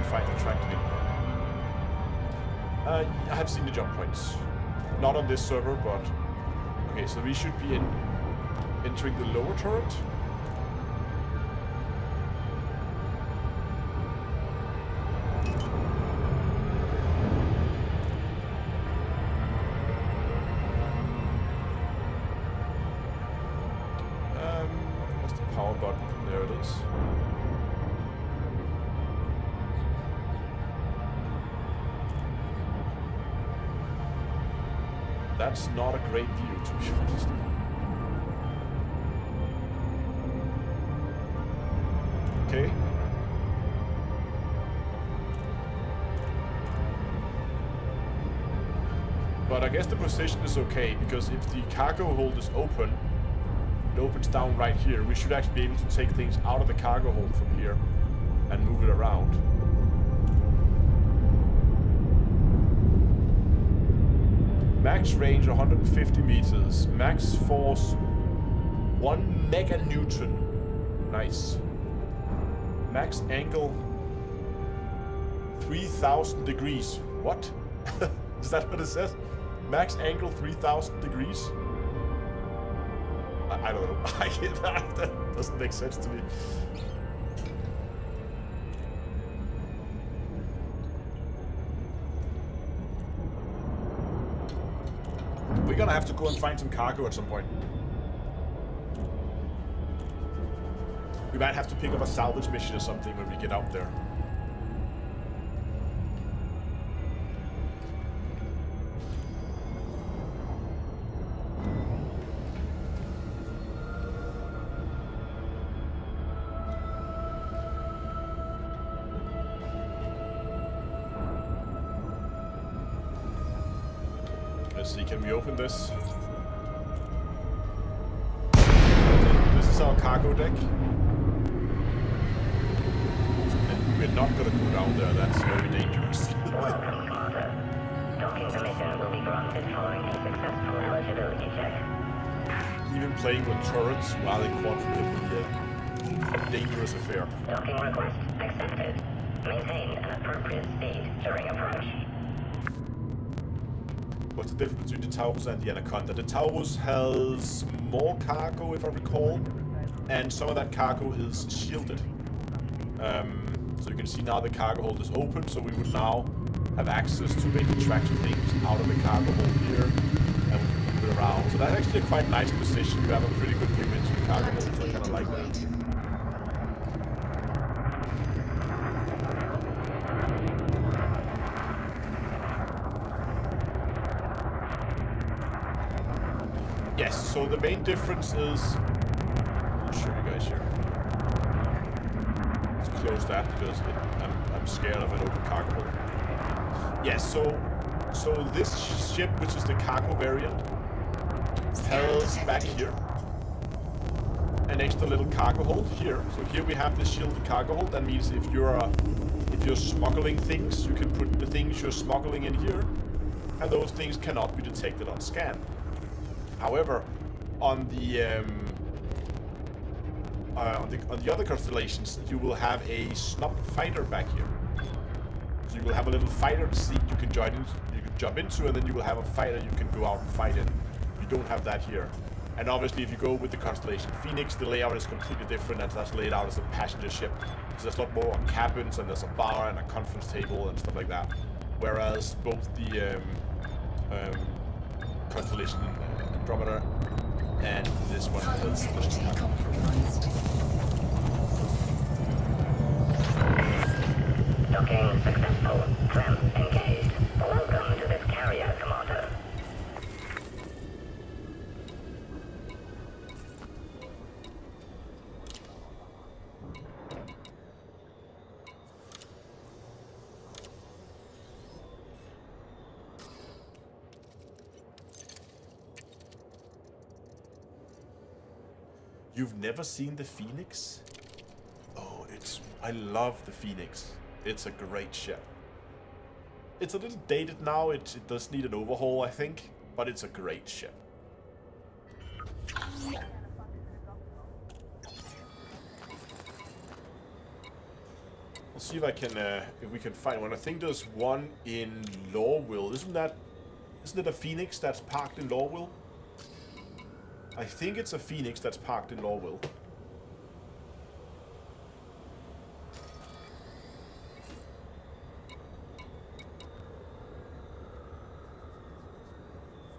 find the track to be. I have seen the jump points. Not on this server, but... Okay, so we should be entering the lower turret. What's the power button? There it is. That's not a great view, to be honest. Okay. But I guess the position is okay, because if the cargo hold is open, it opens down right here. We should actually be able to take things out of the cargo hold from here and move it around. Max range 150 meters. Max force 1 meganewton. Nice. Max angle 3,000 degrees. What? Is that what it says? Max angle 3,000 degrees? I don't know. That doesn't make sense to me. We're gonna have to go and find some cargo at some point. We might have to pick up a salvage mission or something when we get out there. Let's see, can we open this? This is our cargo deck. And we're not gonna go down there, that's very dangerous. Welcome, Commander. Docking permission will be granted following a successful eligibility check. Even playing with turrets while in quantum can be a dangerous affair. Docking request accepted. Maintain an appropriate speed during approach. What's the difference between the Taurus and the Anaconda? The Taurus has more cargo, if I recall, and some of that cargo is shielded. So you can see now the cargo hold is open, so we would now have access to maybe track things out of the cargo hold here, and we can move it around. So that's actually a quite nice position. You have a pretty good view into the cargo hold, so I kind of like that. Yes, so the main difference is... I'll show you guys here. Let's close that because I'm scared of an open cargo hold. Yes, so this ship, which is the cargo variant, has back here an extra little cargo hold here. So here we have this shielded cargo hold. That means if you're smuggling things, you can put the things you're smuggling in here, and those things cannot be detected on scan. However, on the other constellations, you will have a snub fighter back here. So you will have a little fighter seat you can jump into, and then you will have a fighter you can go out and fight in. You don't have that here. And obviously, if you go with the constellation Phoenix, the layout is completely different, and that's laid out as a passenger ship. So there's a lot more cabins, and there's a bar and a conference table and stuff like that. Whereas both the constellation Andromeda and this one has Docking successful. Clamp engaged. Welcome to this carrier, Commander. You've never seen the Phoenix? Oh, I love the Phoenix. It's a great ship. It's a little dated now, it does need an overhaul, I think, but it's a great ship. Let's see if I can, if we can find one. I think there's one in Lorville. Isn't it a Phoenix that's parked in Lorville? I think it's a Phoenix that's parked in Lorville.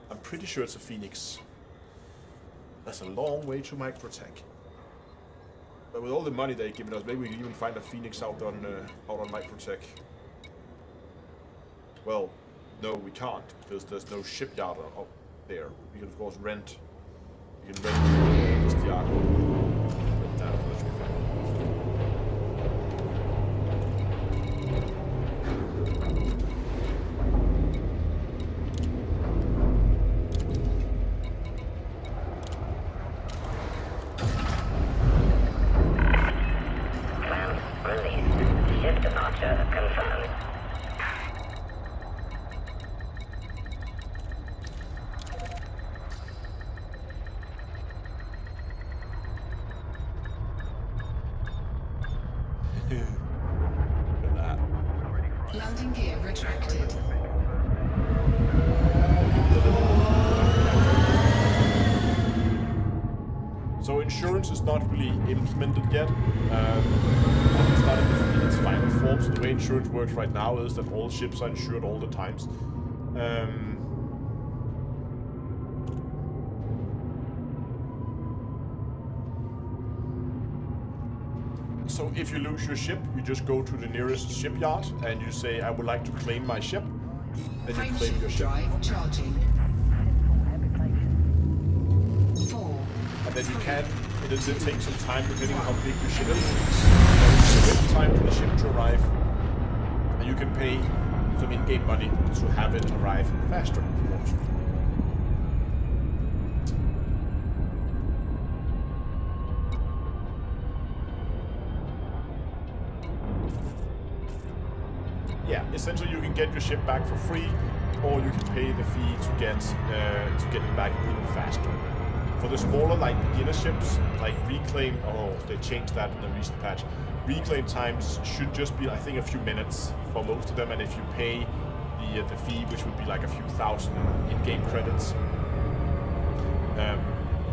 I'm pretty sure it's a Phoenix. That's a long way to Microtech. But with all the money they're giving us, maybe we can even find a Phoenix out on Microtech. Well, no, we can't, because there's no shipyard up there. We can of course rent. You can rent this yard. But that should be fine. Landing gear retracted. So insurance is not really implemented yet. It's not in its final form. So the way insurance works right now is that all ships are insured all the times. So if you lose your ship, you just go to the nearest shipyard and you say, I would like to claim my ship. Then you claim your ship. Drive charging. 4. And then you can, it will take some time depending on how big your ship is. There is time for the ship to arrive. And you can pay some in-game money to have it arrive faster if you want to. Yeah, essentially you can get your ship back for free, or you can pay the fee to get it back even faster. For the smaller, like beginner ships, like reclaim, oh, they changed that in the recent patch. Reclaim times should just be, I think, a few minutes for most of them, and if you pay the fee, which would be like a few thousand in-game credits,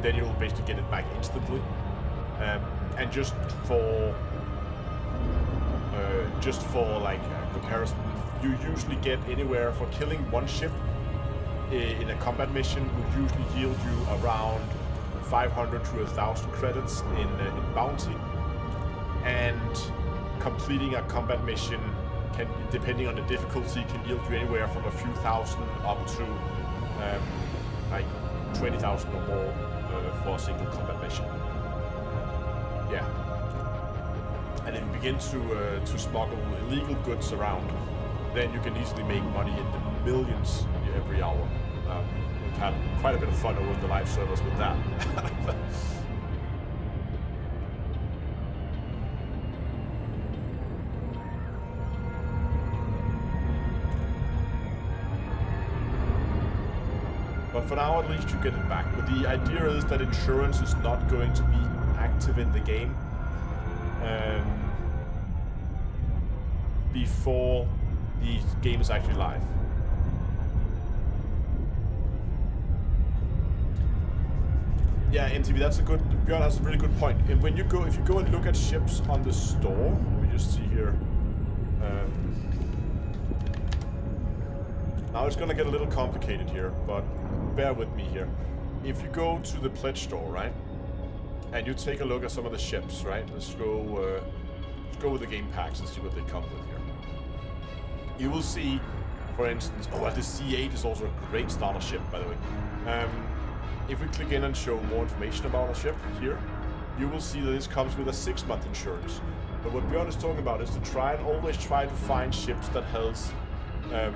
then you'll basically get it back instantly. And just for like comparison, you usually get anywhere for killing one ship in a combat mission will usually yield you around 500 to 1,000 credits in bounty, and completing a combat mission can, depending on the difficulty, can yield you anywhere from a few thousand up to like 20,000 or more for a single combat mission. Yeah. And if you begin to smuggle illegal goods around, then you can easily make money in the millions every hour. We've had quite a bit of fun over the live servers with that. But for now, at least you get it back. But the idea is that insurance is not going to be active in the game before the game is actually live. Yeah, MTV, that's a good. Björn has a really good point. And when you go, if you go and look at ships on the store, let me just see here. Now it's gonna get a little complicated here, but bear with me here. If you go to the pledge store, right, and you take a look at some of the ships, right? Let's go with the game packs and see what they come with here. You will see, for instance, oh, the C8 is also a great starter ship, by the way. If we click in and show more information about a ship here, you will see that this comes with a 6-month insurance. But what Björn is talking about is to always try to find ships that has a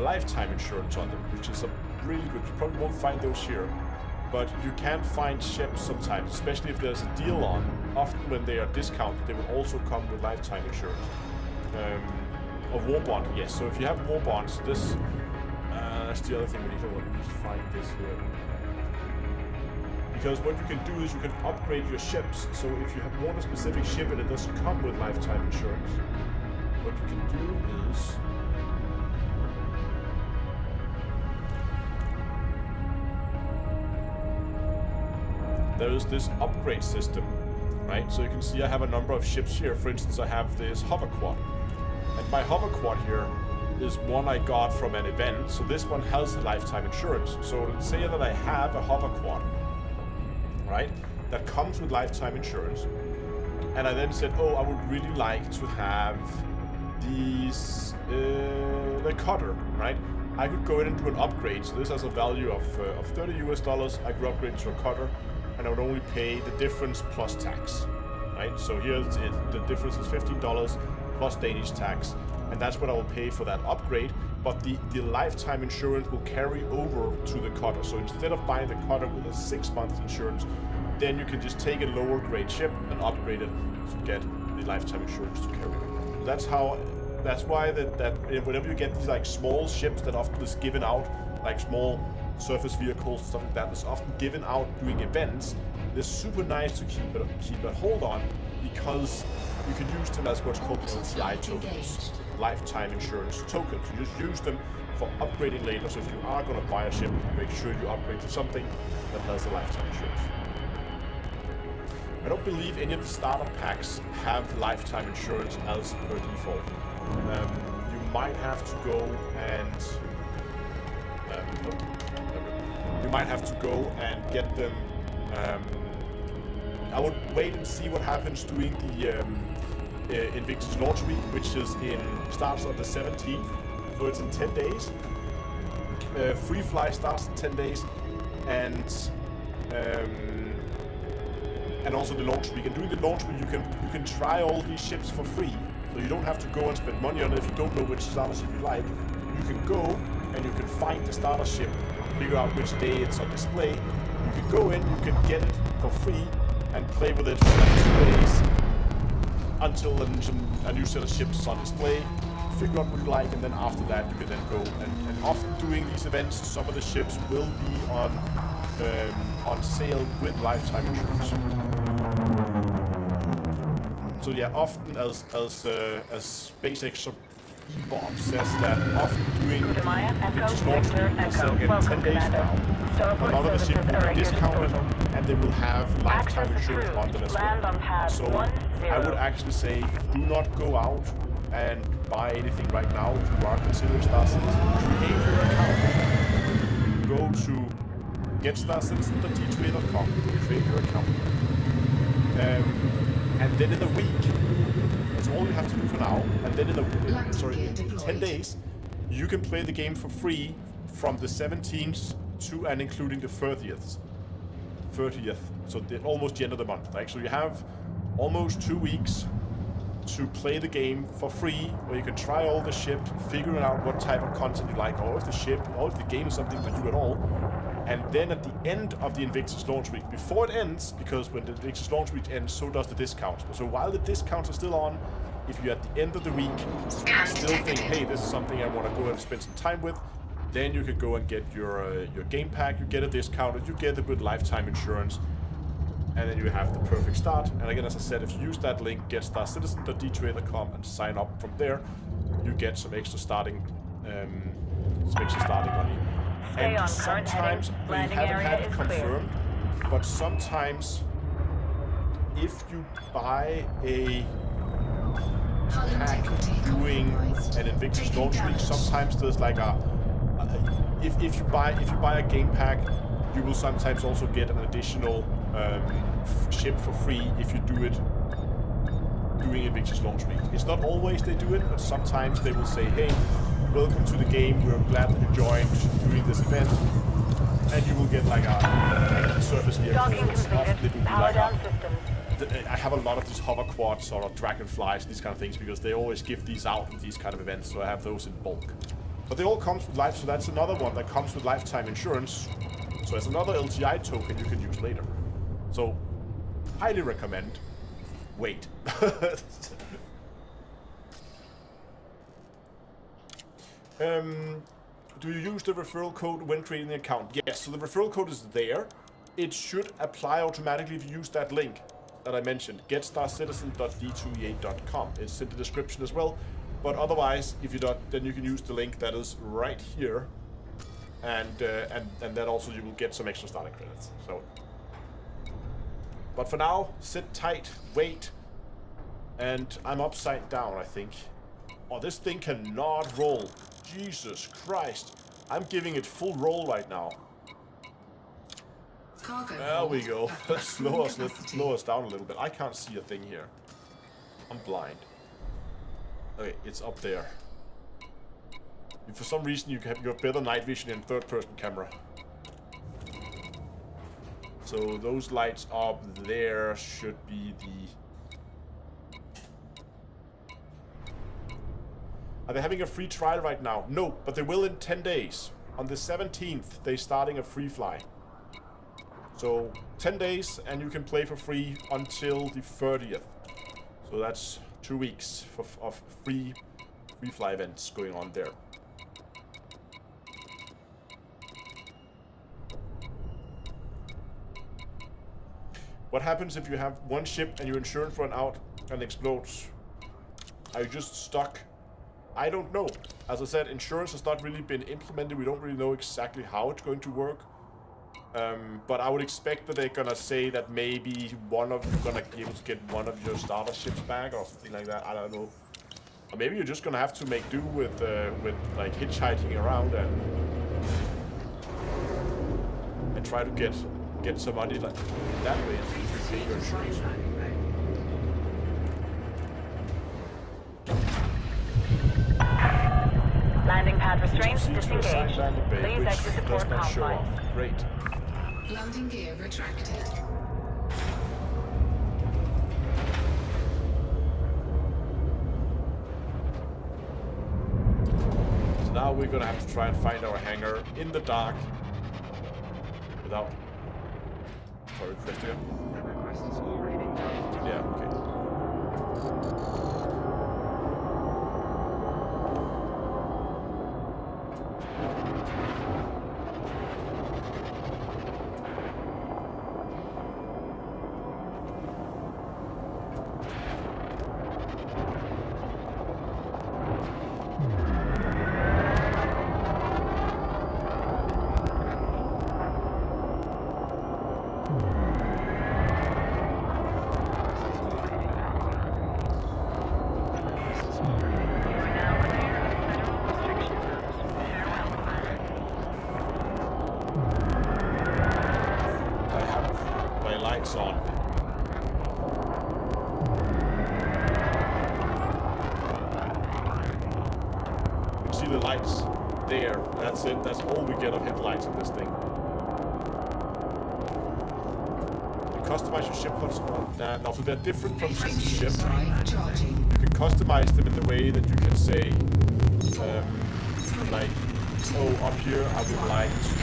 lifetime insurance on them, which is a really good. You probably won't find those here, but you can find ships sometimes, especially if there's a deal on. Often when they are discounted, they will also come with lifetime insurance. A war bond, yes. So if you have war bonds, that's the other thing we need to just find this here. Because what you can do is you can upgrade your ships. So if you have more a specific ship and it doesn't come with lifetime insurance, what you can do is there is this upgrade system, right? So you can see I have a number of ships here. For instance, I have this hover quad, and my hover quad here is one I got from an event. So this one has lifetime insurance. So let's say that I have a hover quad, right, that comes with lifetime insurance, and I then said, oh, I would really like to have these the cutter, right? I could go in and do an upgrade. So this has a value of $30 US. I could upgrade to a cutter, and I would only pay the difference plus tax, right? So here's it. The difference is $15 plus Danish tax, and that's what I will pay for that upgrade. But the lifetime insurance will carry over to the cutter. So instead of buying the cutter with a 6-month insurance, then you can just take a lower grade ship and upgrade it to get the lifetime insurance to carry over. That's why whenever you get these like small ships that often is given out, like small surface vehicles, stuff like that, is often given out during events, they're super nice to keep a hold on, because you can use them as what's called LTI tokens, lifetime insurance tokens. You just use them for upgrading later. So if you are going to buy a ship, make sure you upgrade to something that has a lifetime insurance. I don't believe any of the starter packs have lifetime insurance as per default. You might have to go and get them. I would wait and see what happens during the Invictus launch week, which starts on the 17th, so it's in 10 days. Free fly starts in 10 days, and also the launch week. And during the launch week, you can try all these ships for free, so you don't have to go and spend money on it if you don't know which starter ship you like. You can go and you can find the starter ship, figure out which day it's on display. You can go in, you can get it for free, and play with it for like 2 days until a new set of ships is on display. Figure out what you like, and then after that you can then go and often doing these events, some of the ships will be on sale with lifetime insurance. So yeah, often as SpaceX Bob says that often doing Invictus launch week, 10 days now, a lot of the ships will be discounted, and they will have lifetime insurance on them as well. So I would actually say, do not go out and buy anything right now if you are considering Star Citizen. Create your account. Go to getstarcitizen.d2a.com, create your account. And then in a week, that's all you have to do for now, and then in 10 days, you can play the game for free from the 17th to and including the 30th. So almost the end of the month. Right? So you have almost 2 weeks to play the game for free, where you can try all the ship, figuring out what type of content you like, or if the ship, or if the game is something for you at all. And then at the end of the Invictus launch week, before it ends, because when the Invictus launch week ends, so does the discounts. So while the discounts are still on, if you at the end of the week still think, hey, this is something I want to go and spend some time with, then you can go and get your game pack. You get a discount, you get it with lifetime insurance, and then you have the perfect start. And again, as I said, if you use that link, getstarcitizen.d2a.com, and sign up from there, you get some extra starting money. And sometimes we haven't had it confirmed, but sometimes if you buy a pack doing an Invictus launch week, sometimes there's like if you buy a game pack, you will sometimes also get an additional ship for free if you do it doing Invictus launch week. It's not always they do it, but sometimes they will say, hey, welcome to the game, we're glad that you joined during this event, and you will get like a surface vehicle. I have a lot of these hover quads or dragonflies, these kind of things, because they always give these out in these kind of events, so I have those in bulk. But they all come with life, so that's another one that comes with lifetime insurance. So it's another LTI token you can use later. So, highly recommend. Wait. Do you use the referral code when creating the account? Yes, so the referral code is there. It should apply automatically if you use that link that I mentioned, getstarcitizen.d2a.com. It's in the description as well. But otherwise, if you don't, then you can use the link that is right here, and then also you will get some extra starting credits. So, but for now, sit tight, wait, and I'm upside down, I think. Oh, this thing cannot roll. Jesus Christ! I'm giving it full roll right now. Cargo There we go. hold Let's slow at us capacity. slow us down a little bit. I can't see a thing here. I'm blind. Okay, it's up there. If for some reason you have better night vision in third-person camera. So those lights up there should be the... Are they having a free trial right now? No, but they will in 10 days. On the 17th, they're starting a free fly. So 10 days and you can play for free until the 30th. So that's 2 weeks of free fly events going on there. What happens if you have one ship and your insurance run out and explodes? Are you just stuck? I don't know. As I said, insurance has not really been implemented. We don't really know exactly how it's going to work. But I would expect that they're gonna say that maybe one of you're gonna be able to get one of your starter ships back or something like that. I don't know. Or maybe you're just gonna have to make do with like hitchhiking around and try to get some money like that way to pay your insurance. Landing pad restraints Proceed to a side disengaged. landing bay, Please which exit the does port not show confines. up. Great. Landing gear retracted. So now we're gonna have to try and find our hangar in the dark without... Sorry, Christian. Yeah, okay. On. You see the lights there. That's it. That's all we get of headlights in this thing. You customize your ship hotspot. Now, so they're different from ship to ship. Drive charging. You can customize them in the way that you can say, like, oh, up here I would like to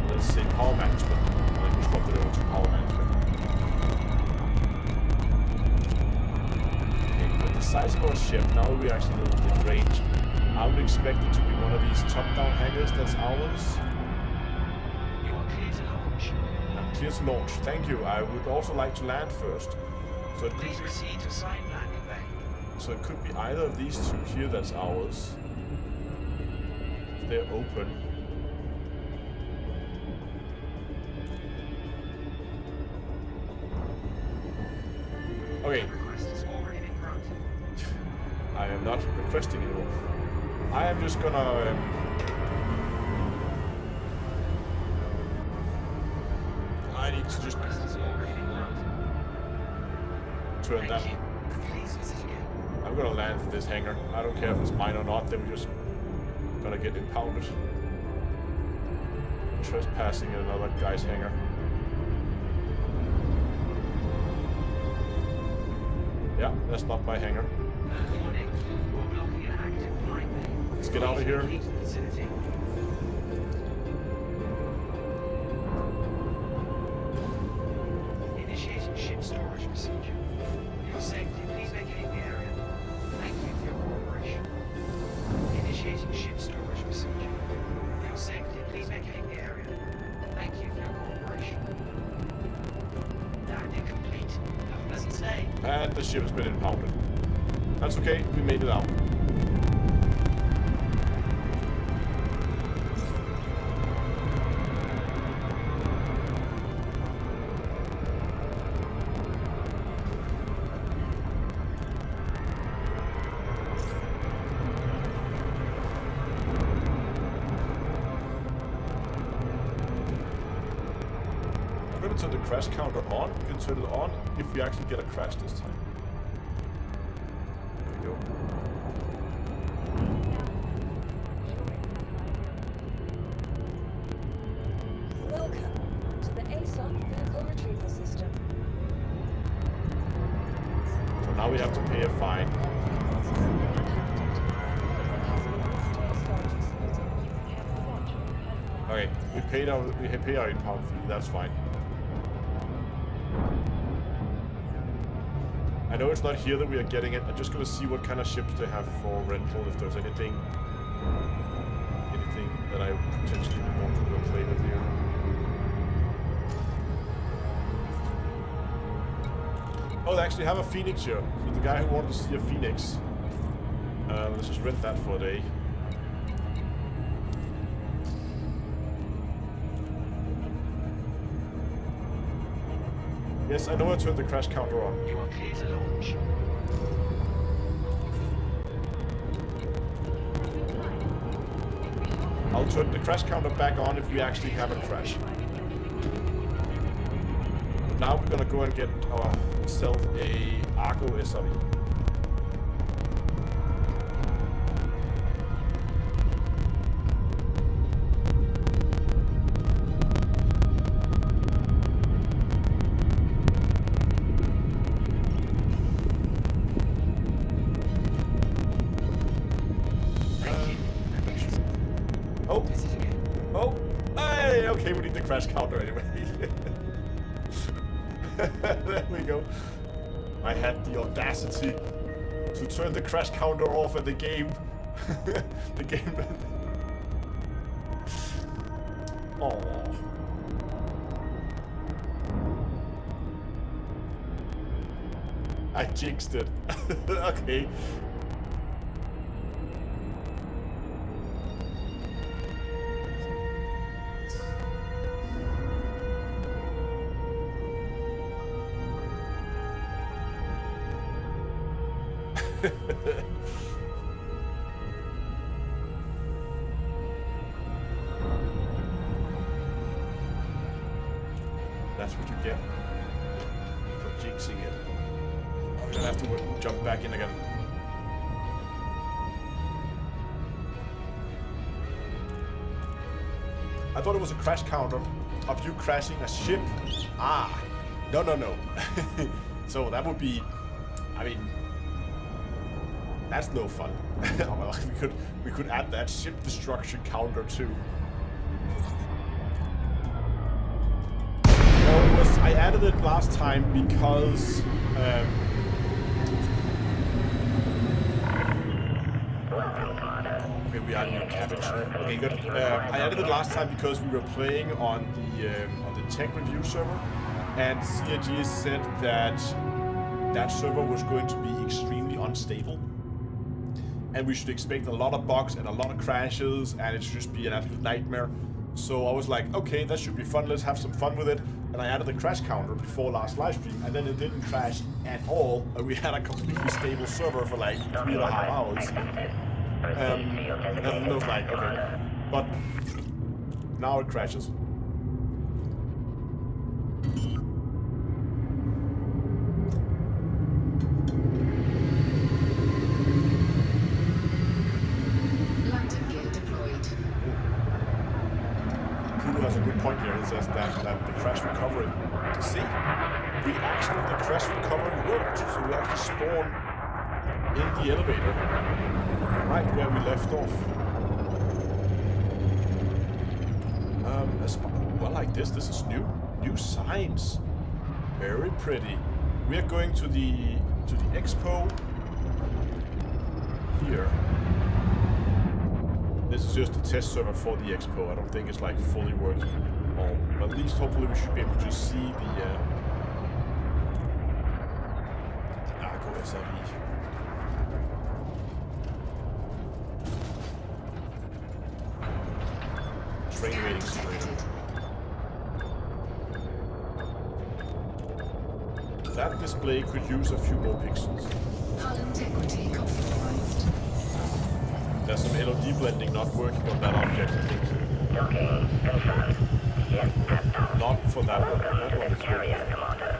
let's say power management. Let me swap it over to power management. Okay, with the size of our ship, now we're actually in range. I would expect it to be one of these top-down hangars that's ours. You are clear to launch. I'm clear to launch. Thank you. I would also like to land first. So it could Please proceed to side landing bay. So it could be either of these two here that's ours. They're open. Okay. Request has already been granted. I am not requesting anymore. I am just gonna... I need to just Request has already been granted. turn that. Thank you. Please visit again. I'm gonna land for this hangar. I don't care if it's mine or not, then we're just gonna get impounded. Trespassing in another guy's hangar. Yeah, that's not my hangar. Warning. You are blocking an active mine bay. Let's get out of here. Please leave the vicinity. Initiating ship storage procedure. For your safety, please vacate the area. Thank you for your cooperation. Initiating ship storage procedure. For your safety, please vacate the area. Thank you for your cooperation. Landing complete. Have a pleasant stay. And the ship's been impounded. That's okay, we made it out. I'm gonna turn the crash counter on. We can turn it on if we actually get a crash this time. There we go. Welcome to the ASOC vehicle retrieval system. So now we have to pay a fine. Okay, we pay our impound fee, that's fine. I know it's not here that we are getting it. I'm just gonna see what kind of ships they have for rental, if there's anything that I potentially want to go play with here. Oh, they actually have a Phoenix here. So the guy who wanted to see a Phoenix, let's just rent that for a day. Yes, I know I turned the crash counter on. You are clear to launch. I'll turn the crash counter back on if we actually have a crash. Now we're gonna go and get ourselves a Argo SRV. Okay, we need the crash counter anyway. There we go. I had the audacity to turn the crash counter off at the game. The game. Oh. I jinxed it. Okay. That's what you get for jinxing it. I'm gonna have to jump back in again. I thought it was a crash counter of you crashing a ship. Ah, no. So that would be, I mean, that's no fun. Well, we could add that ship destruction counter too. I added it last time because okay, we are in your cabbage. Okay, good. I added it last time because we were playing on the tech review server, and CIG said that that server was going to be extremely unstable, and we should expect a lot of bugs and a lot of crashes, and it should just be an absolute nightmare. So I was like, okay, that should be fun. Let's have some fun with it. And I added the crash counter before last live stream, and then it didn't crash at all. And we had a completely stable server for like 3.5 hours. And it was like, okay. But now it crashes. Has a good point here. It says that the crash recovery. To see, the crash recovery worked. So we actually spawned in the elevator, right where we left off. Well, like this. This is new signs. Very pretty. We are going to the expo here. This is just a test server for the expo. I don't think it's like fully working. But at least hopefully we should be able to see SRV. Train Scan rating simulator. detected. That display could use a few more pixels. Hull integrity compromised. There's some LOD blending not working on that object, I think. Docking confirmed. Ship at dock. Not for that one. Welcome That to one the is carrier, working. Commander.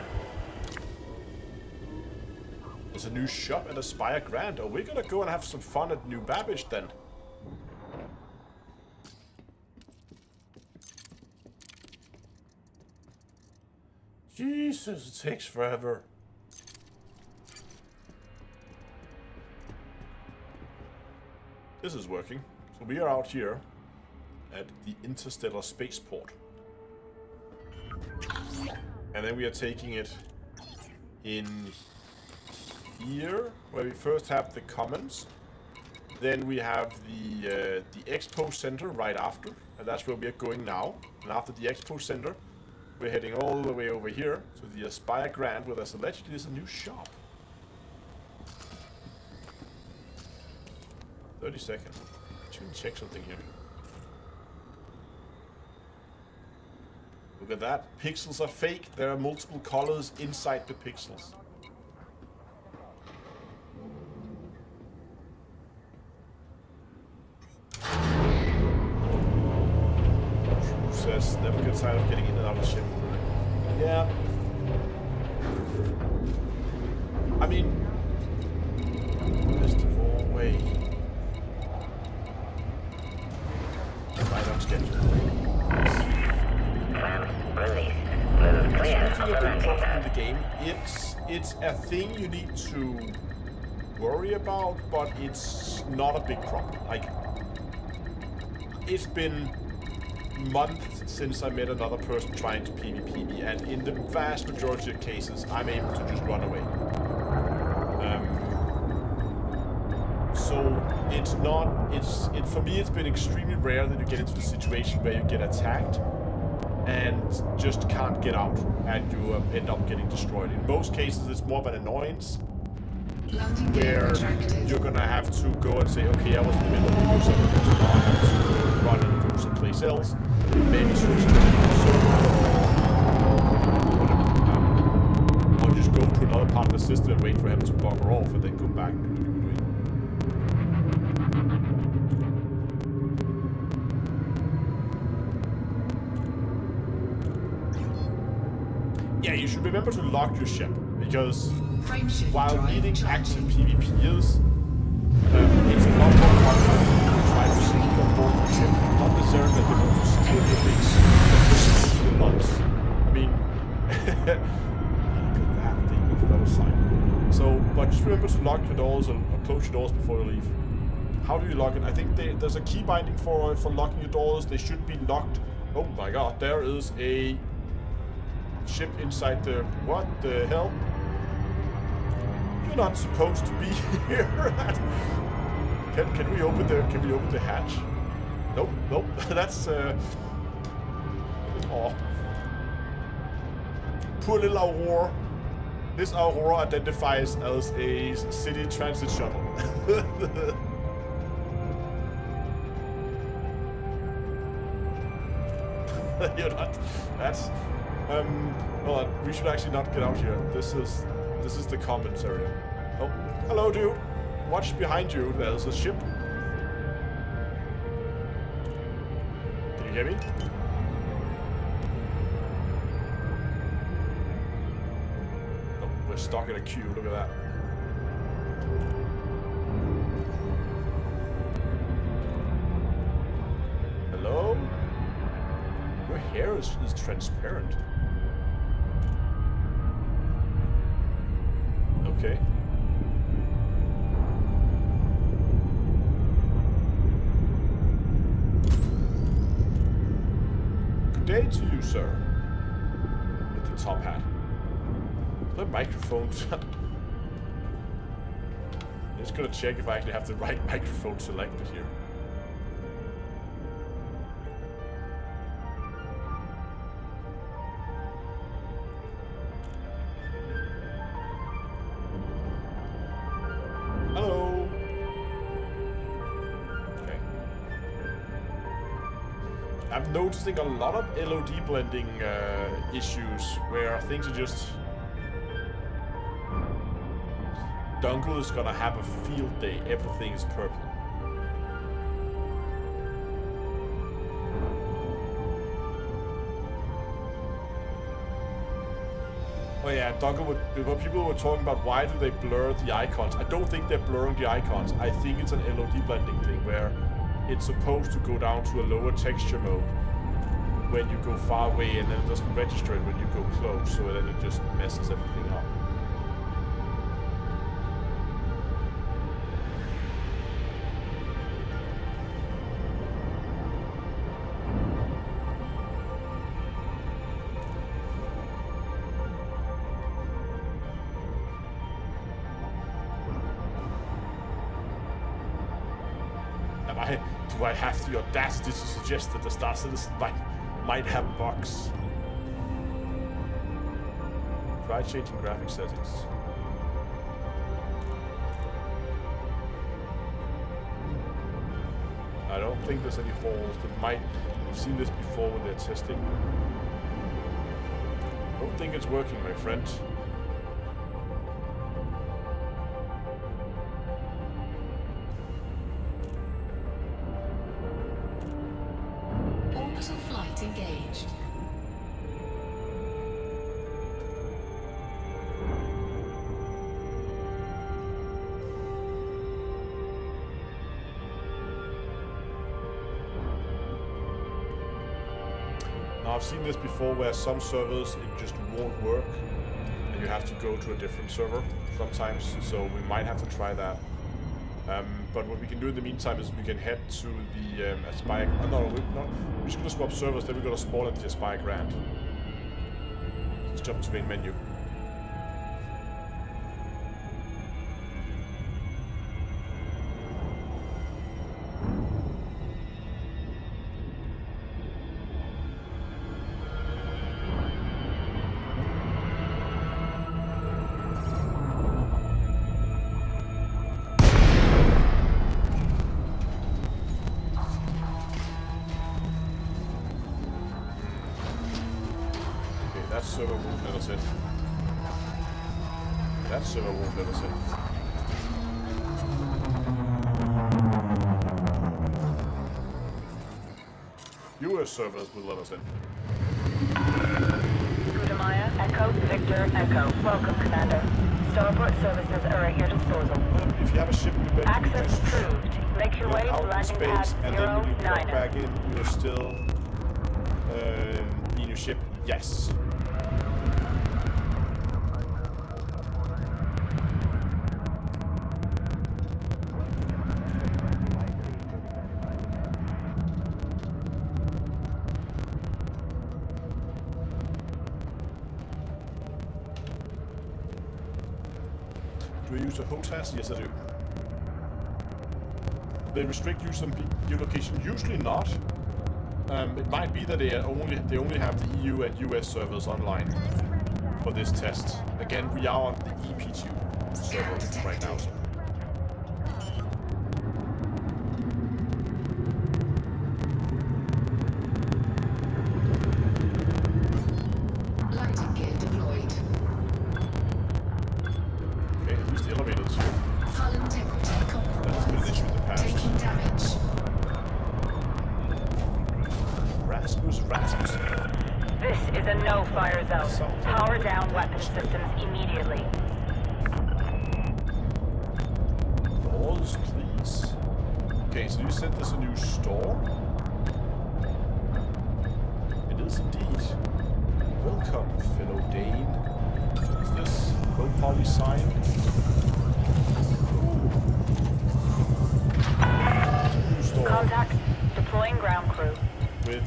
There's a new shop at Aspire Grand. Oh, we're gonna go and have some fun at New Babbage then. Jesus, it takes forever. This is working. So we are out here at the Interstellar Spaceport. And then we are taking it in here, where we first have the Commons. Then we have the Expo Center right after, and that's where we are going now. And after the Expo Center, we're heading all the way over here to the Aspire Grand, where there's allegedly a new shop. 30 seconds. Should check something here. Look at that. Pixels are fake. There are multiple colors inside the pixels. True says, never get tired of getting in and out of the ship. Yeah. I mean, that's the wrong way. Right on schedule. Plans released. Move clear of the Speaking of landing big problem in pad. the game, it's a thing you need to worry about, but it's not a big problem. Like, it's been months since I met another person trying to PvP me, and in the vast majority of cases, I'm able to just run away. So it's not. For me, it's been extremely rare that you get into the situation where you get attacked and just can't get out, and you end up getting destroyed. In most cases, it's more of an annoyance Landing gear where retracted. you're gonna have to go and say, okay, I was in the middle of doing something, so now I have to run and go someplace else, maybe switch to or just go to another part of the system and wait for him to bugger off and then come back and do what you were doing. Yeah, you should remember to lock your ship, because Frameshift while drive needing active charging. PvP is, it's a lot more confident to try to sneak on board the ship. Not necessarily that they want to steal your things, but just to the lunch. I mean, look at that, they moved another sign. So, but just remember to lock your doors or close your doors before you leave. How do you lock it? I think there's a key binding for locking your doors. They should be locked. Oh my god, there is a ship inside the... What the hell? You're not supposed to be here. Can we open the hatch? Nope, nope. That's oh. Poor little Aurora. This Aurora identifies as a city transit shuttle. You're not. That's well, we should actually not get out here. This is the commons area. Oh, hello, dude. Watch behind you. There's a ship. Can you hear me? Oh, we're stuck in a queue. Look at that. Hello? Your hair is transparent. Okay. Good day to you, sir. With the top hat. The microphones. Just gonna check if I actually have the right microphone selected here. I'm noticing a lot of LOD blending issues where things are just... Dunkel is gonna have a field day. Everything is purple. Oh yeah, Dunkel, what people were talking about, why do they blur the icons? I don't think they're blurring the icons. I think it's an LOD blending thing where it's supposed to go down to a lower texture mode when you go far away, and then it doesn't register it when you go close, so then it just messes everything up. Do I have the audacity to suggest that the Star Citizen might have bugs? Try changing graphic settings. I don't think there's any holes. They might have seen this before when they're testing. I don't think it's working, my friend. Engaged. Now I've seen this before where some servers it just won't work and you have to go to a different server sometimes, so we might have to try that. But what we can do in the meantime is we can head to the Aspire. Oh, no, we're just gonna swap servers. Then we're gonna spawn at the Aspire Grand. Let's jump to main menu. That server won't let us in. That server won't let us in. US servers will let us in. Gudamaya, Echo, Victor, Echo. Welcome, Commander. Starport services are at your disposal. If you have a ship in the Access approved. Make your way to out in landing pad space, and then when you come 09. back in, you're still in your ship. Yes. Do I use a HOTAS? Yes, I do. They restrict use on geolocation. Usually not. It might be that they only have the EU and US servers online for this test. Again, we are on the EP2 server right now. So. Lighting gear deployed. Okay, at least the elevators here. Hull integrity That has been an issue in the past. taking damage. Rasmus. This is a no-fire zone. Power down weapon systems immediately. Doors, please. Okay, so you said there's a new store? It is indeed. Welcome, fellow Dane. Is this low poly sign? It's a new store. Contact. Deploying ground crew. With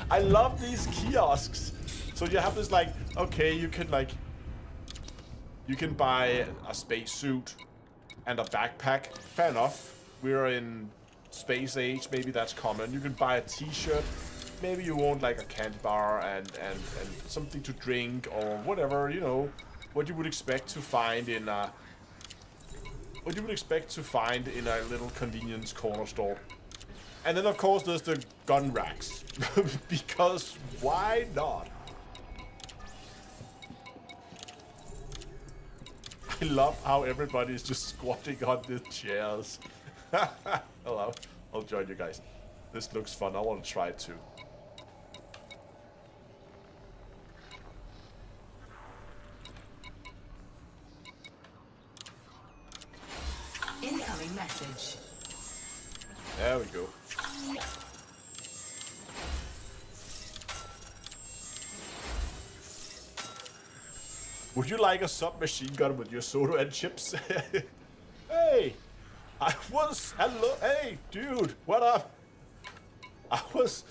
I love these kiosks. So you have this like, okay, you can buy a spacesuit and a backpack. Fair enough. We're in space age, maybe that's common. You can buy a t-shirt. Maybe you want like a candy bar and something to drink or whatever, you know, what you would expect to find in a little convenience corner store. And then, of course, there's the gun racks. Because why not? I love how everybody is just squatting on the chairs. Hello, I'll join you guys. This looks fun. I want to try it too. Incoming message. There we go. Would you like a submachine gun with your soda and chips? Hey! Hello, hey, dude, what up? I was...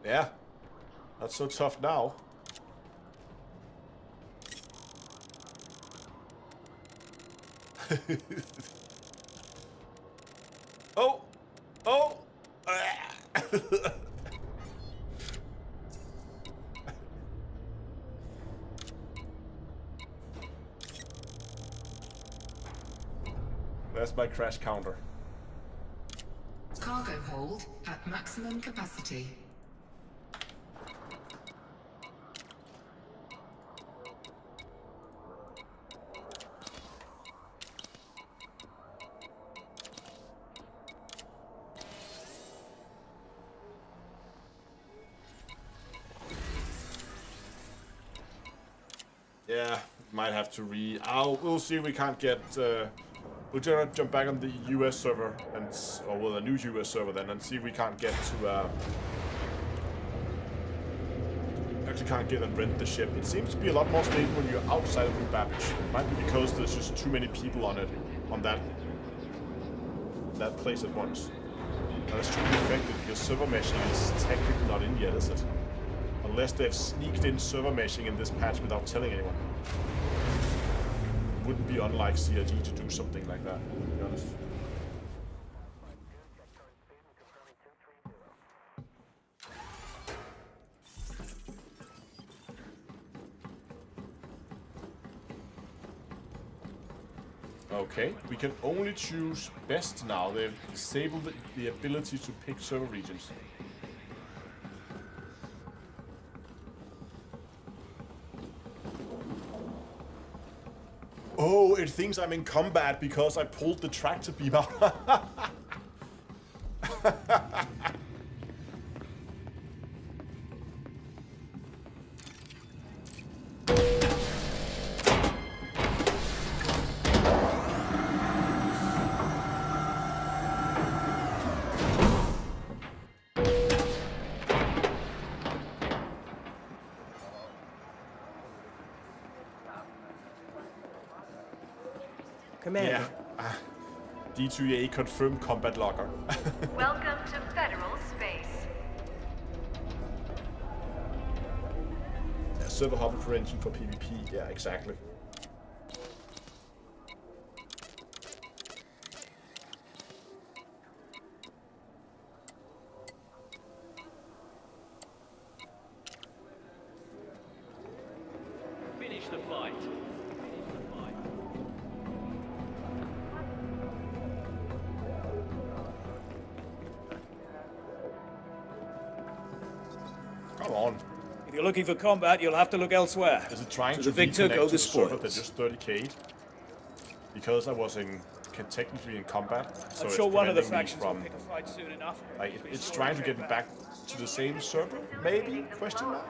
Yeah, not so tough now. Oh! Oh! That's my crash counter. Cargo hold at maximum capacity. Yeah, might have to we'll see if we can't get. We'll just jump back on the US server or a new US server then, and see if we can't get to. Actually, can't get and rent the ship. It seems to be a lot more stable when you're outside of New Babbage. Might be because there's just too many people on it, on that place at once. Now, that's too affected because server meshing is technically not in yet, is it? Unless they've sneaked in server meshing in this patch without telling anyone. Wouldn't be unlike CRG to do something like that, to be honest. Okay, we can only choose best now. They've disabled the ability to pick server regions. Oh, it thinks I'm in combat because I pulled the tractor beam out. Commander. Yeah. D2A confirmed combat logger. Welcome to Federal Space. Yeah, server hopper prevention for PvP. Yeah, exactly. Finish the flight. Come on. If you're looking for combat, you'll have to look elsewhere. Is it trying To to the victor reconnect go to the server that spoils. just 30k'd? Because I was technically in combat, so I'm it's sure one of the preventing me factions will from pick a fight soon enough. like it's trying to get me back to the same server, maybe? Question mark.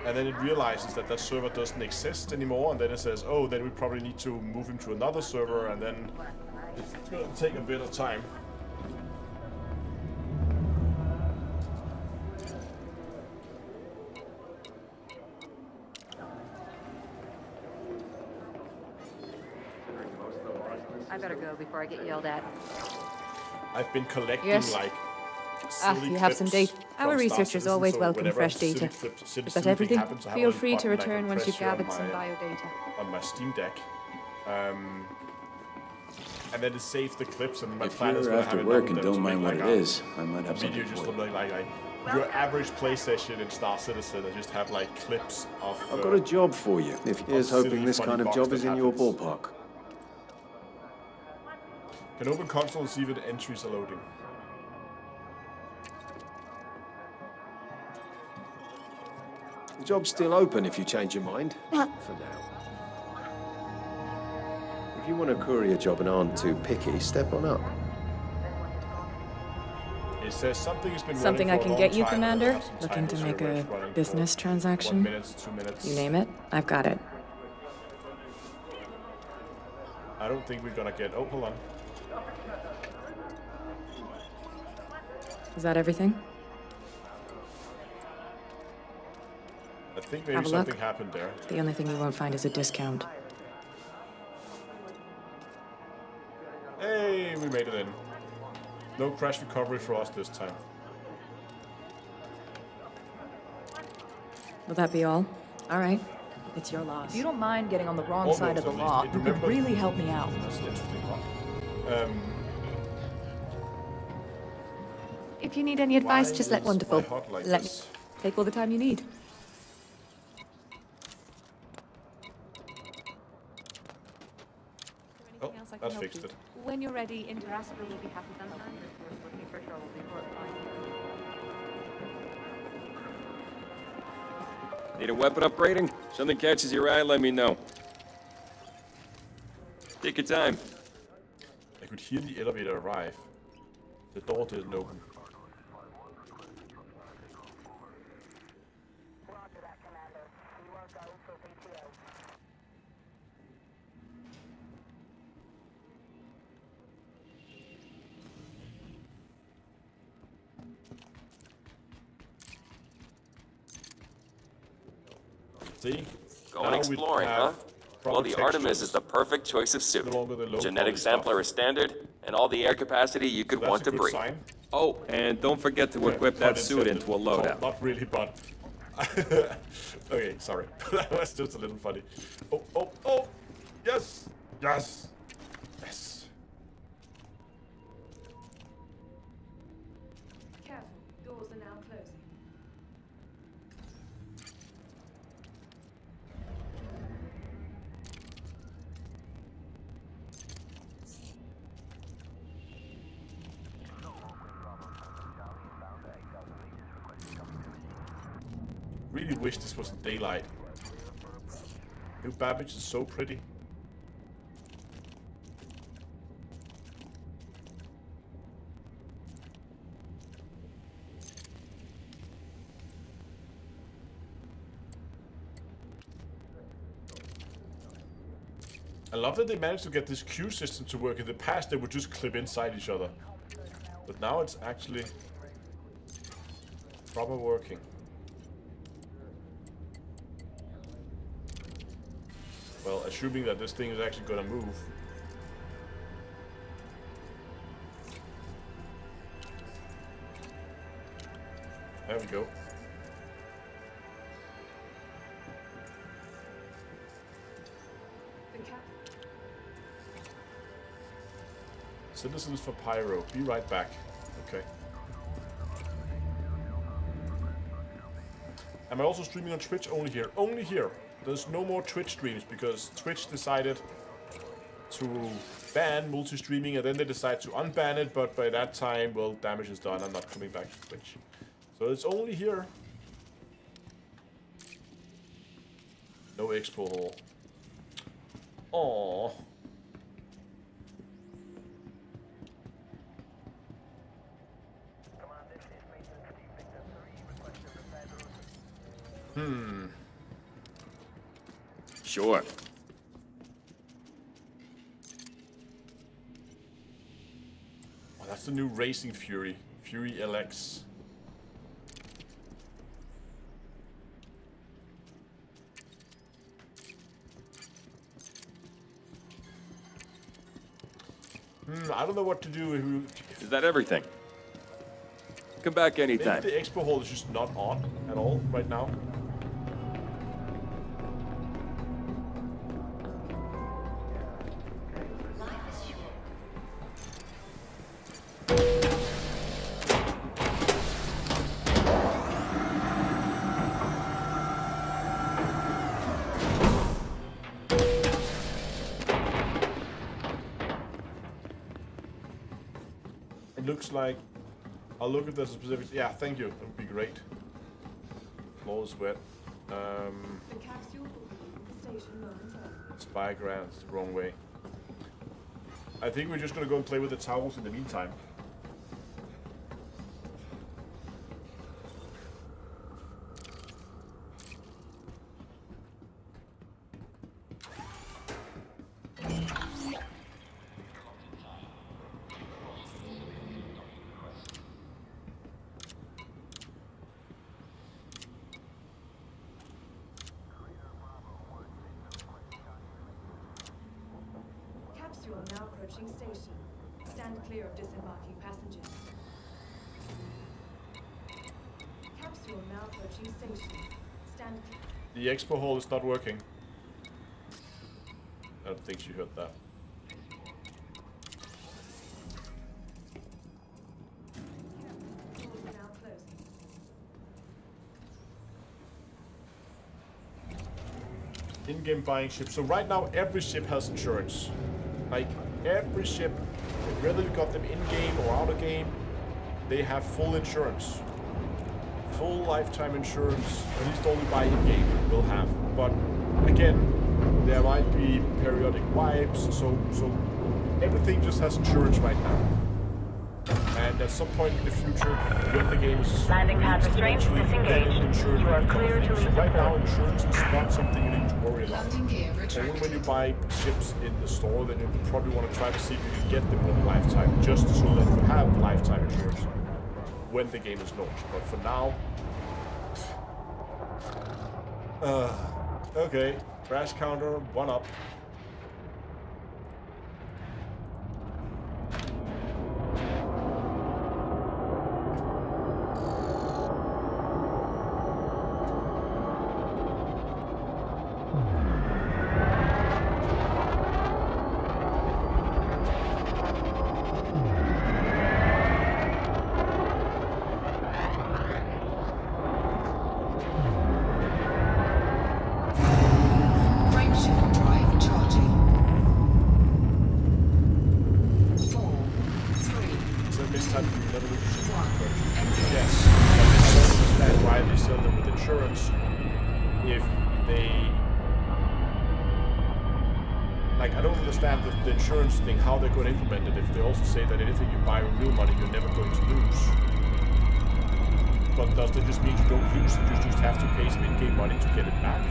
And then it realizes that that server doesn't exist anymore, and then it says, oh, then we probably need to move him to another server, and then it's gonna take a bit of time. I better go before I get yelled at. I've been collecting Yes. like Ah, silly you have some clips data. from Our Star researchers Citizen, always so welcome whenever fresh silly data. silly Is that thing everything? happens, I have a Feel little free to button I can return once press you've here on gathered some my, biodata. on my Steam Deck. and then it saves the clips, and my If plan is you're when I have after work enough and of them don't to mind make what like it is, I might have a something video just for you. like your average play session in Star Citizen, and just have like clips of. I've got a job for you. Here's silly, hoping this funny kind of bugs job that is in your happens. ballpark. Can open console and see if the entries are loading. The job's still open if you change your mind. For now. If you want a courier job and aren't too picky, step on up. It says something has been Something I running for a can long get you, time, and Commander? have some Looking to timer make servers a running business for transaction? 1 minute, 2 minutes. You name it, I've got it. I don't think we're gonna get. Oh, hold on. Is that everything? I think maybe Have a something look. happened there. The only thing you won't find is a discount. Hey, we made it in. No crash recovery for us this time. Will that be all? All right. It's your loss. If you don't mind getting on the wrong side of the Almost, law, at least. you could Remember- really help me out. That's an interesting part. If you need any advice, Why just let is Wonderful. my HUD like Let me this? take all the time you need. Oh, that fixed it. When you're ready, Interasper will be happy sometime. Looking for trouble before it finds. Need a weapon upgrading? Something catches your eye, let me know. Take your time. I could hear the elevator arrive. The door didn't open. See? Going Now we exploring, huh? have Well, proper the Artemis textures. is the perfect choice of suit. No longer the low Genetic quality sampler stuff. is standard, and all the air capacity you could That's want a to good breathe. sign. Oh, and don't forget to equip that Pun suit intended. into a loadout. Not really, but... okay, sorry. That was just a little funny. Oh, oh, oh! Yes! Yes! Yes! Careful, doors are now closing. Really wish this wasn't daylight. New Babbage is so pretty. I love that they managed to get this queue system to work. In the past, they would just clip inside each other. But now it's actually proper working. Well, assuming that this thing is actually gonna move. There we go. The cap. Citizens for Pyro. Be right back. Okay. Am I also streaming on Twitch? Only here. Only here. There's no more Twitch streams because Twitch decided to ban multi-streaming and then they decide to unban it, but by that time, well, damage is done. I'm not coming back to Twitch. So it's only here. No expo hole. Aww. Sure. Oh, that's the new Racing Fury. Fury LX. I don't know what to do Is that everything? Come back maybe anytime. the expo hole is just not on at all right now. Life is short. It looks like... I'll look if there's a specific... Yeah, thank you. That would be great. Floor is wet. The capsule will leave the station momentarily. Spy grants the wrong way. I think we're just gonna go and play with the towels in the meantime. Capsule now approaching station. Stand clear of disembarking passengers. Capsule now approaching station. Stand clear. The expo hall is not working. I don't think she heard that. Doors are now closing. In-game buying ships. So right now every ship has insurance. Like every ship, whether you got them in-game or out of game, they have full insurance. Full lifetime insurance, at least all you buy in-game will have. But again, there might be periodic wipes, so everything just has insurance right now. And at some point in the future, when the game is Landing pad released restraints eventually, then disengaged. insurance You will are become a clear thing. to So leave right the now, facility. insurance is not something you need to worry about. Landing gear Only retracted. when you buy ships in the store, then you probably want to try to see if you can get them on lifetime, just so that you have lifetime insurance when the game is launched. But for now, okay, crash counter 1 up. Frameshift drive charging. 4, 3, So this time you never lose. 1. Engage. Yes, I don't understand why they sell them with insurance if they... Like, I don't understand the insurance thing, how they're going to implement it if they also say that anything you buy with real money you're never going to lose. But does that just mean you don't lose it, you just have to pay some in-game money to get it back?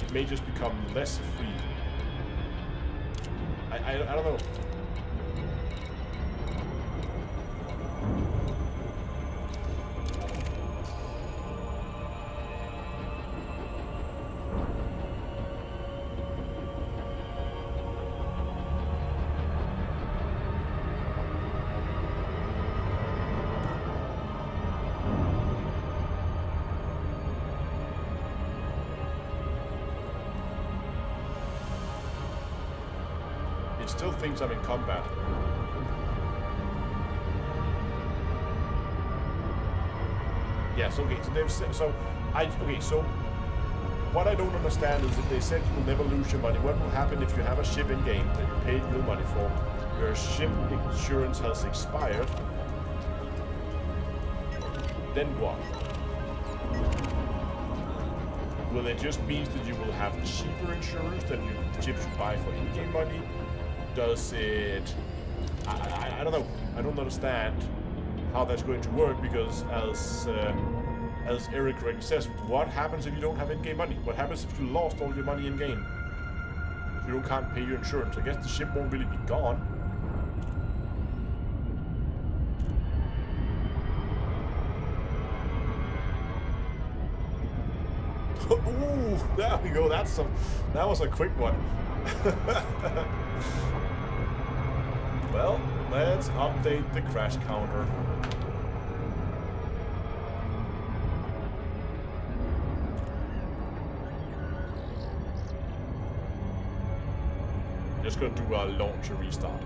It may just become less free. I don't know. It still thinks I'm in combat. Yes, okay, so they've said, so what I don't understand is if they said you'll never lose your money, what will happen if you have a ship in game that you paid real money for, your ship insurance has expired, then what? Will it just mean that you will have cheaper insurance than you ships you buy for in-game money? Does it... I don't know. I don't understand how that's going to work because as Eric correctly says, what happens if you don't have in-game money? What happens if you lost all your money in-game? If you can't pay your insurance, I guess the ship won't really be gone. Ooh, there we go. That was a quick one. Well, let's update the crash counter. Just gonna do a launcher restart.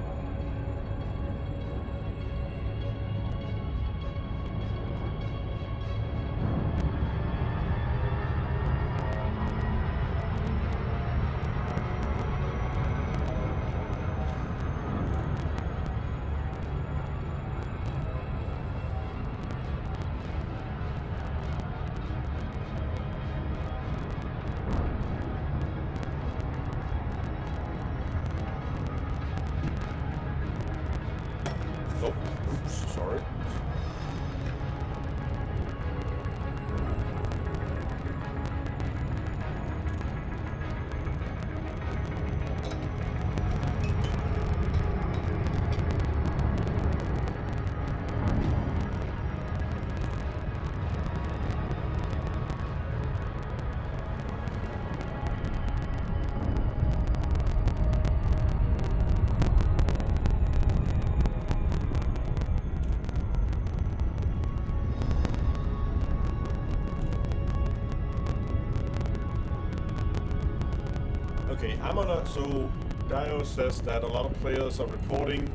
Okay, I'm on a... So, Dio says that a lot of players are reporting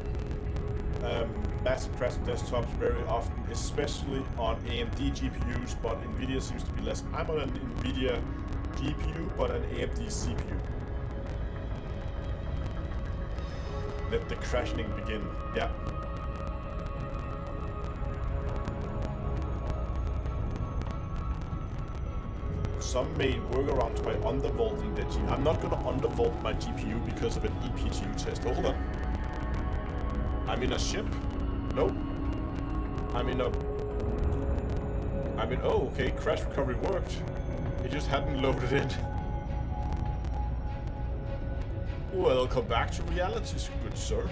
massive crash on desktops very often, especially on AMD GPUs, but NVIDIA seems to be less. I'm on an NVIDIA GPU, but an AMD CPU. Let the crashing begin. Yeah. Some made workarounds by undervolting the GPU. I'm not gonna undervolt my GPU because of an ePGU test. Hold on. I'm in a ship? Nope. Oh, okay, crash recovery worked. It just hadn't loaded in. Welcome back to reality, good sir.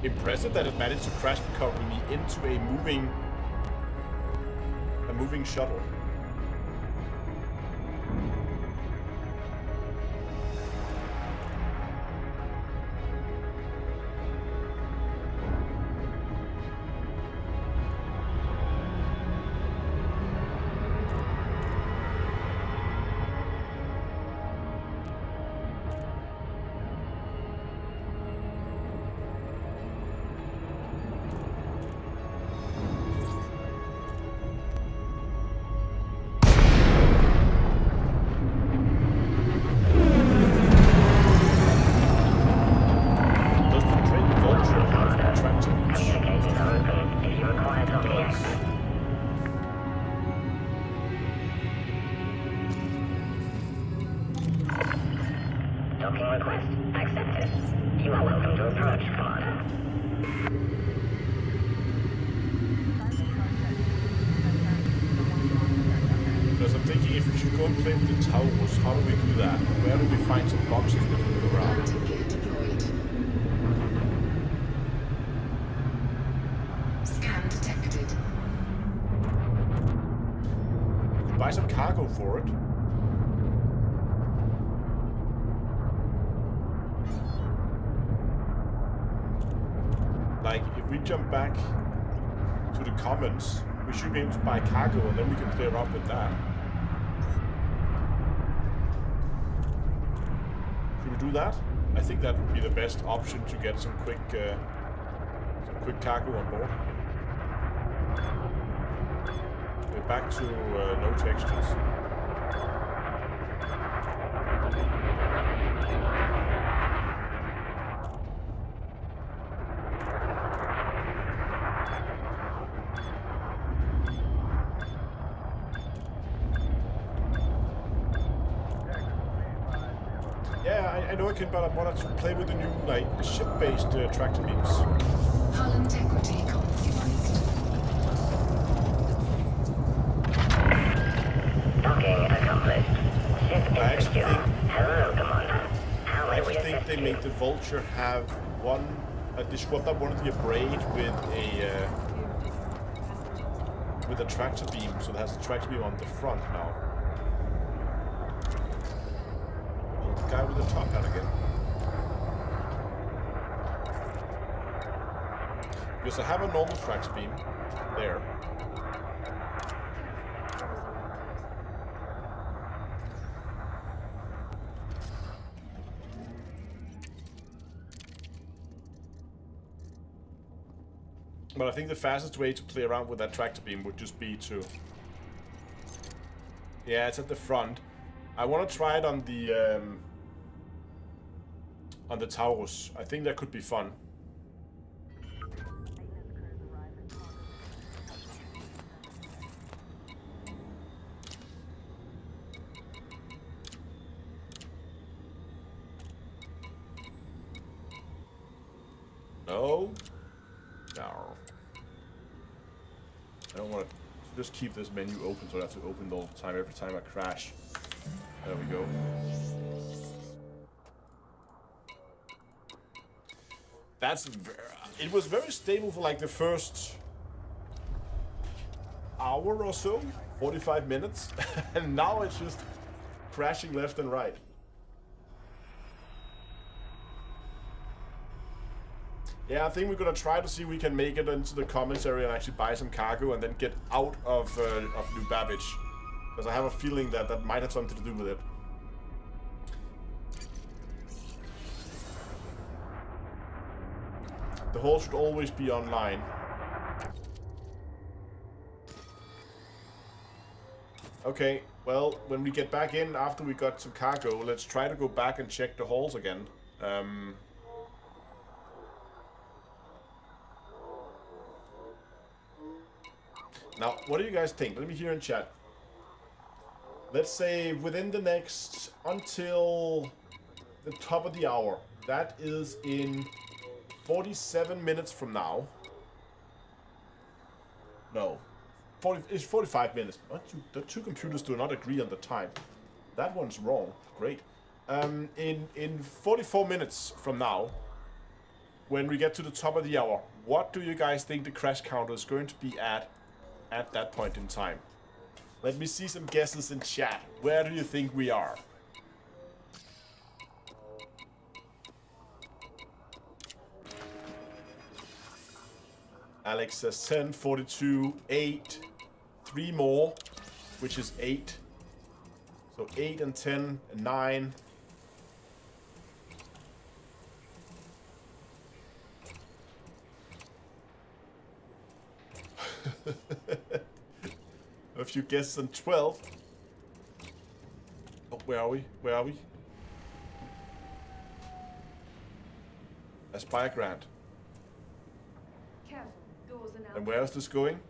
Impressive that it managed to crash recover me into a moving shuttle. Docking request accepted. You are welcome to approach, Commander. Because I'm thinking if we should go and play with the towers, how do we do that? Where do we find some boxes we can move around? Landing gear deployed. Scan detected. We could buy some cargo for it. Like, if we jump back to the commons, we should be able to buy cargo and then we can play around with that. Should we do that? I think that would be the best option to get some quick cargo on board. We're back to no textures. I know I can, but I wanted to play with the new, like, ship-based tractor beams. Hull integrity compromised. Docking accomplished. Ship is secure. Hello, Commander. How may we assist they you? made the Vulture have they swapped up one of the Abrade with a tractor beam, so it has a tractor beam on the front now. Guy with the top hat again. Because I have a normal tractor beam there. But I think the fastest way to play around with that tractor beam would just be to... Yeah, it's at the front. I want to try it on the Taurus. I think that could be fun. No. No. I don't want to just keep this menu open so I have to open it all the time every time I crash. There we go. It was very stable for like the first hour or so, 45 minutes, and now it's just crashing left and right. Yeah, I think we're gonna try to see if we can make it into the commissary and actually buy some cargo and then get out of New Babbage. Because I have a feeling that that might have something to do with it. The hall should always be online. Okay, well, when we get back in after we got some cargo, let's try to go back and check the halls again. Now, what do you guys think? Let me hear in chat. Let's say within the next, until the top of the hour. That is in 47 minutes from now. No. It's 45 minutes. What? The two computers do not agree on the time. That one's wrong. Great. In 44 minutes from now, when we get to the top of the hour, what do you guys think the crash counter is going to be at that point in time? Let me see some guesses in chat. Where do you think we are? Alex says 10, 42, 8, 3 more, which is 8. So 8 and 10 and 9. A few guesses on 12. Oh, where are we? Where are we? Aspire Grant. Careful, doors are now. And where is this going?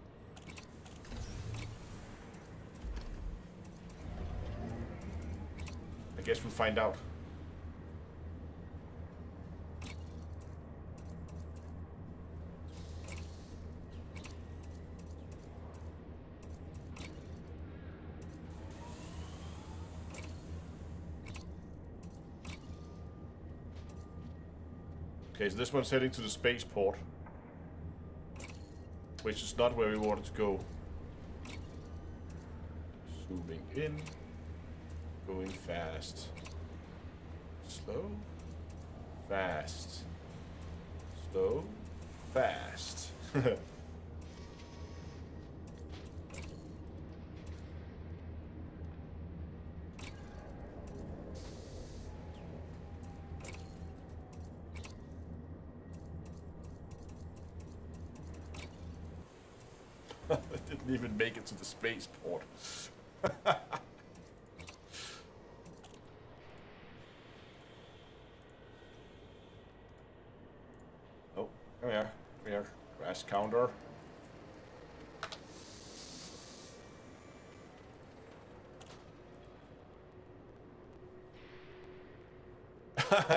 I guess we'll find out. Okay, so this one's heading to the spaceport, which is not where we wanted to go. Zooming in, going fast, slow, fast, slow, fast. I didn't even make it to the spaceport. Oh, come here, come here. Crash counter.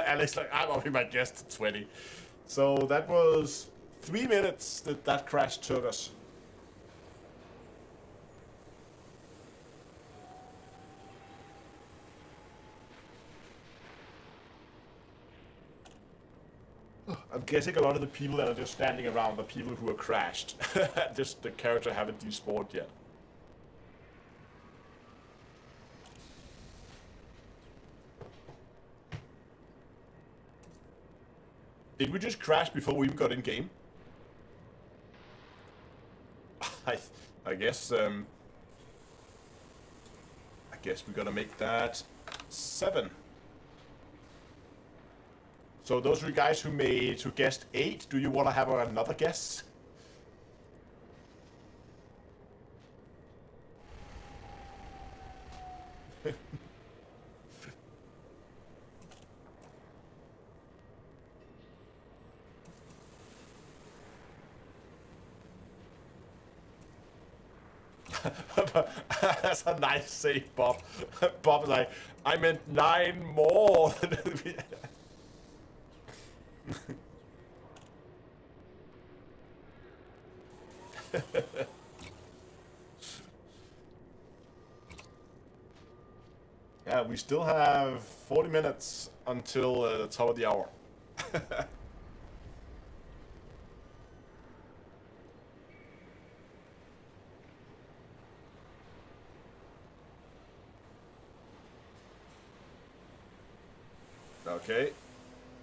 Alex, like, I'm upping my guess to 20. So that was 3 minutes that crash took us. I'm guessing a lot of the people that are just standing around are people who are crashed. Just the character haven't despawned yet. Did we just crash before we even got in game? I guess we gotta make that 7. So those are you guys who guessed 8. Do you want to have another guess? That's a nice save, Bob. Bob's like, I meant 9 more. Yeah, we still have 40 minutes until the top of the hour. Okay.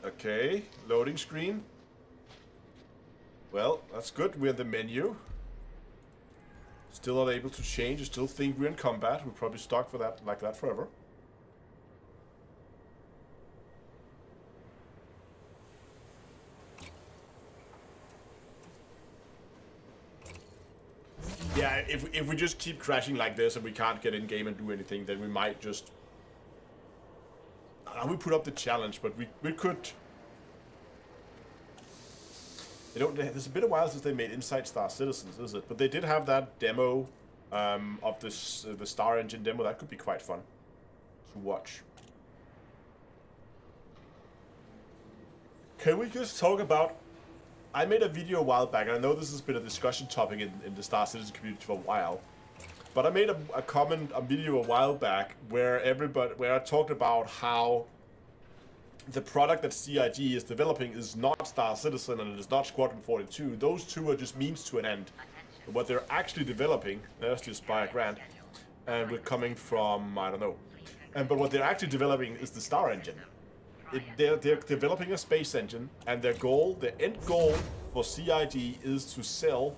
Okay, loading screen. Well, that's good. We're in the menu. Still not able to change. I still think we're in combat. We're probably stuck for that, like that forever. Yeah, if we just keep crashing like this and we can't get in game and do anything, then we might just. We put up the challenge, but we could. They don't. There's been a while since they made Inside Star Citizens, is it? But they did have that demo of this the Star Engine demo. That could be quite fun to watch. Can we just talk about? I made a video a while back, and I know this has been a discussion topic in the Star Citizen community for a while. But I made a video a while back where I talked about how the product that CIG is developing is not Star Citizen and it is not Squadron 42. Those two are just means to an end. But what they're actually developing, there's just by a grant, and we're coming from, I don't know. But what they're actually developing is the Star Engine. They're developing a space engine, and their end goal for CIG is to sell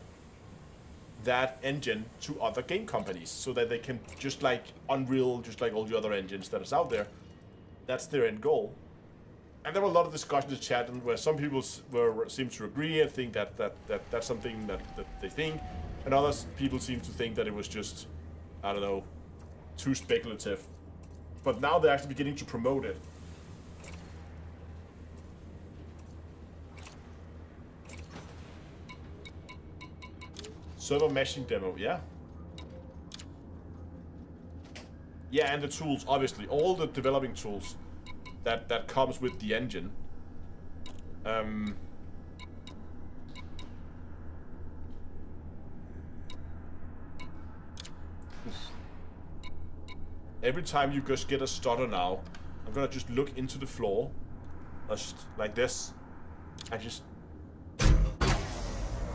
that engine to other game companies, so that they can, just like Unreal, just like all the other engines that is out there, that's their end goal. And there were a lot of discussions in the chat where some people seem to agree and think that that's something that they think, and other people seem to think that it was just, I don't know, too speculative. But now they're actually beginning to promote it. Server meshing demo, yeah. Yeah, and the tools, obviously, all the developing tools that comes with the engine. Every time you just get a stutter now, I'm gonna just look into the floor, just like this, and just.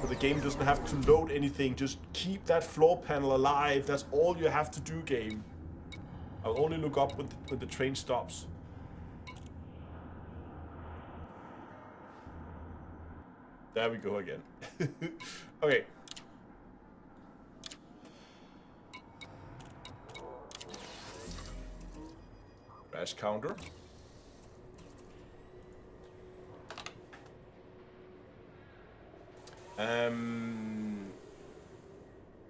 So the game doesn't have to load anything, just keep that floor panel alive. That's all you have to do, game. I'll only look up when the train stops. There we go again. Okay. Crash counter.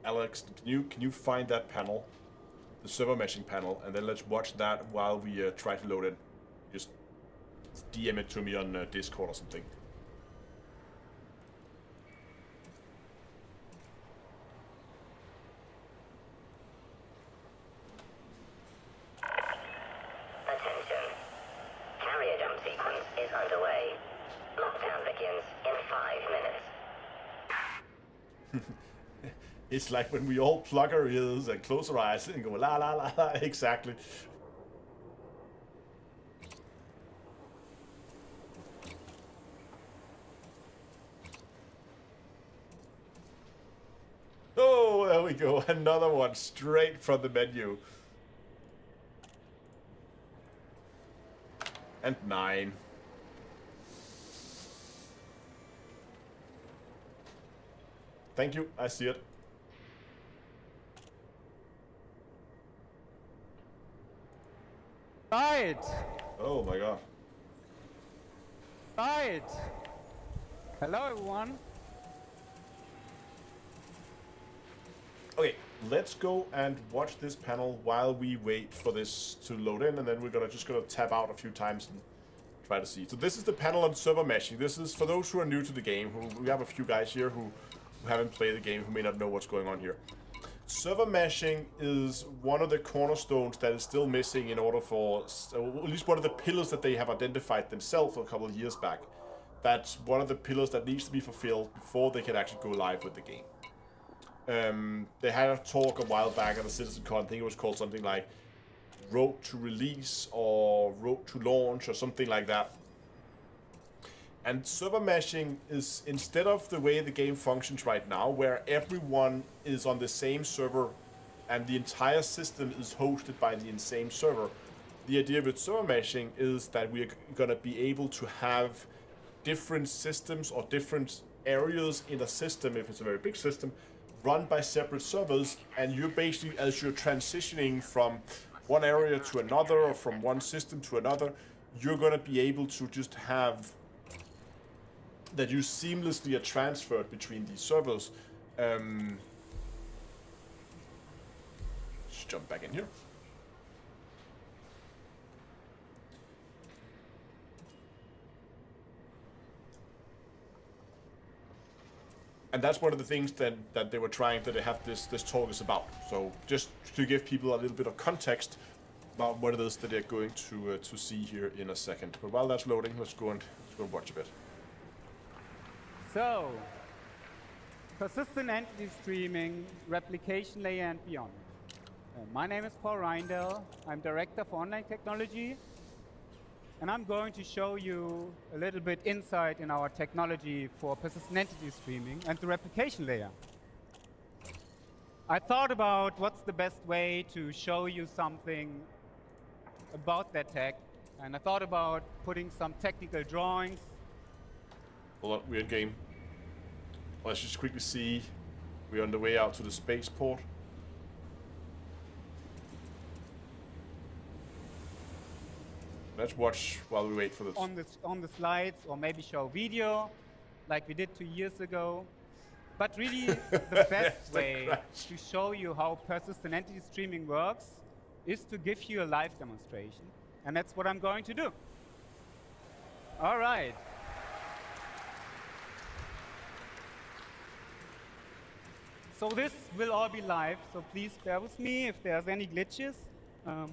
Alex, can you find that panel, the server meshing panel, and then let's watch that while we try to load it. Just DM it to me on Discord or something. Attention. Carrier jump sequence is underway. Lockdown begins in 5 minutes. It's like when we all plug our ears and close our eyes and go la la la la. Exactly. Oh, there we go. Another one straight from the menu. And 9. Thank you. I see it. Right. Oh my god. Right. Hello, everyone. Okay, let's go and watch this panel while we wait for this to load in, and then we're just gonna tap out a few times and try to see. So this is the panel on server meshing. This is for those who are new to the game. We have a few guys here who haven't played the game, who may not know what's going on here. Server meshing is one of the cornerstones that is still missing in order for, at least one of the pillars that they have identified themselves a couple of years back. That's one of the pillars that needs to be fulfilled before they can actually go live with the game. They had a talk a while back at a CitizenCon, I think it was called something like Road to Release or Road to Launch or something like that. And server meshing is, instead of the way the game functions right now, where everyone is on the same server and the entire system is hosted by the same server, the idea with server meshing is that we're going to be able to have different systems or different areas in a system, if it's a very big system, run by separate servers, and you're basically, as you're transitioning from one area to another or from one system to another, you're going to be able to just have that you seamlessly are transferred between these servers. Just jump back in here. And that's one of the things that they were trying, that they have this talk is about. So just to give people a little bit of context about what it is that they're going to see here in a second. But while that's loading, let's go and watch a bit. So, persistent entity streaming, replication layer and beyond. My name is Paul Reindel. I'm Director for Online Technology. And I'm going to show you a little bit insight in our technology for persistent entity streaming and the replication layer. I thought about what's the best way to show you something about that tech, and I thought about putting some technical drawings. Hold on, we're in game. Let's just quickly see. We're on the way out to the spaceport. Let's watch while we wait for this. On the slides, or maybe show video, like we did 2 years ago. But really, the best way to show you how persistent entity streaming works is to give you a live demonstration. And that's what I'm going to do. All right. So this will all be live, so please bear with me if there's any glitches. Let's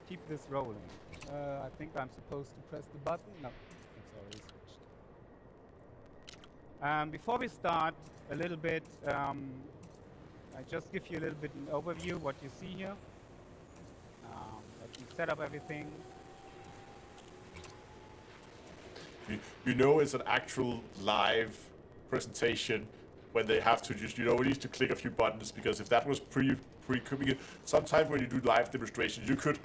keep this rolling. I think I'm supposed to press the button. No, it's already switched. Before we start, a little bit, I just give you a little bit an overview what you see here. Let me set up everything. You know it's an actual live presentation when they have to just, we need to click a few buttons, because if that was pre-cooking it, sometimes when you do live demonstrations, you could,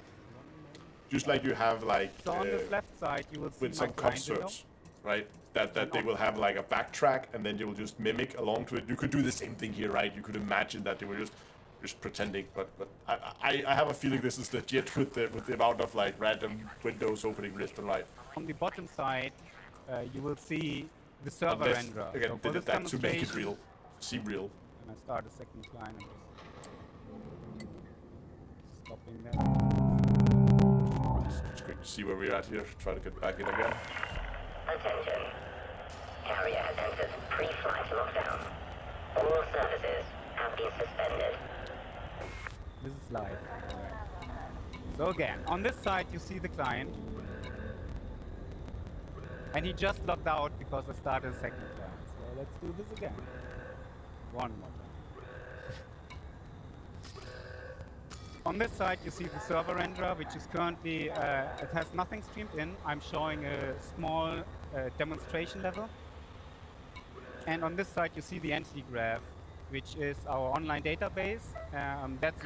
just like you have like so on this left side, you will see with some concerts, right? That they will have like a backtrack, and then you will just mimic along to it. You could do the same thing here, right? You could imagine that they were just pretending, but I have a feeling this is legit with the amount of like random windows opening left and right. On the bottom side, you will see the server renderer. Again, so they did that to make it real, seem real. And I start a second client and just stopping there. It's great to see where we're at here. Try to get back in again. Attention. Carrier has entered pre-flight lockdown. All services have been suspended. This is live. So again, on this side you see the client. And he just logged out because I started a second client. So let's do this again. One more time. On this side you see the server renderer, which is currently, it has nothing streamed in. I'm showing a small demonstration level. And on this side you see the entity graph, which is our online database. That's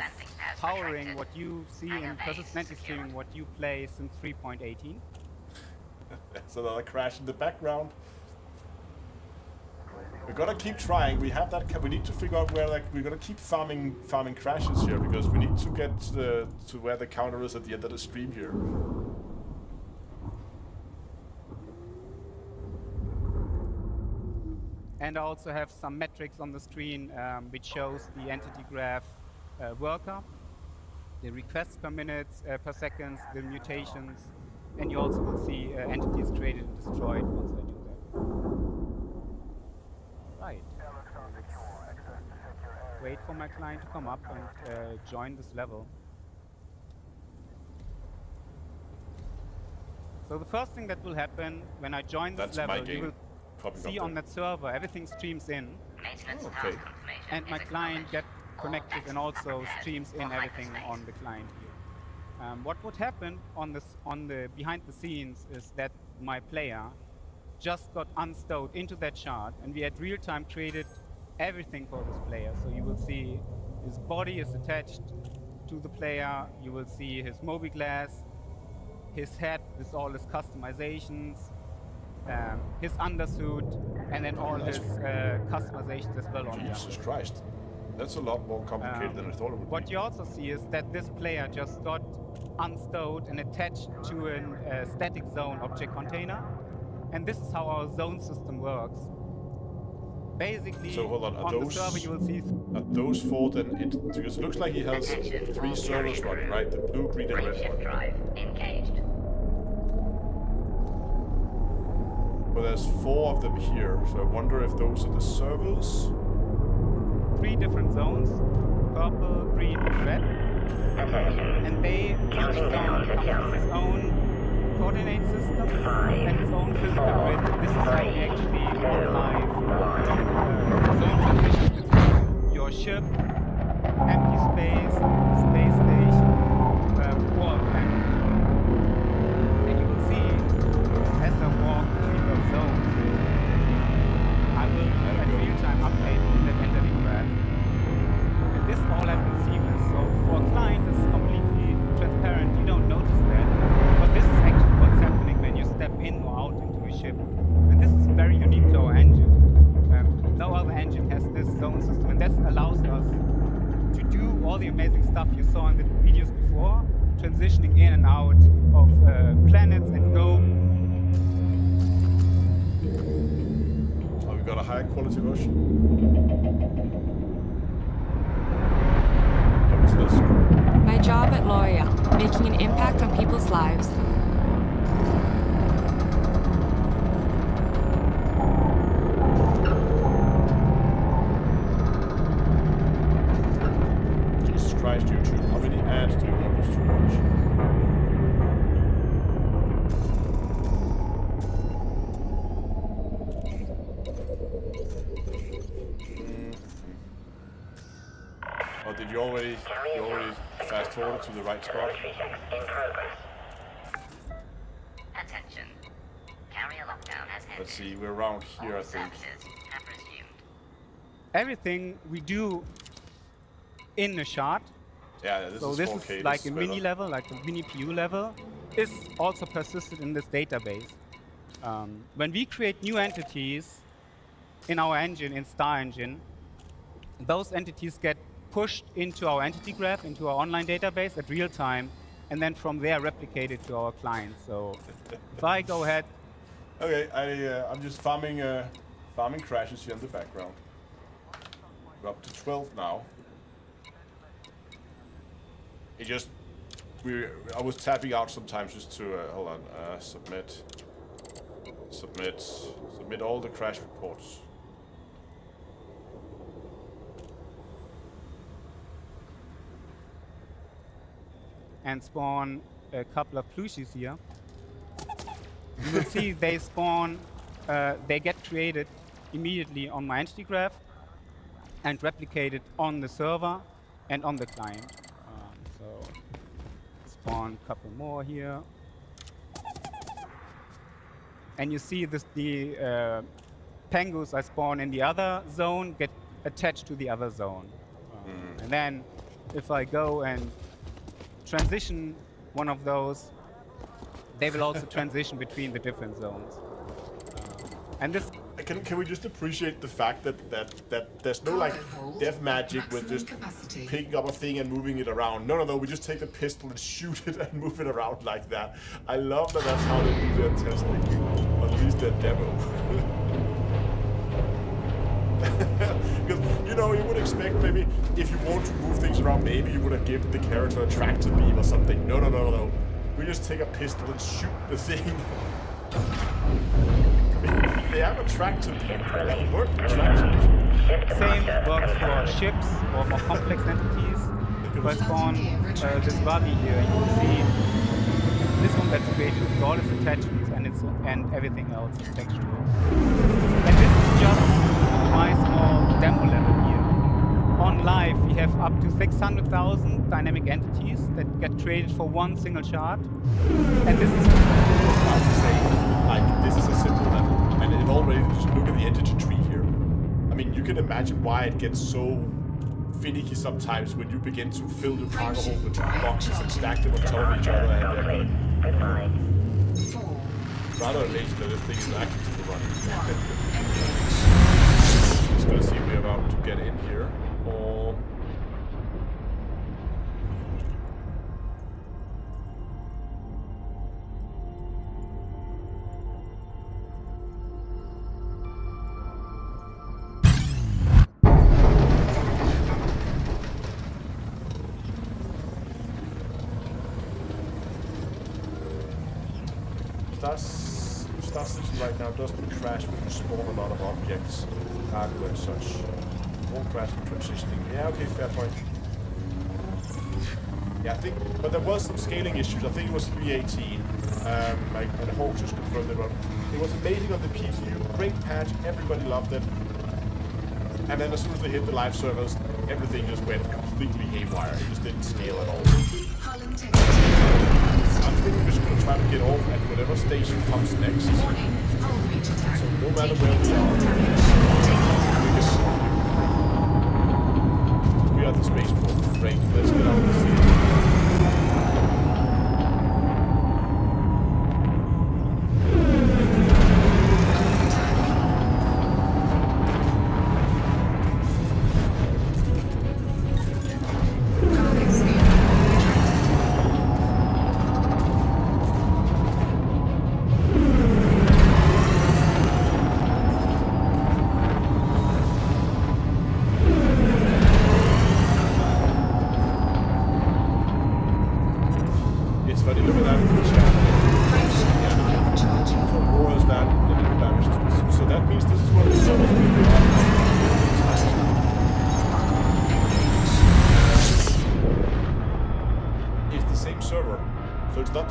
powering what you see in persistent entity streaming, what you play since 3.18. There's another crash in the background. We're gonna keep trying. We have that. We need to figure out where, like, we're gonna keep farming crashes here, because we need to get to where the counter is at the end of the stream here. And I also have some metrics on the screen which shows the entity graph worker, the requests per minute, per second, the mutations, and you also will see entities created and destroyed once I do that. Right. Let's wait for my client to come up and join this level. So the first thing that will happen when I join this level, you will see on that server, everything streams in. Okay. And my client gets connected and also streams in everything on the client here. What would happen on the behind the scenes is that my player just got unstowed into that shard, and we at real time created everything for this player. So you will see his body is attached to the player. You will see his mobi-glass, his head with all his customizations, his undersuit, and then all his customizations as well on the Jesus Christ. That's a lot more complicated than I thought it would be. What you also see is that this player just got unstowed and attached to a static zone object container. And this is how our zone system works. basically, So hold on, on the server you will see those 4 then? Because it looks like he has 3 servers running, right? The blue, green, and red Shift one. drive engaged. But there's 4 of them here, so I wonder if those are the servers. 3 different zones: purple, green, and red. And they each zone comes with its own coordinate system and its own physical grid. This is how we actually live zone transitions between your ship, empty space, space station, wall planet. And you will see as I walk between those zones, I will at real time update that entity graph. And this all happens seamless. So for a client, this is completely transparent. You don't notice that. But this is actually what's happening when you step in or out into a ship. And this is very unique to our engine. No other engine has this zone system, and that allows us to do all the amazing stuff you saw in the videos before, transitioning in and out of planets and go. Oh, we got a higher quality version. That was less cool. My job at Loria, making an impact on people's lives. Jesus Christ, YouTube. How many ads do you want us to watch? Oh, did you already fast forward to the right spot? Telemetry checks in progress. Attention. Carrier lockdown has ended. Let's see, we're around here, I think. Services have resumed. Everything we do in a shot, Yeah, this so is this 4K. is like this a is mini better. level, like a mini PU level, is also persisted in this database. When we create new entities in our engine, in Star Engine, those entities get pushed into our entity graph, into our online database at real time, and then from there replicated to our client. So if I go ahead, Okay, I'm just farming crashes here in the background. We're up to 12 now. I was tapping out sometimes just to hold on, submit all the crash reports. and spawn a couple of plushies here, you will see they spawn, they get created immediately on my entity graph and replicated on the server and on the client. So spawn a couple more here. And you see this, the pengus I spawn in the other zone get attached to the other zone. And then if I go and transition one of those, they will also transition between the different zones. And this Can we just appreciate the fact that there's no like death magic with just picking up a thing and moving it around. No, we just take the pistol and shoot it and move it around like that. I love that that's how they do their testing, or at least their demo. Because, you know, you would expect maybe if you want to move things around, maybe you would have given the character a tractor beam or something. No. We just take a pistol and shoot the thing. They have a tractor beam. That worked, the tractor beam. same works for ships or more complex entities. If I spawn this body here, you will see this one that's created with all its attachments and everything else is textual. And this is just my small demo level here. On live, we have up to 600,000 dynamic entities that get created for one single shard. And this is hard to say. Like, this is a simple level. And it already, just look at the entity tree here. I mean, you can imagine why it gets so finicky sometimes when you begin to fill your cargo hold with boxes and stack them on top of each other. And Goodbye. rather amazing that this thing is actually running. Just gonna see if we're about to get in here. Or Star Citizen right now doesn't crash when you spawn a lot of objects, cargo and such. It won't crash when transitioning. Yeah, okay, fair point. Yeah, I think, but there was some scaling issues. I think it was 318. And Hawk just confirmed it. It was amazing on the PTU. Great patch. Everybody loved it. And then as soon as they hit the live servers, everything just went completely haywire. It just didn't scale at all. I'm thinking we're just going to try to get off at whatever station comes next. So no matter where we are, we are at the spaceport. Great, let's get out of the city.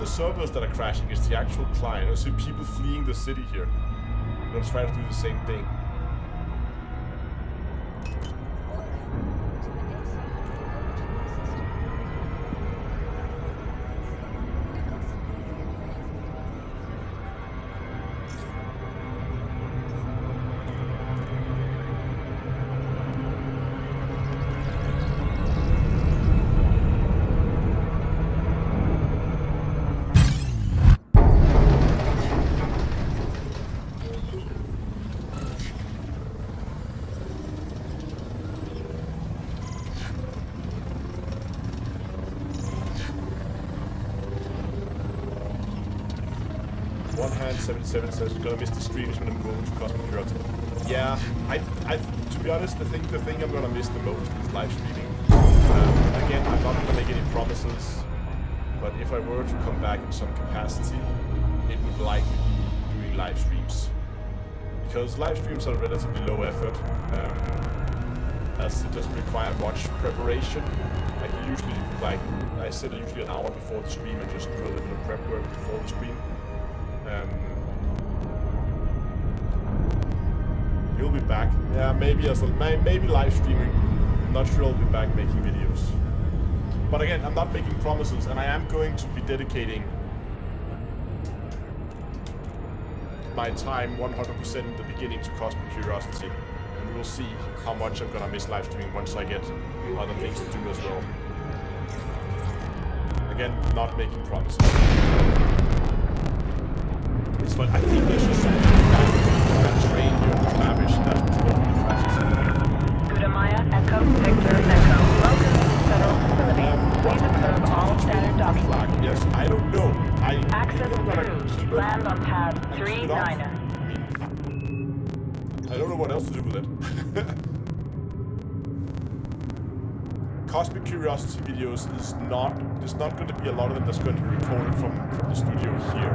Servers that are crashing, it's the actual client. I see people fleeing the city here. I'm gonna try to do the same thing. One hand 77 says you're gonna miss the streams when I'm going to Cosmic Curiosity. Yeah, I to be honest, the thing I'm gonna miss the most is live streaming. Again, I'm not gonna make any promises, but if I were to come back in some capacity, it would likely be doing live streams. Because live streams are relatively low effort, as it doesn't require much preparation. I sit usually an hour before the stream and just do a little bit of prep work before the stream. He'll be back. Yeah, maybe live streaming. I'm not sure I'll be back making videos. But again, I'm not making promises, and I am going to be dedicating my time 100% in the beginning to Cosmic Curiosity. And we'll see how much I'm gonna miss live streaming once I get other things to do as well. Again, not making promises. It's fun. I think there's just something that train here with Babish. That's what's going to be fast. Gudamaya, Echo, Victor, Echo. Welcome to the federal facility. Please observe all standard documents. Yes, I don't know. Access approved. Land on pad 39. I don't know what else to do with it. Cosmic Curiosity videos there's not going to be a lot of them that's going to be recorded from the studio here.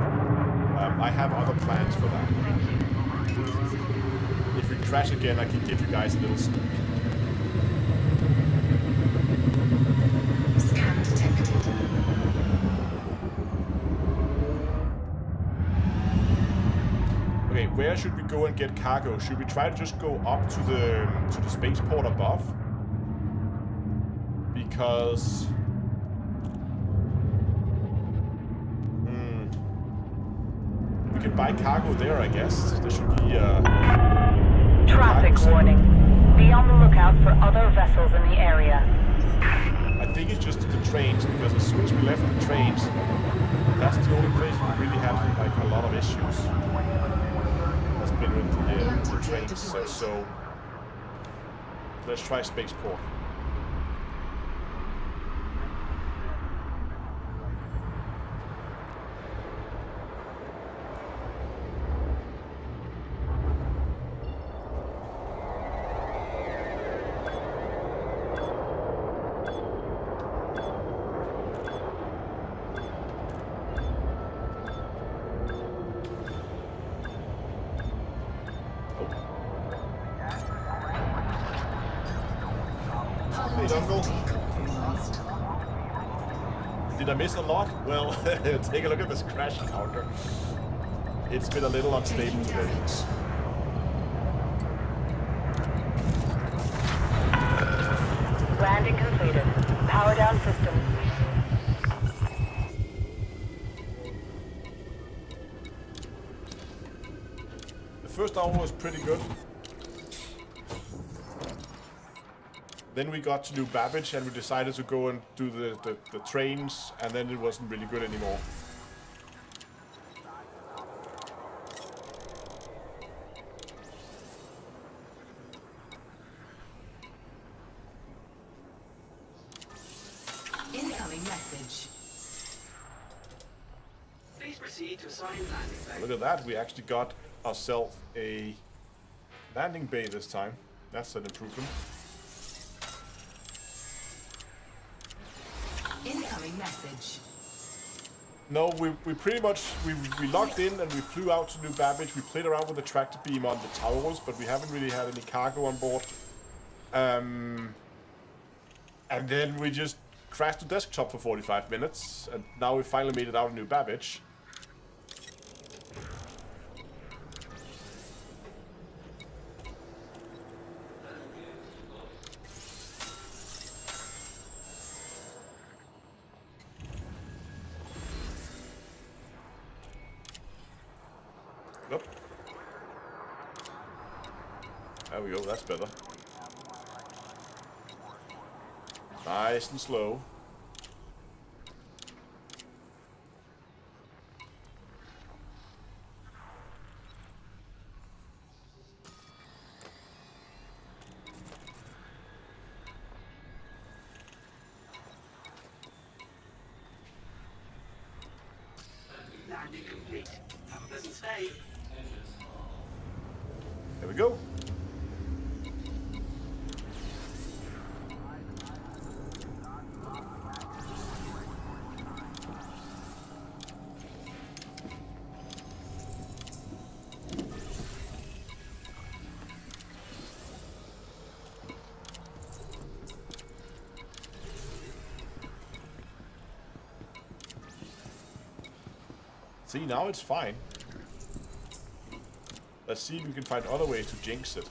I have other plans for that. If we crash again, I can give you guys a little sneak. Scan detected. Okay, where should we go and get cargo? Should we try to just go up to the spaceport above? Because we can buy cargo there, I guess. There should be traffic warning. Be on the lookout for other vessels in the area. I think it's just the trains, because as soon as we left the trains, that's the only place we really had like a lot of issues. That's been with the trains. So let's try spaceport. Did I miss a lot? Well, take a look at this crash counter. It's been a little unstable today. Landing completed. Power down systems. The first hour was pretty good. Then we got to New Babbage and we decided to go and do the trains, and then it wasn't really good anymore. Incoming message. Please proceed to assigned landing bay. Look at that, we actually got ourselves a landing bay this time. That's an improvement. Incoming message. No, we pretty much, we logged in and we flew out to New Babbage. We played around with the tractor beam on the towers, but we haven't really had any cargo on board. And then we just crashed to desktop for 45 minutes, and now we finally made it out of New Babbage. Nope. There we go, that's better. Nice and slow. Landing complete. Have a pleasant stay. There we go. See, now it's fine. Let's see if we can find other ways to jinx it.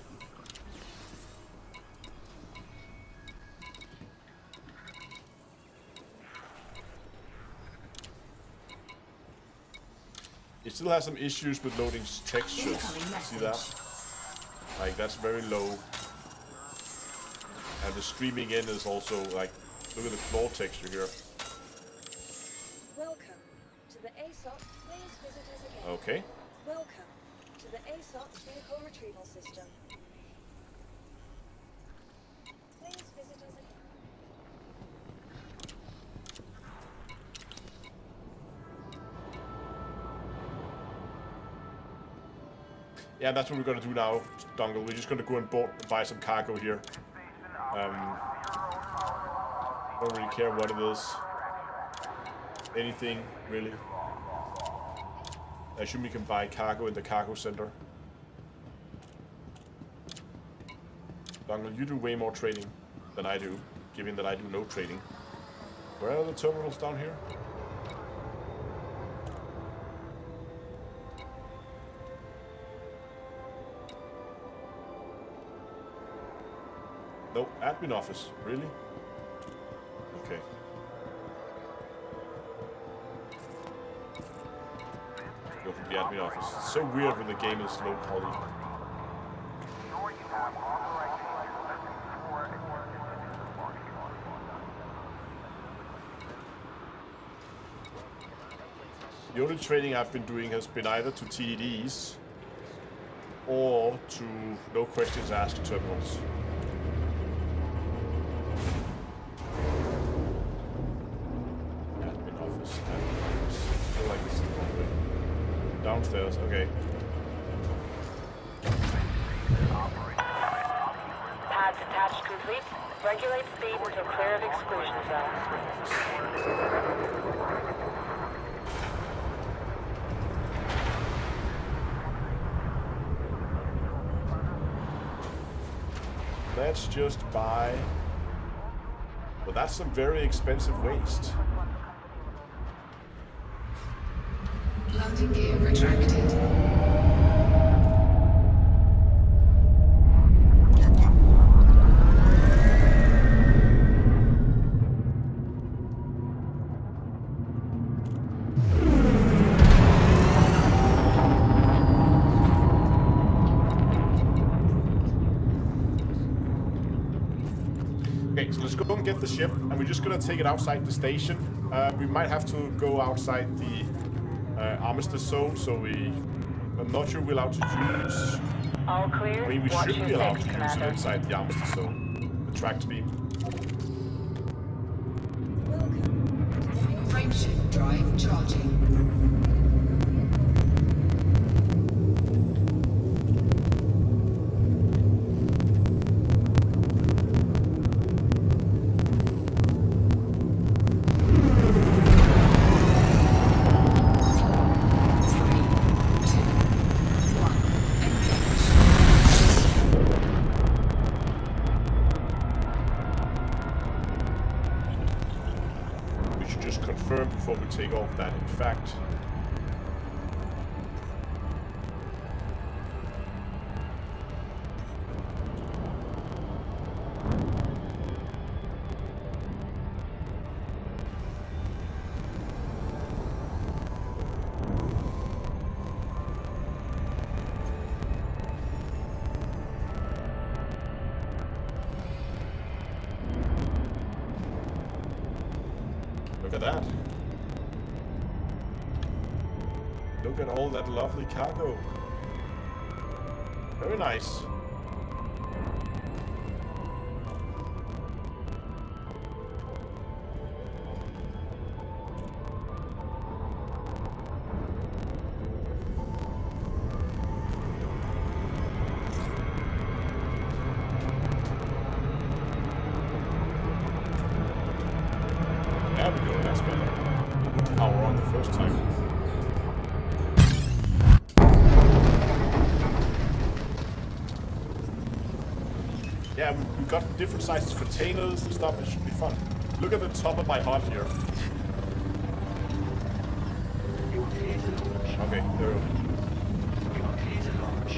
It still has some issues with loading textures. See that? Like, that's very low. And the streaming in is also, like, look at the floor texture here. Welcome to the ASOC. Please visit us again. Okay. Welcome to the ASOC vehicle retrieval system. Please visit us again. Yeah, that's what we're gonna do now, Dongle. We're just gonna go and buy some cargo here. Don't really care what it is. Anything, really. I assume we can buy cargo in the cargo center. Dongle, you do way more trading than I do, given that I do no trading. Where are the terminals down here? No, admin office. Really? Okay. Go to the admin office. It's so weird when the game is low poly. The only trading I've been doing has been either to TDDs or to no questions asked terminals. Downstairs, okay. Pads attached complete. Regulate speed until clear of exclusion zone. Let's just buy... Well, that's some very expensive waste. Landing gear retracted. Okay, so let's go and get the ship, and we're just gonna take it outside the station. We might have to go outside the armistice zone, so I'm not sure we're allowed to use. All clear. I mean, we Watch should your be allowed six, to use it Commander. inside the armistice zone. The track beam. Frameshift drive charging. We should just confirm before we take off that, in fact. Look at that. Look at all that lovely cargo. Very nice. There we go, that's better. Power on the first time. Yeah, we've got different sizes containers and stuff. It should be fun. Look at the top of my HUD here. You're clear to launch. Okay, there we go. You are clear to launch.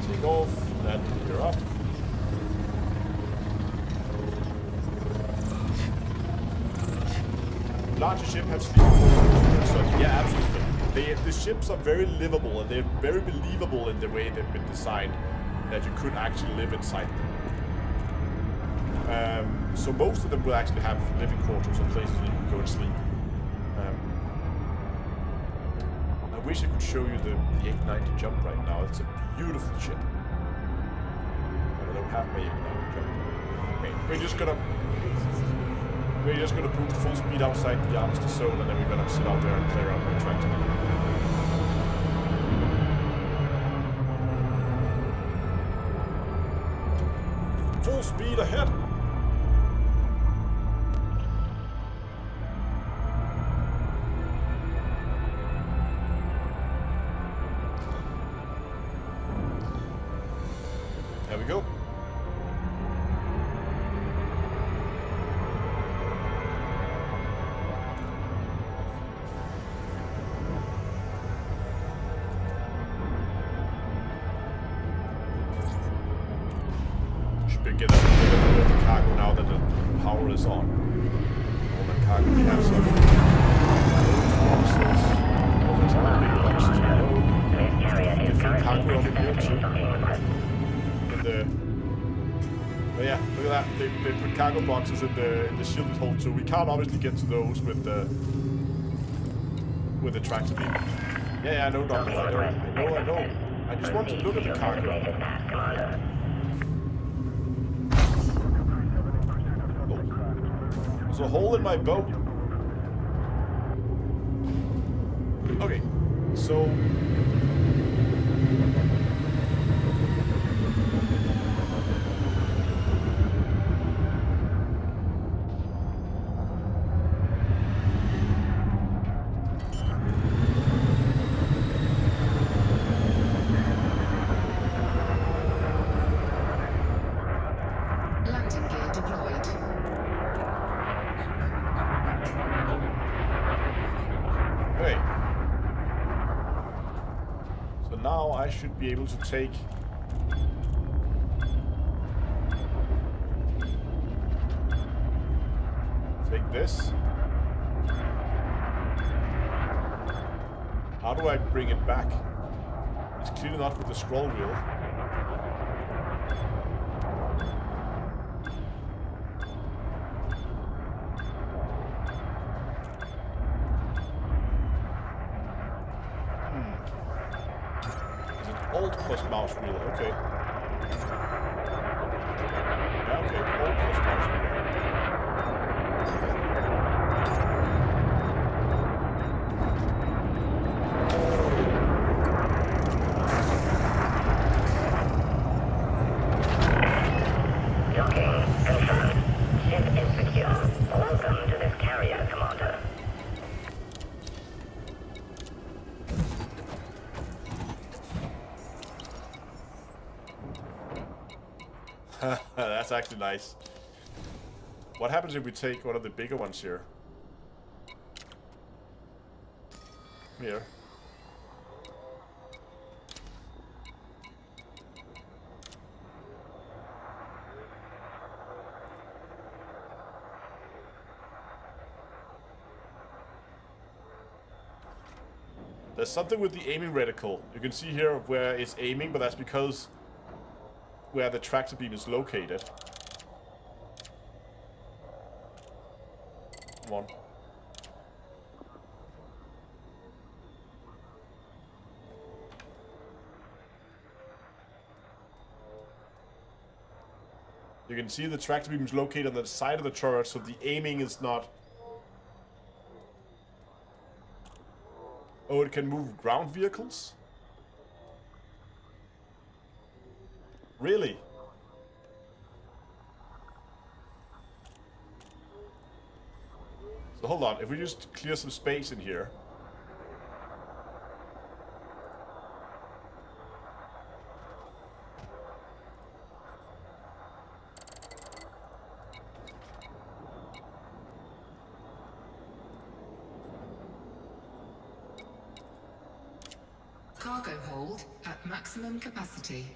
Take off, land here up. Larger ship has sleeping quarters. So, yeah, absolutely. The ships are very livable, and they're very believable in the way they've been designed, that you could actually live inside them. So most of them will actually have living quarters or places you can go and sleep. I wish I could show you the 890 jump right now. It's a beautiful ship. But I don't have my 890 jump. Okay, we're just gonna boost full speed outside the armistice zone, and then we're gonna sit out there and clear out the track. Full speed ahead! There we go. Should get a bit of the cargo now that the power is on. All the cargo we have some boxes. All the big boxes below. Different cargo over here too. But yeah, look at that. They put cargo boxes in the shielded hold too. We can't obviously get to those with the tractor beam. Yeah, I know, Dr. I know. I just want to look at the cargo. There's a hole in my boat. Okay, so Landing gear deployed. should be able to take... Take this. How do I bring it back? It's clearly not with the scroll wheel. Is it Alt plus mouse wheel? Okay. Yeah, okay. Alt plus mouse wheel. That's actually nice. What happens if we take one of the bigger ones here? Here. There's something with the aiming reticle. You can see here where it's aiming, but that's because where the tractor beam is located. Come on. You can see the tractor beam is located on the side of the turret, so the aiming is not... Oh, it can move ground vehicles? Really? So hold on, if we just clear some space in here. Cargo hold at maximum capacity.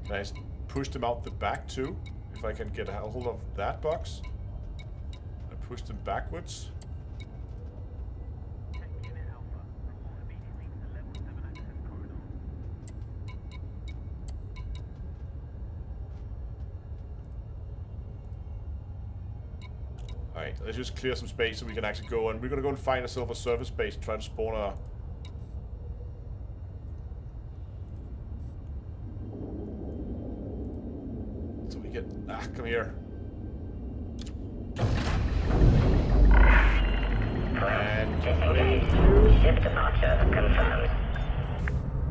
Nice. Push them out the back too. If I can get a hold of that box. I push them backwards. Alright, let's just clear some space so we can actually go, and we're gonna go and find ourselves a surface base and try to spawn a... So we get... come here. And... Ship departure confirmed.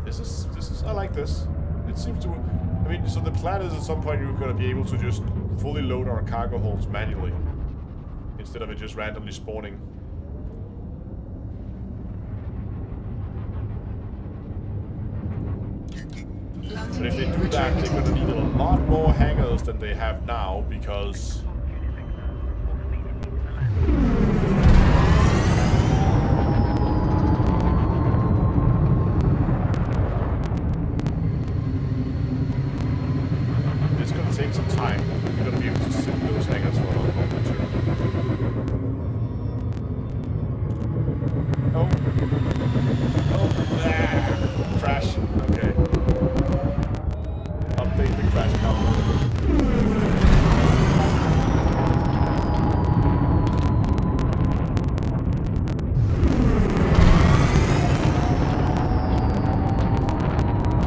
This is... I like this. It seems to... I mean, so the plan is at some point you're gonna be able to just fully load our cargo holds manually, instead of it just randomly spawning. But if they do that, they're gonna need a lot more hangars than they have now, because... it's gonna take some time. We're gonna be able to sit in those hangars for a long moment too. Oh. Oh, ah. Crash. Okay. Update the crash count.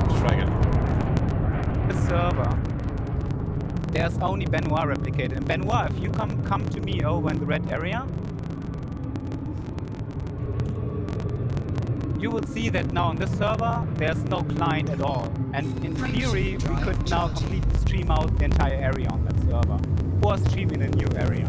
Let's try again. The server. There's only Benoit replicated. And Benoit, if you come to me over in the red area, you will see that now on this server, there's no client at all. And in theory, we could now completely stream out the entire area on that server, or stream in a new area.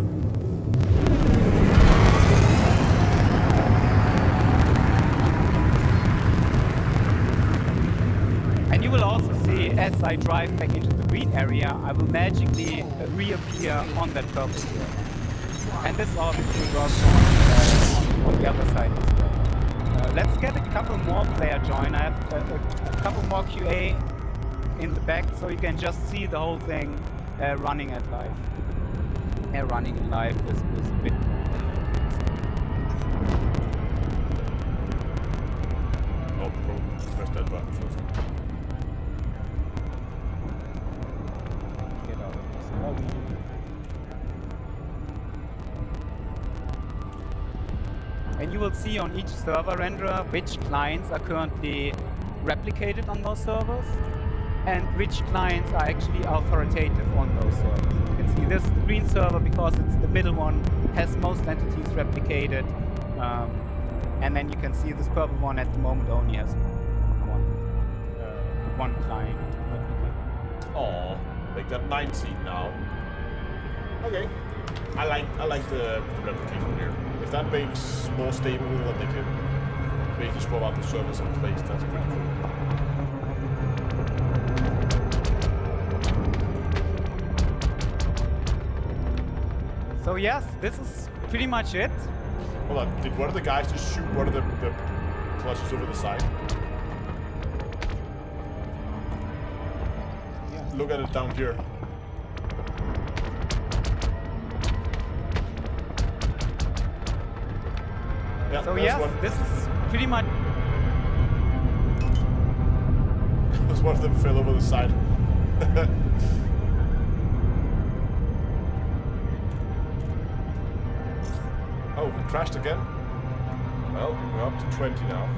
And you will also see, as I drive back into the green area, I will magically reappear on that purple server. And this obviously works on the other side as well. Let's get a couple more player join. I have a couple more QA in the back, so you can just see the whole thing running at live. Running in live is a bit more. Oh, probably press that button first. Get out of this lobby. And you will see on each server renderer which clients are currently replicated on those servers and which clients are actually authoritative on those servers. You can see this green server, because it's the middle one, has most entities replicated. And then you can see this purple one at the moment only has one client replicated. Oh, like that 19 now. Okay. I like the replication here. If that makes more stable and they can basically swap out the servers in place, that's pretty cool. So yes, this is pretty much it. Hold on, did one of the guys just shoot one of the clutches over the side? Yeah. Look at it down here. Yeah, So there's yes, one. this is pretty much... There's one of them fell over the side. Oh, it crashed again? Well, we're up to 20 now.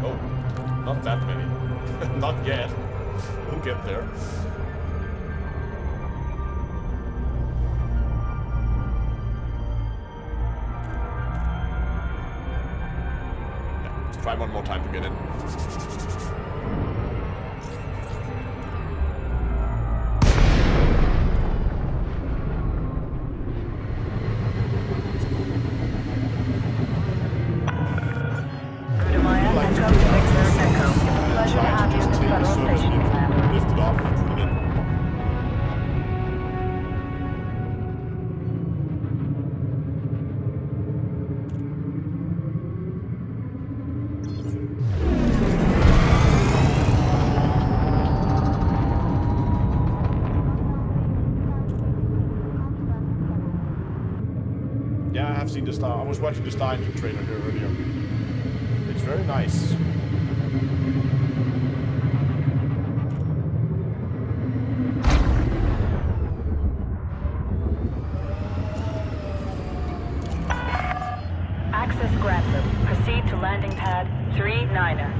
Oh, not that many. Not yet. We'll get there. Yeah, let's try one more time to get in. Yeah, I have seen the Star. I was watching the Star Engine trailer here earlier. It's very nice. Access granted. Proceed to landing pad 39er.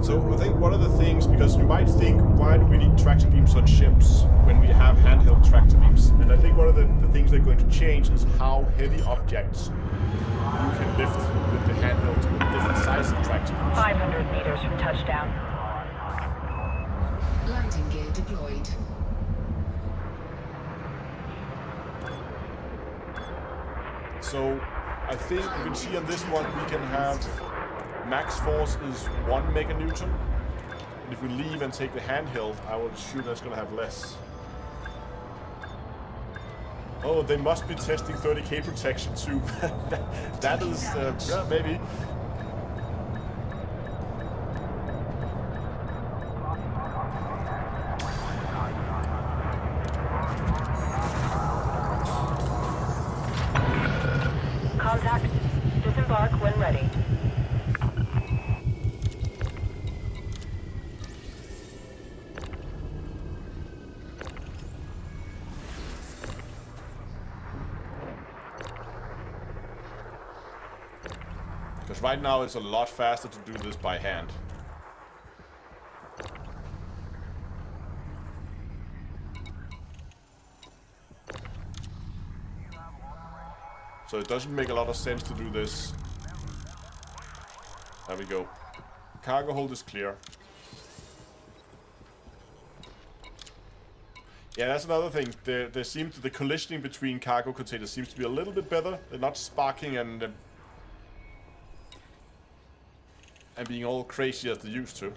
So I think one of the things, because you might think, why do we need tractor beams on ships when we have handheld tractor beams? And I think one of the things they're going to change is how heavy objects you can lift with the handheld, with different sizes of tractor beams. 500 meters from touchdown. Landing gear deployed. So I think you can see on this one we can have max force is 1 meganewton. And if we leave and take the handheld, I would assume that's going to have less. Oh, they must be testing 30k protection too. That is, yeah, maybe. Contact. Disembark when ready. Because right now it's a lot faster to do this by hand. So it doesn't make a lot of sense to do this. There we go. Cargo hold is clear. Yeah, that's another thing. The collisioning between cargo containers seems to be a little bit better. They're not sparking and being all crazy as they used to.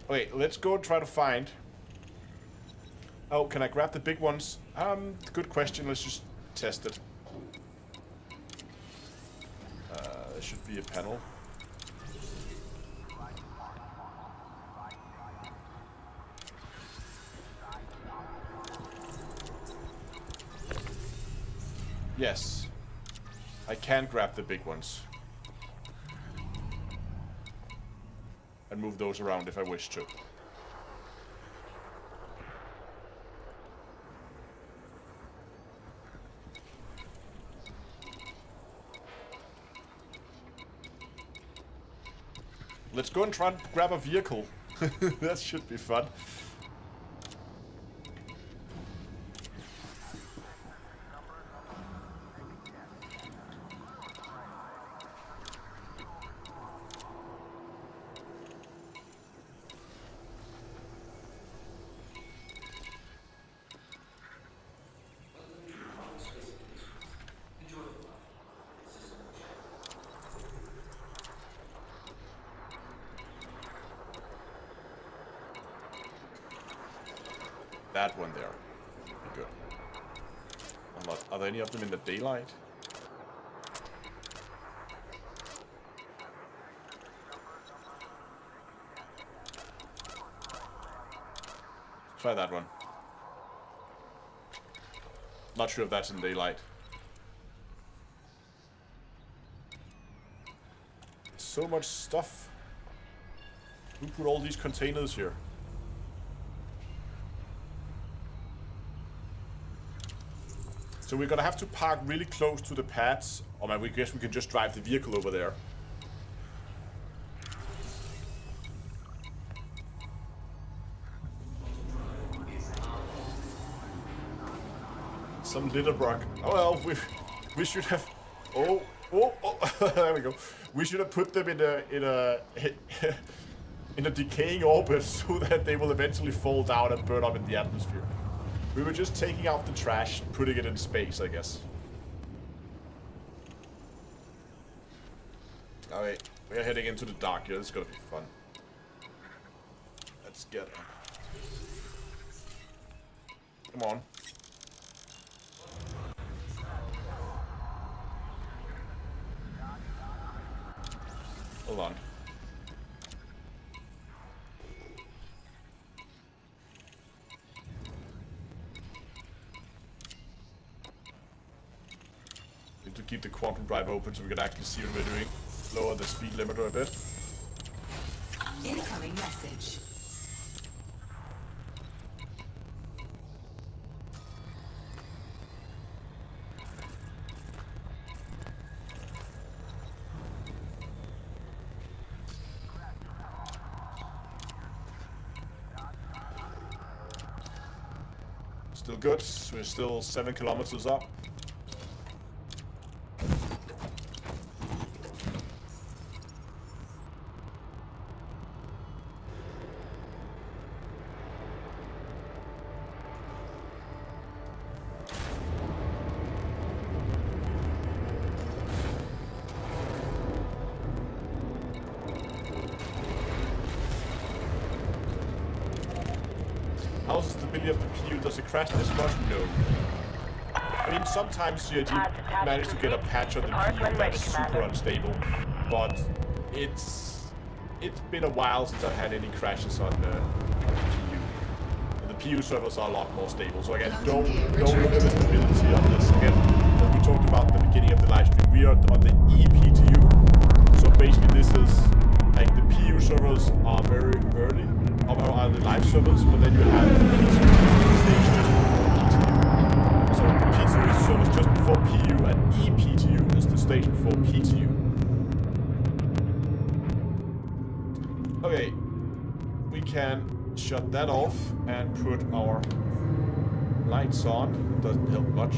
Okay, let's go and try to find. Oh, can I grab the big ones? Good question. Let's just test it. There should be a panel. Yes, I can grab the big ones and move those around if I wish to. Let's go and try and grab a vehicle. That should be fun. That one there. Good. Are there any of them in the daylight? Try that one. Not sure if that's in daylight. So much stuff. Who put all these containers here? So we're gonna have to park really close to the pads, or I guess we can just drive the vehicle over there. Some litterbug. Oh well, we should have. Oh, there we go. We should have put them in a decaying orbit so that they will eventually fall down and burn up in the atmosphere. We were just taking out the trash, putting it in space, I guess. Alright, we're heading into the dark here. This is gonna be fun. Let's get it. Come on. Hold on. To keep the quantum drive open so we can actually see what we're doing. Lower the speed limiter a bit. Incoming message. Still good. We're still 7 kilometers up. How's the stability of the PU? Does it crash this much? No. I mean, sometimes you manage to get a patch on the PU that's super unstable, but it's been a while since I've had any crashes on the PU. And the PU servers are a lot more stable, so again, don't look at the stability on this. Again, as we talked about at the beginning of the live stream, we are on the ePTU. So basically this is, like, the PU servers are very early. Are the live servers, but then you have the PTU stage just before PTU. So PTU is the service just before PU, and ePTU is the stage before PTU. can shut that off and put our lights on. Doesn't help much.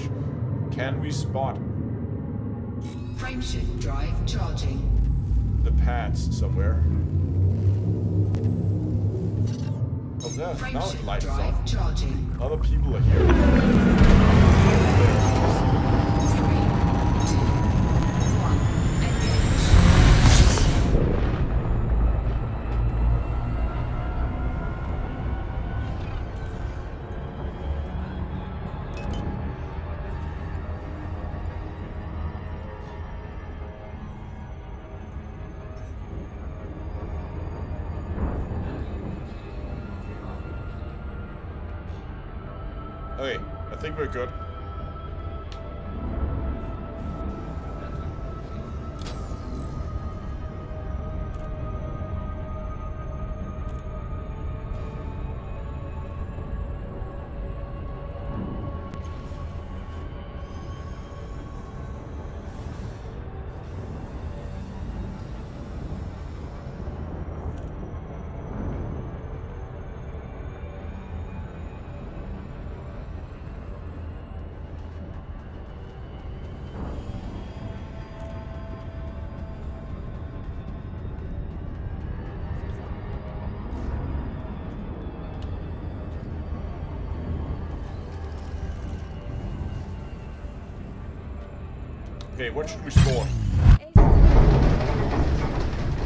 Can we spot Frameshift drive charging. the pads somewhere? Oh, there. Now the lights is on. Charging. Other people are here. 3, 2, 1. Engage. Okay, I think we're good. Okay, what should we spawn?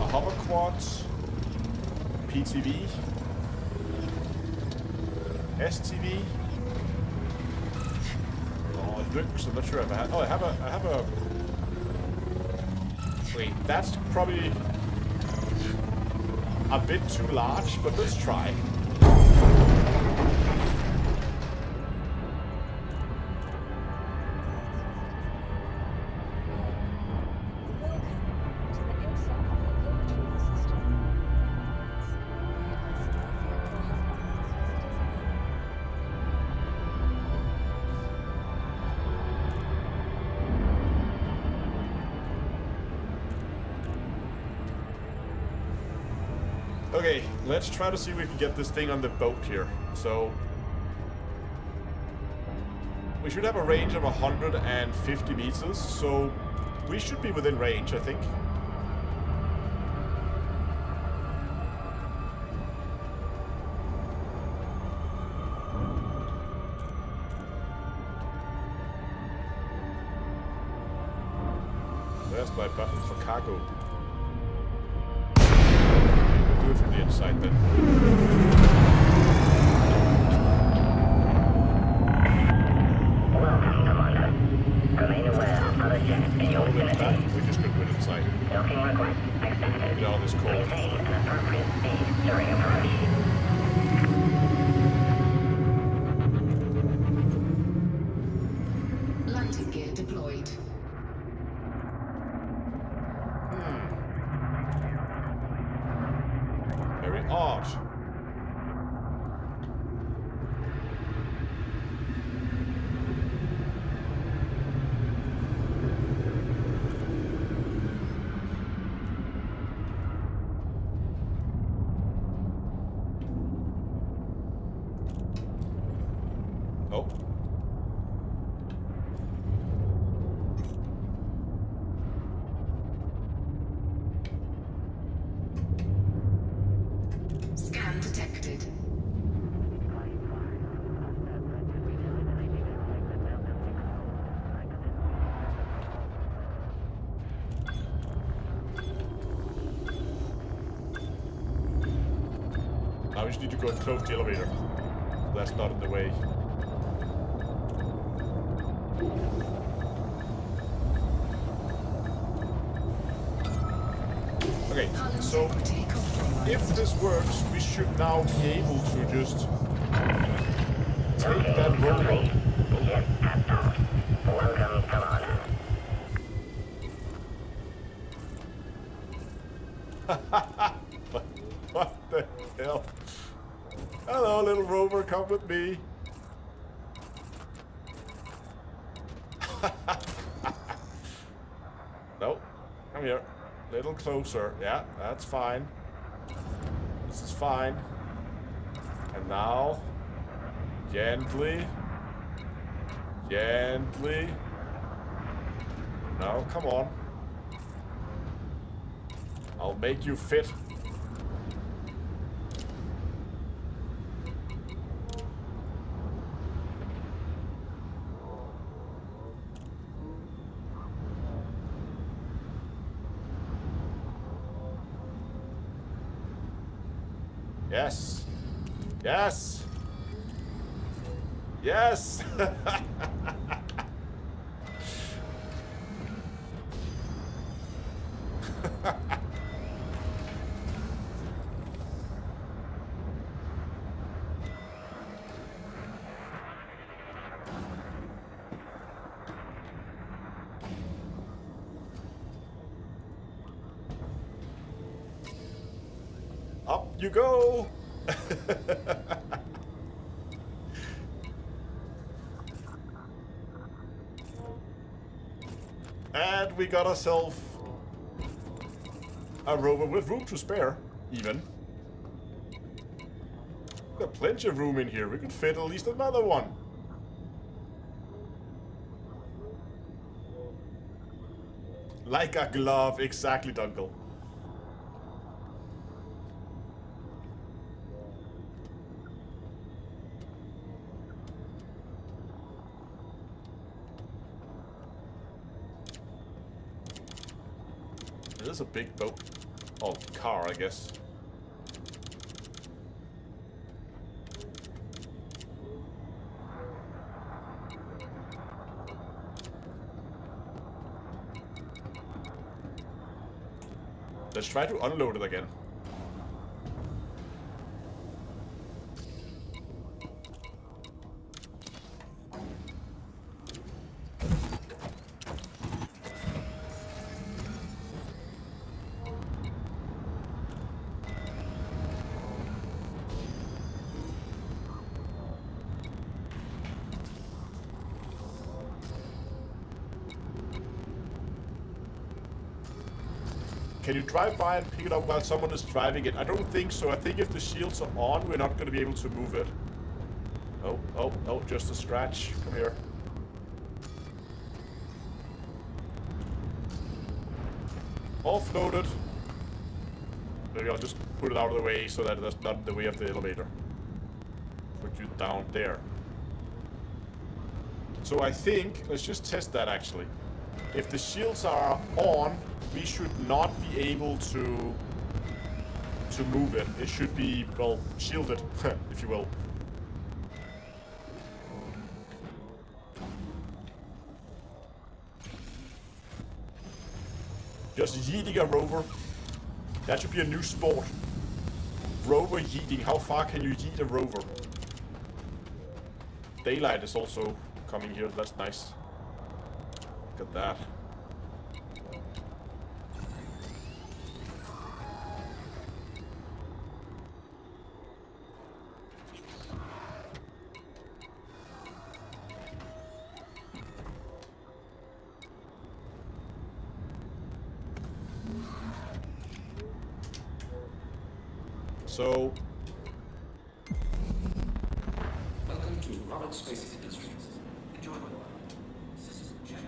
A hover quad, PTV, STV. Oh, it looks. I'm not sure if I have. Oh, I have a. Wait, that's probably a bit too large, but let's try. Okay, let's try to see if we can get this thing on the boat here. So we should have a range of 150 meters, so we should be within range, I think. There's my button for cargo. Do it from the inside then. Welcome, Commander. Remain aware of other jets in your vicinity. We just couldn't win inside. Docking request accepted. Get out of this call. Maintain an appropriate speed during approach. Landing gear deployed. Very odd. Oh. Scan detected. Now we just need to go and close the elevator. That's not in the way. Okay, so if this works, we should now be able to just take that rover. Yes, at top. Welcome, Commander. What the hell? Hello, little rover, come with me. No, come here. Little closer. Yeah, that's fine. This is fine. Now. Gently. Gently. Now, come on. I'll make you fit. Yes. Yes. Yes. Up you go. And we got ourselves a rover with room to spare, even. We've got plenty of room in here. We could fit at least another one. Like a glove, exactly, Dunkel. It is a big boat. Oh, car, I guess. Let's try to unload it again. Can you drive by and pick it up while someone is driving it? I don't think so. I think if the shields are on, we're not going to be able to move it. Oh, oh, oh, just a scratch. Come here. Offloaded. Maybe I'll just put it out of the way so that it's not in the way of the elevator. Put you down there. So I think, let's just test that actually. If the shields are on, we should not be able to move it. It should be, well, shielded, if you will. Just yeeting a rover. That should be a new sport. Rover yeeting. How far can you yeet a rover? Daylight is also coming here. That's nice. Look at that. So, welcome to Robert Space Industries. Enjoy the ride. System check.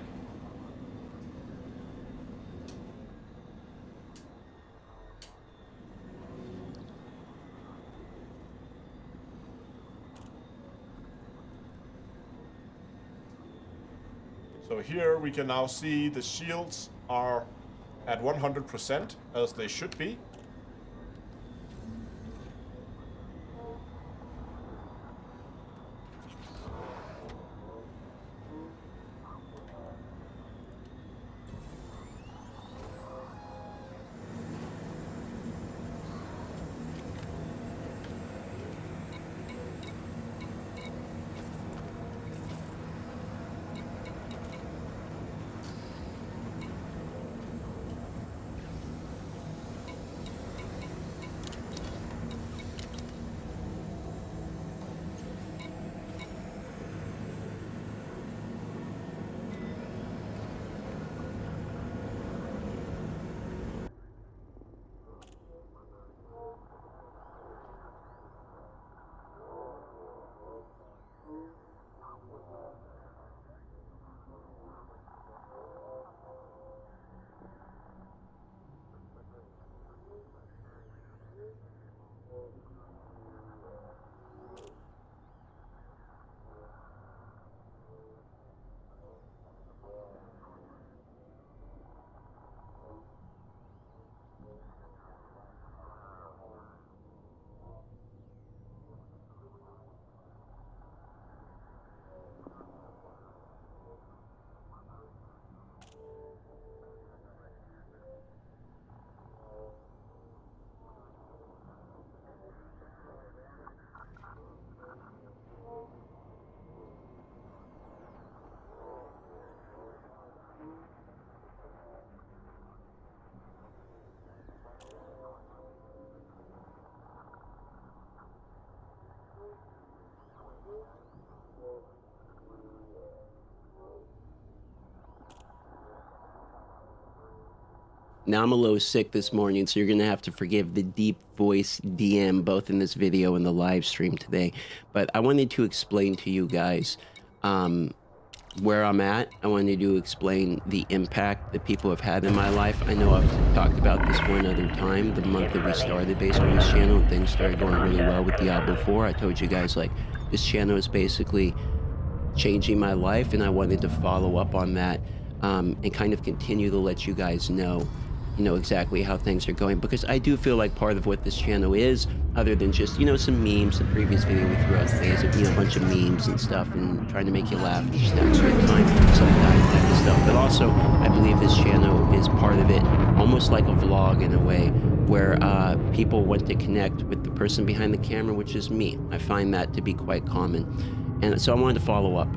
So here we can now see the shields are at 100% as they should be. Now, I'm a little sick this morning, so you're going to have to forgive the deep voice DM, both in this video and the live stream today. But I wanted to explain to you guys where I'm at. I wanted to explain the impact that people have had in my life. I know I've talked about this one other time, the month that we started basically this channel, and things started going really well with Diablo 4. I told you guys, like, this channel is basically changing my life, and I wanted to follow up on that and kind of continue to let you guys know, exactly how things are going, because I do feel like part of what this channel is, other than just, some memes. The previous video we threw out today is, a bunch of memes and stuff and trying to make you laugh and just have a good time, some type of stuff. But also, I believe this channel is part of it, almost like a vlog in a way, where people want to connect with the person behind the camera, which is me. I find that to be quite common. And so I wanted to follow up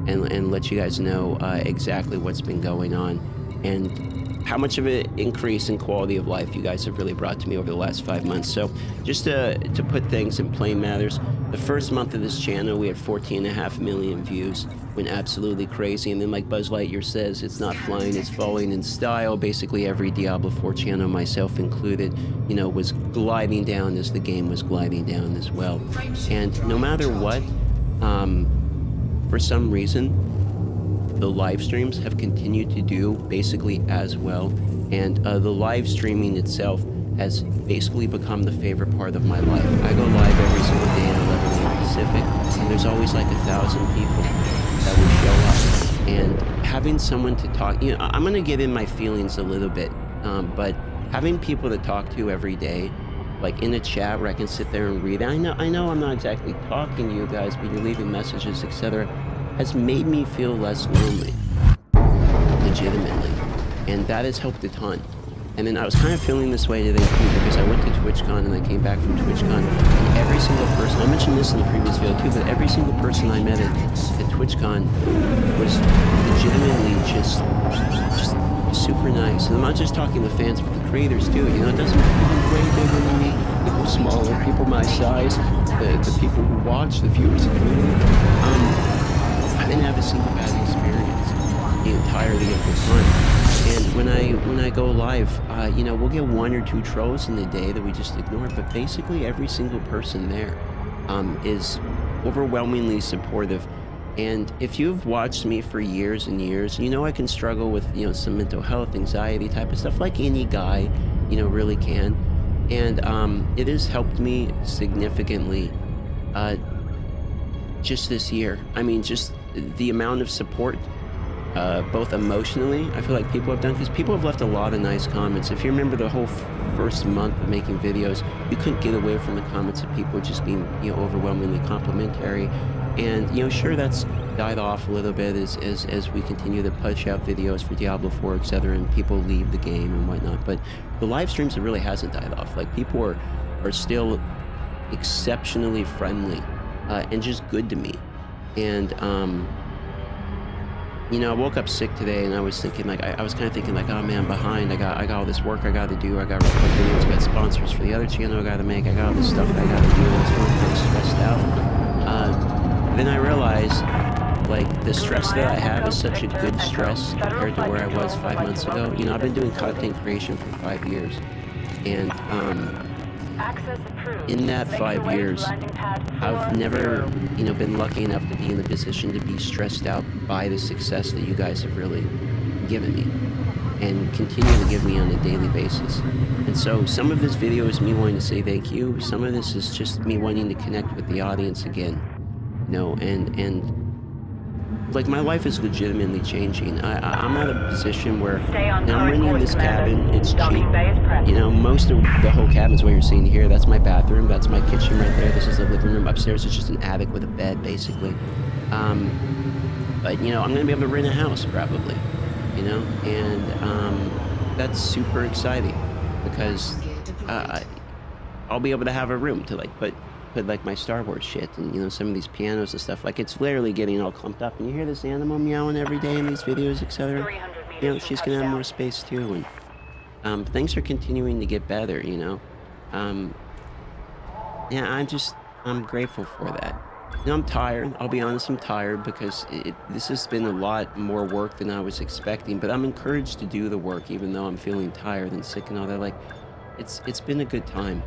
and let you guys know exactly what's been going on and how much of an increase in quality of life you guys have really brought to me over the last 5 months. So just to put things in plain matters, the first month of this channel, we had 14.5 million views. Went absolutely crazy. And then, like Buzz Lightyear says, it's not flying, it's falling in style. Basically, every Diablo 4 channel, myself included, was gliding down as the game was gliding down as well. And no matter what, for some reason, the live streams have continued to do basically as well, and the live streaming itself has basically become the favorite part of my life. I go live every single day at 11 a.m. Pacific, and there's always like 1,000 people that will show up. And having someone to talk, I'm gonna get in my feelings a little bit, but having people to talk to every day, like in a chat where I can sit there and read. I know I'm not exactly talking to you guys, but you're leaving messages, etc., has made me feel less lonely, legitimately, and that has helped a ton. And then I was kind of feeling this way today too, because I went to TwitchCon and I came back from TwitchCon, and every single person, I mentioned this in the previous video too, but every single person I met at TwitchCon was legitimately just super nice. And I'm not just talking the fans, but the creators too. It doesn't matter people way bigger than me, people smaller, people my size, the people who watch, the viewers, the community. I didn't have a single bad experience the entirety of the time. And when I go live, we'll get 1 or 2 trolls in the day that we just ignore, but basically every single person there is overwhelmingly supportive. And if you've watched me for years and years, I can struggle with, some mental health, anxiety type of stuff, like any guy, really can. And it has helped me significantly just this year. I mean, just the amount of support, both emotionally, I feel like people have done, because people have left a lot of nice comments. If you remember the whole first month of making videos, you couldn't get away from the comments of people just being, overwhelmingly complimentary. And, sure, that's died off a little bit as we continue to push out videos for Diablo 4, etc., and people leave the game and whatnot. But the live streams, it really hasn't died off. Like, people are still exceptionally friendly and just good to me. And, I woke up sick today, and I was thinking, like, I was kind of thinking, like, oh man, I'm behind. I got all this work I got to do. I got videos, I got sponsors for the other channel I got to make. I got all this stuff that I got to do. I was feeling pretty stressed out. Then I realized, like, the stress that I have is such a good stress compared to where I was 5 months ago. I've been doing content creation for 5 years, and in that 5 years, I've never, been lucky enough to be in the position to be stressed out by the success that you guys have really given me and continue to give me on a daily basis. And so some of this video is me wanting to say thank you. Some of this is just me wanting to connect with the audience again, and like, my life is legitimately changing. I'm at a position where now I'm renting this cabin. It's cheap. Most of the whole cabin is what you're seeing here. That's my bathroom. That's my kitchen right there. This is the living room. Upstairs is just an attic with a bed, basically. But, I'm going to be able to rent a house, probably, and that's super exciting, because I'll be able to have a room to, like, put like my Star Wars shit and some of these pianos and stuff. Like, it's literally getting all clumped up, and you hear this animal meowing every day in these videos, etc. She's gonna have more space too, and things are continuing to get better. Yeah, I'm grateful for that. You know, I'm tired. I'll be honest, I'm tired because this has been a lot more work than I was expecting. But I'm encouraged to do the work, even though I'm feeling tired and sick and all that. Like, it's been a good time.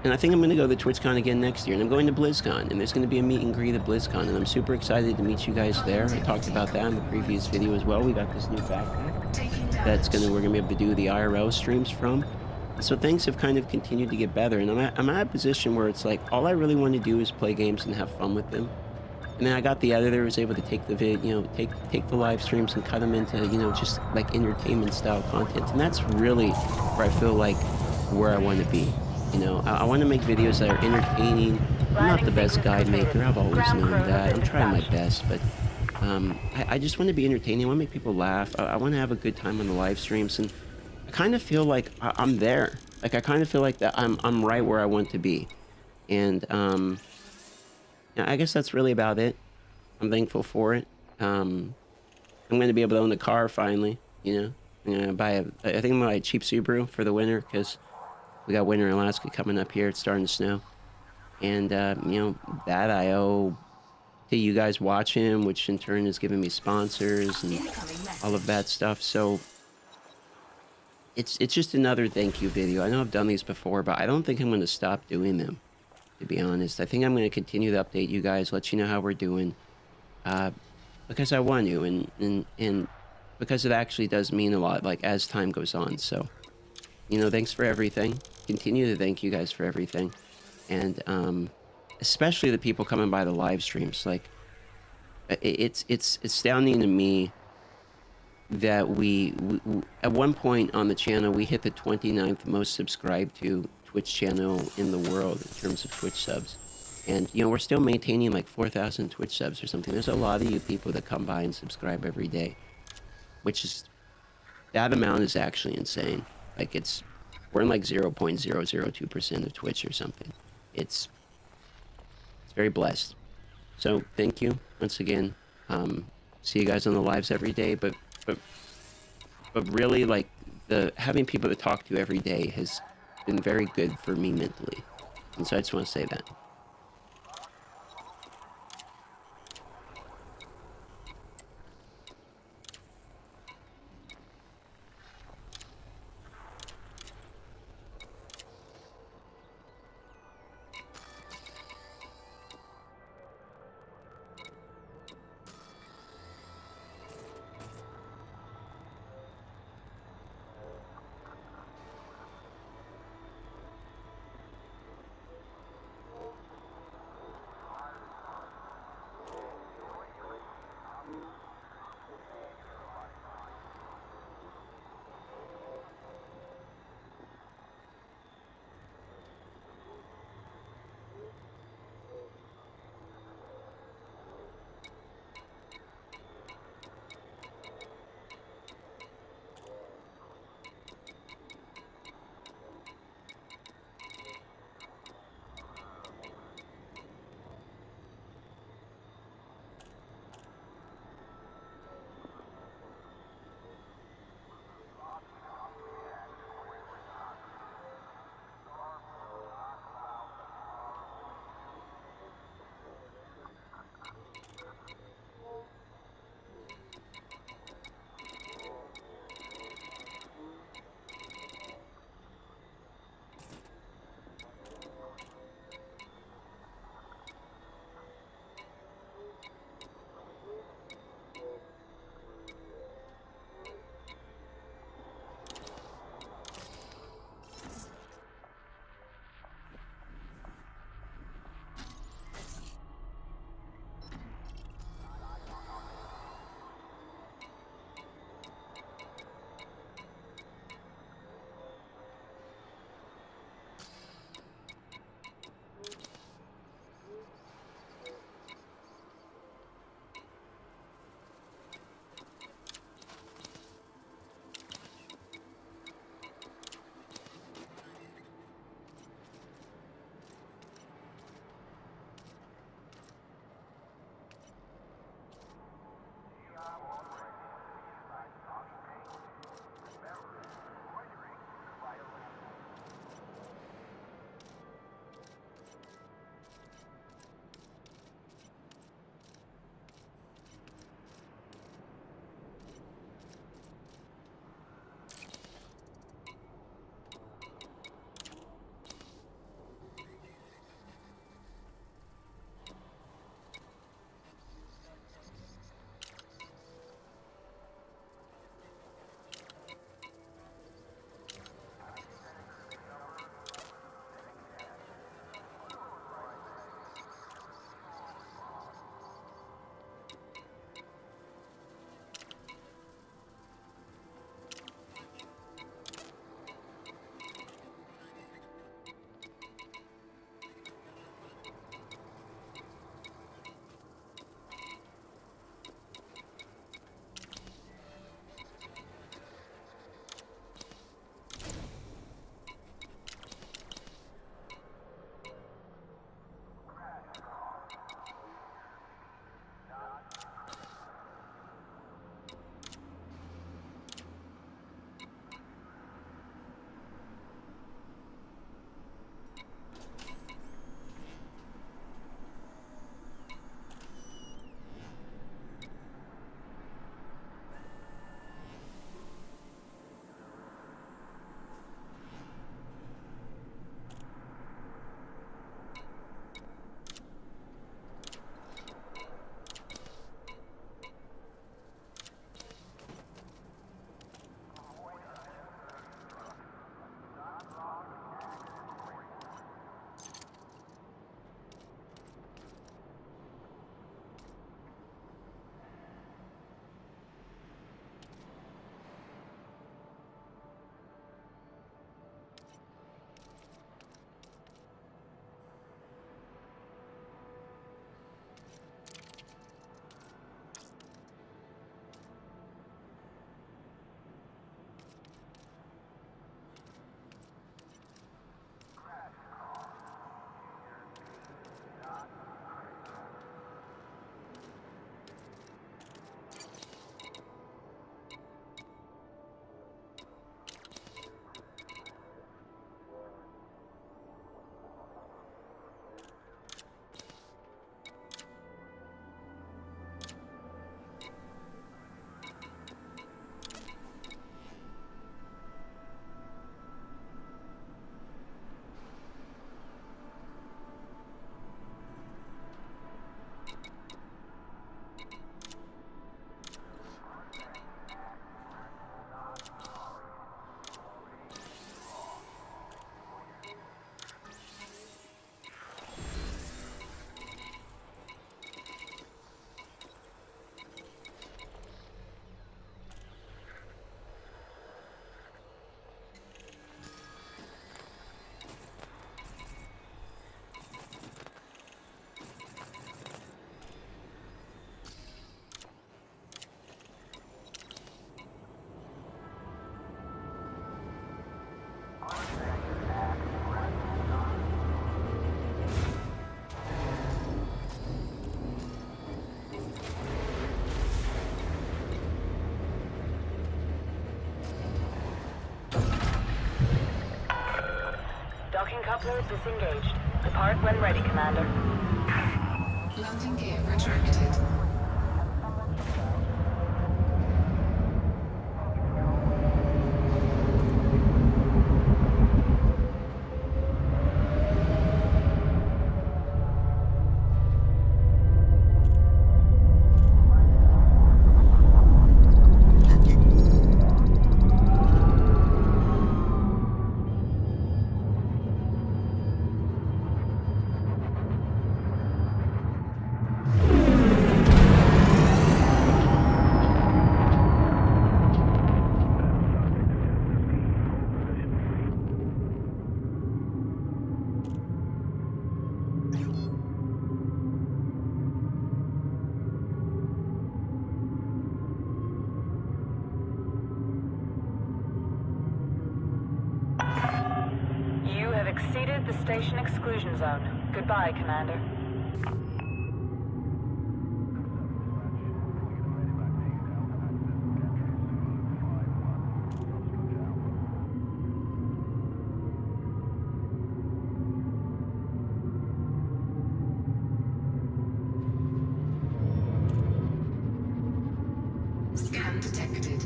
And I think I'm going to go to TwitchCon again next year. And I'm going to BlizzCon. And there's going to be a meet and greet at BlizzCon. And I'm super excited to meet you guys there. I talked about that in the previous video as well. We got this new backpack that's we're going to be able to do the IRL streams from. So things have kind of continued to get better. And I'm at a position where it's like, all I really want to do is play games and have fun with them. And then I got the editor who was able to take the take the live streams and cut them into, just like entertainment style content. And that's really where I feel like where I want to be. I want to make videos that are entertaining. I'm not the best guide maker. I've always known that. I'm trying my best, but I just want to be entertaining. I want to make people laugh. I want to have a good time on the live streams, and I kind of feel like I'm there. Like I kind of feel like that I'm right where I want to be, and I guess that's really about it. I'm thankful for it. I'm going to be able to own a car finally. I'm going to buy I think I'm going to buy a cheap Subaru for the winter because we got winter in Alaska coming up here. It's starting to snow. And, that I owe to you guys watching, which in turn is giving me sponsors and all of that stuff. So it's just another thank you video. I know I've done these before, but I don't think I'm going to stop doing them, to be honest. I think I'm going to continue to update you guys, let you know how we're doing, because I want to, and because it actually does mean a lot, like, as time goes on. So, thanks for everything. Continue to thank you guys for everything, and especially the people coming by the live streams. Like, it's astounding to me that we at one point on the channel we hit the 29th most subscribed to Twitch channel in the world in terms of Twitch subs, and we're still maintaining like 4,000 Twitch subs or something. There's a lot of you people that come by and subscribe every day, which is, that amount is actually insane. Like, we're in like 0.002% of Twitch or something. It's very blessed. So thank you once again. See you guys on the lives every day, but really, like, having people to talk to every day has been very good for me mentally. And so I just want to say that. Locking coupler disengaged. Depart when ready, Commander. Landing gear retracted. You have exceeded the station exclusion zone. Goodbye, Commander. Scan detected.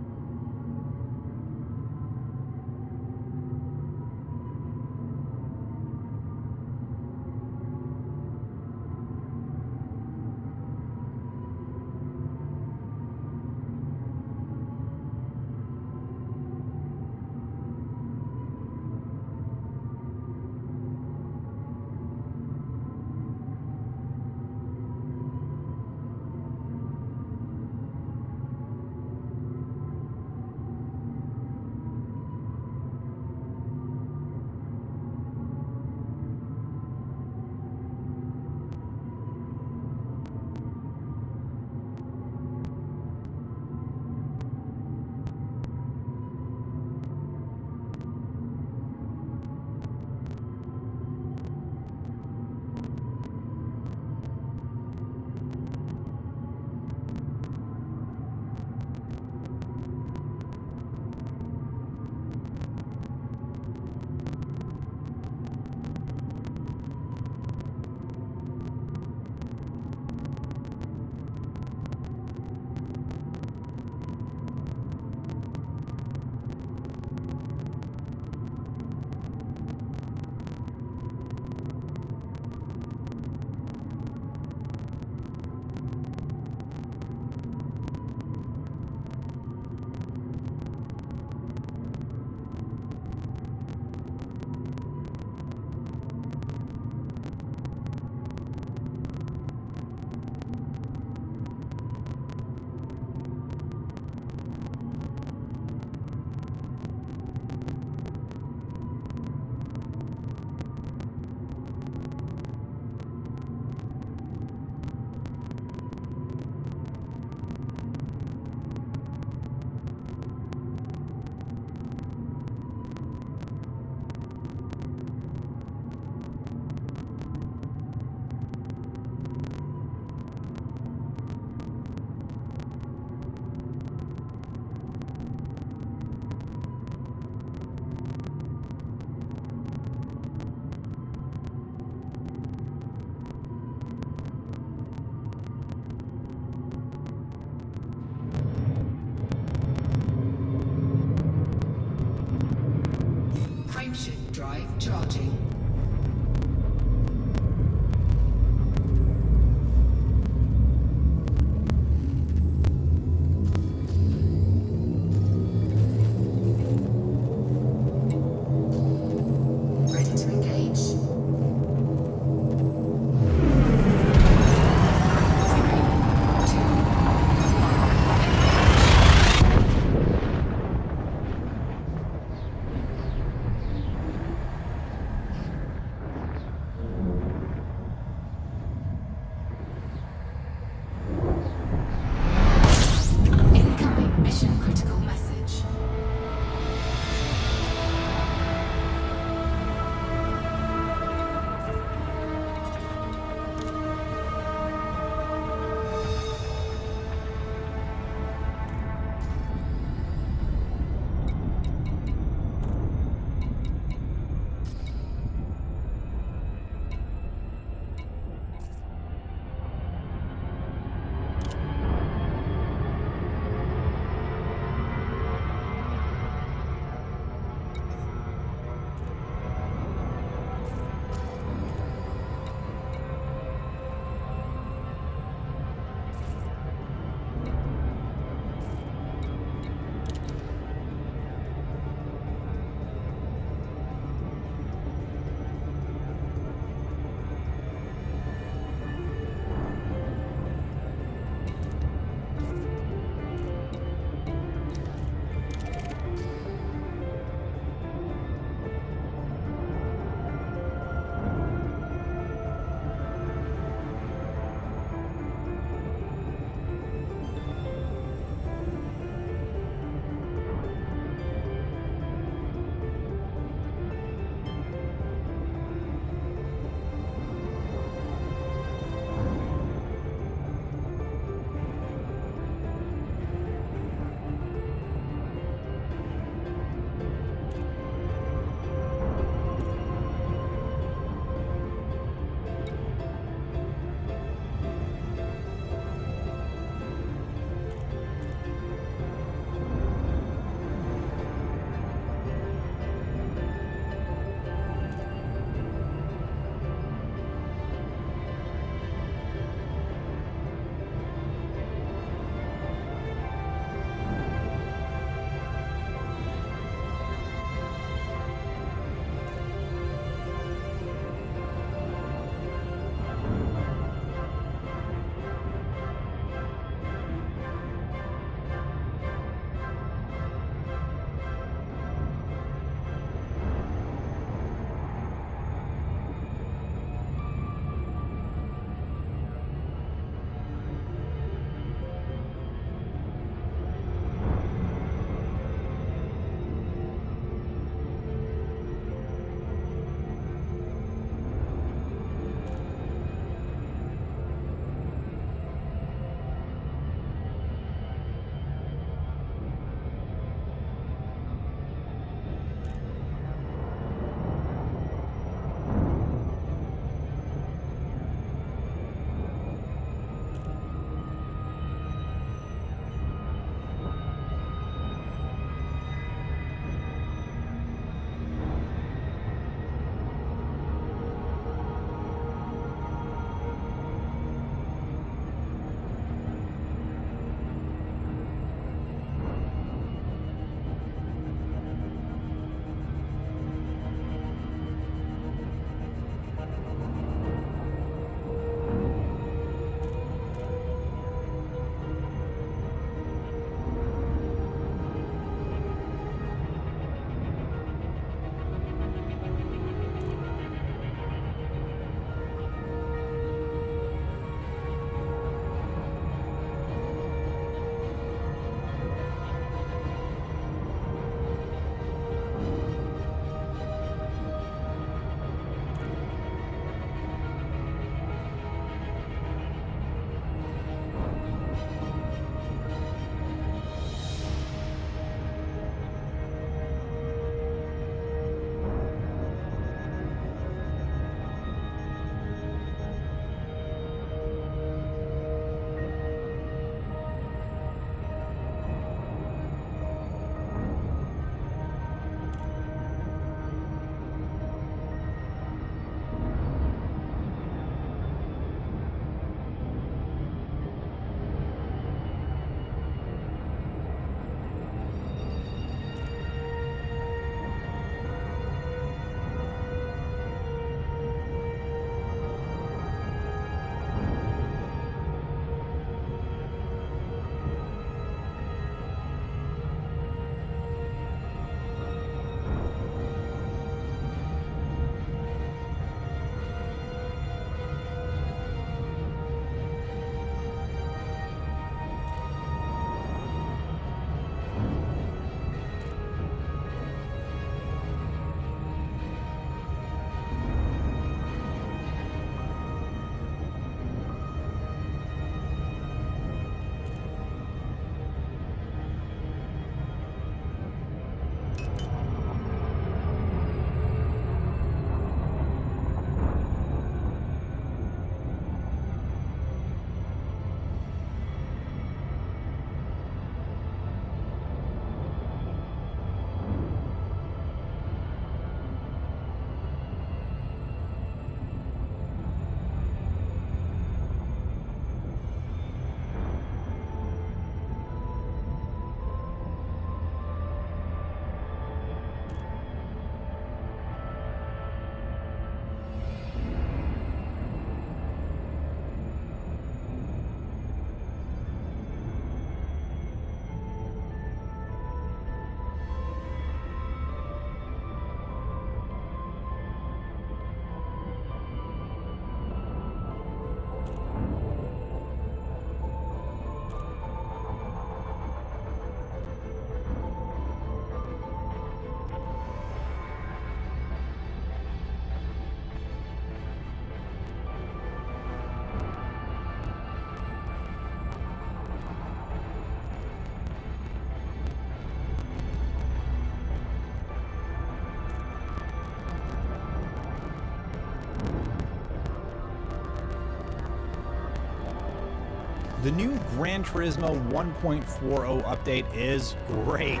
The new Gran Turismo 1.40 update is great.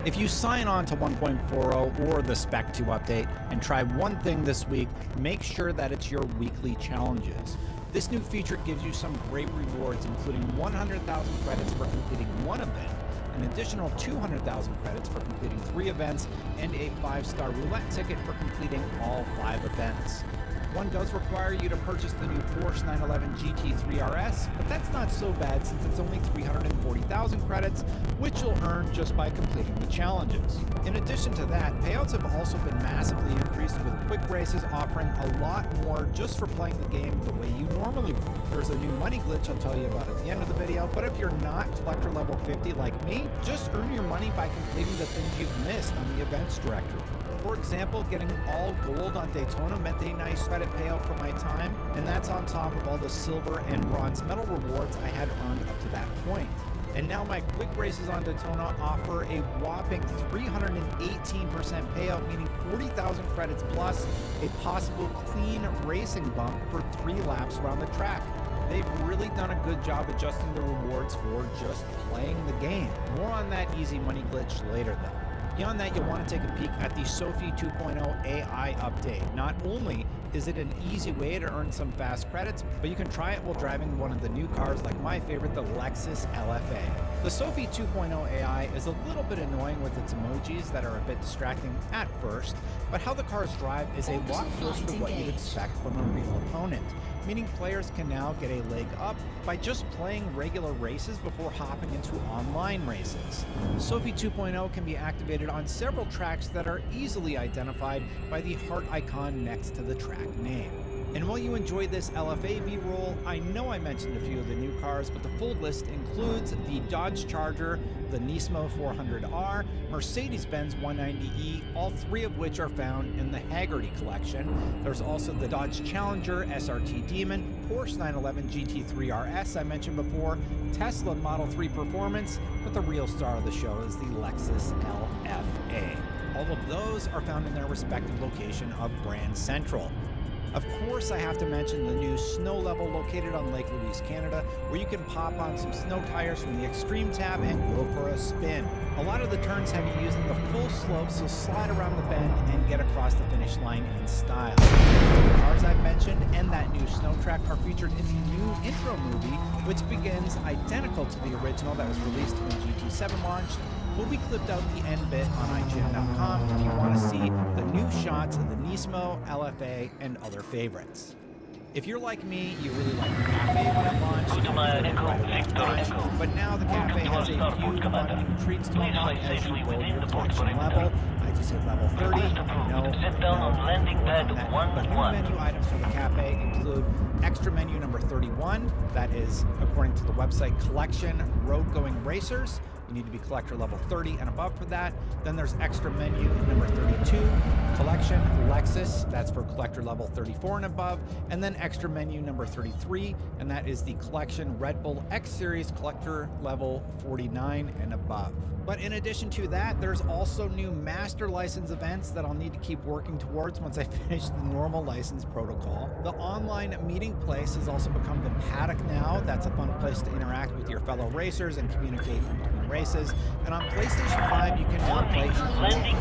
If you sign on to 1.40 or the Spec 2 update and try one thing this week, make sure that it's your weekly challenges. This new feature gives you some great rewards, including 100,000 credits for completing one event, an additional 200,000 credits for completing 3 events, and a 5-star roulette ticket for completing all 5 events. One does require you to purchase the new Porsche 911 GT3 RS, but that's not so bad since it's only 340,000 credits, which you'll earn just by completing the challenges. In addition to that, payouts have also been massively increased, with quick races offering a lot more just for playing the game the way you normally would. There's a new money glitch I'll tell you about at the end of the video, but if you're not collector level 50 like me, just earn your money by completing the things you've missed on the events directory. For example, getting all gold on Daytona meant a nice credit payout for my time, and that's on top of all the silver and bronze medal rewards I had earned up to that point. And now my quick races on Daytona offer a whopping 318% payout, meaning 40,000 credits plus a possible clean racing bump for 3 laps around the track. They've really done a good job adjusting the rewards for just playing the game. More on that easy money glitch later though. Beyond that, you'll want to take a peek at the Sophie 2.0 AI update. Not only is it an easy way to earn some fast credits, but you can try it while driving one of the new cars like my favorite, the Lexus LFA. The Sophie 2.0 AI is a little bit annoying with its emojis that are a bit distracting at first, but how the cars drive is a lot closer to what you'd expect from a real opponent, meaning players can now get a leg up by just playing regular races before hopping into online races. Sophie 2.0 can be activated on several tracks that are easily identified by the heart icon next to the track name. And while you enjoy this LFA B-roll, I know I mentioned a few of the new cars, but the full list includes the Dodge Charger, the Nismo 400R, Mercedes-Benz 190E, all 3 of which are found in the Haggerty collection. There's also the Dodge Challenger SRT Demon, Porsche 911 GT3 RS I mentioned before, Tesla Model 3 Performance, but the real star of the show is the Lexus LFA. All of those are found in their respective location of Brand Central. Of course, I have to mention the new snow level located on Lake Louise, Canada, where you can pop on some snow tires from the Extreme tab and go for a spin. A lot of the turns have you using the full slope, so slide around the bend and get across the finish line in style. The cars I've mentioned and that new snow track are featured in the new intro movie, which begins identical to the original that was released when GT7 launched. We'll be clipped out the end bit on IGN.com if you want to see the new shots of the Nismo, LFA, and other favorites. If you're like me, you really like the cafe when it launched, but now the cafe has a few fun new treats to unlock as you build your collection level. I just hit level 30. But new menu items for the cafe include extra menu number 31. That is, according to the website, Collection Road Going Racers. You need to be collector level 30 and above for that. Then there's extra menu number 32, Collection Lexus, that's for collector level 34 and above. And then extra menu number 33, and that is the Collection Red Bull X Series collector level 49 and above. But in addition to that, there's also new master license events that I'll need to keep working towards once I finish the normal license protocol. The online meeting place has also become the Paddock now. That's a fun place to interact with your fellow racers and communicate between races. And on PlayStation 5, you can now play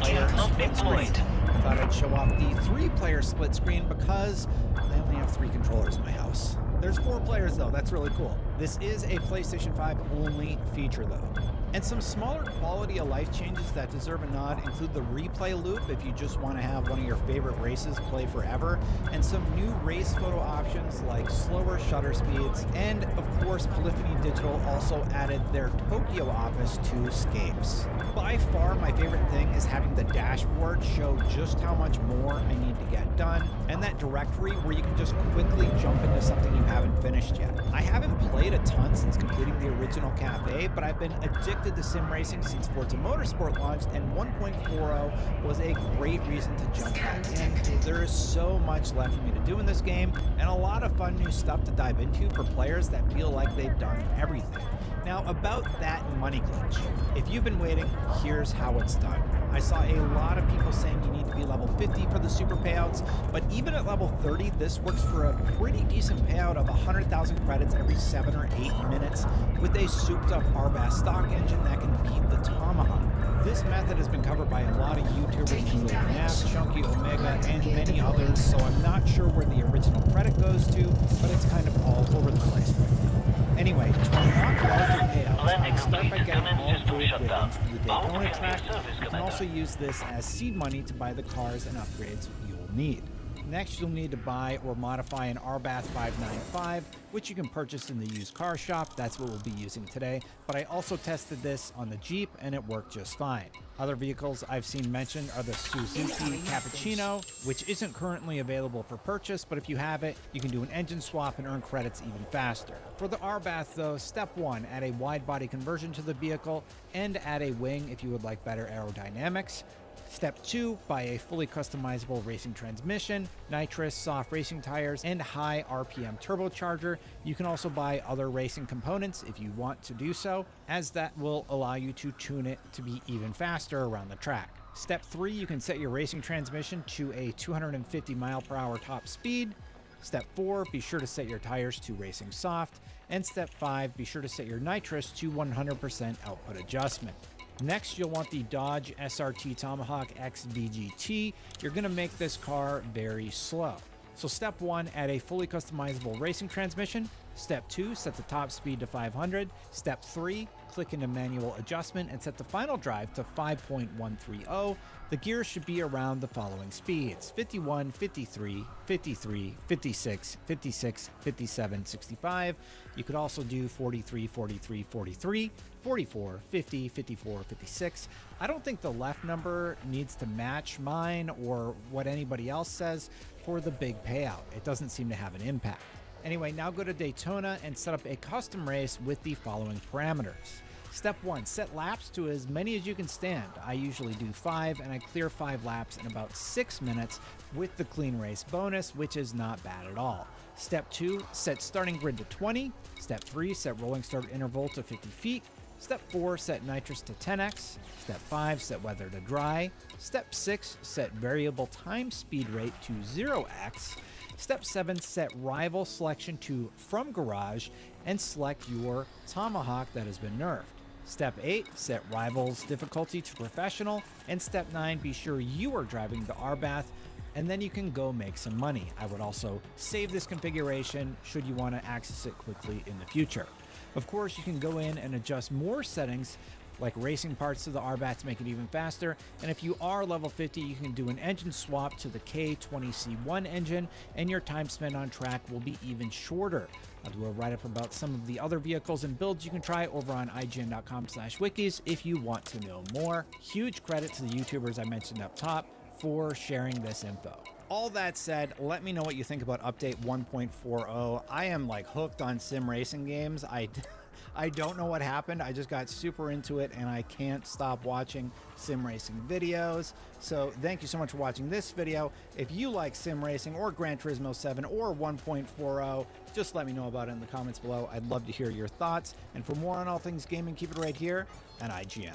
player split screen. I thought I'd show off the 3-player split screen because I only have 3 controllers in my house. There's 4 players though, that's really cool. This is a PlayStation 5 only feature though. And some smaller quality of life changes that deserve a nod include the replay loop if you just want to have one of your favorite races play forever, and some new race photo options like slower shutter speeds, and of course Polyphony Digital also added their Tokyo office to Escapes. By far my favorite thing is having the dashboard show just how much more I need to get done, and that directory where you can just quickly jump into something you haven't finished yet. I haven't played a ton since completing the original cafe, but I've been addicted to sim racing since Forza Motorsport launched, and 1.40 was a great reason to jump back in. There is so much left for me to do in this game, and a lot of fun new stuff to dive into for players that feel like they've done everything. Now about that money glitch. If you've been waiting, here's how it's done. I saw a lot of people saying you need to be level 50 for the super payouts, but even at level 30, this works for a pretty decent payout of 100,000 credits every 7 or 8 minutes with a souped up RBAS stock engine that can beat the Tomahawk. This method has been covered by a lot of YouTubers, including Math, Chunky, Omega, and many others, so I'm not sure where the original credit goes to, but it's kind of all over the place right now. Anyway, to unlock larger payouts, I'd start by getting all good ratings for the Daytona track. You can also use this as seed money to buy the cars and upgrades you'll need. Next, you'll need to buy or modify an RBAS 595, which you can purchase in the used car shop. That's what we'll be using today. But I also tested this on the Jeep, and it worked just fine. Other vehicles I've seen mentioned are the Suzuki Cappuccino, which isn't currently available for purchase, but if you have it, you can do an engine swap and earn credits even faster. For the RBAS though, step 1, add a wide body conversion to the vehicle and add a wing if you would like better aerodynamics. Step 2, buy a fully customizable racing transmission, nitrous, soft racing tires, and high RPM turbocharger. You can also buy other racing components if you want to do so, as that will allow you to tune it to be even faster around the track. Step 3, you can set your racing transmission to a 250 mile per hour top speed. Step 4, be sure to set your tires to racing soft. And step 5, be sure to set your nitrous to 100% output adjustment. Next, you'll want the Dodge SRT Tomahawk X VGT. You're going to make this car very slow. So step 1, add a fully customizable racing transmission. Step 2, set the top speed to 500. Step 3, click into manual adjustment and set the final drive to 5.130. The gears should be around the following speeds: 51, 53, 53, 56, 56, 57, 65. You could also do 43, 43, 43, 44, 50, 54, 56. I don't think the left number needs to match mine or what anybody else says for the big payout. It doesn't seem to have an impact. Anyway, now go to Daytona and set up a custom race with the following parameters. Step 1, set laps to as many as you can stand. I usually do 5, and I clear 5 laps in about 6 minutes with the clean race bonus, which is not bad at all. Step 2, set starting grid to 20. Step 3, set rolling start interval to 50 feet. Step 4, set nitrous to 10x. Step 5, set weather to dry. Step 6, set variable time speed rate to 0x. Step 7, set rival selection to from garage and select your Tomahawk that has been nerfed. Step 8, set rivals difficulty to professional. And step 9, be sure you are driving the RBAS, and then you can go make some money. I would also save this configuration should you want to access it quickly in the future. Of course, you can go in and adjust more settings like racing parts to the RBAS to make it even faster. And if you are level 50, you can do an engine swap to the K20C1 engine, and your time spent on track will be even shorter. I'll do a write-up about some of the other vehicles and builds you can try over on IGN.com/wikis if you want to know more. Huge credit to the YouTubers I mentioned up top for sharing this info. All that said, let me know what you think about update 1.40. I am like hooked on sim racing games. I don't know what happened. I just got super into it and I can't stop watching sim racing videos. So thank you so much for watching this video. If you like sim racing or Gran Turismo 7 or 1.40, just let me know about it in the comments below. I'd love to hear your thoughts. And for more on all things gaming, keep it right here at IGN.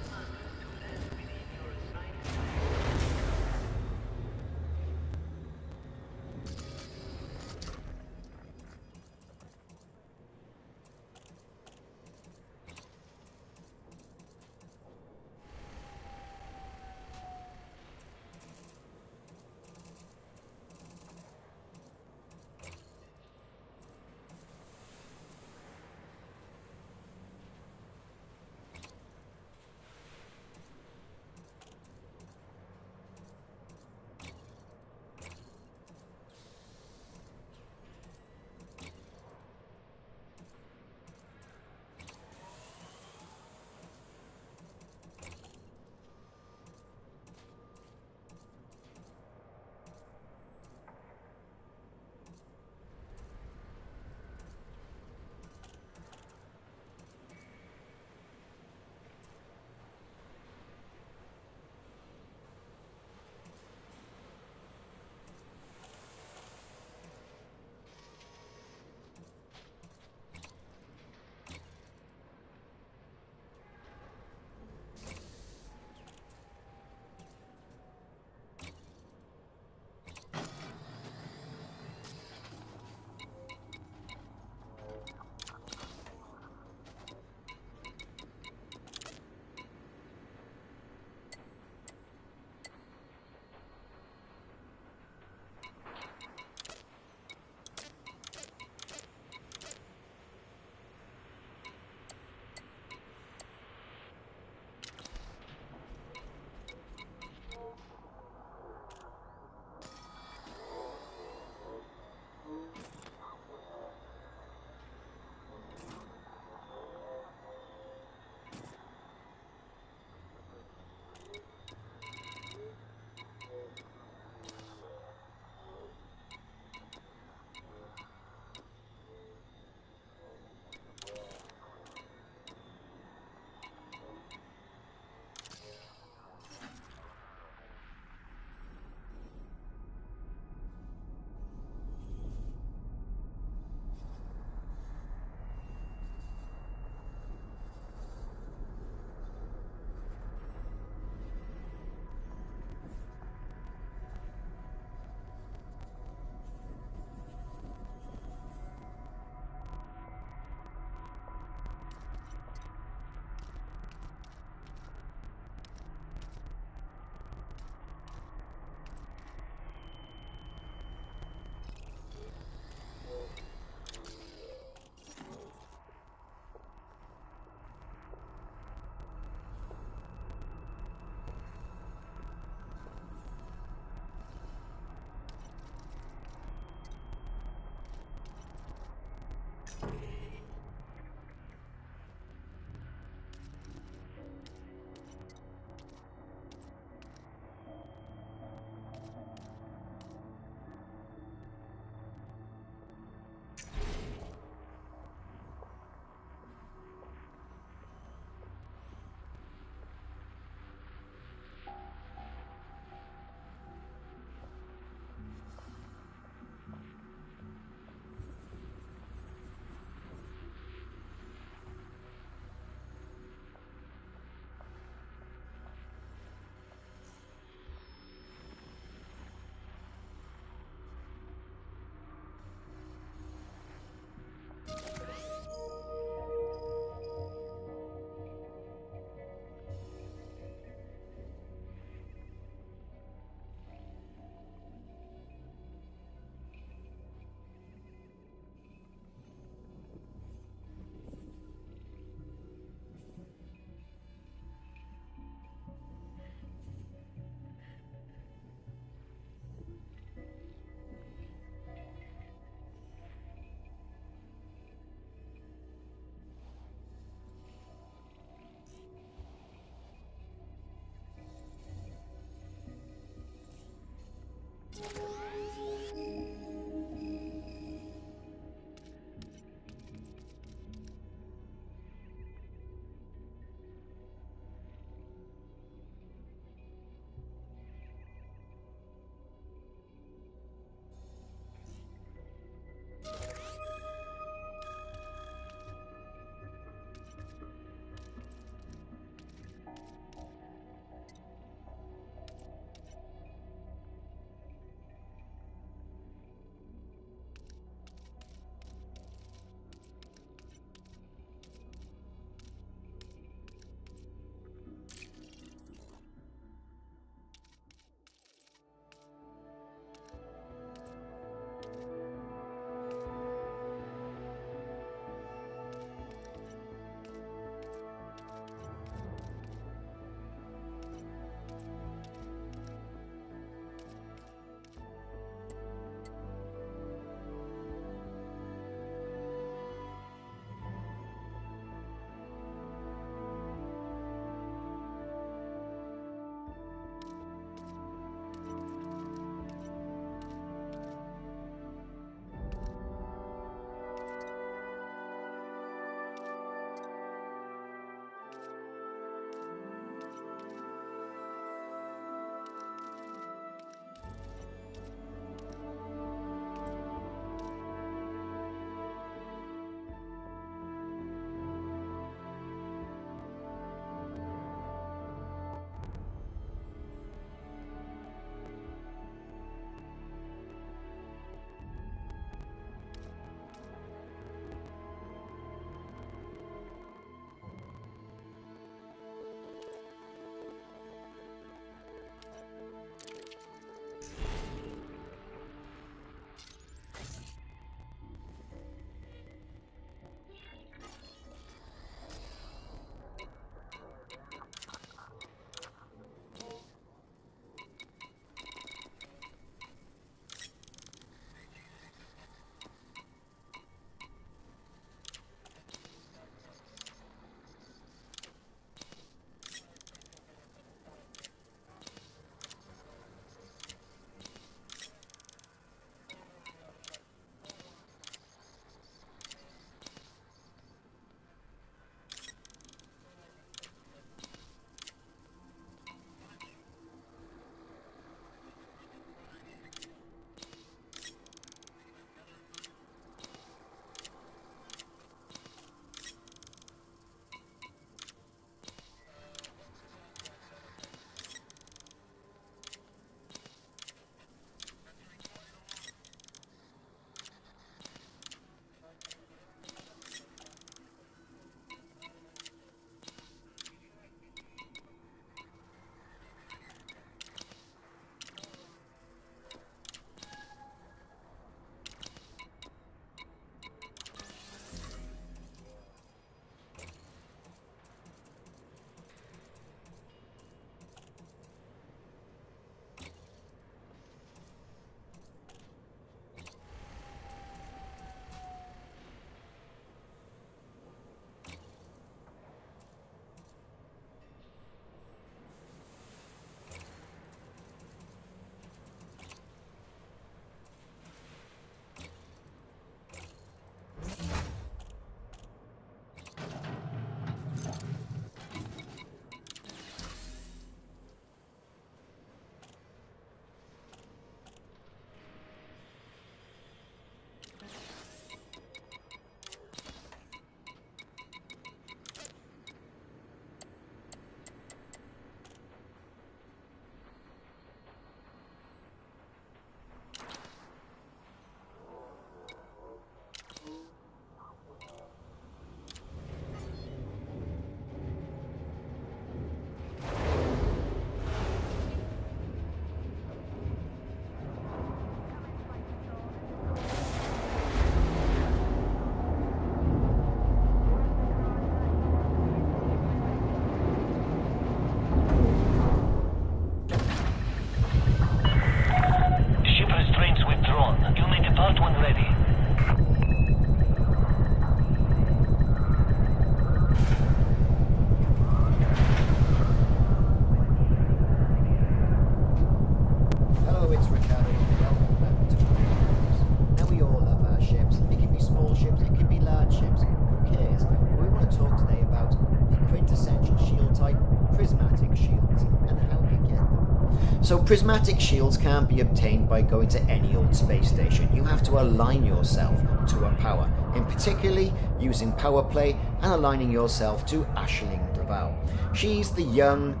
So prismatic shields can't be obtained by going to any old space station. You have to align yourself to a power, in particularly using power play and aligning yourself to Aisling Duval. She's the young,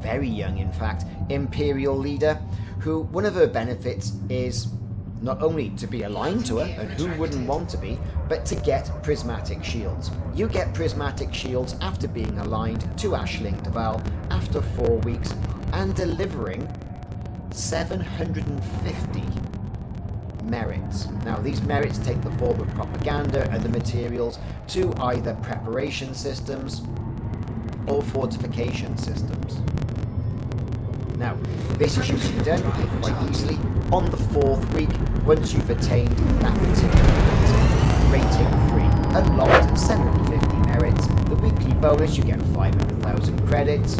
very young in fact, Imperial leader, who one of her benefits is not only to be aligned to her, and who wouldn't want to be, but to get prismatic shields. You get prismatic shields after being aligned to Aisling Duval after 4 weeks and delivering 750 merits. Now these merits take the form of propaganda and the materials to either preparation systems or fortification systems. Now, this is usually done quite easily on the 4th week once you've attained that particular rating 3. Unlocked 750 merits. The weekly bonus, you get 500,000 credits.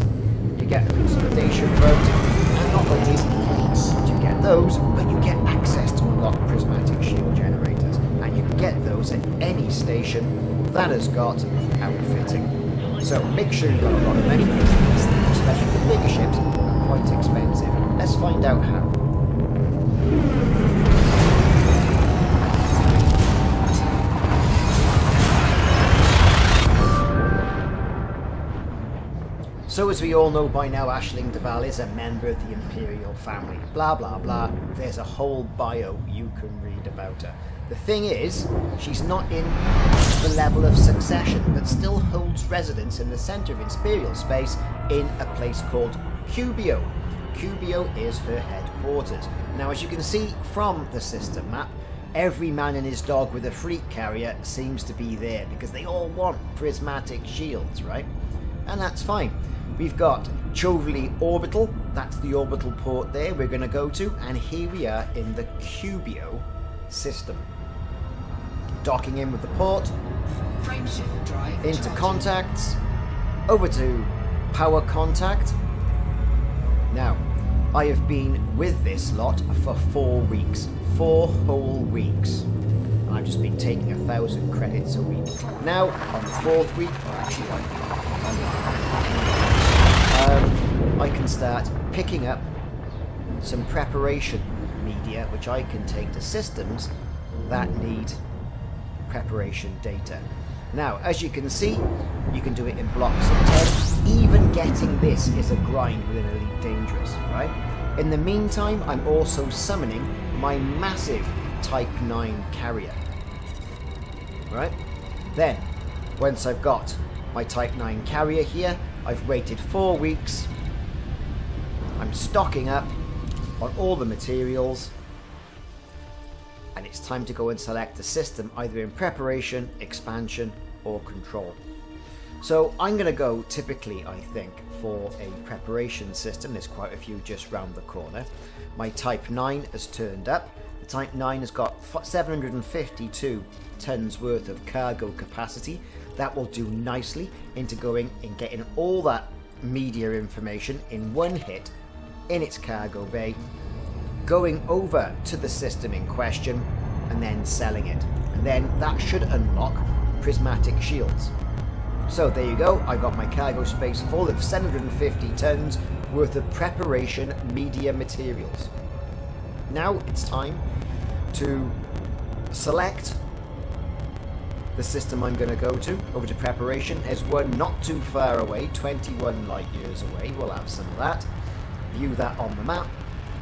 You get the consolidation vote. And not only do you get those, but you get access to unlock prismatic shield generators. And you can get those at any station that has got outfitting. So make sure you've got a lot of money, especially the bigger ships. Quite expensive. Let's find out how. So as we all know by now, Aisling Duval is a member of the Imperial family. Blah blah blah. There's a whole bio you can read about her. The thing is, she's not in the level of succession, but still holds residence in the centre of Imperial space in a place called Cubio. Cubio is her headquarters. Now, as you can see from the system map, every man and his dog with a fleet carrier seems to be there because they all want prismatic shields, right? And that's fine. We've got Chovely Orbital, that's the orbital port there we're going to go to, and here we are in the Cubio system. Docking in with the port, Frameshift drive into charging. contacts, over to power contact. Now, I have been with this lot for 4 weeks. 4 whole weeks. And I've just been taking 1,000 credits a week. Now, on the 4th week, I can start picking up some preparation media, which I can take to systems that need preparation data. Now, as you can see, you can do it in blocks of 10. Even getting this is a grind within Elite Dangerous, right? In the meantime, I'm also summoning my massive Type 9 carrier, right? Then, once I've got my Type 9 carrier here, I've waited 4 weeks. I'm stocking up on all the materials. And it's time to go and select a system either in preparation, expansion, or control. So I'm going to go typically, I think, for a preparation system. There's quite a few just round the corner. My Type 9 has turned up. The Type 9 has got 752 tons worth of cargo capacity. That will do nicely into going and getting all that media information in one hit in its cargo bay, going over to the system in question, and then selling it. And then that should unlock prismatic shields. So there you go, I got my cargo space full of 750 tons worth of preparation media materials. Now it's time to select the system I'm going to go to. Over to preparation. There's one not too far away, 21 light years away. We'll have some of that. View that on the map.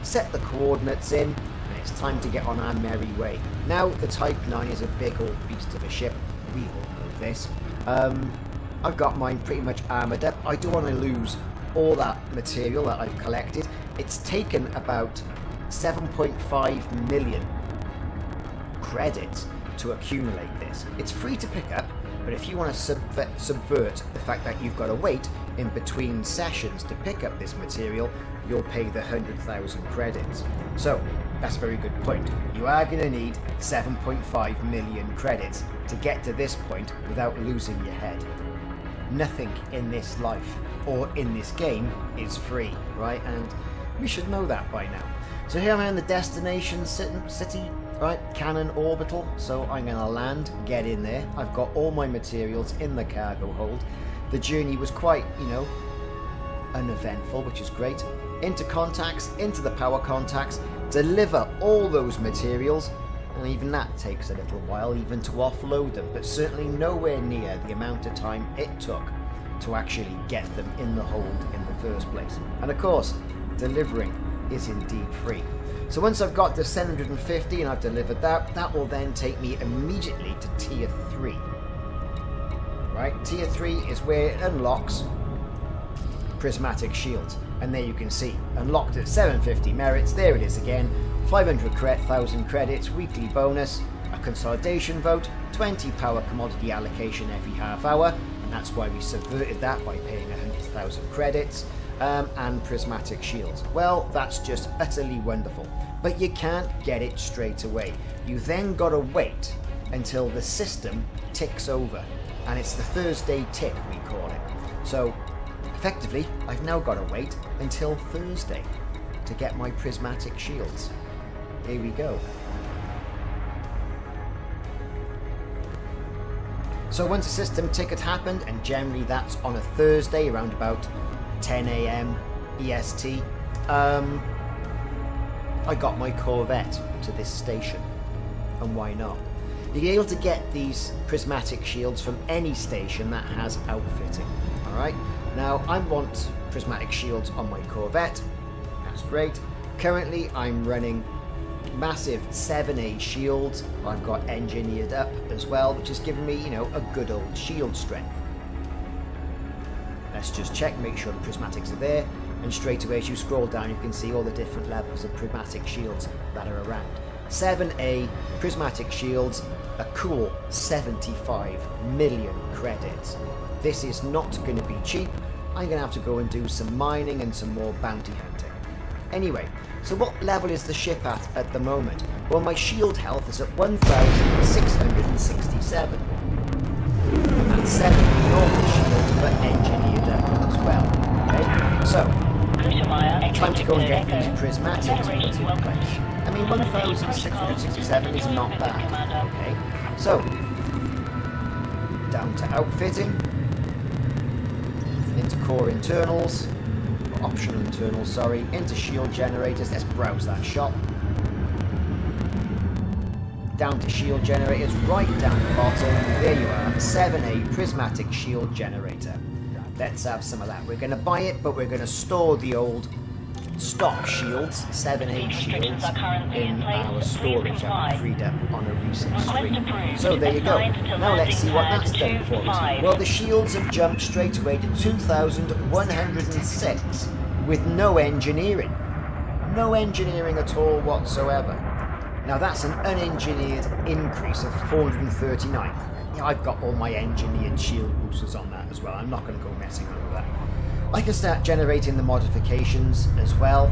Set the coordinates in, and it's time to get on our merry way. Now, the Type 9 is a big old beast of a ship. We all know this. I've got mine pretty much armoured up. I don't want to lose all that material that I've collected. It's taken about 7.5 million credits to accumulate this. It's free to pick up, but if you want to subvert the fact that you've got to wait in between sessions to pick up this material, you'll pay the 100,000 credits. So, that's a very good point. You are going to need 7.5 million credits to get to this point without losing your head. Nothing in this life or in this game is free, right? And we should know that by now. So here I'm in the destination city, right? Cannon Orbital. So I'm going to land, get in there. I've got all my materials in the cargo hold. The journey was quite, uneventful, which is great. Into contacts, into the power contacts, deliver all those materials, and even that takes a little while even to offload them, but certainly nowhere near the amount of time it took to actually get them in the hold in the first place. And of course, delivering is indeed free. So once I've got to 750 and I've delivered that, that will then take me immediately to tier 3. Right, tier 3 is where it unlocks prismatic shields. And there you can see, unlocked at 750 merits, there it is again, 500,000 credits, weekly bonus, a consolidation vote, 20 power commodity allocation every half hour, and that's why we subverted that by paying 100,000 credits, and prismatic shields. Well, that's just utterly wonderful. But you can't get it straight away. You then gotta wait until the system ticks over, and it's the Thursday tick, we call it. So, effectively, I've now got to wait until Thursday to get my prismatic shields. Here we go. So once a system ticket happened, and generally that's on a Thursday around about 10 AM EST, I got my Corvette to this station. And why not? You're able to get these prismatic shields from any station that has outfitting. Alright? Now, I want prismatic shields on my Corvette. That's great. Currently, I'm running massive 7A shields. I've got engineered up as well, which is giving me, you know, a good old shield strength. Let's just check, make sure the prismatics are there. And straight away, as you scroll down, you can see all the different levels of prismatic shields that are around. 7A prismatic shields, a cool 75 million credits. This is not going to be cheap. I'm going to have to go and do some mining and some more bounty hunting. Anyway, so what level is the ship at the moment? Well, my shield health is at 1,667. That's 7 normal shields, but engineered up as well. Okay, so time to go and get these prismatics put in place. I mean, 1,667 is not bad. Okay, so down to outfitting. Into core internals, or optional internals, sorry, into shield generators. Let's browse that shop. Down to shield generators, right down the bottom. There you are, 7A prismatic shield generator. Let's have some of that. We're going to buy it, but we're going to store the old stock shields, 7A shields, in our storage that we freed up on a recent stream. So there you go. Now let's see what that's done for us. Well, the shields have jumped straight away to 2,106 with no engineering. No engineering at all whatsoever. Now that's an unengineered increase of 439. Yeah, I've got all my engineered shield boosters on that as well. I'm not going to go messing around with that. I can start generating the modifications as well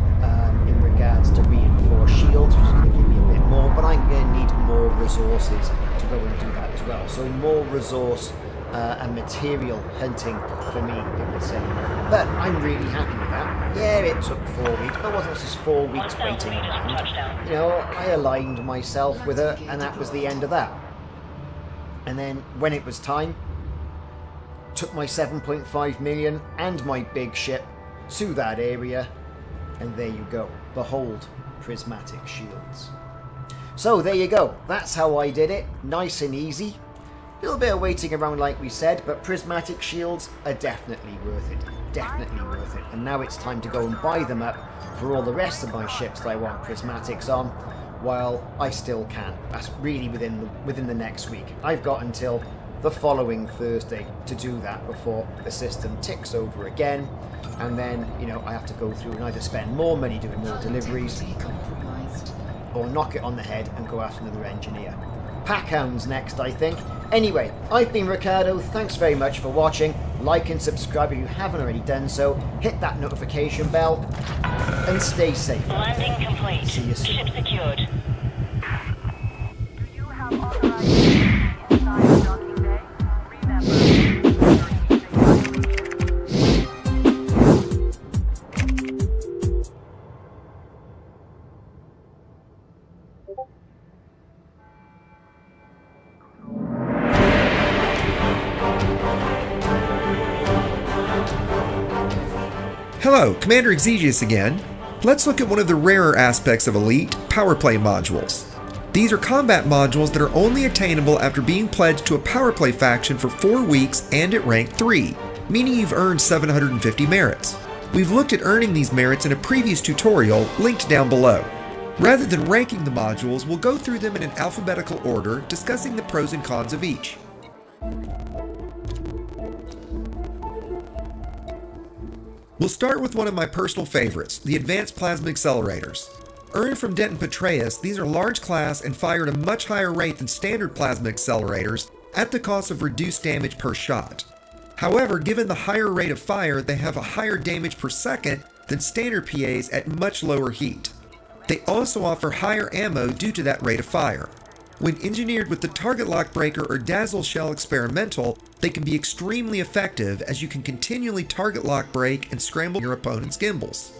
in regards to reinforced shields, which is going to give me a bit more, but I'm going to need more resources to go and do that as well. So more resource and material hunting for me, it would say. But I'm really happy with that. Yeah, it took 4 weeks, but it wasn't just 4 weeks waiting around. You know, I aligned myself with her, and that was the end of that. And then when it was time, took my 7.5 million and my big ship to that area, and there you go. Behold, prismatic shields. So there you go. That's how I did it. Nice and easy. A little bit of waiting around like we said, but prismatic shields are definitely worth it. Definitely worth it. And now it's time to go and buy them up for all the rest of my ships that I want prismatics on, while I still can. That's really within the next week. I've got until the following Thursday to do that before the system ticks over again, and then, you know, I have to go through and either spend more money doing more deliveries or knock it on the head and go after another engineer. Packhound's next, I think. Anyway, I've been Ricardo. Thanks very much for watching. Like and subscribe if you haven't already done so. Hit that notification bell and stay safe. Landing complete. See you soon. Ship secured. Do you have authorization inside docking bay? Hello, Commander Exegius again. Let's look at one of the rarer aspects of Elite, power play modules. These are combat modules that are only attainable after being pledged to a power play faction for 4 weeks and at rank 3, meaning you've earned 750 merits. We've looked at earning these merits in a previous tutorial linked down below. Rather than ranking the modules, we'll go through them in an alphabetical order, discussing the pros and cons of each. We'll start with one of my personal favorites, the Advanced Plasma Accelerators. Earned from Denton Petraeus, these are large class and fire at a much higher rate than standard plasma accelerators at the cost of reduced damage per shot. However, given the higher rate of fire, they have a higher damage per second than standard PAs at much lower heat. They also offer higher ammo due to that rate of fire. When engineered with the Target Lock Breaker or Dazzle Shell Experimental, they can be extremely effective as you can continually target lock break and scramble your opponent's gimbals.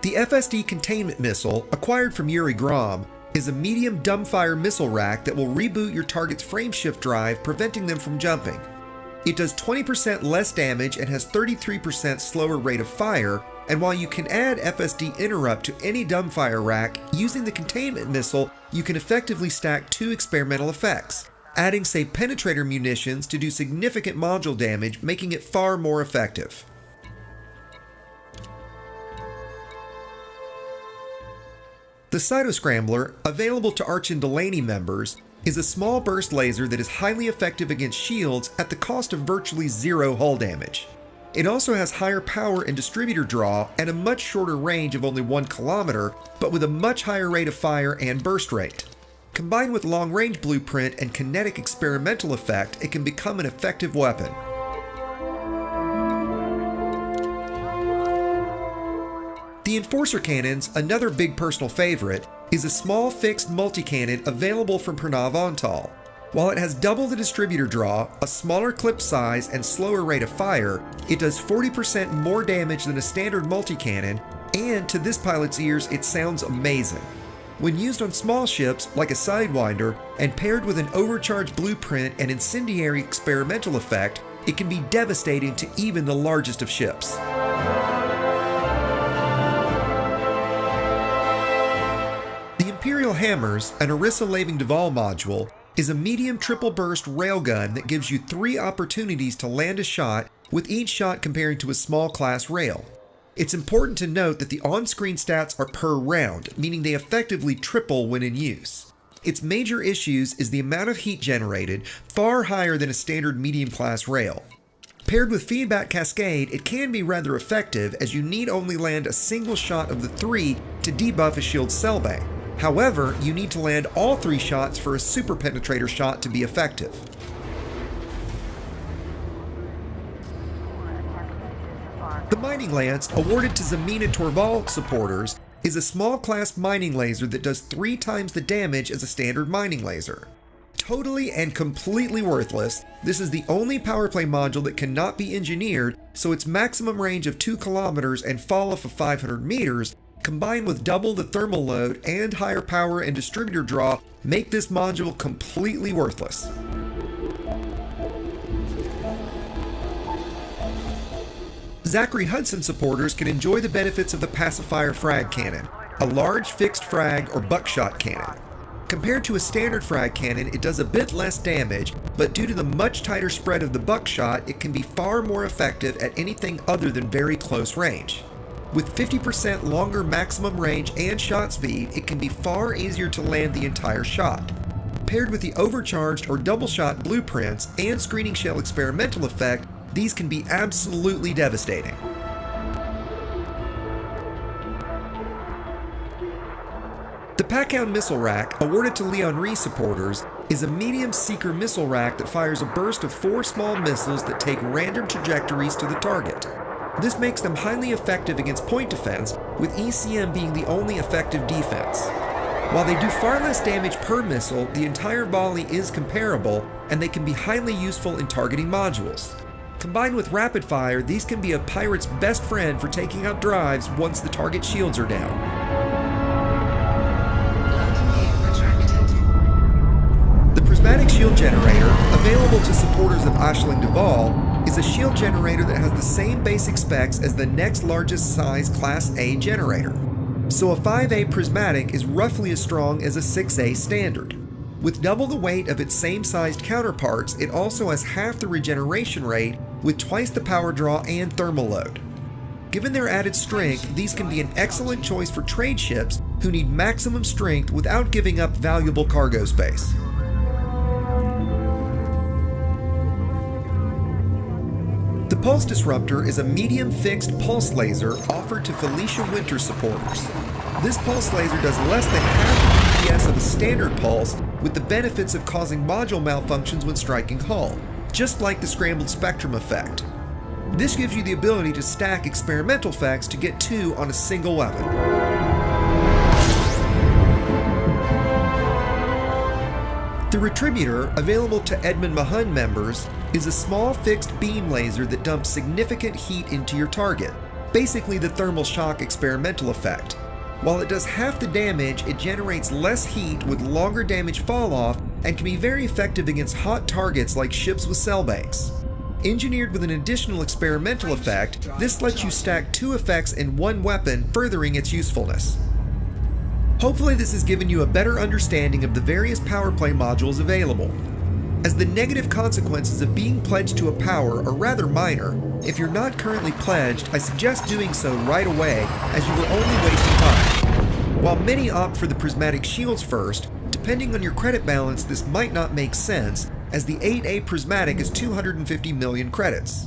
The FSD Containment Missile, acquired from Yuri Grom, is a medium dumbfire missile rack that will reboot your target's frameshift drive, preventing them from jumping. It does 20% less damage and has 33% slower rate of fire, and while you can add FSD Interrupt to any dumbfire rack, using the Containment Missile, you can effectively stack 2 experimental effects, adding say penetrator munitions to do significant module damage, making it far more effective. The Cytoscrambler, available to Arch and Delaney members, is a small burst laser that is highly effective against shields at the cost of virtually 0 hull damage. It also has higher power and distributor draw and a much shorter range of only 1 kilometer, but with a much higher rate of fire and burst rate. Combined with long-range blueprint and kinetic experimental effect, it can become an effective weapon. The Enforcer Cannons, another big personal favorite, is a small fixed multi-cannon available from Pranav Antal. While it has double the distributor draw, a smaller clip size, and slower rate of fire, it does 40% more damage than a standard multi-cannon, and to this pilot's ears, it sounds amazing. When used on small ships, like a Sidewinder, and paired with an overcharged blueprint and incendiary experimental effect, it can be devastating to even the largest of ships. The Imperial Hammers, an Orisa Laving Duval module, is a medium triple burst railgun that gives you 3 opportunities to land a shot, with each shot comparing to a small class rail. It's important to note that the on-screen stats are per round, meaning they effectively triple when in use. Its major issues is the amount of heat generated, far higher than a standard medium class rail. Paired with feedback cascade, it can be rather effective as you need only land a single shot of the 3 to debuff a shield cellbang. However, you need to land all 3 shots for a super penetrator shot to be effective. The Mining Lance, awarded to Zamina Torvald supporters, is a small class mining laser that does 3 times the damage as a standard mining laser. Totally and completely worthless, this is the only power play module that cannot be engineered, so its maximum range of 2 kilometers and fall off of 500 meters, combined with double the thermal load and higher power and distributor draw, make this module completely worthless. Zachary Hudson supporters can enjoy the benefits of the Pacifier Frag Cannon, a large fixed frag or buckshot cannon. Compared to a standard frag cannon, it does a bit less damage, but due to the much tighter spread of the buckshot, it can be far more effective at anything other than very close range. With 50% longer maximum range and shot speed, it can be far easier to land the entire shot. Paired with the overcharged or double shot blueprints and screening shell experimental effect, these can be absolutely devastating. The Packhound Missile Rack, awarded to Leon Rhee supporters, is a medium seeker missile rack that fires a burst of 4 small missiles that take random trajectories to the target. This makes them highly effective against point defense, with ECM being the only effective defense. While they do far less damage per missile, the entire volley is comparable, and they can be highly useful in targeting modules. Combined with rapid fire, these can be a pirate's best friend for taking out drives once the target shields are down. The prismatic shield generator, available to supporters of Aisling Duval, is a shield generator that has the same basic specs as the next largest size Class A generator. So a 5A prismatic is roughly as strong as a 6A standard. With double the weight of its same-sized counterparts, it also has half the regeneration rate with twice the power draw and thermal load. Given their added strength, these can be an excellent choice for trade ships who need maximum strength without giving up valuable cargo space. The Pulse Disruptor is a medium fixed pulse laser offered to Felicia Winter supporters. This pulse laser does less than half the DPS of a standard pulse, with the benefits of causing module malfunctions when striking hull, just like the Scrambled Spectrum effect. This gives you the ability to stack experimental effects to get 2 on a single weapon. The Retributor, available to Edmund Mahon members, is a small fixed beam laser that dumps significant heat into your target, basically the thermal shock experimental effect. While it does half the damage, it generates less heat with longer damage fall off and can be very effective against hot targets like ships with cell banks. Engineered with an additional experimental effect, this lets you stack 2 effects in one weapon, furthering its usefulness. Hopefully this has given you a better understanding of the various power play modules available. As the negative consequences of being pledged to a power are rather minor, if you're not currently pledged, I suggest doing so right away, as you will only wasting time. While many opt for the prismatic shields first, depending on your credit balance this might not make sense, as the 8A prismatic is 250 million credits.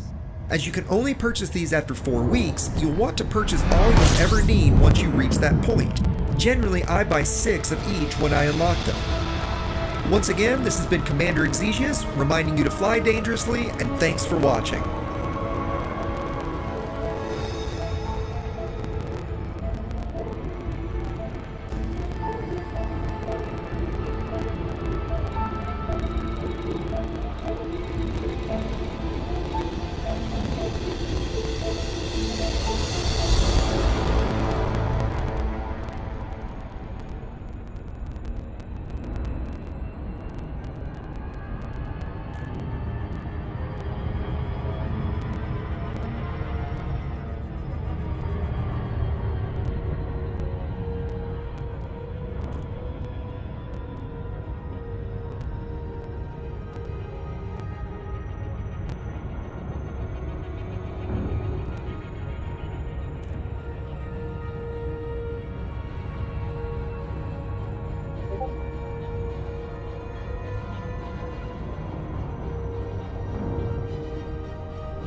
As you can only purchase these after 4 weeks, you'll want to purchase all you'll ever need once you reach that point. Generally, I buy 6 of each when I unlock them. Once again, this has been Commander Exesius, reminding you to fly dangerously, and thanks for watching.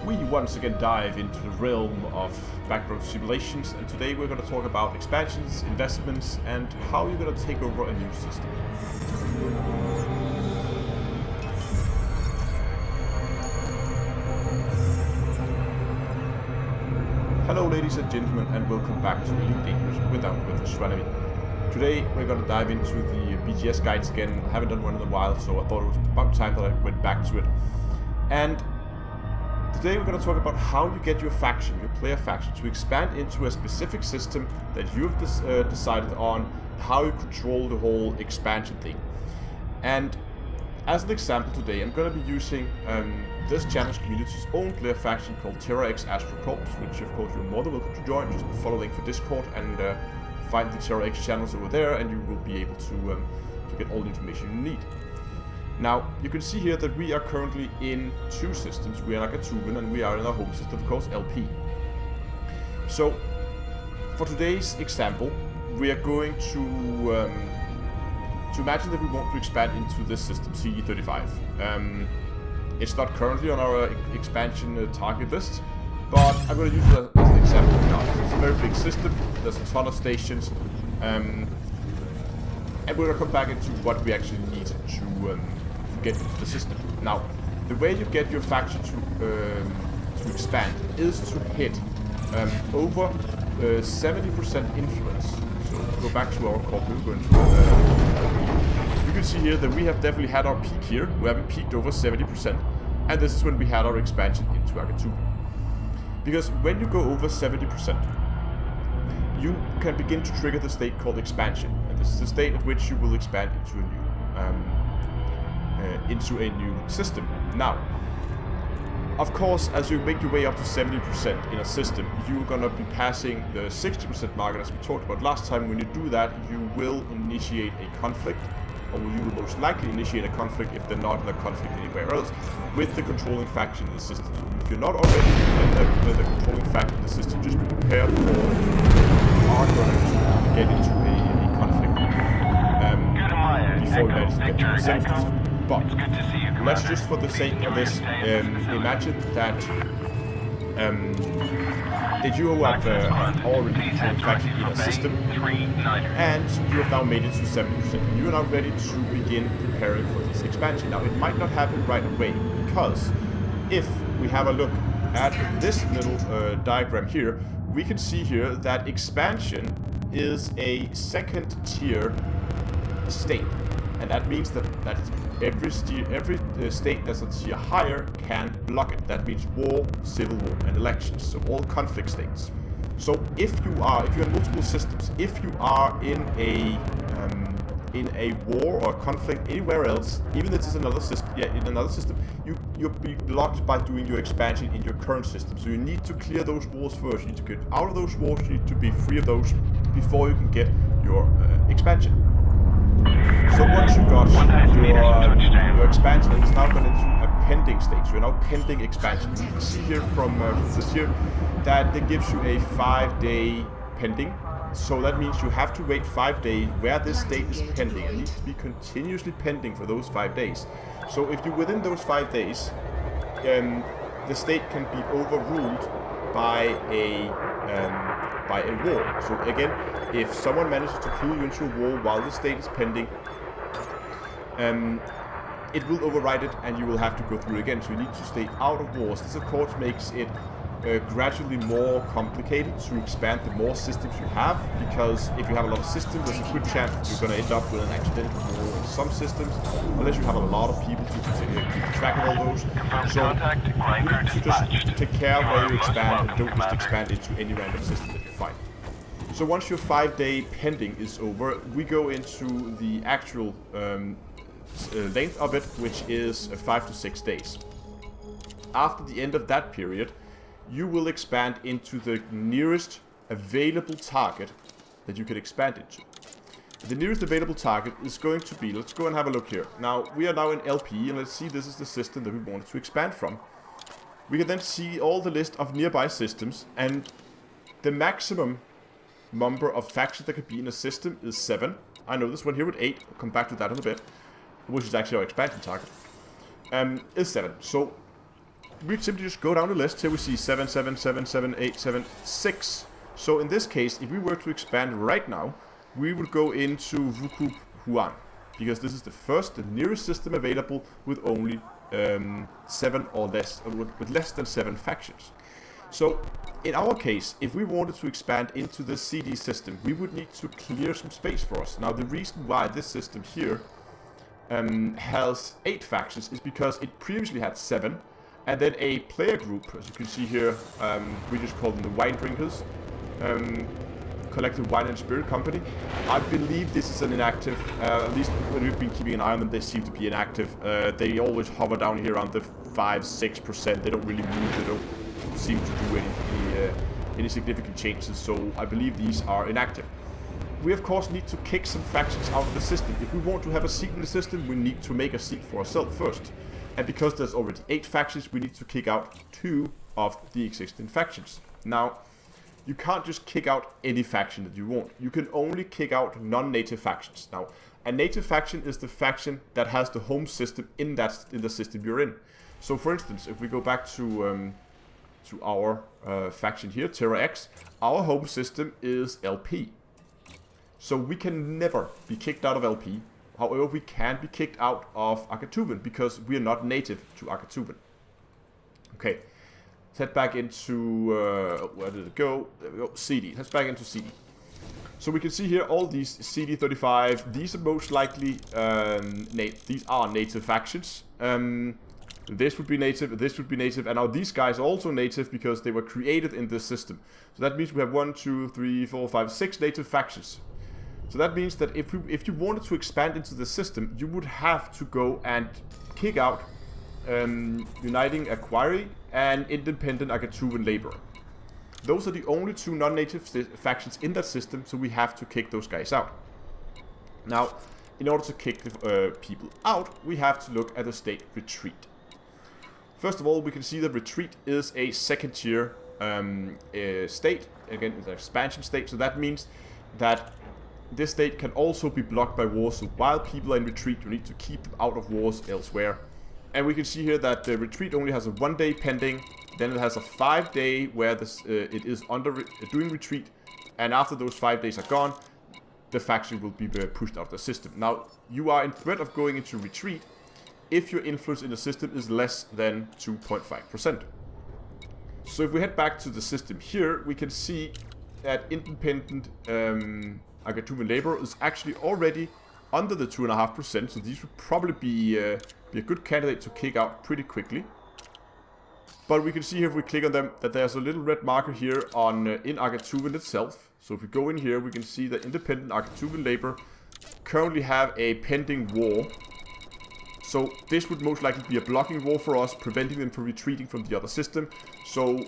We once again dive into the realm of background simulations, and today we're going to talk about expansions, investments, and how you're going to take over a new system. Hello ladies and gentlemen, and welcome back to Elite Dangerous with Astronomy. Today we're going to dive into the BGS guides again. I haven't done one in a while, so I thought it was about time that I went back to it. And today we're going to talk about how you get your faction, your player faction, to expand into a specific system that you've decided on, how you control the whole expansion thing. And as an example today, I'm going to be using this channel's community's own player faction called Terra X Astro Corps, which of course you're more than welcome to join. Just follow the link for Discord and find the Terra X channels over there, and you will be able to get all the information you need. Now, you can see here that we are currently in 2 systems. We are like a Tuven, and we are in our home system, of course, LP. So, for today's example, we are going to imagine that we want to expand into this system, CE35. It's not currently on our expansion target list, but I'm going to use it as an example now. It's a very big system, there's a ton of stations, and we're going to come back into what we actually need to get into the system. Now, the way you get your faction to expand is to hit over 70% influence. So go back to our corp, we're going to you can see here that we have definitely had our peak here. We haven't peaked over 70%, and this is when we had our expansion into Agatuba. Because when you go over 70%, you can begin to trigger the state called expansion, and this is the state at which you will expand into a new into a new system. Now, of course, as you make your way up to 70% in a system, you're gonna be passing the 60% mark, and as we talked about last time. When you do that, you will initiate a conflict, or you will most likely initiate a conflict if they're not in a conflict anywhere else, with the controlling faction in the system. So if you're not already in the controlling faction in the system, just be prepared for you are going to get into a conflict before you manage to get to the 70%. But let's just, for the sake of this, imagine that you have already controlling faction in a system, and you have now made it to 70%. You are now ready to begin preparing for this expansion. Now, it might not happen right away, because if we have a look at this little diagram here, we can see here that expansion is a second tier state, and that means that every state that's a tier higher can block it. That means war, civil war, and elections. So all conflict states. So if you're in multiple systems, if you are in a war or conflict anywhere else, even if it's another system, in another system, you'll be blocked by doing your expansion in your current system. So you need to clear those wars first. You need to get out of those wars. You need to be free of those before you can get your expansion. So once you got your expansion, it's now gone into a pending state. So you're now pending expansion. You can see here from this here that it gives you a 5-day pending. So that means you have to wait 5 days where this state is pending. It needs to be continuously pending for those 5 days. So if you're within those 5 days, the state can be overruled by a war. So again, if someone manages to pull you into a war while the state is pending, it will override it, and you will have to go through it again. So you need to stay out of wars. This of course makes it gradually more complicated to expand the more systems you have, because if you have a lot of systems, there's a good chance that you're going to end up with an accidental war in some systems, unless you have a lot of people to keep track of all those. So you need to just take care of where you expand, and don't just expand into any random system that you find. So once your 5-day pending is over, we go into the actual length of it, which is 5 to 6 days. After the end of that period, you will expand into the nearest available target that you can expand into. The nearest available target is going to be, let's go and have a look here. Now, we are now in LP, and let's see, this is the system that we wanted to expand from. We can then see all the list of nearby systems, and the maximum number of factions that could be in a system is 7. I know this one here with 8, I'll come back to that in a bit, which is actually our expansion target, is 7. So we simply just go down the list. Here we see 7, 7, 7, 7, 8, 7, 6. So in this case, if we were to expand right now, we would go into Wuku Huan, because this is the nearest system available with only 7 or less, with less than 7 factions. So in our case, if we wanted to expand into the CD system, we would need to clear some space for us. Now, the reason why this system here has 8 factions is because it previously had 7. And then a player group, as you can see here, we just call them the Wine Drinkers, Collective Wine and Spirit Company. I believe this is an inactive, at least when we've been keeping an eye on them, they seem to be inactive. They always hover down here around the 5-6%. They don't really move, they don't seem to do any significant changes, so I believe these are inactive. We of course need to kick some factions out of the system. If we want to have a seat in the system, we need to make a seat for ourselves first. And because there's already 8 factions, we need to kick out 2 of the existing factions. Now, you can't just kick out any faction that you want. You can only kick out non-native factions. Now, a native faction is the faction that has the home system in the system you're in. So, for instance, if we go back to our faction here, Terra X, our home system is LP. So we can never be kicked out of LP. However, we can be kicked out of Akatuvan because we are not native to Akatuvan. Okay, let's head back into, where did it go? There we go, CD. Let's back into CD. So we can see here all these CD35, these are most likely, these are native factions. This would be native, this would be native, and now these guys are also native because they were created in this system. So that means we have 1, 2, 3, 4, 5, 6 native factions. So that means that if you wanted to expand into the system, you would have to go and kick out Uniting Acquire and Independent Agatuvan Labor. Those are the only two non-native factions in that system, so we have to kick those guys out. Now, in order to kick the people out, we have to look at the state retreat. First of all, we can see that retreat is a second tier state. Again, it's an expansion state, so that means that this state can also be blocked by wars. So while people are in retreat, you need to keep them out of wars elsewhere. And we can see here that the retreat only has a 1 day pending. Then it has a 5 day where this, it is doing retreat. And after those 5 days are gone, the faction will be pushed out of the system. Now, you are in threat of going into retreat if your influence in the system is less than 2.5%. So if we head back to the system here, we can see that Independent Agatuvan Labor is actually already under the 2.5%. So these would probably be a good candidate to kick out pretty quickly. But we can see here if we click on them that there's a little red marker here on in Agatuvan itself. So if we go in here, we can see that Independent Agatuvan Labor currently have a pending war. So this would most likely be a blocking war for us, preventing them from retreating from the other system. So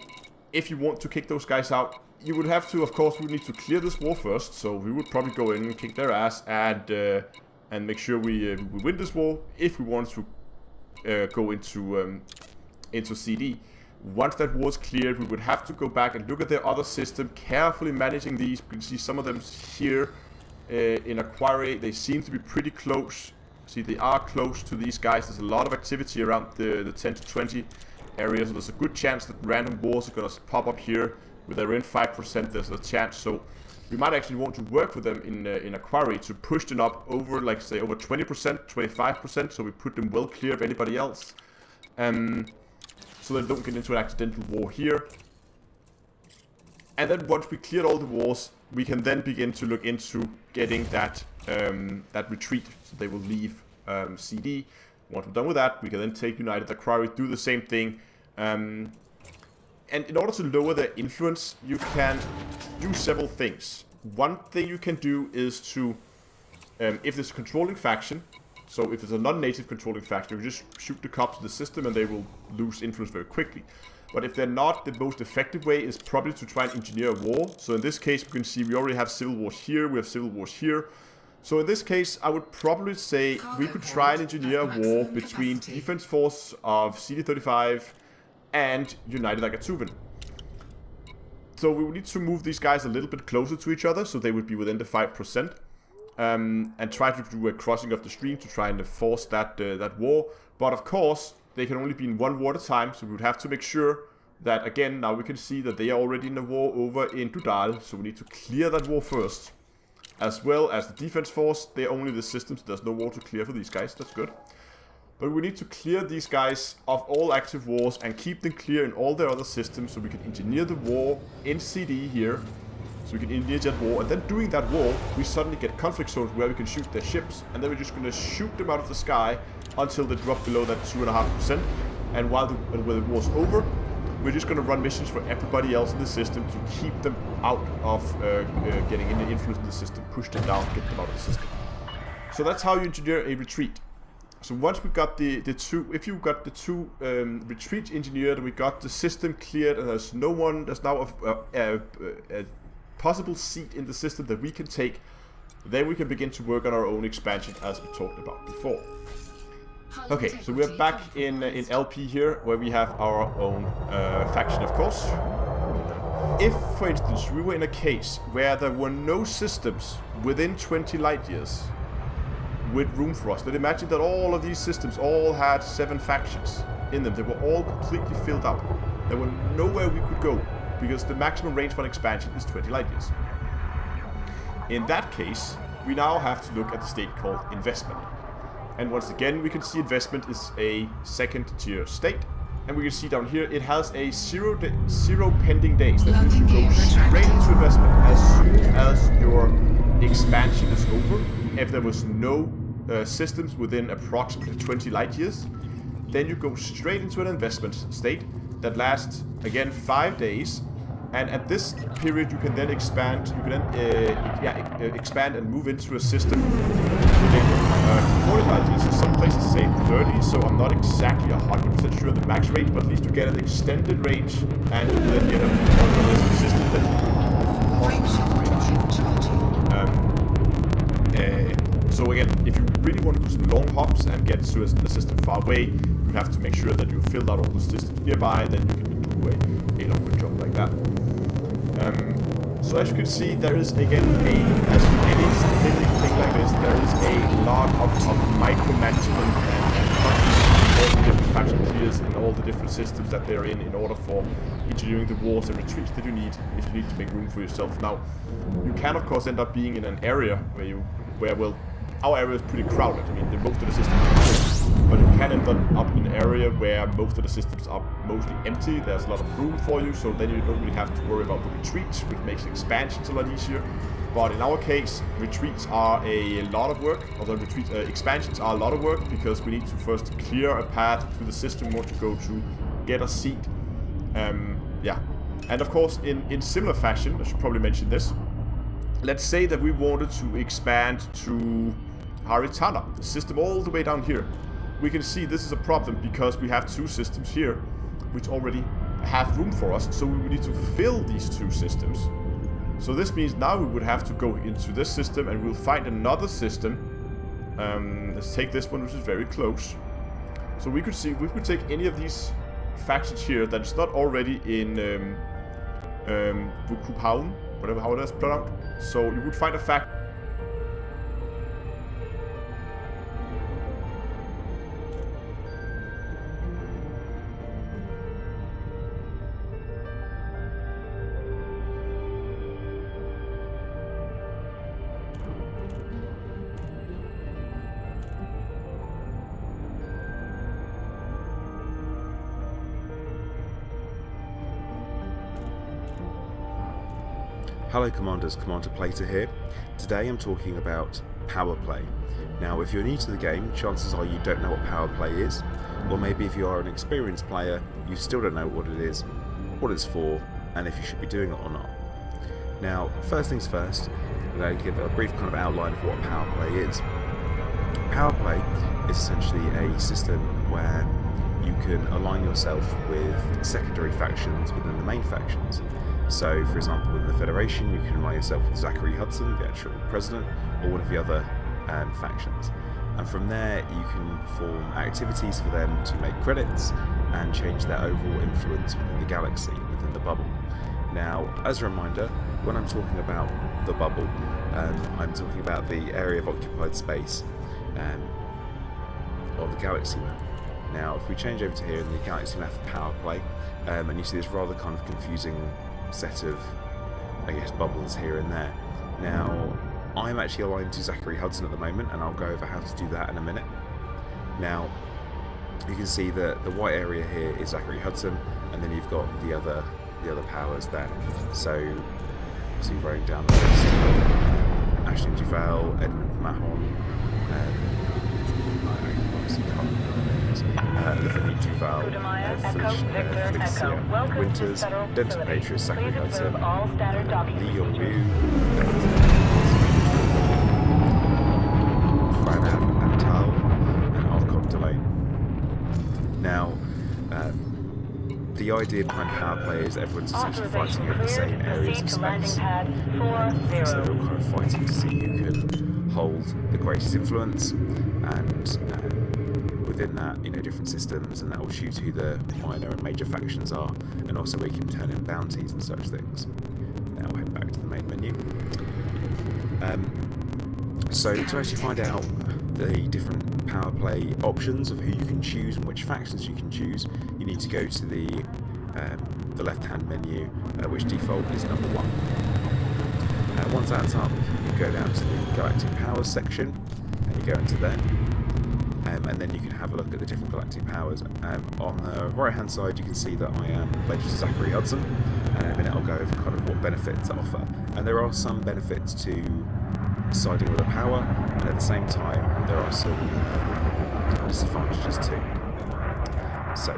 if you want to kick those guys out, you would have to, of course, we need to clear this war first. So we would probably go in and kick their ass and make sure we win this war if we want to go into CD. Once that war is cleared, we would have to go back and look at their other system, carefully managing these. We can see some of them here in Acquire. They seem to be pretty close. See, they are close to these guys. There's a lot of activity around the 10 to 20 areas. So there's a good chance that random wars are going to pop up here. With they're in 5%, there's a chance. So we might actually want to work with them in Acquire to push them up over, like say, over 20%, 25%. So we put them well clear of anybody else. So they don't get into an accidental war here. And then once we cleared all the wars, we can then begin to look into getting that retreat. So they will leave CD. Once we're done with that, we can then take United Acquire, do the same thing. And in order to lower their influence, you can do several things. One thing you can do is to, if there's a controlling faction, so if it's a non-native controlling faction, you just shoot the cops to the system and they will lose influence very quickly. But if they're not, the most effective way is probably to try and engineer a war. So in this case, we can see we already have civil wars here, we have civil wars here. So in this case, I would probably say we could try and engineer a war between Defense Force of CD35 and United Agatuvan. So we would need to move these guys a little bit closer to each other, so they would be within the 5%. And try to do a crossing of the stream to try and force that war. But of course, they can only be in one war at a time, so we would have to make sure that, again, now we can see that they are already in a war over in Dudal, so we need to clear that war first. As well as the defense force, they're only the systems, so there's no war to clear for these guys, that's good. But we need to clear these guys of all active wars and keep them clear in all their other systems, so we can engineer the war in CD here. So we can engineer that war, and then doing that war, we suddenly get conflict zones where we can shoot their ships, and then we're just going to shoot them out of the sky until they drop below that 2.5%. And when the war's over, we're just going to run missions for everybody else in the system to keep them out of getting any influence in the system, push them down, get them out of the system. So that's how you engineer a retreat. So once we got the two, if you got the two retreats engineered, we got the system cleared, and there's no one, there's now a possible seat in the system that we can take, then we can begin to work on our own expansion as we talked about before. Okay, so we're back in LP here, where we have our own faction, of course. If, for instance, we were in a case where there were no systems within 20 light years with room for us, then imagine that all of these systems all had 7 factions in them. They were all completely filled up. There were nowhere we could go, because the maximum range for an expansion is 20 light years. In that case, we now have to look at the state called investment. And once again, we can see investment is a second tier state. And we can see down here, it has a 0 pending days. That means you go straight into investment as soon as your expansion is over. If there was no systems within approximately 20 light years, then you go straight into an investment state that lasts, again, 5 days. And at this period, you can then expand. You can then expand and move into a system. Some places say 30, so I'm not exactly 100% sure the max rate, but at least you get an extended range, and you then get a system that. So again, if you really want to do some long hops and get to the system far away, you have to make sure that you filled out all the systems nearby. Then you can do a longer jump like that. So as you can see, there is again as anything like this, there is a lot of micromanagement and all the different faction tiers and all the different systems that they're in order for engineering the wars and retreats that you need if you need to make room for yourself. Now, you can of course end up being in an area where our area is pretty crowded. I mean, most of the systems are, but you can end up in an area where most of the systems are mostly empty. There's a lot of room for you, so then you don't really have to worry about the retreats, which makes expansions a lot easier. But in our case, retreats are a lot of work, although expansions are a lot of work, because we need to first clear a path to the system we want to go to, get a seat. Yeah. And of course, in similar fashion, I should probably mention this. Let's say that we wanted to expand to Haritana, the system all the way down here. We can see this is a problem because we have two systems here which already have room for us, so we would need to fill these two systems. So this means now we would have to go into this system and we'll find another system. Let's take this one, which is very close. So we could take any of these factions here that's not already in Vukupaun, whatever how it is pronounced. So you would find a faction. Hello Commanders, Commander Plater here. Today I'm talking about power play. Now if you're new to the game, chances are you don't know what power play is, or maybe if you are an experienced player, you still don't know what it is, what it's for, and if you should be doing it or not. Now, first things first, I'm going to give a brief kind of outline of what power play is. Power play is essentially a system where you can align yourself with secondary factions within the main factions. So, for example, within the Federation, you can align yourself with Zachary Hudson, the actual president, or one of the other factions. And from there, you can form activities for them to make credits and change their overall influence within the galaxy, within the bubble. Now, as a reminder, when I'm talking about the bubble, I'm talking about the area of occupied space on the galaxy map. Now, if we change over to here in the galaxy map of power play, and you see this rather kind of confusing set of, I guess, bubbles here and there. Now, I'm actually aligned to Zachary Hudson at the moment, and I'll go over how to do that in a minute. Now, you can see that the white area here is Zachary Hudson, and then you've got the other powers there. So, see running down the list, Ashton Duval, Edmund Mahon, Felicia Winters, Denton Patriots, Zachary Hudson, Lee Yong Ryu, Pranav Antal, and Archon Delane. Now, the idea behind power play is everyone's essentially fighting over the same areas of space. So they're all kind of fighting to see who can hold the greatest influence, and within that, different systems, and that will choose who the minor and major factions are, and also we can turn in bounties and such things. Now we'll head back to the main menu. So to actually find out the different power play options of who you can choose and which factions you can choose, you need to go to the left-hand menu, which default is number 1. Once that's up, you go down to the Galactic Powers section, and you go into there. And then you can have a look at the different galactic powers. On the right hand side you can see that I am pledged to Zachary Hudson, and in a minute I'll go over kind of what benefits to offer. And there are some benefits to siding with a power, and at the same time there are some disadvantages too. So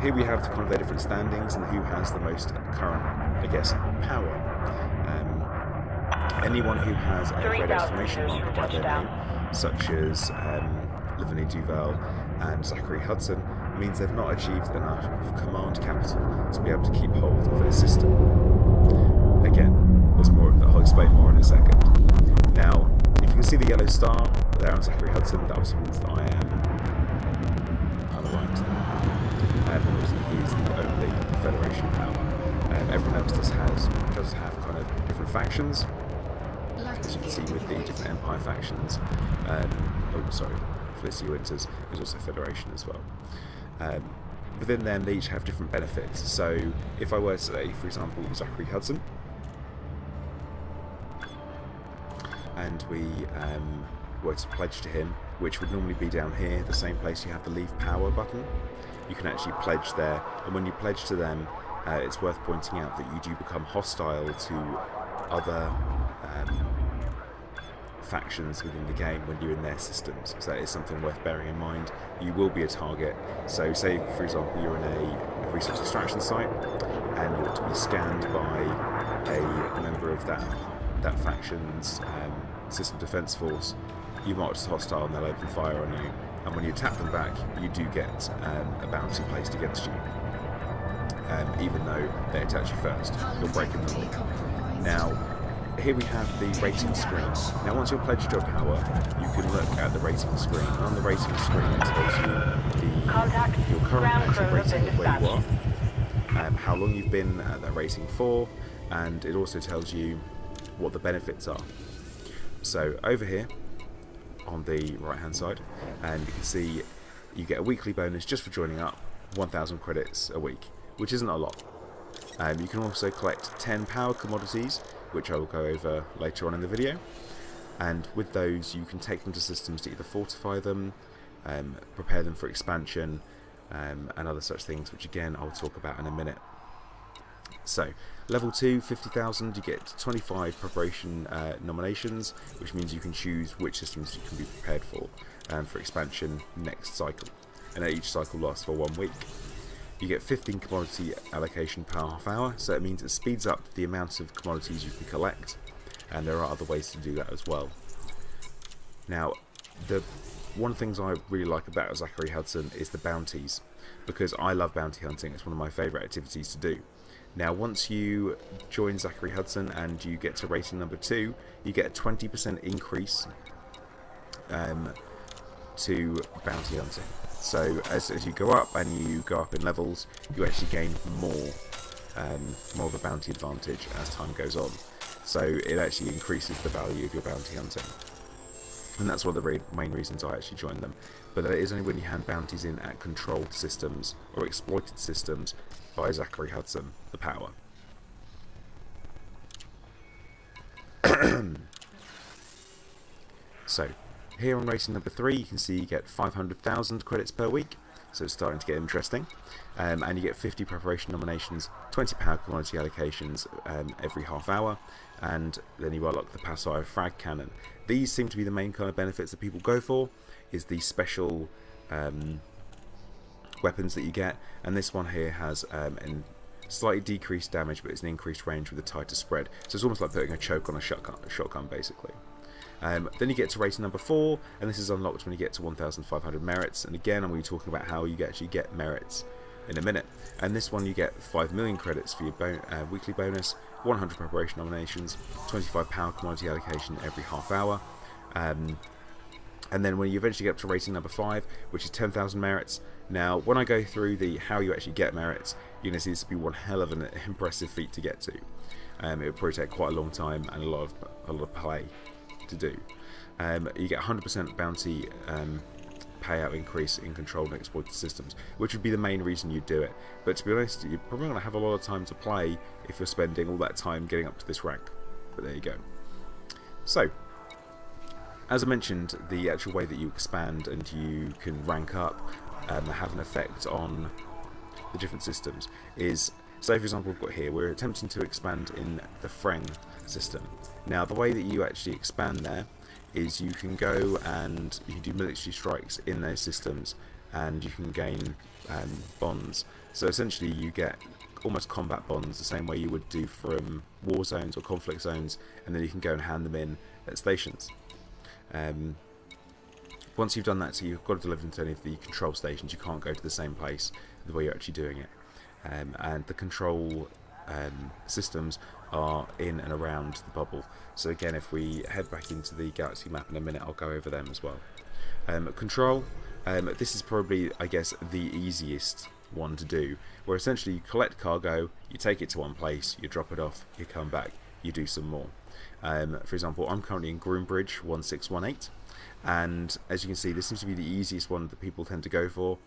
here we have kind of their different standings and who has the most current I guess, power. Anyone who has a red exclamation mark by their name, such as Lavinia Duval and Zachary Hudson, means they've not achieved enough command capital to be able to keep hold of their system. Again, there's more of that. I'll explain more in a second. Now, if you can see the yellow star there on Zachary Hudson, that also means that I am unaligned. Obviously, he's the only Federation power. Everyone else does have kind of different factions. As you can see with the different Empire factions. Felicity Winters is also Federation as well. Within them, they each have different benefits. So, if I were to say, for example, Zachary Hudson, and we were to pledge to him, which would normally be down here, the same place you have the Leave Power button, you can actually pledge there. And when you pledge to them, it's worth pointing out that you do become hostile to other factions within the game when you're in their systems. So that is something worth bearing in mind. You will be a target. So say, for example, you're in a resource extraction site and you're to be scanned by a member of that faction's system defense force. You mark as hostile and they'll open fire on you. And when you tap them back, you do get a bounty placed against you. Even though they attack you first, you're breaking the law. Now, here we have the rating screen. Now, once you're pledged your power, you can look at the rating screen. And on the rating screen, it tells you your current actual rating of where you are, how long you've been at that rating for, and it also tells you what the benefits are. So over here, on the right-hand side, and you can see you get a weekly bonus just for joining up, 1,000 credits a week, which isn't a lot. You can also collect 10 power commodities, which I will go over later on in the video, and with those you can take them to systems to either fortify them, prepare them for expansion, and other such things, which again I'll talk about in a minute. So, level 2, 50,000, you get 25 preparation nominations, which means you can choose which systems you can be prepared for expansion next cycle, and each cycle lasts for 1 week. You get 15 commodity allocation per half hour, so it means it speeds up the amount of commodities you can collect, and there are other ways to do that as well. Now, one of the things I really like about Zachary Hudson is the bounties, because I love bounty hunting. It's one of my favourite activities to do. Now, once you join Zachary Hudson and you get to rating number 2, you get a 20% increase to bounty hunting. So as you go up and you go up in levels, you actually gain more of a bounty advantage as time goes on. So it actually increases the value of your bounty hunting. And that's one of the main reasons I actually joined them. But that is only when you hand bounties in at controlled systems or exploited systems by Zachary Hudson, the power. So, here on rating number 3, you can see you get 500,000 credits per week, so it's starting to get interesting. And you get 50 preparation nominations, 20 power commodity allocations every half hour, and then you unlock the Passire frag cannon. These seem to be the main kind of benefits that people go for, is the special weapons that you get, and this one here has slightly decreased damage, but it's an increased range with a tighter spread. So it's almost like putting a choke on a shotgun basically. Then you get to rating number 4, and this is unlocked when you get to 1,500 merits. And again, I'm going to be talking about how you actually get merits in a minute. And this one you get 5 million credits for your weekly bonus, 100 preparation nominations, 25 power commodity allocation every half hour. And then when you eventually get up to rating number 5, which is 10,000 merits. Now, when I go through how you actually get merits, you're going to see this to be one hell of an impressive feat to get to. It will probably take quite a long time and a lot of play to do. You get 100% bounty payout increase in controlled and exploited systems, which would be the main reason you do it. But to be honest, you're probably going to have a lot of time to play if you're spending all that time getting up to this rank. But there you go. So, as I mentioned, the actual way that you expand and you can rank up have an effect on the different systems is, say for example, we've got here, we're attempting to expand in the Freng system. Now, the way that you actually expand there is you can go and you can do military strikes in those systems, and you can gain bonds. So essentially you get almost combat bonds, the same way you would do from war zones or conflict zones, and then you can go and hand them in at stations. Once you've done that, so you've got to deliver them to any of the control stations. You can't go to the same place the way you're actually doing it. And the control systems are in and around the bubble. So again, if we head back into the galaxy map in a minute, I'll go over them as well. Control, this is probably, I guess, the easiest one to do, where essentially you collect cargo, you take it to one place, you drop it off, you come back, you do some more. For example, I'm currently in Groombridge 1618, and as you can see, this seems to be the easiest one that people tend to go for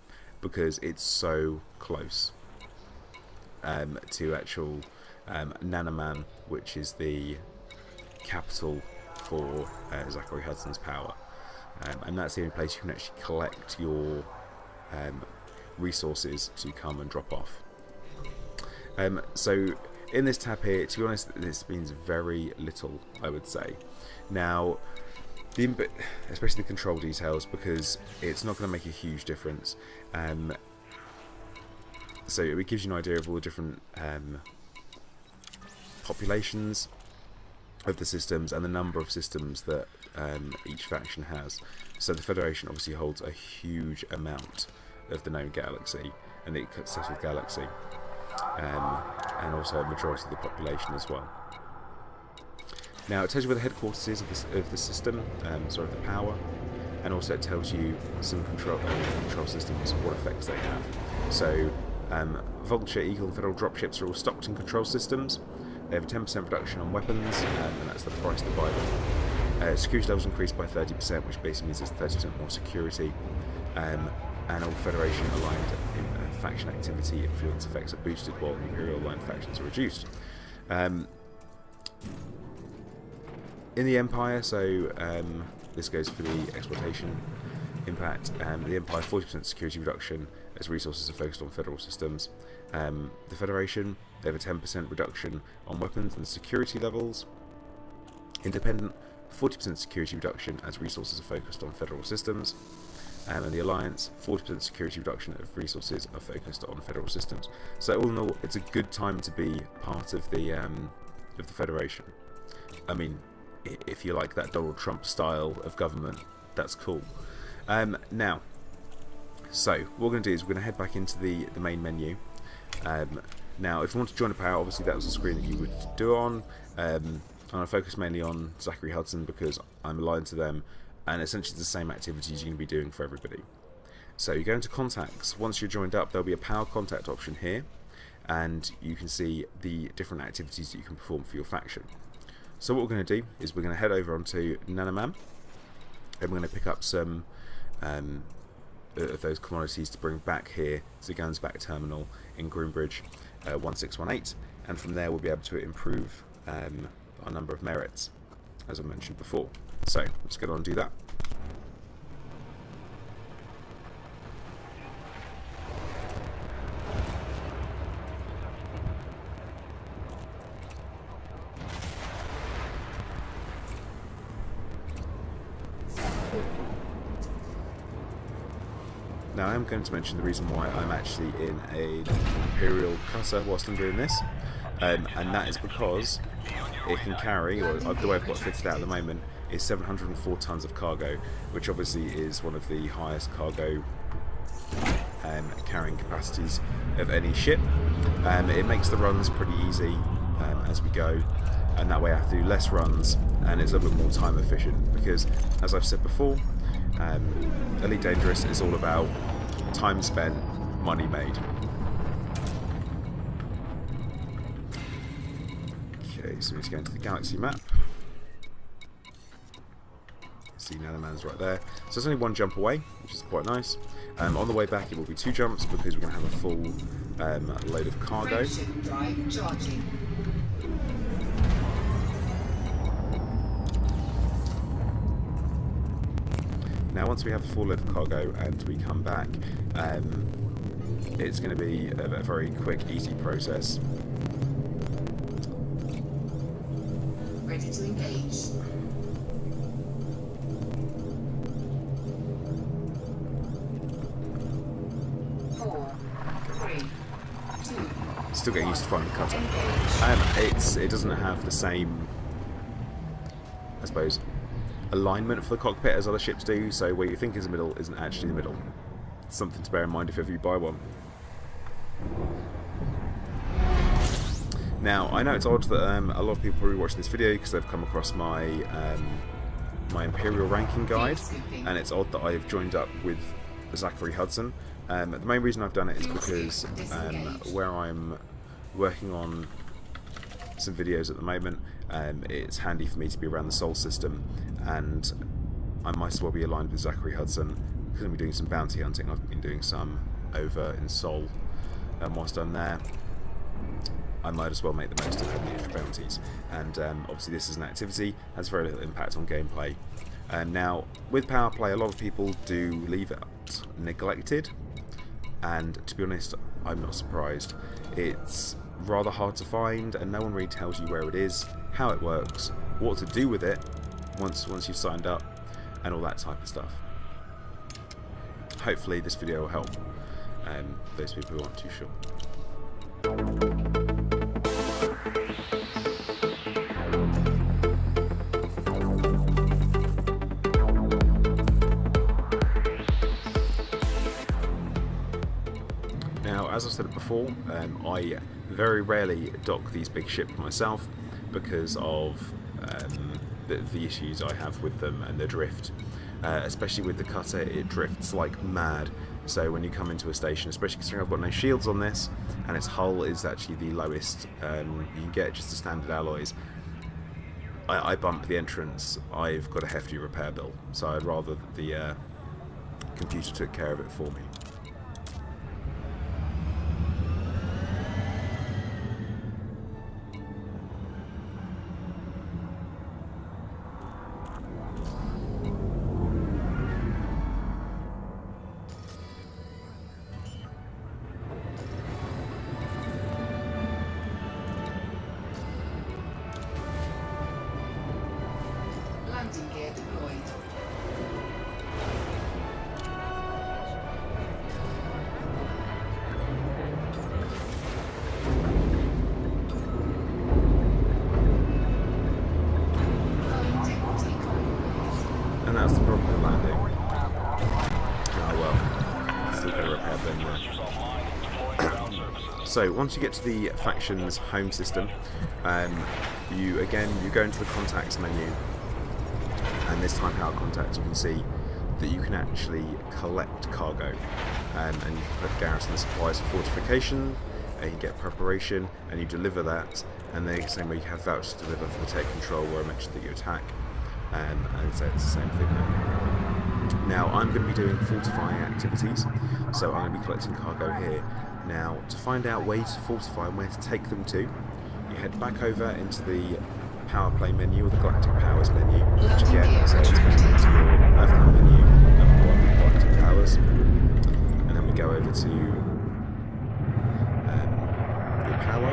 because it's so close to actual Nanaman, which is the capital for Zachary Hudson's power, and that's the only place you can actually collect your resources to come and drop off. So in this tab here, to be honest, this means very little, I would say. Now, especially the control details, because it's not going to make a huge difference. So it gives you an idea of all the different populations of the systems and the number of systems that each faction has. So the Federation obviously holds a huge amount of the known galaxy and the settled galaxy, and also a majority of the population as well. Now it tells you where the headquarters is of the system, sort of the power, and also it tells you some control systems, what effects they have. So Vulture, Eagle and Federal dropships are all stocked in control systems. They have a 10% reduction on weapons, and that's the price to buy them. Security levels increased by 30%, which basically means there's 30% more security. And all Federation aligned faction activity influence effects are boosted, while Imperial aligned factions are reduced. In the Empire, so this goes for the exploitation impact. The Empire, 40% security reduction as resources are focused on federal systems. The Federation, they have a 10% reduction on weapons and security levels. Independent, 40% security reduction as resources are focused on federal systems. And the Alliance, 40% security reduction of resources are focused on federal systems. So all in all, it's a good time to be part of the Federation. I mean, if you like that Donald Trump style of government, that's cool. Now, so what we're going to do is we're going to head back into the main menu. Now, if you want to join a power, obviously that was the screen that you would do it on. I'm going to focus mainly on Zachary Hudson because I'm aligned to them, and essentially the same activities you're going to be doing for everybody. So you go into contacts. Once you're joined up, there'll be a power contact option here, and you can see the different activities that you can perform for your faction. So what we're going to do is we're going to head over onto Nanaman, and we're going to pick up some of those commodities to bring back here to the Guns Back Terminal in Groombridge 1618, and from there we'll be able to improve our number of merits, as I mentioned before. So let's get on and do that. Now I am going to mention the reason why I'm actually in an Imperial cutter whilst I'm doing this, and that is because it can carry, or the way I've got it fitted out at the moment, is 704 tons of cargo, which obviously is one of the highest cargo carrying capacities of any ship. It makes the runs pretty easy as we go, and that way I have to do less runs, and it's a little bit more time efficient because, as I've said before, Elite Dangerous is all about time spent, money made. Okay, so we need to go into the galaxy map. See, Nanaman's right there. So it's only one jump away, which is quite nice. On the way back, it will be 2 jumps because we're going to have a full load of cargo. Now, once we have a full load of cargo and we come back, it's going to be a very quick, easy process. Ready to engage. still getting used to flying the cutter. It doesn't have the same, I suppose, alignment for the cockpit as other ships do, so where you think is the middle isn't actually the middle. It's something to bear in mind if ever you buy one. Now, I know it's odd that a lot of people probably watch this video because they've come across my my Imperial ranking guide, and it's odd that I've joined up with Zachary Hudson. The main reason I've done it is because where I'm working on some videos at the moment, it's handy for me to be around the Sol system, and I might as well be aligned with Zachary Hudson. I'm going to be doing some bounty hunting. I've been doing some over in Sol, and whilst I'm there, I might as well make the most of the extra bounties. And obviously this is an activity, has very little impact on gameplay. Now, with power play, a lot of people do leave it neglected, and to be honest, I'm not surprised. It's rather hard to find, and no one really tells you where it is, how it works, what to do with it once you've signed up, and all that type of stuff. Hopefully this video will help those people who aren't too sure. Now, as I said before, I very rarely dock these big ships myself because of the issues I have with them and the drift. Especially with the cutter, it drifts like mad. So when you come into a station, especially considering I've got no shields on this, and its hull is actually the lowest you can get, just the standard alloys, I bump the entrance, I've got a hefty repair bill. So I'd rather that the computer took care of it for me. Landing gear deployed. And that's the problem with landing. Oh well, still got a repair bin there. So once you get to the faction's home system, you go into the contacts menu, and this time power contacts, you can see that you can actually collect cargo, and you can put garrison supplies for fortification, and you get preparation, and you deliver that, and the same way you have vouchers to deliver for the tech control where I mentioned that you attack, and so it's the same thing there. Now I'm going to be doing fortifying activities, so I'm going to be collecting cargo here. Now, to find out where to fortify and where to take them to, you head back over into the Power Play menu, or the Galactic Powers menu, which again says to your left-hand menu, number 1, Galactic Powers, and then we go over to your power.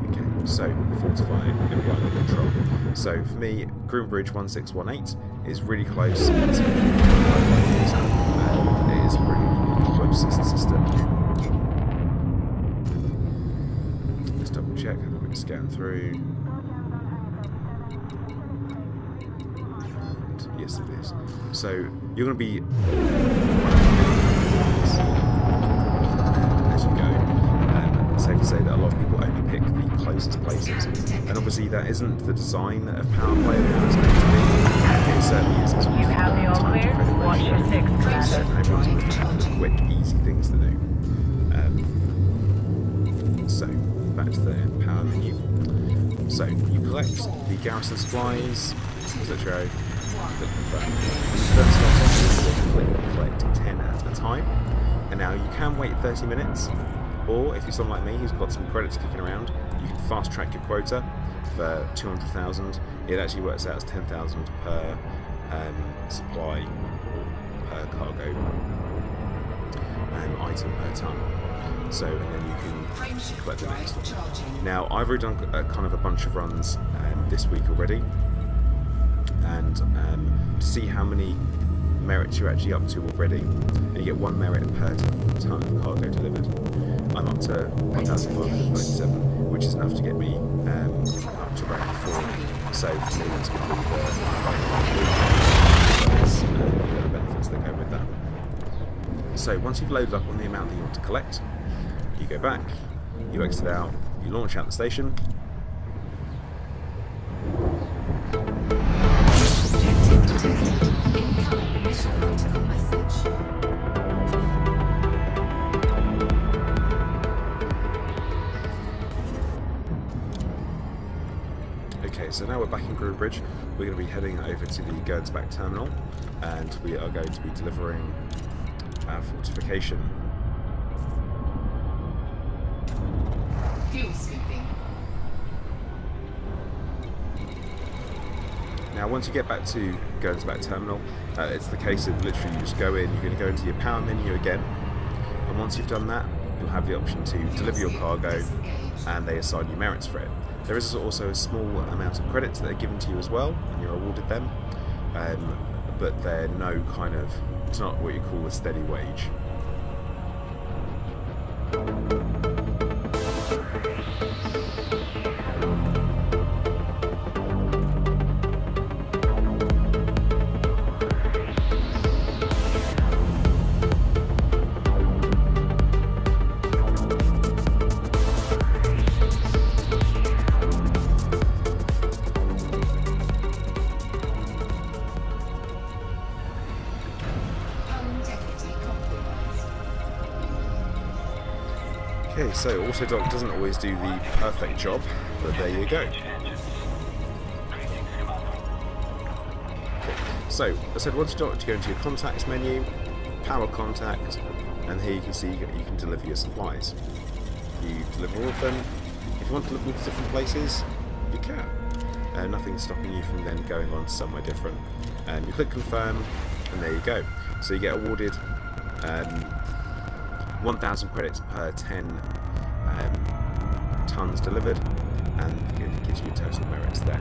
Okay, so fortifying, here we go under control. So for me, Groombridge 1618 is really close. It is probably the closest system. Let's double check, have a quick scan through. Yes, it is. So you're going to be as you go. Safe to say that a lot of people only pick the closest places, and obviously that isn't the design of Power Play and how it's going to be. It certainly is. It's You have the all clear. Watch your 6, Commander. Everyone's looking for the quick, easy things to do. So back to the power menu. So you collect the garrison supplies. Etc. Click confirm. First off, click collect 10 at a time, and now you can wait 30 minutes, or if you're someone like me who's got some credits kicking around, you can fast track your quota for 200,000. It actually works out as 10,000 per supply or per cargo item per ton. So, and then you can collect the next one. Now, I've already done kind of a bunch of runs this week already, and to see how many merits you're actually up to already, and you get 1 merit per ton of cargo delivered. I'm up to 1,597, which is enough to get me up to rank 4. So to me, that's going to be the benefits that go with that. So once you've loaded up on the amount that you want to collect, you go back, you exit out, you launch out the station. Okay, so now we're back in Groombridge. We're going to be heading over to the Gernsback terminal, and we are going to be delivering our fortification. Fuel scooping. Now, once you get back to Gernsback terminal, it's the case of literally you just go in. You're going to go into your power menu again, and once you've done that, you'll have the option to deliver your cargo, and they assign you merits for it. There is also a small amount of credits that are given to you as well, and you're awarded them, but they're it's not what you call a steady wage. Okay, so Autodoc doesn't always do the perfect job, but there you go. Okay. So, I said once you're to go into your contacts menu, power contact, and here you can see you can deliver your supplies. You deliver all of them. If you want to deliver them to different places, you can. Nothing's stopping you from then going on to somewhere different. You click confirm, and there you go. So you get awarded 1,000 credits per 10 tons delivered, and it gives you your total merits there.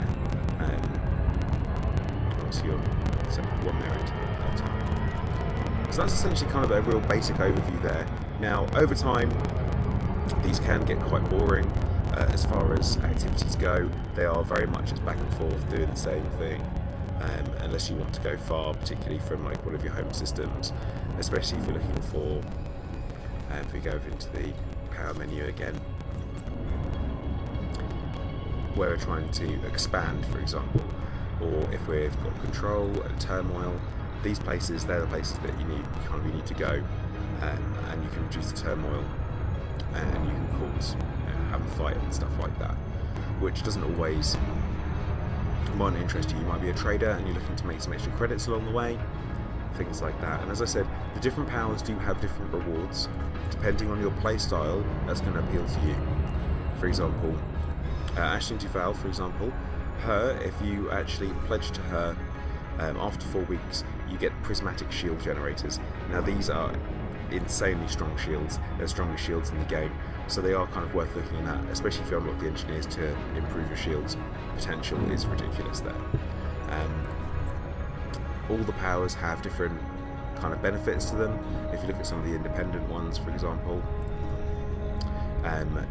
So you're 1 merit per ton. So that's essentially kind of a real basic overview there. Now, over time, these can get quite boring as far as activities go. They are very much just back and forth doing the same thing. Unless you want to go far, particularly from like one of your home systems, especially if you're looking for. If we go into the power menu again, where we're trying to expand, for example, or if we've got control and turmoil, these places, they're the places that you need to go, and you can reduce the turmoil, and you can cause have a fight and stuff like that, which doesn't always might interest you. You might be a trader and you're looking to make some extra credits along the way, things like that. And as I said, the different powers do have different rewards depending on your play style. That's going to appeal to you. For example, Ashton Duval, for example, her, if you actually pledge to her, after 4 weeks you get prismatic shield generators. Now these are insanely strong shields. They're strongest shields in the game, so they are kind of worth looking at, especially if you unlock the engineers to improve your shields. Potential is ridiculous there. All the powers have different kind of benefits to them. If you look at some of the independent ones, for example,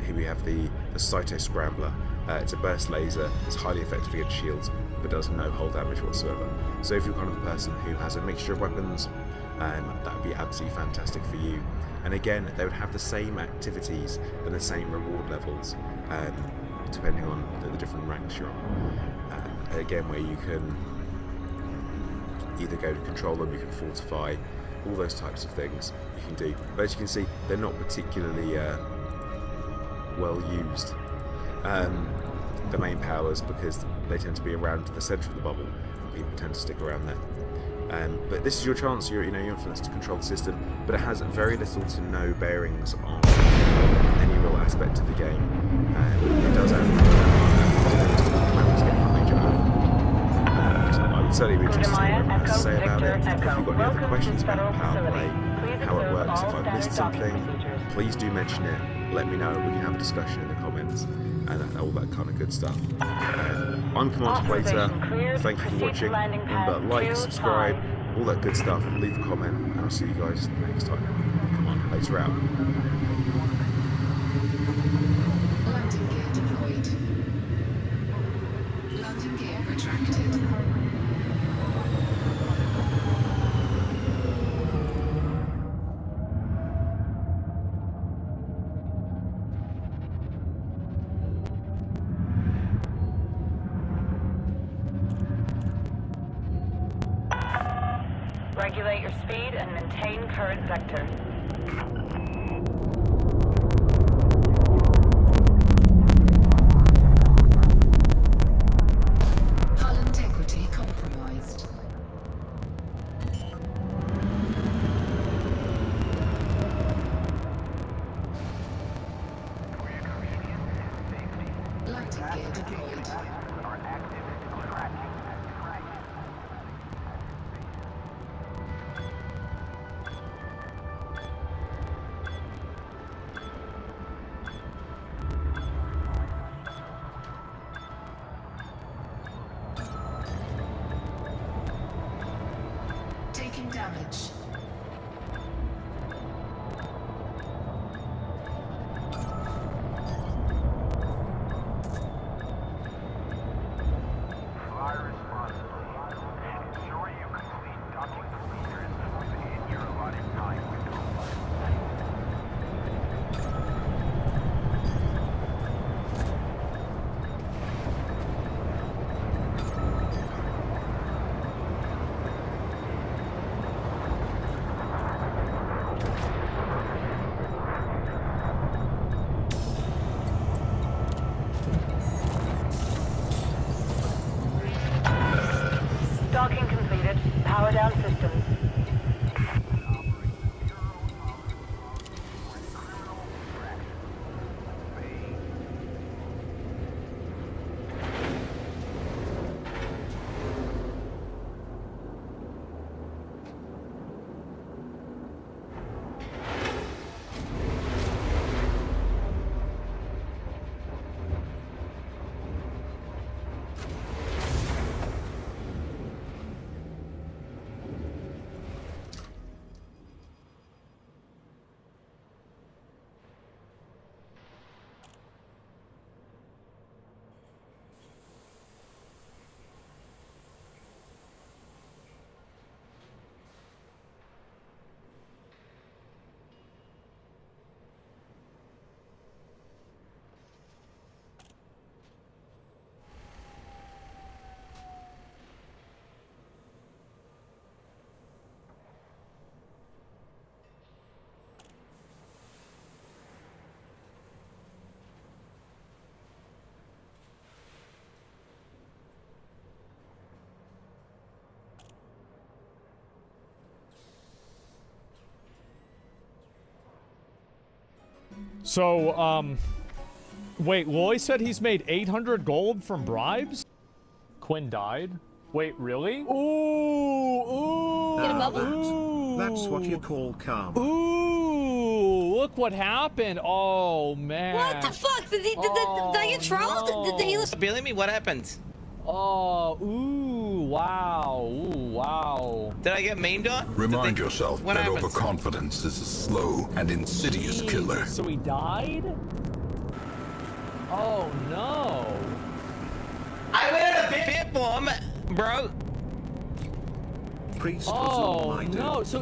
here we have the Cyto Scrambler. It's a burst laser, it's highly effective against shields, but does no hull damage whatsoever. So if you're kind of a person who has a mixture of weapons, that would be absolutely fantastic for you. And again, they would have the same activities and the same reward levels, depending on the different ranks you're on. Again, where you can either go to control them, you can fortify, all those types of things you can do. But as you can see, they're not particularly well used, the main powers, because they tend to be around the centre of the bubble. People tend to stick around there. But this is your chance, your influence to control the system, but it has very little to no bearings on any real aspect of the game. It does have I would certainly be interested in what everyone has to say about it. If you've got any other questions about power play, how it works, if I've missed something, please do mention it. Let me know. We can have a discussion in the comments and all that kind of good stuff. I'm Commander Plater. Thank you for watching. Remember, like, subscribe, all that good stuff. Leave a comment, and I'll see you guys next time. Commander Plater out. Regulate your speed and maintain current vector. Hull integrity compromised. Landing gear deployed. Taking damage. Docking completed. Power down systems. So, wait, Loy said he's made 800 gold from bribes? Quinn died? Wait, really? Ooh, That's what you call karma. Ooh, look what happened. Oh, man. What the fuck? Did I get trolled? No. Did he Billy me, what happened? Oh, ooh, wow, ooh, wow. Did I get maimed on? Remind yourself what that happened? overconfidence is a slow and insidious killer. So he died? Oh, no. I went out a bit for him, bro. Priest Oh, no, so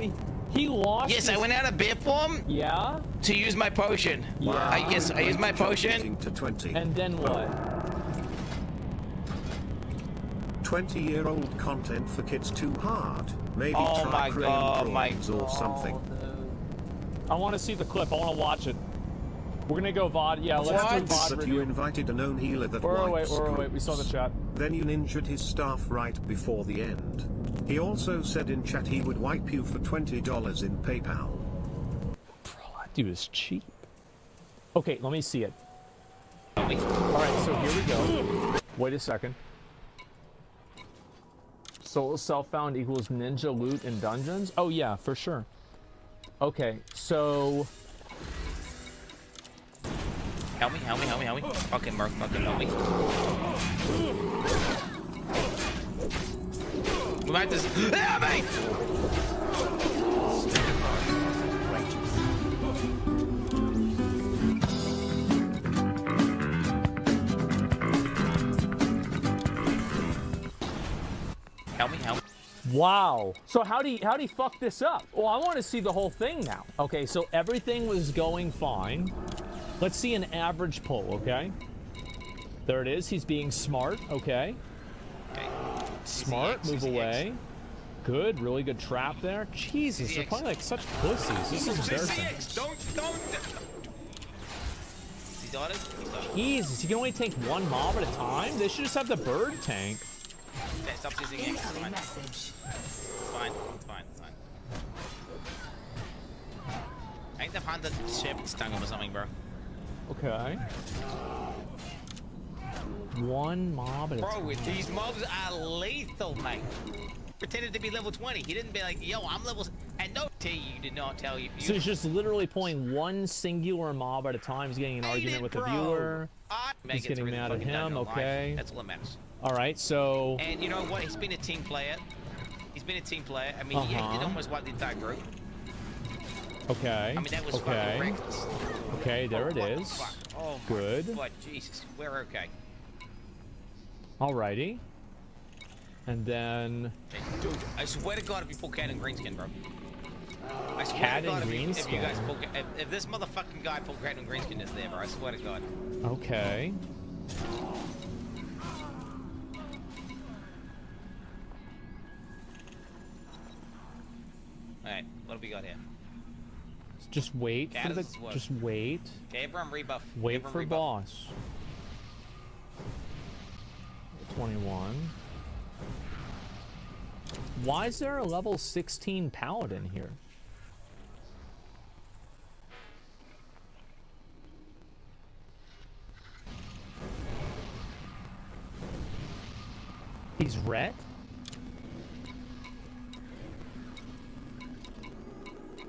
he lost Yes, I went out a bit for him. Yeah? To use my potion. Yeah. I used my potion. To 20. And then what? 20-year-old content for kids too hard. Maybe Oh try my Crayon God, Drawings or something. I want to see the clip. I want to watch it. We're gonna go VOD. Yeah, let's do VOD That review. you invited a known healer that wipes wait. We saw the chat. Then you ninja'd his staff right before the end. He also said in chat he would wipe you for $20 in PayPal. Bro, that dude is cheap. Okay, let me see it. Alright, so here we go. Wait a second. Soul self-found equals ninja loot in dungeons? Oh yeah, for sure. Okay, so... Help me. Fucking Merc, fucking help me. We might just... Help me! Help. Wow. So how'd he fuck this up? Well, I want to see the whole thing now. Okay, so everything was going fine. Let's see an average pull, okay? There it is. He's being smart, okay? Okay. Smart, move away. Good, really good trap there. Jesus, they're playing like such pussies. This is embarrassing. Don't. He got it? Jesus, you can only tank one mob at a time? They should just have the bird tank. Okay, stop using X. It's fine. It's fine. I think they've handed the ship stung him or something, bro. Okay. One mob at a time. Bro, these mobs are lethal, mate. Pretended to be level 20. He didn't be like, yo, I'm level... And no T, you did not tell you. So he's just literally pulling one singular mob at a time. He's getting an argument with the viewer. He's getting really mad at him, okay. That's all that matters. Alright, so... And you know what? He's been a team player. I mean, he did almost wipe the entire group. Okay. I mean, that was okay. fucking reckless. Okay, there it is. Fuck. Oh, good. But Jesus, we're okay. Alrighty. And then... Okay, dude, I swear to God if you pull Cat and Greenskin, bro. I swear Cat to God and if you Greenskin? guys pull... If this motherfucking guy pulled Cat and Greenskin is there, bro, I swear to God. Okay. Alright, what do we got here? Just wait for the... Just wait. Okay, Abram rebuff. Wait Abram for rebuff. boss. 21. Why is there a level 16 paladin here? He's red?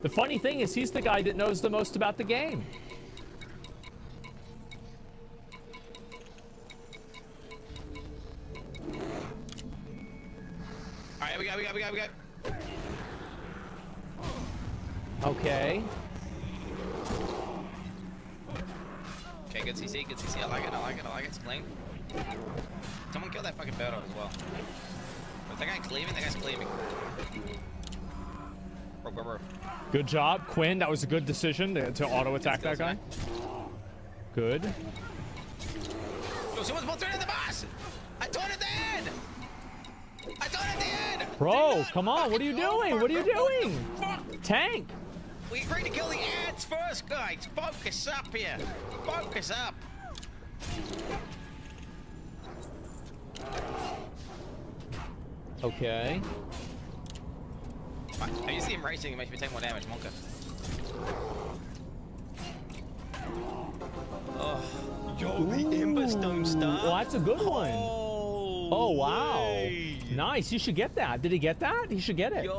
The funny thing is he's the guy that knows the most about the game. Alright, we go. Okay. Okay, good CC. I like it. It's clean. Someone kill that fucking bird as well. Is that guy cleaving? That guy's cleaving. Bro. Good job, Quinn. That was a good decision to auto-attack that guy. Good. Yo, someone's about to turn in the boss! I told it then! Bro, come on. What are you doing? Tank! We agreed to kill the ants first, guys. Focus up here. Focus up. Okay. I you see him racing, it makes me take more damage, Monka. Oh, yo, the Emberstone star. Well, that's a good one. Oh, wow. Nice. You should get that. Did he get that? He should get it. Yo,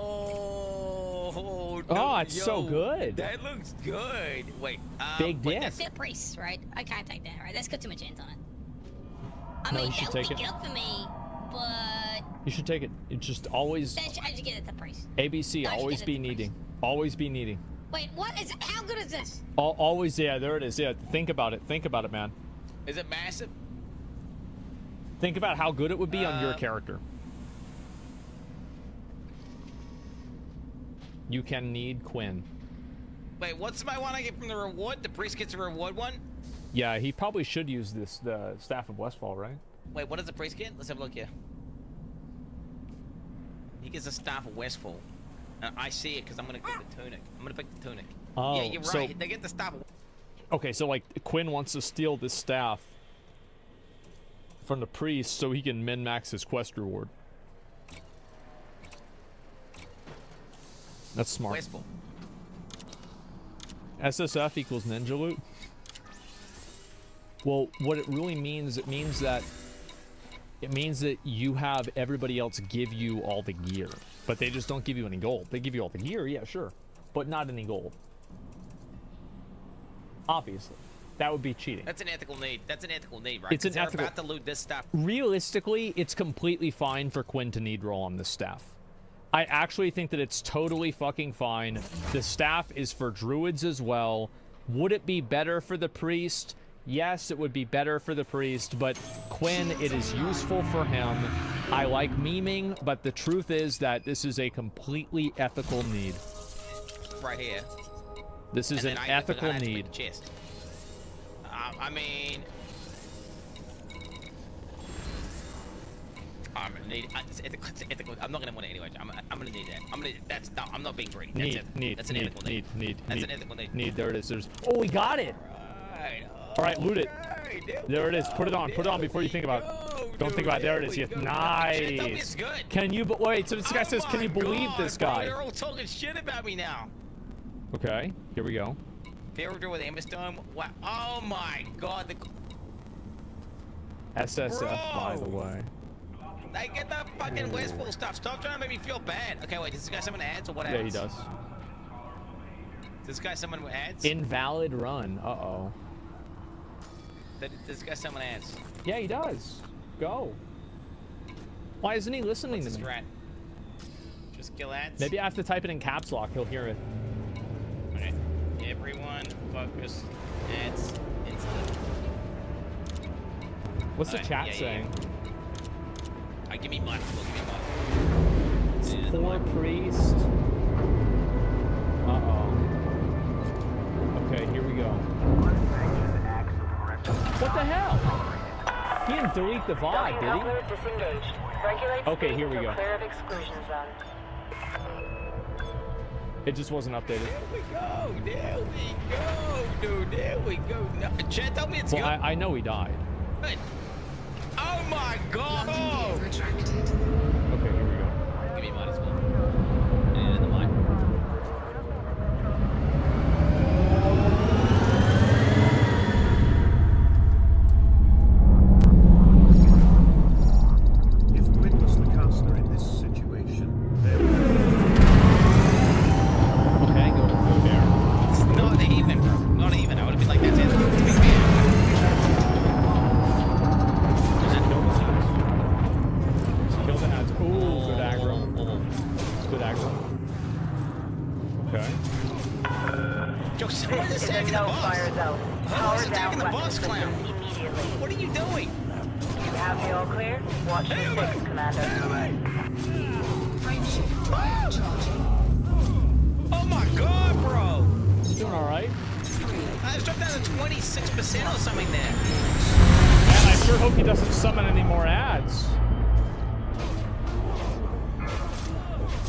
oh, it's so good. That looks good. Wait, big dick. That's it, priest, right? I can't take that, right? That's got too much ants on it. I No, mean, you should that would take be it. good for me, but You should take it. It's just always I should get it the priest. ABC. I should Always get be it to needing. Always be needing. Wait, what is? How good is this? Always. Yeah, there it is. Yeah, think about it. Think about it, man. Is it massive? Think about how good it would be on your character. You can need Quinn. Wait, what's my one I get from the reward? The priest gets a reward one? Yeah, he probably should use the Staff of Westfall, right? Wait, what does the priest get? Let's have a look here. He gets a Staff of Westfall. I see it because I'm going to get the tunic. I'm going to pick the tunic. Oh, yeah, you're so- right. They get the Staff of... Okay, so like Quinn wants to steal this staff from the priest so he can min-max his quest reward. That's smart. Westfall. SSF equals ninja loot. Well, what it really means, it means that you have everybody else give you all the gear, but they just don't give you any gold. They give you all the gear, yeah, sure, but not any gold. Obviously, that would be cheating. That's an ethical need. That's an ethical need, right? It's an 'Cause they're ethical- about to loot this stuff. Realistically, it's completely fine for Quinn to need roll on this staff. I actually think that it's totally fucking fine. The staff is for druids as well. Would it be better for the priest? Yes, it would be better for the priest, but Quinn, it is useful for him. I like memeing, but the truth is that this is a completely ethical need. Right here. This is an ethical I have to need. pick the chest. I mean... I'm gonna need. It's ethical. I'm not gonna want it anyway. I'm gonna need that. That's no. I'm not being greedy. That's an ethical need. That's an ethical need. There it is. Oh, we got it. Right. All right, loot it. There it is. Put it on. Put it on before you think about it. Don't think about it. There it is. Yes. Nice. Tell me it's good. Can you? Wait. So this guy says, "Can you believe this guy?" They're all talking shit about me now. Okay. Here we go. Failure with Amistone. Wow. Oh my God. SSF, by the way. I get that fucking Westfall stuff. Stop trying to make me feel bad. Okay, wait. Does this guy summon ads or what ads? Yeah, he does. Does this guy summon ads? Invalid run. Uh-oh. Does this guy summon ads? Yeah, he does. Go. Why isn't he listening to me? Rat? Just kill ads? Maybe I have to type it in caps lock. He'll hear it. Okay. Everyone focus ads inside. What's the chat saying? Give me mine. Give me mine. Poor priest. Uh-oh. Okay, here we go. What the hell? He didn't delete the VOD, did he? Okay, here we go. It just wasn't updated. There we go, dude. There we go. No, Chad, tell me it's good. I know he died. Good. Oh my God! Oh. Okay, here we go. Give me mine as well. And in the mine. If Quinn was the caster in this situation, then... Okay, go there. It's not even, bro. Not even. I would have been like, that's it. Kill the ads. Ooh, good aggro. Good aggro. Okay. Joe, someone's attacking the boss. Someone's attacking the boss, clown. What are you doing? You have me all clear? Watch your six, Commander. Oh my God, bro. You doing all right? I just dropped down to 26% or something there. Man, I sure hope he doesn't summon any more ads.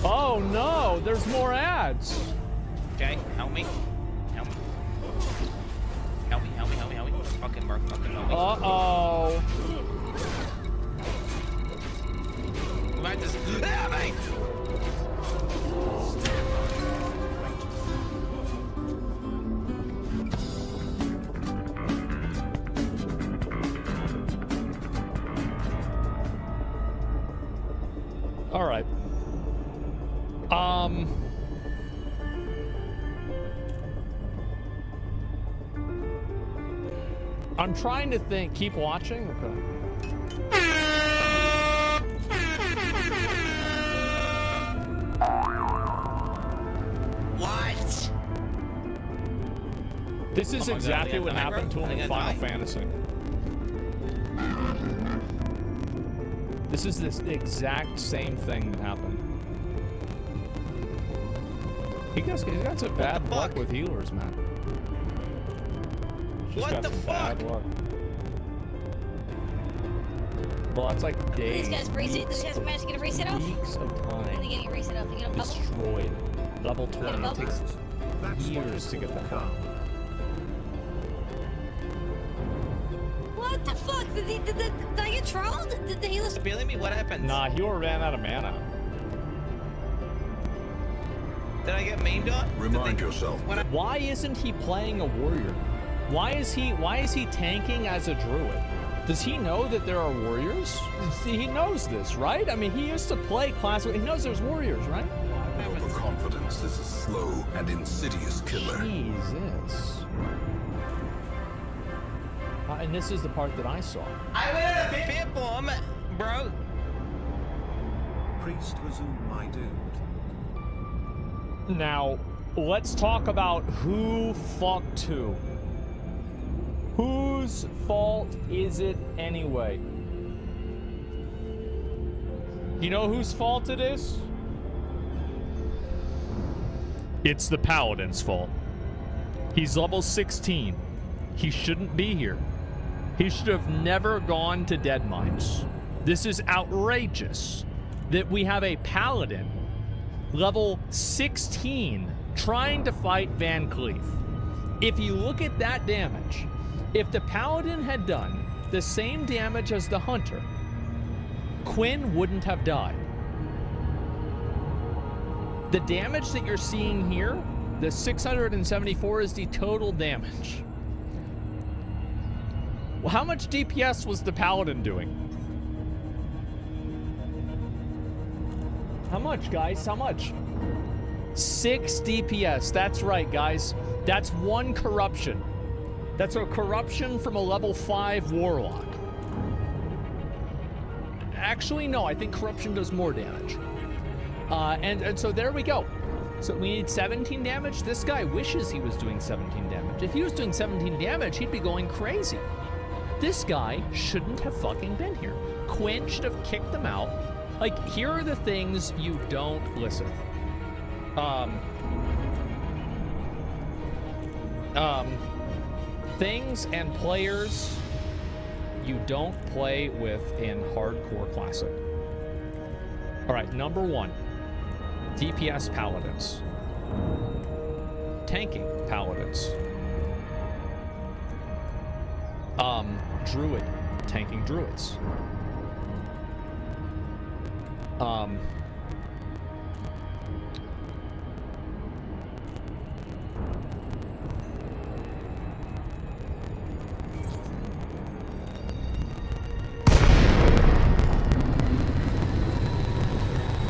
Oh no, there's more ads. Okay, help me. Help me. Help me. Fucking work, fucking help me. Uh-oh. Come on, just help me. All right. I'm trying to think. Keep watching? Okay. What? This is Oh my exactly God, what happened to him in Final Fantasy. This is this exact same thing that happened. He's got some bad luck with healers, man. Just What got the some fuck? bad luck. Well, that's like days. These guys reset. These guys managed to get a reset off. Weeks of Are time. they getting a reset off? They get a bubble. Destroyed. Level 20. Get a It bubble. takes years to get that done. What the fuck? Did I get trolled? Did the healers? Billy me, what happened? Nah, Hero ran out of mana. Did I get memed on? Remind yourself. Why isn't he playing a warrior? Why is he tanking as a druid? Does he know that there are warriors? He knows this, right? I mean, he used to play classic. He knows there's warriors, right? Overconfidence is a slow and insidious killer. Jesus. And this is the part that I saw. I went in a pit form, bro. Priest resume my dude. Now, let's talk about who fucked who. Whose fault is it anyway? You know whose fault it is? It's the Paladin's fault. He's level 16. He shouldn't be here. He should have never gone to Dead Mines. This is outrageous that we have a paladin level 16 trying to fight Van Cleef. If you look at that damage, if the paladin had done the same damage as the hunter, Quinn wouldn't have died. The damage that you're seeing here, the 674, is the total damage. Well, how much DPS was the paladin doing? How much, guys? How much? 6 DPS. That's right, guys. That's 1 corruption. That's a corruption from a level 5 warlock. Actually, no. I think corruption does more damage. And so there we go. So we need 17 damage. This guy wishes he was doing 17 damage. If he was doing 17 damage, he'd be going crazy. This guy shouldn't have fucking been here. Quinn should have kicked them out. Like, here are the things you don't listen. Things and players you don't play with in Hardcore Classic. All right, number 1. DPS paladins. Tanking paladins. Druid. Tanking druids.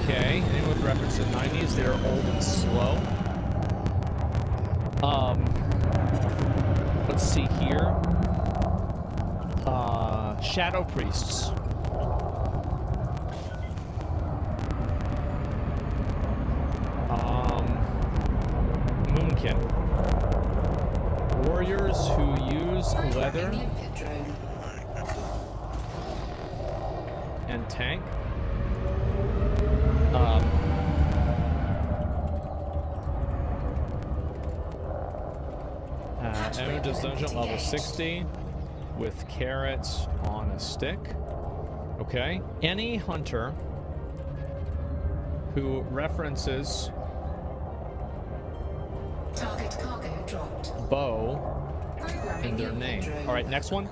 Okay, anyone with reference to 90s, they're old and slow. Let's see here. Shadow priests. Moonkin. Warriors who use leather and tank. Emerald's Dungeon level 60 with carrots on a stick. Okay. Any hunter who references Target cargo dropped. bow in their name. All right, next one.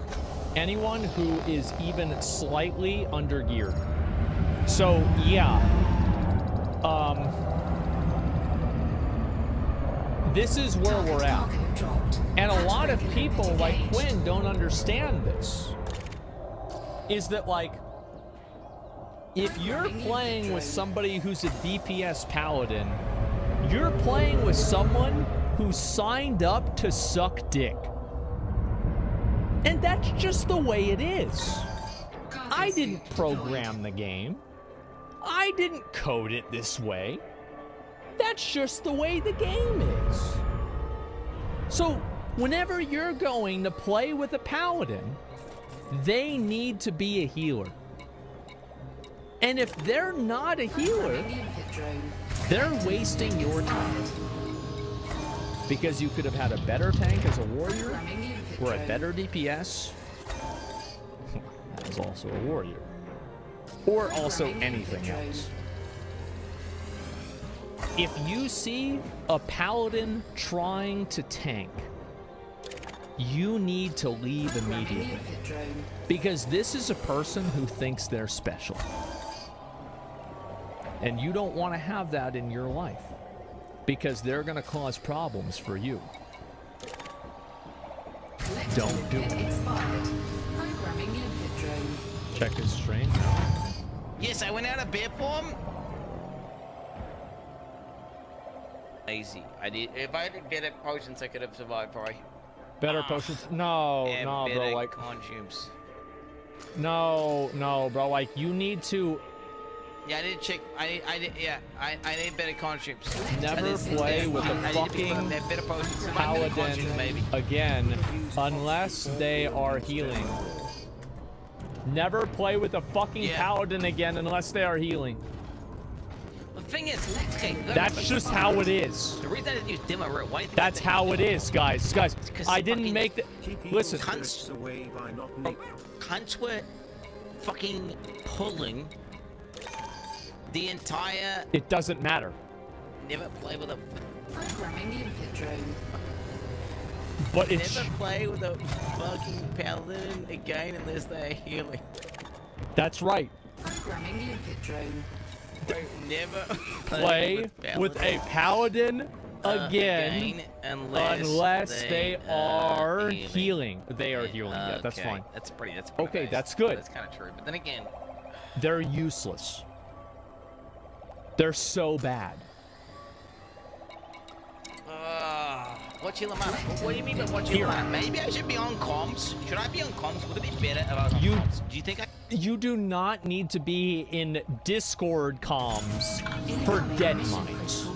Anyone who is even slightly undergeared. So, yeah. This is where we're at. And a lot of people like Quinn don't understand this. Is that, like, if you're playing with somebody who's a DPS paladin, you're playing with someone who signed up to suck dick. And that's just the way it is. I didn't program the game. I didn't code it this way. That's just the way the game is. So, whenever you're going to play with a paladin, they need to be a healer. And if they're not a healer, they're wasting your time. Because you could have had a better tank as a warrior, or a better DPS. That was also a warrior. Or also anything else. If you see a paladin trying to tank, you need to leave immediately. Because this is a person who thinks they're special. And you don't want to have that in your life. Because they're going to cause problems for you. Don't do it. Check his strain. Yes, I went out of beer form. Lazy. If I didn't get it potions, I could have survived, probably. Better potions? No, no, bro. Like, consumes. No, bro. Like, you need to. Yeah, I did check. I need better consumes. Never play with a fucking paladin again, unless they are healing. Never play with a fucking paladin again unless they are healing. The thing is, okay, that's just how it is. The reason I didn't use demo route, why? That's how it is, guys. Guys, I didn't make the. Listen. Cunts were fucking pulling the entire... It doesn't matter. Never play with a... Programming input drone. But it's... Never play with a fucking paladin again unless they're healing. That's right. Programming the input drone. Never play with a paladin again unless they are healing. They are healing. Yeah, that's fine. That's pretty okay, nice. that's good. That's kind of true. But then again, they're useless. They're so bad. What you What do you mean by what you Maybe I should be on comms. Should I be on comms? Would it be better if I was on comms? Do you think I... You do not need to be in Discord comms for dead minds.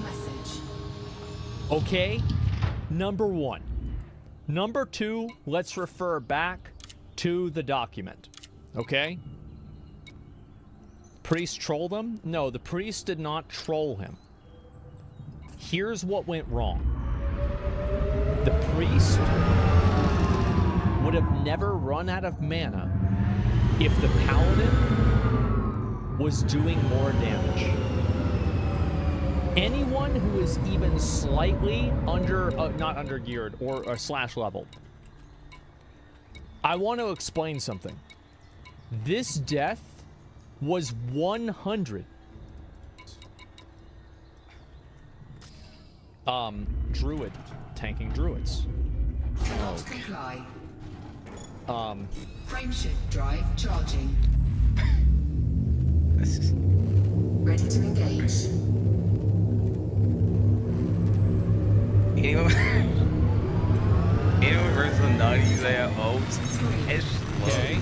Okay? Number one. Number two, let's refer back to the document. Okay? Priest troll them? No, the priest did not troll him. Here's what went wrong. The priest would have never run out of mana if the paladin was doing more damage. Anyone who is even slightly under, not under geared or slash level. I want to explain something. This death was 100. Druid. Tanking druids. Cannot comply. Frameshift drive charging. Ready to engage. Anyone versus the 90s, they are old. It's okay.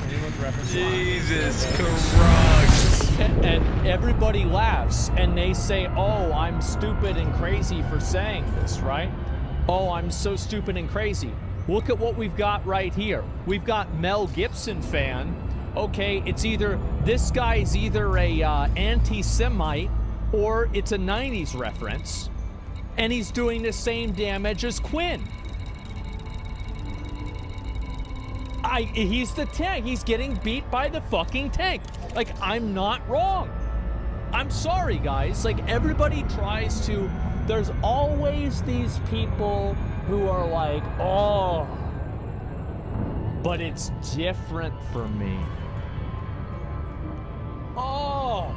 Jesus Christ. And everybody laughs and they say, oh, I'm stupid and crazy for saying this, right? Oh, I'm so stupid and crazy. Look at what we've got right here. We've got Mel Gibson fan. Okay, it's either, this guy's either a anti-Semite or it's a 90s reference. And he's doing the same damage as Quinn. He's the tank. He's getting beat by the fucking tank. Like, I'm not wrong. I'm sorry, guys. Like, everybody tries to... There's always these people who are like, oh, but it's different for me. Oh,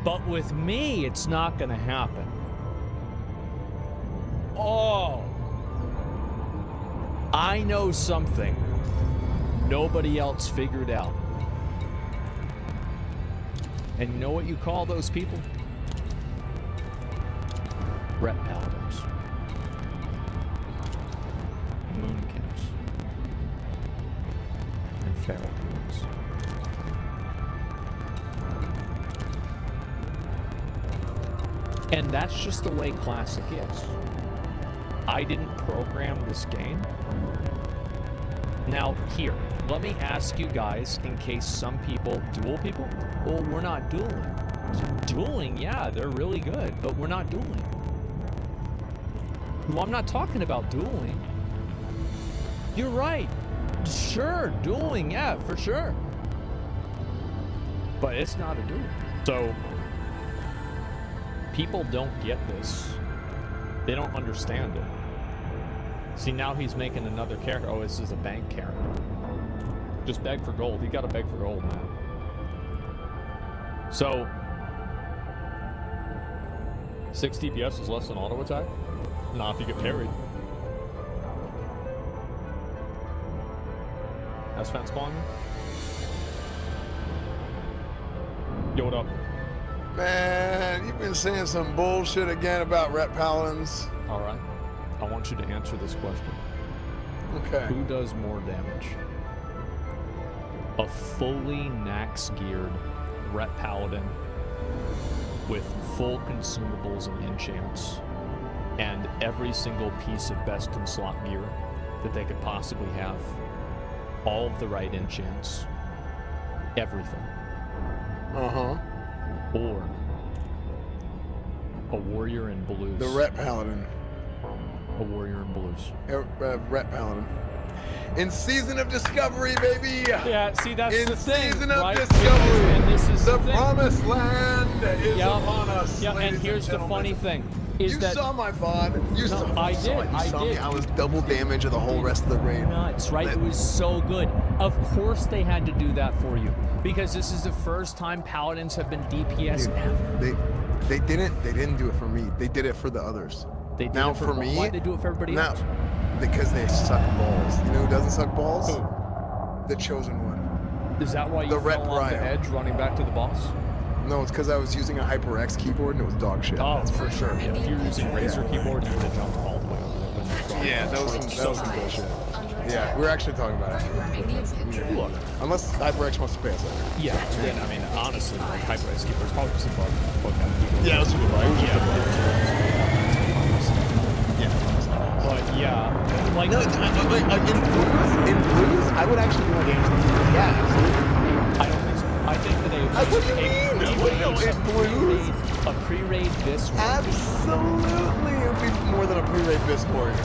but with me, it's not gonna happen. Oh, I know something nobody else figured out. And you know what you call those people? Rep paladins. Moonkins. And feral demons. And that's just the way Classic is. I didn't program this game. Now, here, let me ask you guys, in case some people... Duel people? Well, we're not dueling. Dueling, yeah, they're really good, but we're not dueling. Well, I'm not talking about dueling. You're right. Sure, dueling, yeah, for sure. But it's not a duel. So, people don't get this. They don't understand it. See, now he's making another character. Oh, this is a bank character. Just beg for gold. You gotta beg for gold, man. So, 6 DPS is less than auto attack? Not if you get parried. That's fence spawning. Yo, what up? Man, you've been saying some bullshit again about Rep Paladins. All right. I want you to answer this question. Okay. Who does more damage? A fully Nax geared Rep Paladin with full consumables and enchants and every single piece of best in slot gear that they could possibly have, all of the right enchants, everything. Or a warrior in blues. The Rep Paladin. A warrior in blues. Rep Paladin. In season of discovery, baby. Yeah, see, that's in the thing, season of right? discovery. And this is the thing. promised land is upon us. Yeah, and ladies here's the gentlemen. funny thing. Is You that saw my VOD. You saw I you saw did. it. You I saw did. me. I was double damage of the whole rest of the raid. Nuts, right? It was so good. Of course they had to do that for you because this is the first time paladins have been DPS ever. They didn't do it for me. They did it for the others. They did now it for me. Why'd they do it for everybody now, else? Because they suck balls. You know who doesn't suck balls? Who? The chosen one. Is that why you the fell off the edge running back to the boss? No, it's because I was using a HyperX keyboard and it was dog shit. Oh, for sure. Yeah, if you're using Razer keyboard, you would have jumped all the way over. Yeah, that was some bullshit. Yeah, we were actually talking about it. Look, unless HyperX wants to pay us later. Yeah, then I mean, honestly, like HyperX keyboard is probably just a bug. Yeah, it was a good bug. It was just a bug. Yeah. But yeah, like no, in blues, I would actually do more damage than blues. Yeah, absolutely. I don't think so. I think that what do you mean? What do you know? In blues, a pre-raid this one. Absolutely, it would be more than a pre-raid Bismarck.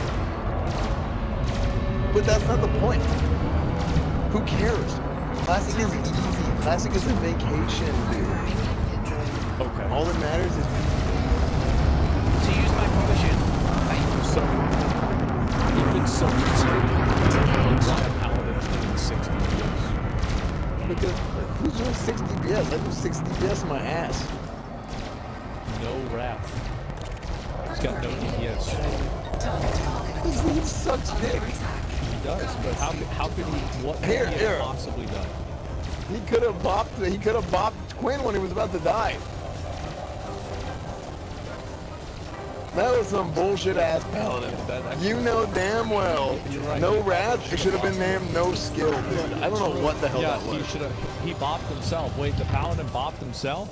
But that's not the point. Who cares? Classic is easy. Classic is a vacation, dude. Okay. All that matters is to use my potion. So it looks so easy. Why a paladin is doing 60 PS? Because who's doing 60 PS? I do 60 PS in my ass. No wrath. He's got no DPS. This dude sucks dick. He does, but how could he? What could he have possibly done? He could have bopped. He could have bopped Quinn when he was about to die. That was some bullshit ass paladin. You know damn well. No wrath. It should have been named no skill, dude. I don't know what the hell that was. He should have. He bopped himself. Wait, the paladin bopped himself?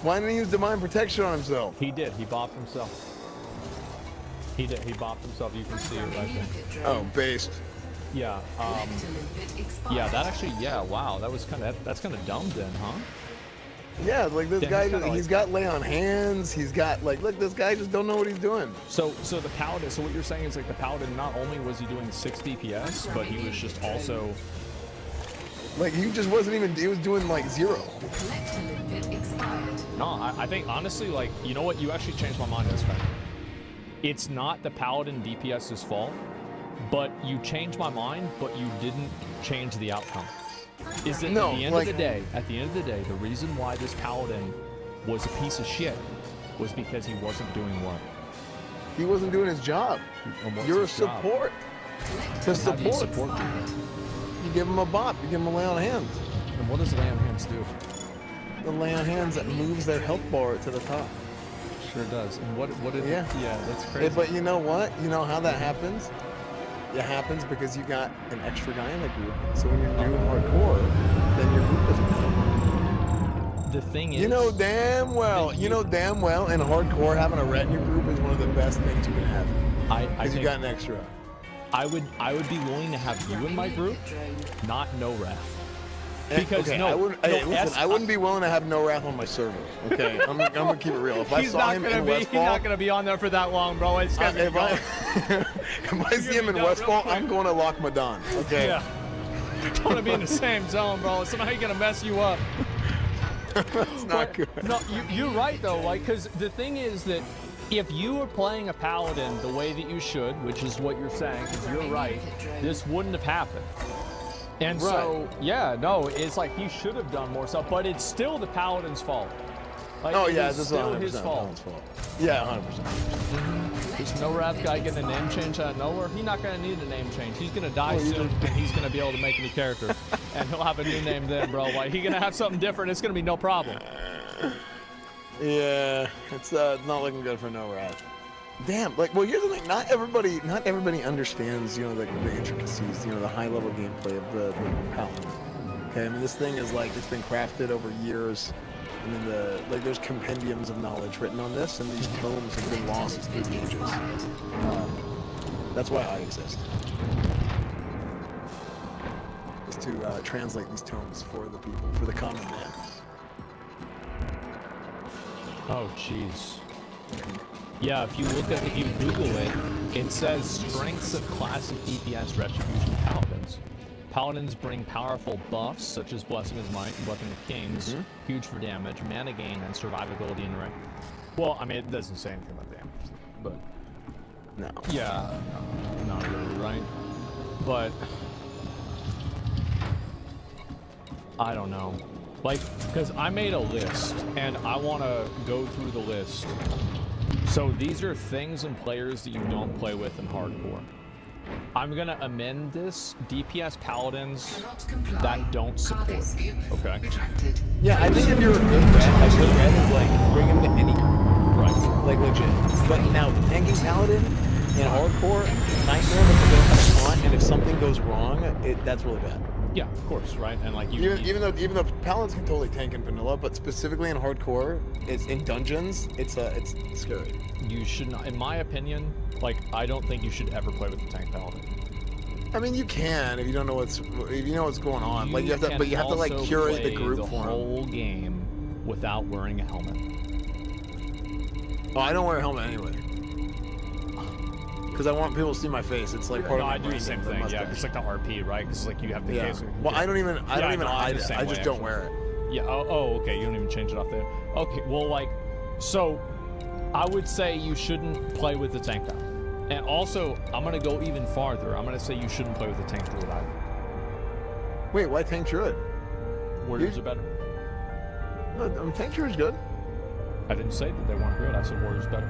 Why didn't he use divine protection on himself? He did. He bopped himself. He did. He bopped himself. You can see it right there. Oh, based. Yeah. Yeah. That actually. Yeah. Wow. That was kind of. That's kind of dumb then, huh? Yeah, like this guy, he's got lay on hands. He's got like, look, this guy just don't know what he's doing. So the paladin. So what you're saying is like the paladin. Not only was he doing 60 PS, but he was just also. Like he just wasn't even. He was doing like 0. No, I think honestly, like you know what? You actually changed my mind this time. It's not the paladin DPS's fault, but you changed my mind, but you didn't change the outcome. Is that no, at the end of the day, the reason why this paladin was a piece of shit was because he wasn't doing work. He wasn't doing his job. You're a support. To support. You give him a bop. You give him a lay on hands. And what does lay on hands do? The lay on hands that moves their health bar to the top. Sure does. And what did yeah, that's crazy. But you know what? You know how that happens? It happens because you got an extra guy in the group. So when you're doing hardcore, then your group doesn't help. The thing is, you know damn well in hardcore having a ret in your group is one of the best things you can have. Because you got an extra. I would be willing to have you in my group, not no wrath. Because okay, I wouldn't be willing to have no wrath on my server. Okay, I'm gonna keep it real. If I saw him in Westfall, he's not gonna be on there for that long, bro. It's gonna if I see him in Westfall, I'm going to lock Madon. Okay. Yeah. Don't want to be in the same zone, bro. Somehow he's gonna mess you up. That's not good. No, you're right though, like, because the thing is that if you were playing a paladin the way that you should, which is what you're saying, because you're right, this wouldn't have happened. And so, yeah, no, it's like he should have done more stuff, but it's still the paladin's fault. Like, oh yeah, it's this still is his fault. Yeah, 100%. There's no wrath guy getting a name change out of nowhere. He's not going to need a name change. He's going to die soon, and he's going to be able to make a new character. And he'll have a new name then, bro. Like, he's going to have something different. It's going to be no problem. Yeah, it's not looking good for no wrath. Damn, like, well, here's the thing. Not everybody understands, you know, the intricacies, you know, the high-level gameplay of the paladin. Okay, I mean, this thing is like, it's been crafted over years. I mean, there's compendiums of knowledge written on this, and these tomes have been lost through the ages. That's why I exist. Is to translate these tomes for the people, for the common man. Oh, jeez. Yeah, if you Google it, it says strengths of classic DPS retribution paladins. Paladins bring powerful buffs such as Blessing of Might and Weapon of Kings, huge for damage, mana gain, and survivability in rank. Well, I mean, it doesn't say anything about damage, but no. Yeah, no, not really, right? But I don't know, like, because I made a list and I want to go through the list. So these are things and players that you don't play with in hardcore. I'm gonna amend this. DPS paladins that don't support. Okay. Yeah, I think if you're a good red, a good red is like bring him to any group. Right. Like legit. But now tanking paladin in hardcore, nightmare that they're gonna have a taunt, and if something goes wrong, that's really bad. Yeah, of course, right? And like even though paladins can totally tank in vanilla, but specifically in hardcore, it's in dungeons, it's scary. You should not, in my opinion, like I don't think you should ever play with the tank paladin. I mean, you can if you don't know what's going on. Like you have to like curate the group the for whole game without wearing a helmet. Oh, I don't wear a helmet anyway. Because I want people to see my face. It's like part of my I do the same thing. Yeah, it's like the RP, right? Because like you have the case. Well, I don't even hide it. I just don't wear it. Yeah. Oh, okay. You don't even change it off there. Okay. Well, like, so I would say you shouldn't play with the tank guy. And also, I'm gonna go even farther. I'm gonna say you shouldn't play with the tank druid either. Wait, why tank druid? Warriors are better. No, tank druid's good. I didn't say that they weren't good. I said warriors better.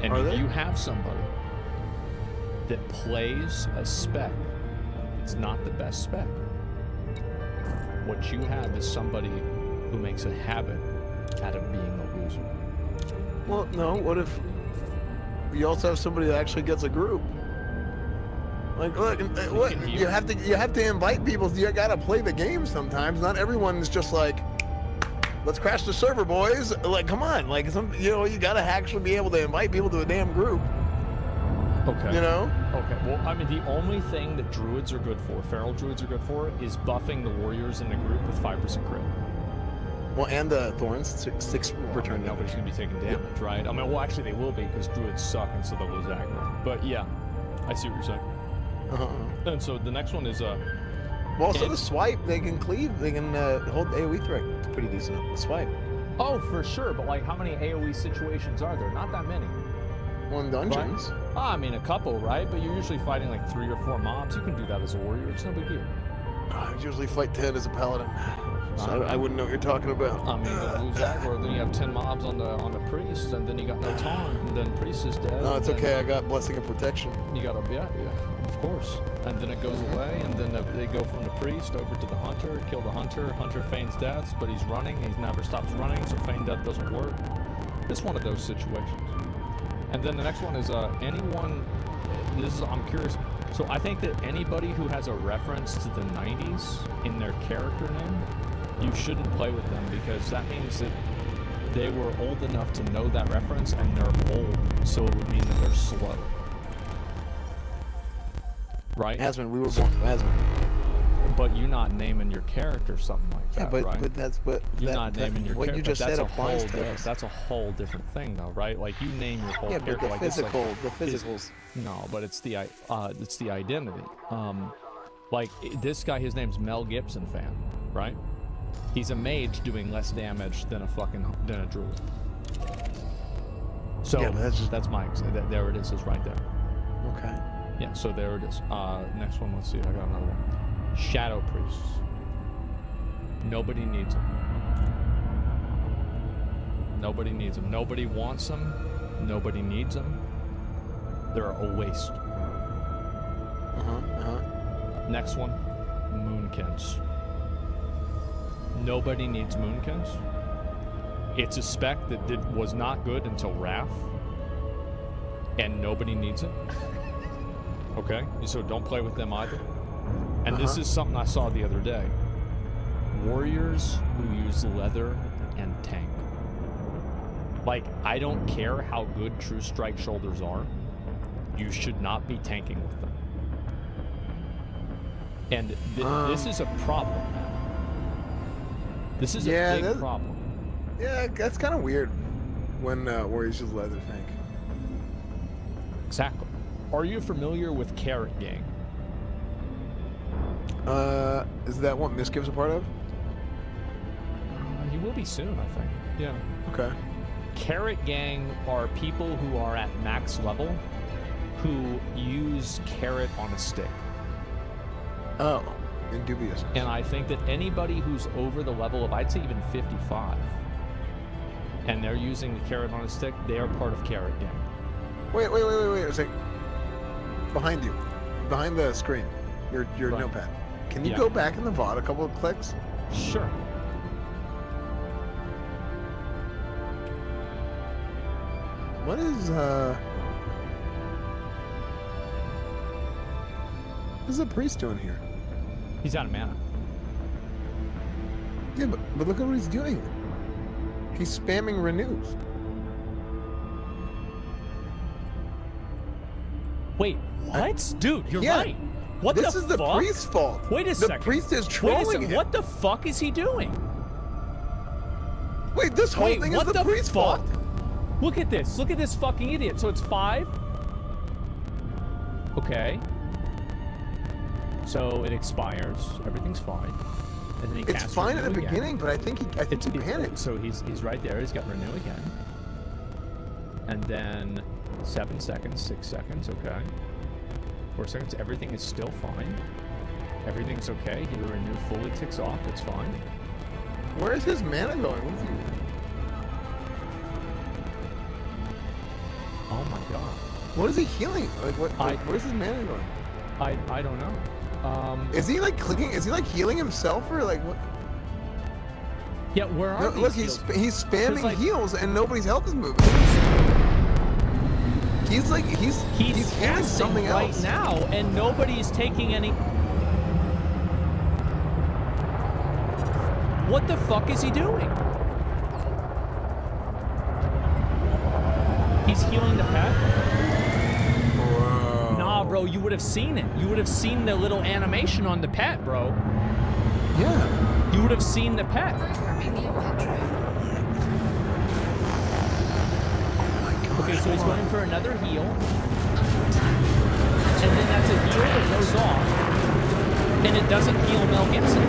And if you have somebody that plays a spec, it's not the best spec. What you have is somebody who makes a habit out of being a loser. Well, no. What if you also have somebody that actually gets a group? Like, look, what you have to invite people. You gotta play the game sometimes. Not everyone is just like, let's crash the server, boys. Like, come on. Like, you gotta actually be able to invite people to a damn group. Okay. You know? Okay. Well, I mean, the only thing that druids are good for, feral druids are good for, is buffing the warriors in the group with 5% crit. Well, and the thorns, 6 return damage. Nobody's gonna be taking damage, right? I mean, well, actually, they will be because druids suck, and so they'll lose aggro. But yeah, I see what you're saying. And so the next one is well, also the swipe, they can cleave, they can hold AoE threat. It's pretty decent. The swipe. Oh, for sure, but like how many AoE situations are there? Not that many. Well, in dungeons. Right? I mean, a couple, right? But you're usually fighting like 3 or 4 mobs. You can do that as a warrior. It's no big deal. I usually fight 10 as a paladin. So I wouldn't know what you're talking about. I mean, you're gonna lose aggro, then you have 10 mobs on the priest, and then you got no taunt, and then priest is dead. No, it's okay. I got blessing and protection. You got yeah, of course. And then it goes away, and then they go from the priest over to the hunter, kill the hunter. Hunter feigns deaths, but he's running. He never stops running, so feign death doesn't work. It's one of those situations. And then the next one is anyone. I'm curious. So I think that anybody who has a reference to the 90s in their character name, you shouldn't play with them because that means that they were old enough to know that reference and they're old, so it would mean that they're slow. Right? Hasman, we were born Hasman. But you're not naming your character something like that, but, right? But you're not naming your character. What you just said applies to us. That's a whole different thing, though, right? Like you name your whole character. But the like physicals. No, but it's the identity. Like this guy, his name's Mel Gibson fan, right? He's a mage doing less damage than a druid. So yeah, but that's my there it is right there. Okay. Yeah, so there it is. Next one, let's see. I got another one. Shadow priests. Nobody needs them. Nobody needs them. Nobody wants them. Nobody needs them. They're a waste. Next one, Moonkins. Nobody needs Moonkins. It's a spec that was not good until Wrath, and nobody needs it. Okay, so don't play with them either. And this is something I saw the other day. Warriors who use leather and tank. Like, I don't care how good True Strike shoulders are. You should not be tanking with them. And this is a problem. This is a big problem. Yeah, that's kind of weird. when Warriors just let it think. Exactly. Are you familiar with Carrot Gang? Is that what Miskiff's a part of? He will be soon, I think. Yeah. Okay. Carrot Gang are people who are at max level who use carrot on a stick. Oh, in dubious. And I think that anybody who's over the level of, I'd say even 55, and they're using the carrot on a stick, they are part of Carrot Gang. Wait a second. Behind you. Behind the screen. Your Right. notepad. Can you Yeah. go back in the VOD a couple of clicks? Sure. What is the priest doing here? He's out of mana. Yeah, but look at what he's doing. He's spamming renews. Wait, what? Dude, you're Yeah. right. What This the is the fuck? priest's fault. Wait a The second. priest is Wait a trolling second. him. What the fuck is he doing? Wait, this whole thing is what the priest's fuck? fault. Look at this. Look at this fucking idiot. So it's 5. Okay. So it expires. Everything's fine. And then he It's casts fine at the Renew again. beginning, but I think he panicked. So he's right there. He's got Renew again. And then 7 seconds, 6 seconds. Okay. 4 seconds. Everything is still fine. Everything's okay. He Renew fully ticks off. It's fine. Where is his mana going? What is he? Oh my god. What is he healing? Like where's his mana going? I don't know. Is he like clicking? Is he like healing himself or like what? Yeah, where are No, these look, heals? he's spamming Because, like- heals and nobody's health is moving. He's like he's healing casting something right else now, and nobody's taking any. What the fuck is he doing? He's healing the pet. Nah, bro, you would have seen it. You would have seen the little animation on the pet, bro. Yeah. You would have seen the pet. Okay, so he's going for another heal. And then that's a heal that goes off. And it doesn't heal Mel Gibson.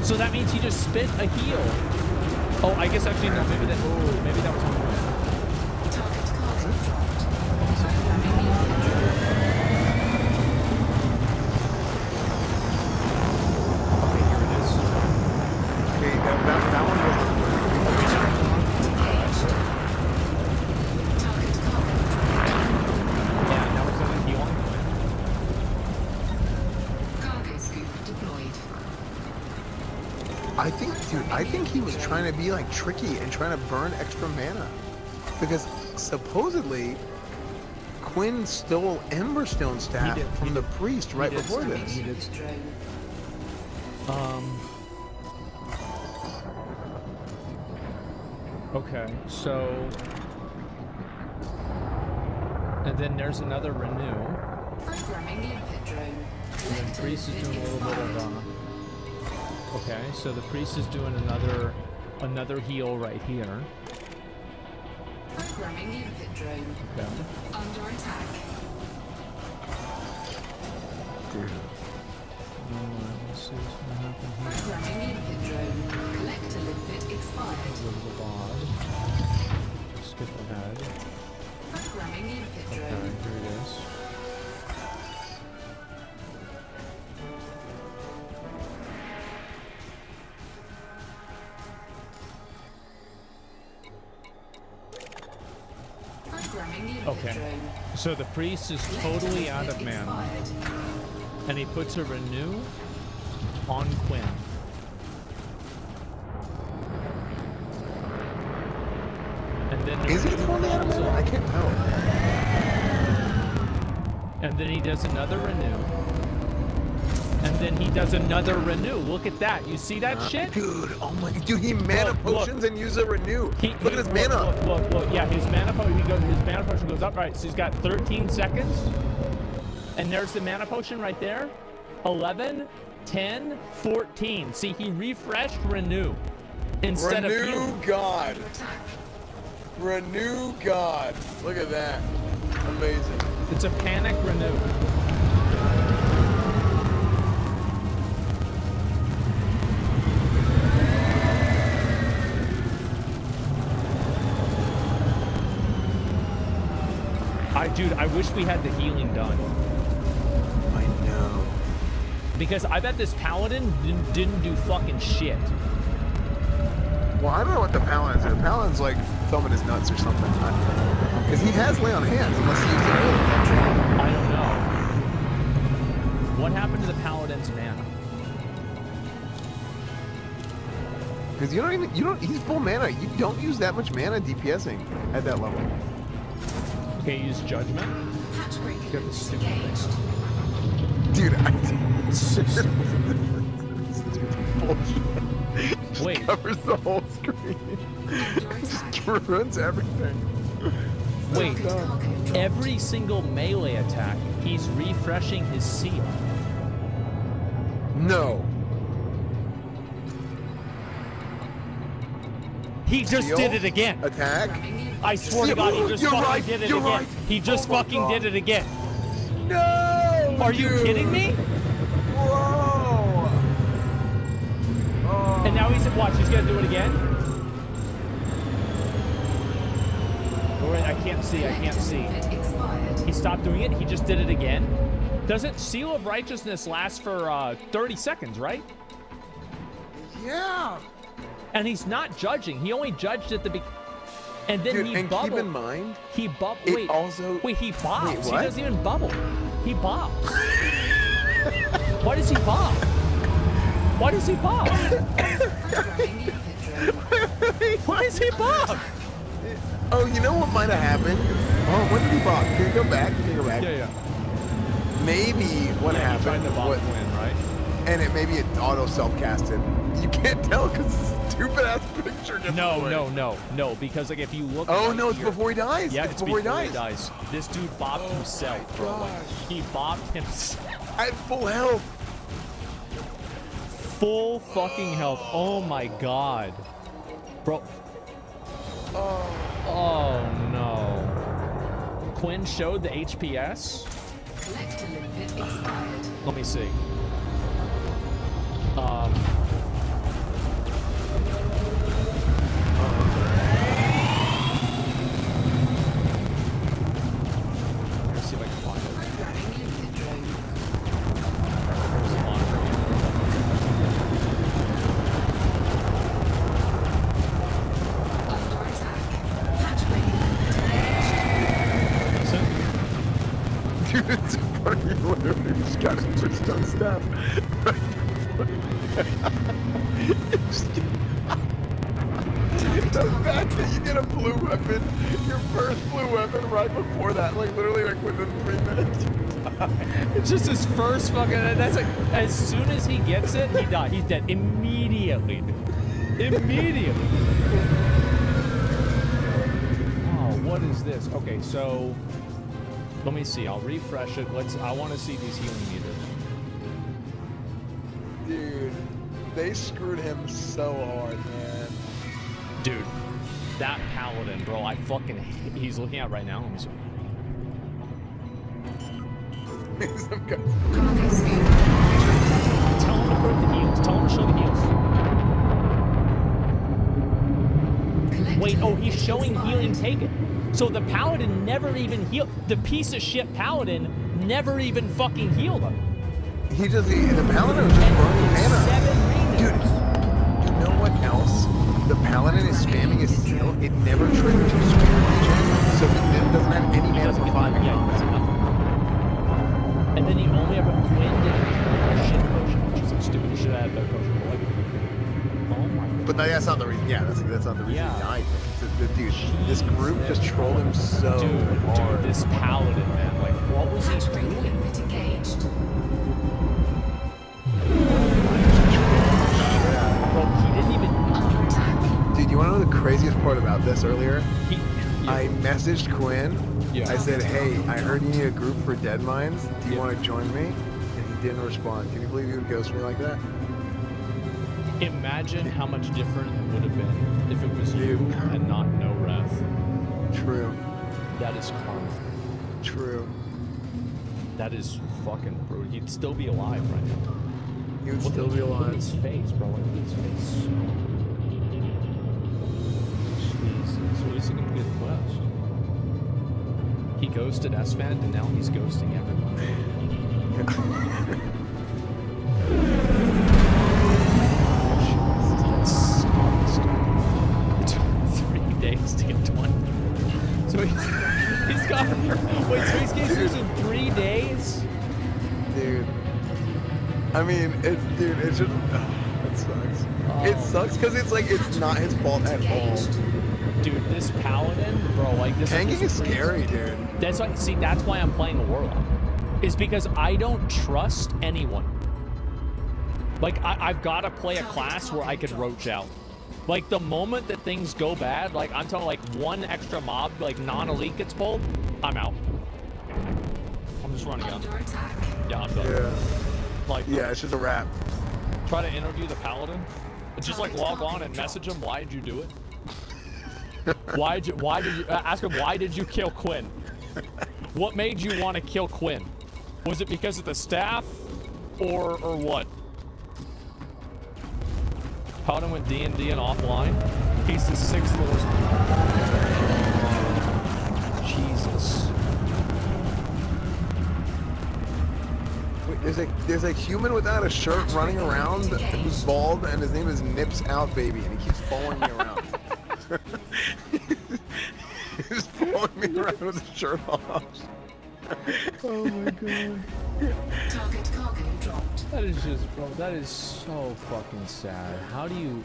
So that means he just spit a heal. Oh, I guess actually no, maybe that was on one. Okay, here it is. Okay, that one was. Yeah, now it's on healing. Cargo scoop deployed. I think he was trying to be like tricky and trying to burn extra mana, because supposedly Quinn stole Emberstone staff from the priest right before this. He did. Okay, so and then there's another Renew. Programming limpet drone. And then priest is doing a little bit of okay, so the priest is doing another heal right here. Programming limpet drone. Okay. Under attack. Let's see what's gonna happen here. Programming limpet drone. Collector limpet expired. Go to the bod. Skip ahead. Programming limpet Okay, drone. here it is. Programming limpet Okay, drone. so the priest is totally out of mana, and he puts a Renew on Quinn. And then Is he totally out of mana? I can't tell. And then he does another Renew. And then he does another Renew. Look at that. You see that shit? Dude, oh my, dude, he mana potions and use a Renew. Look at his look, mana. Look. Yeah, his mana potion. His mana potion goes up. Right, so he's got 13 seconds. And there's the mana potion right there. 11, 10, 14. See, he refreshed Renew. Instead of Renew you. God. Renew God. Look at that. Amazing. It's a panic renew. Dude, I wish we had the healing done. I know. Because I bet this paladin didn't do fucking shit. Well, I don't know what the paladin's doing. The paladin's like thumbing his nuts or something. Because he has lay on hands unless he uses it. I don't know. What happened to the paladin's mana? Because he's full mana. You don't use that much mana DPSing at that level. Okay, use judgment. Get the stupid Dude, Wait. Covers the whole screen. Just ruins everything. Wait, every single melee attack, he's refreshing his seal. No. He just Seal? did it again. Attack? I swear to God, he just You're fucking right, did it you're again. right. He just Oh my fucking God. did it again. No! Are you dude. kidding me? Whoa! Oh. And now watch, he's gonna do it again. Oh, wait, I can't see. He stopped doing it. He just did it again. Doesn't Seal of Righteousness last for 30 seconds, right? Yeah. And he's not judging. He only judged at the beginning. And then Dude, he and bubbled. keep in mind, he bubbled. it Wait, also. wait, he bobs. Wait, He what? doesn't even bubble. He bobs. Why does he bob? Why does he bob? Why is he bob? Oh, you know what might have happened? Oh, when did he bob? Can you go back? Yeah. Maybe what happened? Trying to bob win, right? And maybe it auto self-casted. You can't tell because this stupid ass picture gets No, because like if you look. Oh right no, it's here- before he dies. Yeah, it's it's before he dies. This dude bobbed himself, bro. Like, he bobbed himself. I had full health. Full fucking health. Oh my god. Bro. Oh no. Quinn showed the HPS. Let me see. Let's see if I can find it. Where's the Dude, it's funny. You literally just got it just on staff. The fact that you get a blue weapon, your first blue weapon right before that, like literally like within 3 minutes. It's just his first fucking. That's like as soon as he gets it, he dies. He's dead immediately. Immediately. Oh, what is this? Okay, so let me see. I'll refresh it. I want to see these healing meters. Dude, they screwed him so hard, man. Dude, that paladin, bro. He's looking at right now. Let me see. Tell him to put the heals. Tell him to show the heals. Wait, oh, he's showing healing taken. So the paladin never even healed. The piece of shit paladin never even fucking healed him. The paladin was just burning mana. Dude, you know what else? The paladin is spamming his seal. It never triggers his spear regen, so it doesn't have any mana for 5 in combat. And then he only ever wind and shit potion, which is like stupid. He should have had a better potion. But like, oh my god. But that's not the reason. Yeah, that's not the reason he died. Dude, this group just trolled him so hard. Dude, this paladin, man. Like, what was he doing? Dude, you want to know the craziest part about this earlier? I messaged Quinn. Yeah. I said, hey, I heard you need a group for dead mines. Do you want to join me? And he didn't respond. Can you believe he would ghost me like that? Imagine how much different it would have been if it was you and not no ref. True. That is karma. True. That is fucking bro. He'd still be alive right now. He would still be alive. Look at his face, bro. Look at his face. Jesus. At least he can get the quest. He ghosted SFAT and now he's ghosting everyone. That sucks, dude. It took 3 days to get 20. So he's got. Wait, so he's getting yours in 3 days? Dude. I mean, it's just. It sucks. It sucks because it's like it's not his fault at all. Dude, this paladin, bro, like this. Tanking is scary, dude. That's why. See, that's why I'm playing a warlock. Is because I don't trust anyone. Like I've got to play a class where I can roach out. Like the moment that things go bad, like I'm talking like one extra mob, like non-elite gets pulled, I'm out. I'm just running out. Yeah, I'm done. Yeah. Like yeah, it's just a wrap. Try to interview the paladin. Just like log on and message him. Why did you do it? Why did you ask him? Why did you kill Quinn? What made you want to kill Quinn? Was it because of the staff, or what? Paladin went D&D and offline. He's the 6th lowest. Jesus. Wait, there's a human without a shirt running around who's bald, and his name is Nips Out Baby, and he keeps following me around. He's following me around with his shirt off. Oh my god. Target cargo dropped. That is just, bro, that is so fucking sad. How do you...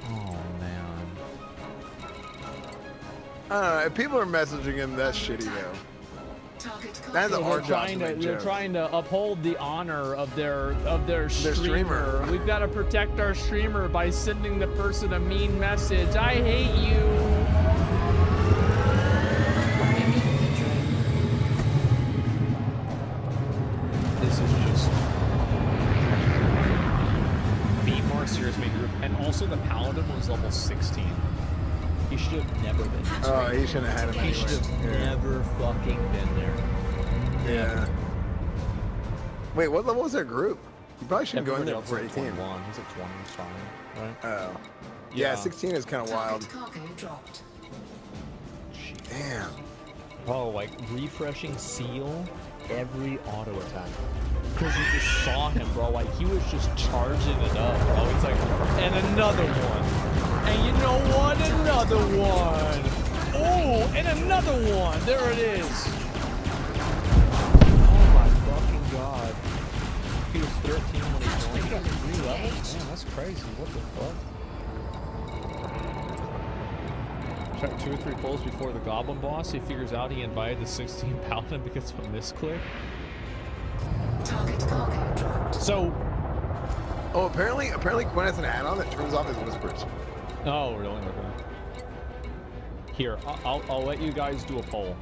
Oh, man. I don't know, if people are messaging him, that's shitty, though. That's our job to make They're jokes. trying to uphold the honor of their streamer. We've got to protect our streamer by sending the person a mean message. I hate you. This is just be more serious, main group. And also, the paladin was level 16. He should have never been there. Oh, he shouldn't have had him He anyway. should have never fucking been there. Yeah. Wait, what level was their group? You probably shouldn't go in there before 18. He's at 21. He's at 20, it's fine, right? Oh. Yeah, 16 is kind of wild. Cargo dropped. Damn. Oh, like refreshing seal every auto attack. Because you just saw him, bro. Like he was just charging it up, bro. He's like, and another one. And you know what? Another one. Oh, and another one. There it is. Oh my fucking god. He was 13 when he joined. He got 3 levels. Man, that's crazy. What the fuck? Check 2 or 3 pulls before the goblin boss. He figures out he invited the 16 paladin because of a misclick. Target cargo dropped. So, oh, apparently Quinn has an add-on that turns off his whispers. Oh, really? Okay. Here, I'll let you guys do a poll.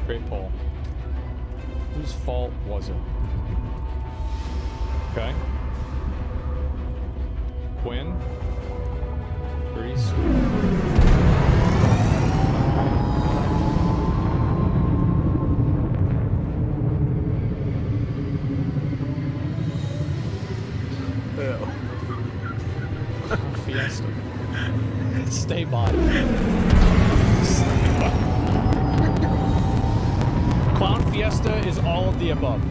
Great poll. Whose fault was it? Okay. Quinn. Grease. Fiesta. Stay by. Clown Fiesta is all of the above.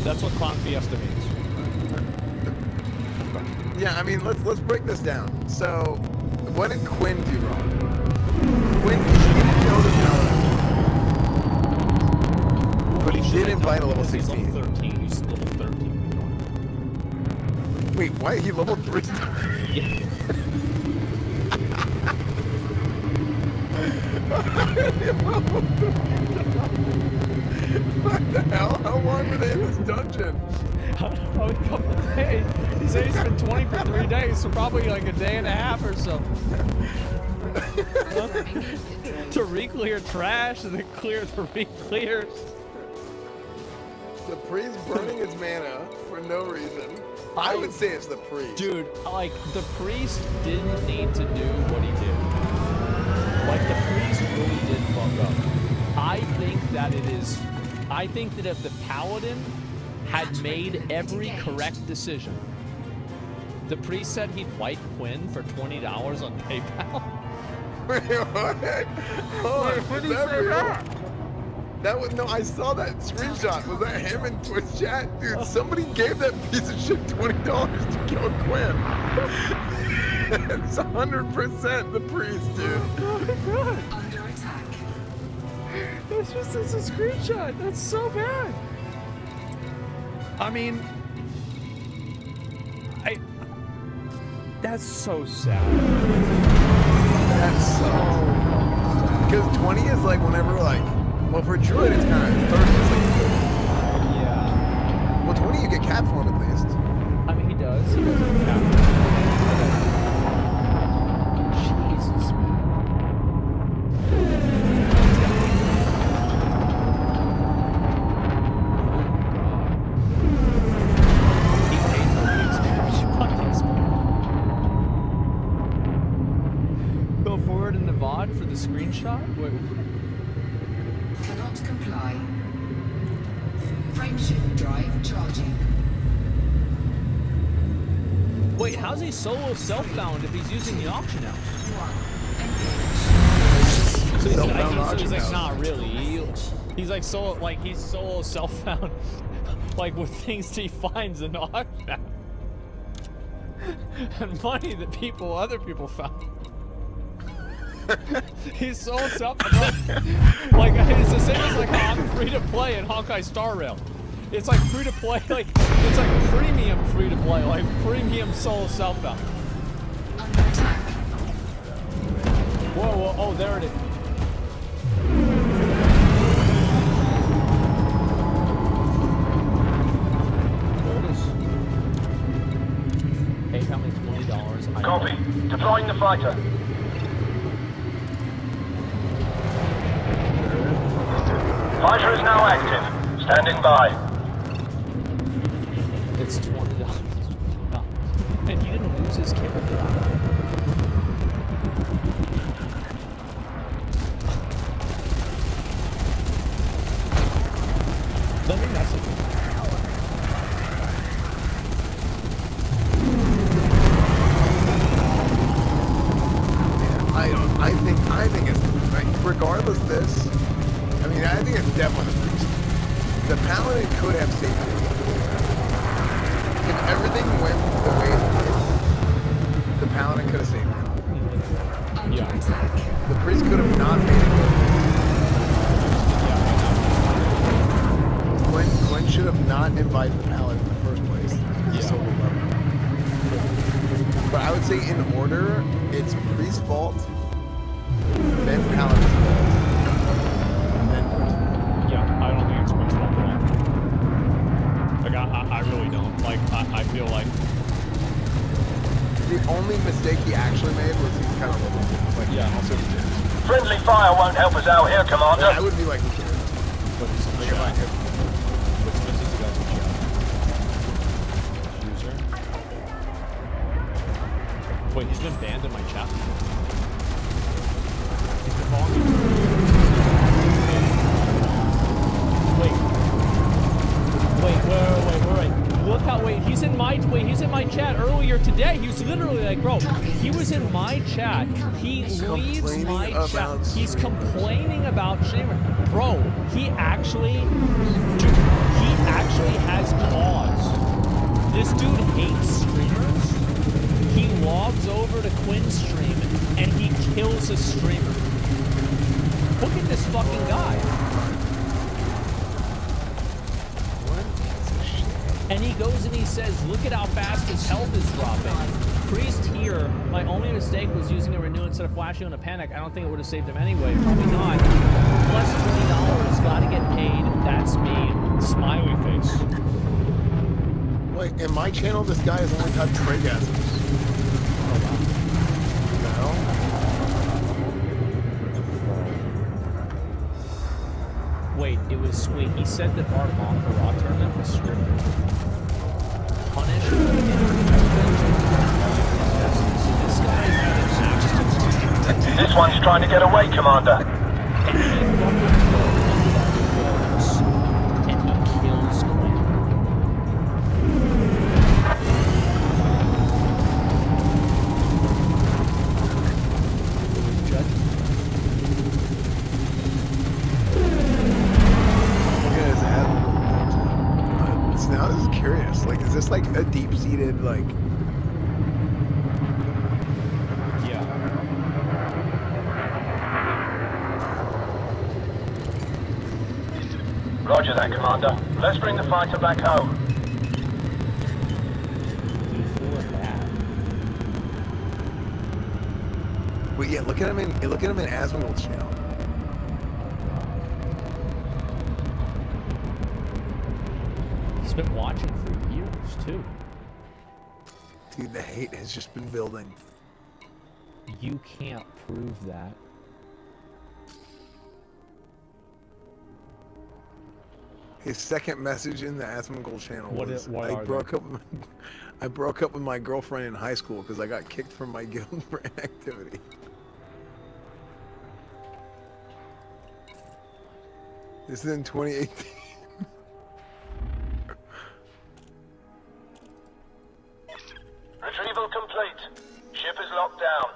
That's what Clown Fiesta means. Yeah, I mean, let's break this down. So, what did Quinn do wrong? Quinn didn't know the paladin, but he did invite a level 16. He's level 13. He's level 13. Wait, why he level 3? Yeah. What the hell? How long were they in this dungeon? Probably a couple of days. He said he's been 20 for 3 days, so probably like a day and a half or something. To re-clear trash and then clear the re-clears. the priest burning his mana for no reason. I would say it's the priest. Dude, like, the priest didn't need to do what he did. Like, the priest really did fuck up. I think that if the paladin had made every correct decision, the priest said he'd wipe Quinn for $20 on PayPal. Wait, what? Oh, When did he that say real? that? That was no. I saw that screenshot. Was that him in Twitch chat, dude? Somebody gave that piece of shit $20 to kill Quinn. It's 100% the priest, dude. Oh my god! Under attack. That's just a screenshot. That's so bad. I mean, that's so sad. That's so. Because 20 is like whenever like. Well, for Druid, it's kind of 30. It's like, yeah. Well, 20 you get cap form at least. I mean, he does. He does get cap form. Jesus, man. He paid for the expansion. Fucking expansion. Go forward in the VOD for the screenshot? Wait. Cannot comply. Frameshift drive charging. Wait, how's he solo self-bound if he's using the auction house? So he's like, not really. He's like solo, he's solo self-found, like with things he finds in the auction house. And money that other people found. He's so self-found. Like, it's the same as like how I'm free to play in Honkai Star Rail. It's like free to play, like, it's like premium free to play, like premium solo self-bound. Whoa, whoa, oh, there it is. There it is. PayPal me $20. Copy. Deploying the fighter. Fighter is now active. Standing by. It's $20. And he didn't lose his character. Let me message him. I think it's like, regardless of this. I mean, I think it's definitely the priest. The paladin could have saved it. If everything went the way it did, the paladin could have saved it. Yeah. The priest could have not made it good. Gwen should have not invited the paladin in the first place. Yeah. But I would say in order, it's priest's fault, then paladin's fault. Yeah, I don't think it's Quinn's fault at all. Like, I really don't. Like, I feel like... The only mistake he actually made was he's kind of like, yeah, also he did. Friendly fire won't help us out here, Commander. I would be like, who cares? But he's like, if I could. What's the guy's chat? User? Wait, he's been banned in my chat? He's been following me? Wait. Look how, he's in my chat earlier today. He was literally like, bro, he was in my chat. He leaves my chat. He's complaining about streamer. Bro, he actually has cause. This dude hates streamers. He logs over to Quinn's stream and he kills a streamer. Look at this fucking guy. And he goes and he says, look at how fast his health is dropping. Priest here, my only mistake was using a renew instead of flashing on a panic. I don't think it would have saved him anyway. Probably not. Plus $20, gotta get paid. That's me. Smiley face. Wait, in my channel, this guy has only got trigasms. Oh, wow. What the hell? wait, it was, wait, he said that our raw tournament was scripted. Punish. This guy is This one's trying to get away, Commander. And he kills Quinn. Now this is curious. Like, is this like a deep-seated like? Yeah. Roger that, Commander. Let's bring the fighter back home. But yeah, look at him in Asmongold's channel. He's been watching for years too. Dude, the hate has just been building. You can't prove that. His second message in the Asmongold channel was, what I are broke up. I broke up with my girlfriend in high school because I got kicked from my guild for inactivity. This is in 2018. Retrieval complete. Ship is locked down.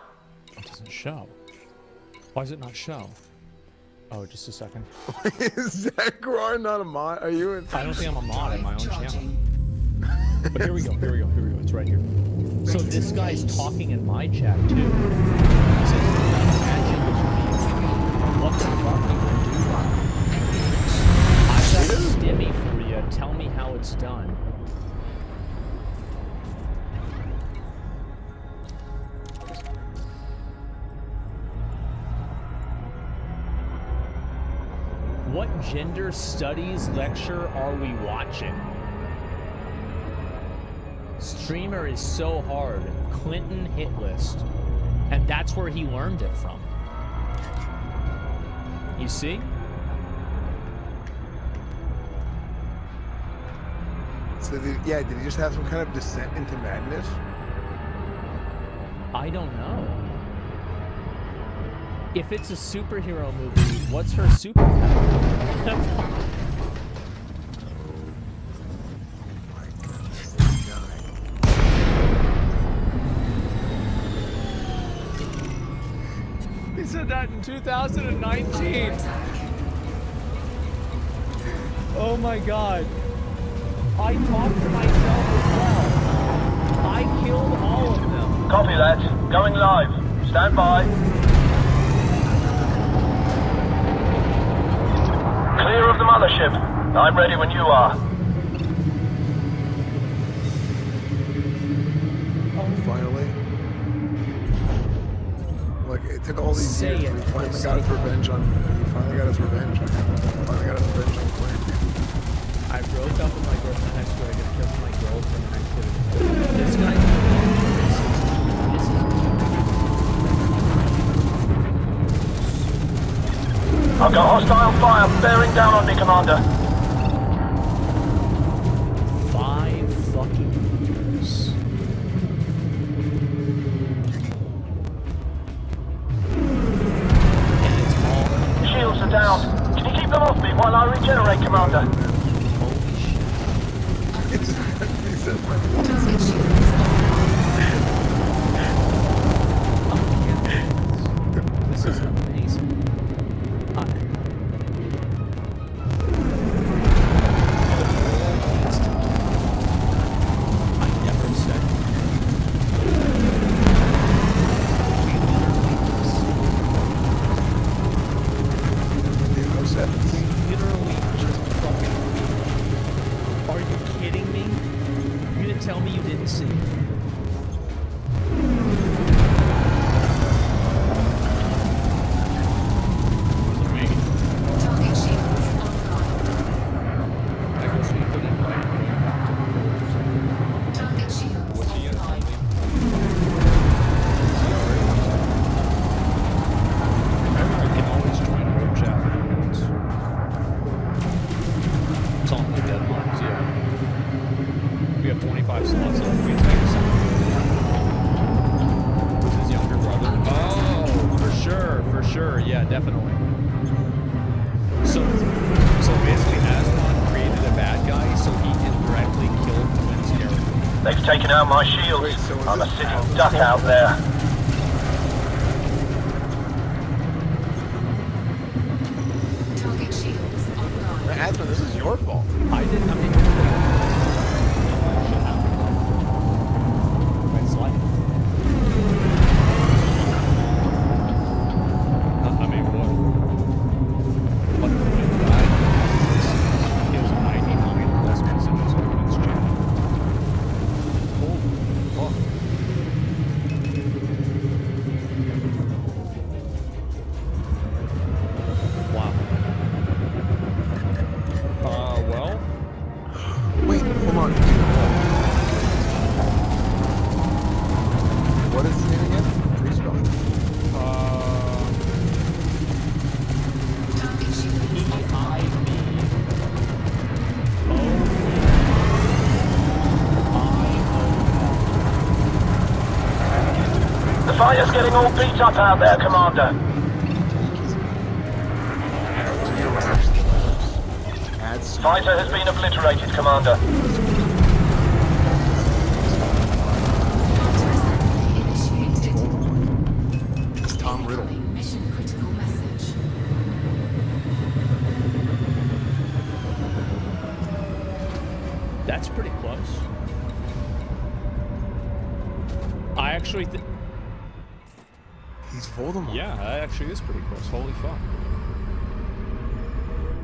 It doesn't show. Why does it not show? Oh, just a second. Is Zach Roar not a mod? Are you in? I don't think I'm a mod in my own channel. But here we go, here we go, here we go. It's right here. So this guy's talking in my chat too. He says, imagine what the fuck are you gonna do? I've got a stimmy for you. Tell me how it's done. What gender studies lecture are we watching? Streamer is so hard. Clinton hit list. And that's where he learned it from. You see? So did he just have some kind of descent into madness? I don't know. If it's a superhero movie, what's her superpower? He said that in 2019. Oh my god. I talked to myself as well. I killed all of them. Copy that. Going live. Stand by. Clear of the mothership. I'm ready when you are. Oh, finally. Like, it took all these years, but he finally got his revenge on... He finally got his revenge on him. He finally got his revenge on Quinn. I broke up with my girlfriend in high school. I got killed with my girlfriend in activity. This guy... I've got hostile fire bearing down on me, Commander. 5 fucking years. And it's all... Shields are down. Can you keep them off me while I regenerate, Commander? Holy shit. This is amazing. I never said literally just fucking... Are you kidding me? You didn't tell me you didn't see it. sure. Yeah, definitely. So basically, Asmon created a bad guy so he can directly kill Quinn's character. They've taken out my shields. Wait, so is I'm a this sitting duck out there. Target shields online. Asmon, this is your fault. I didn't. I mean, shit happened. It's like. I mean, what? What the guy gives 99 investments in his opponent's channel. Holy fuck. Wow. Well. Wait, hold on. What is his name again? Respell it. Target shields offline. The fire's getting all beat up out there, Commander. Fighter has been obliterated, Commander. It's Tom Riddle. Mission critical message. That's pretty close. I actually think. He's Voldemort. Yeah, that actually is pretty close. Holy fuck.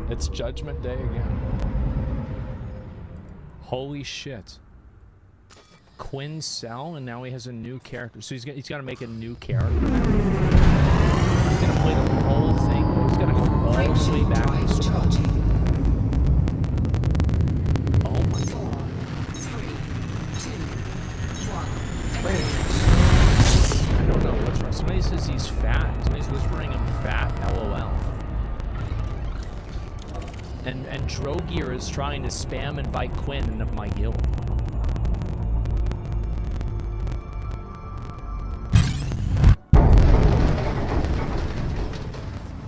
It's Judgment Day again. Holy shit. Quinn Cell, and now he has a new character. So he's got to make a new character. He's gonna play the whole thing. He's gonna go all the way back to the start. Oh my god. 3, 2, 1. I don't know what's right. Somebody says he's fat. Somebody's whispering him fat, LOL. And Drogear is trying to spam invite Quinn into my guild.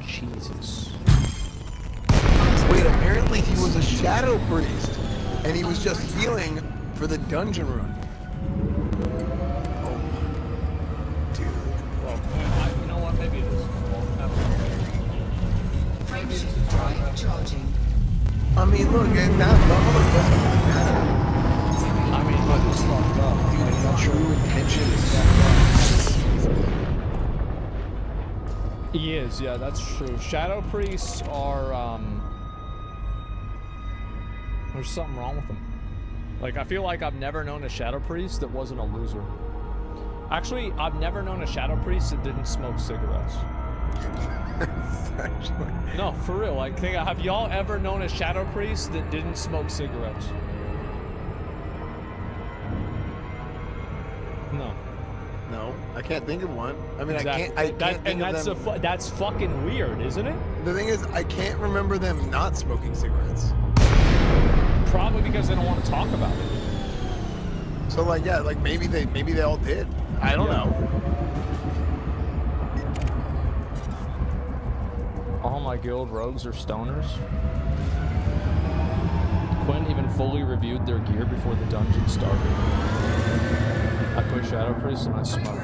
Jesus. Wait, apparently he was a shadow priest, and he was just healing for the dungeon run. Oh, dude. Well, you know what? Maybe it is. Frameshift drive charging. I mean, look, and that level doesn't really matter. I mean, look, it's fucked up. Dude, the true intention is fucked up. He is, yeah, that's true. Shadow priests are, there's something wrong with them. Like, I feel like I've never known a shadow priest that wasn't a loser. Actually, I've never known a shadow priest that didn't smoke cigarettes. No, for real. Like, have y'all ever known a shadow priest that didn't smoke cigarettes? No. No, I can't think of one. I mean, Exactly. I can't think of them. That's fucking weird, isn't it? The thing is, I can't remember them not smoking cigarettes. Probably because they don't want to talk about it. So, like, yeah, like maybe they all did. I don't know. All my guild rogues are stoners. Quinn even fully reviewed their gear before the dungeon started. I play Shadow Priest and I smoke.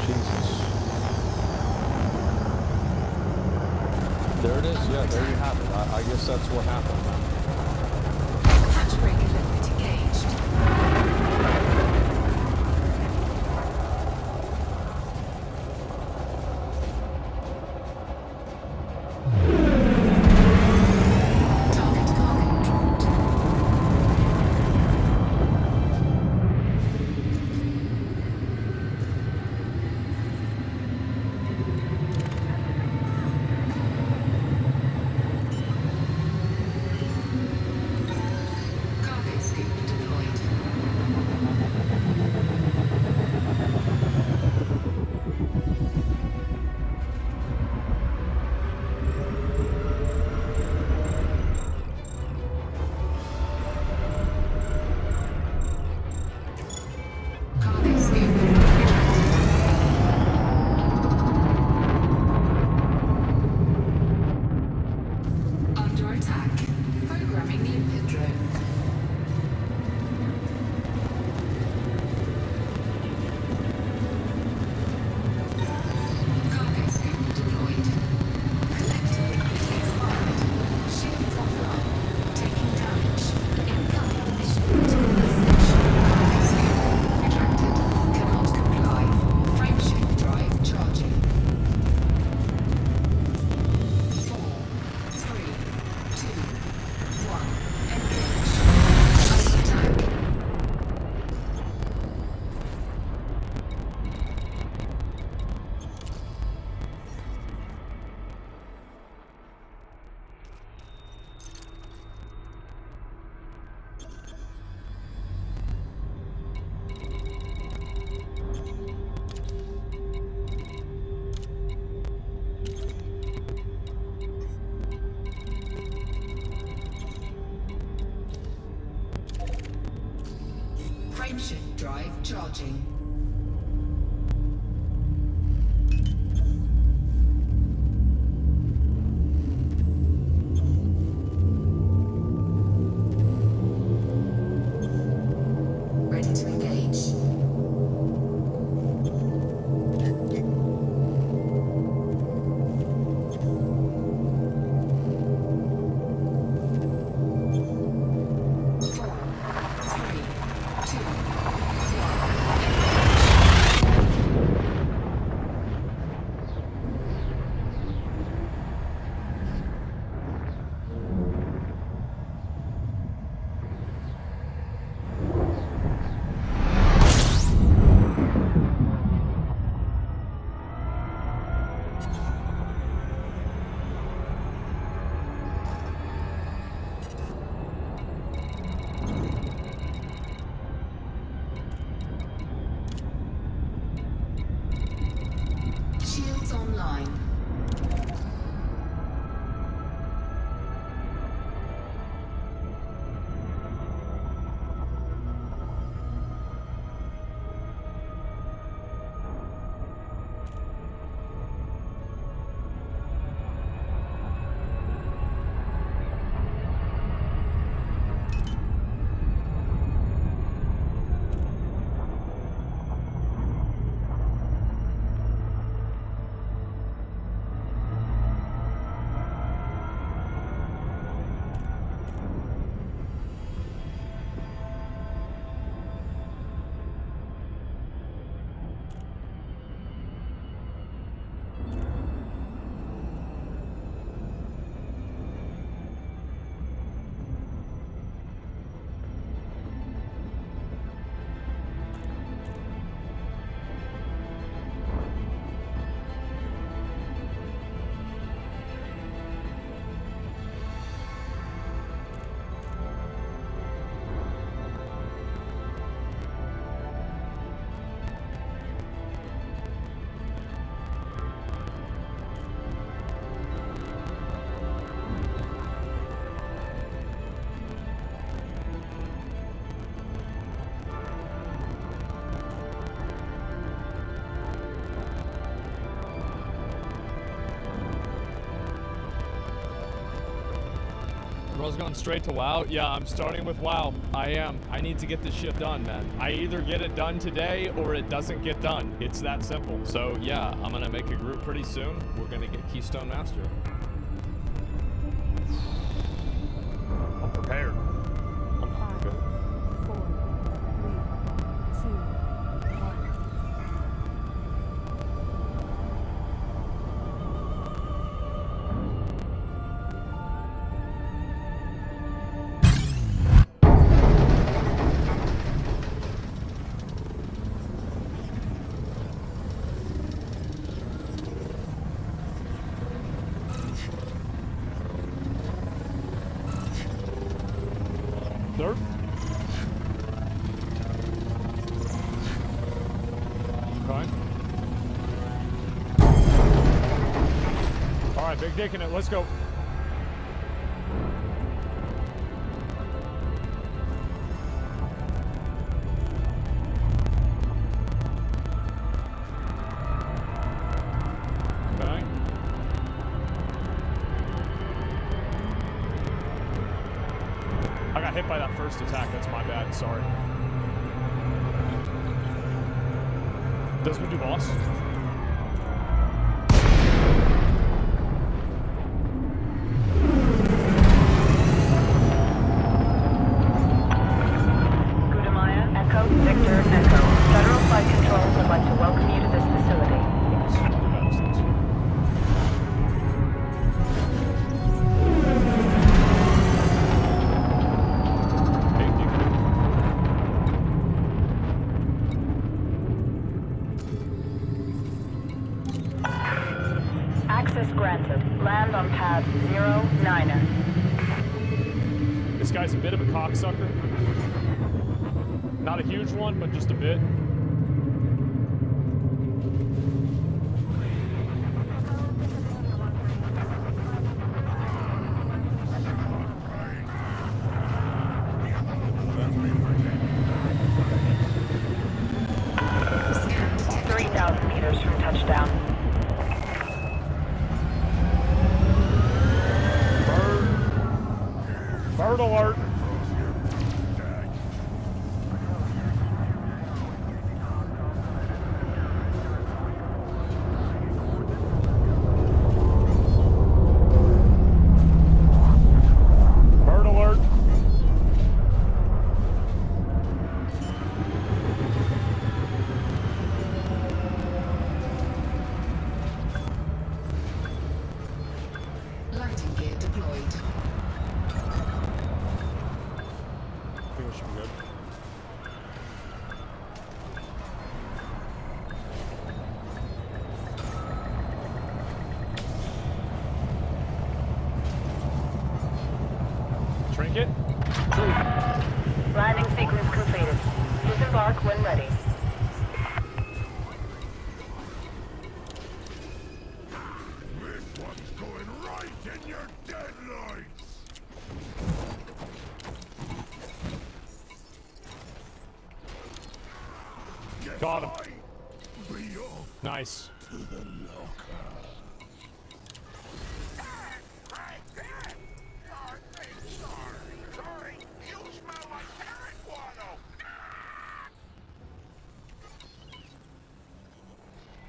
Jesus. There it is. Yeah, there you have it. I guess that's what happened. Hatchbreaker limit engaged. charging. Ready to engage. Shields online. Bro's going straight to WoW? Yeah, I'm starting with WoW. I am. I need to get this shit done, man. I either get it done today or it doesn't get done. It's that simple. So yeah, I'm gonna make a group pretty soon. We're gonna get Keystone Master. I'm prepared. I'm good. 4, 3, 2, 1. Dirt. Okay. All right, big dick in it. Let's go. Okay. I got hit by that first attack. That's my bad. Sorry. Does we do boss? Gudamaya, Echo, Victor, Echo. Federal Flight Control would like to welcome you to this facility. Access granted. Land on pad 09er. This guy's a bit of a cocksucker. Not a huge one, but just a bit. it. True. Landing sequence completed. Disembark when ready. This one's going right in your deadlights. Got him. Nice. To the locker.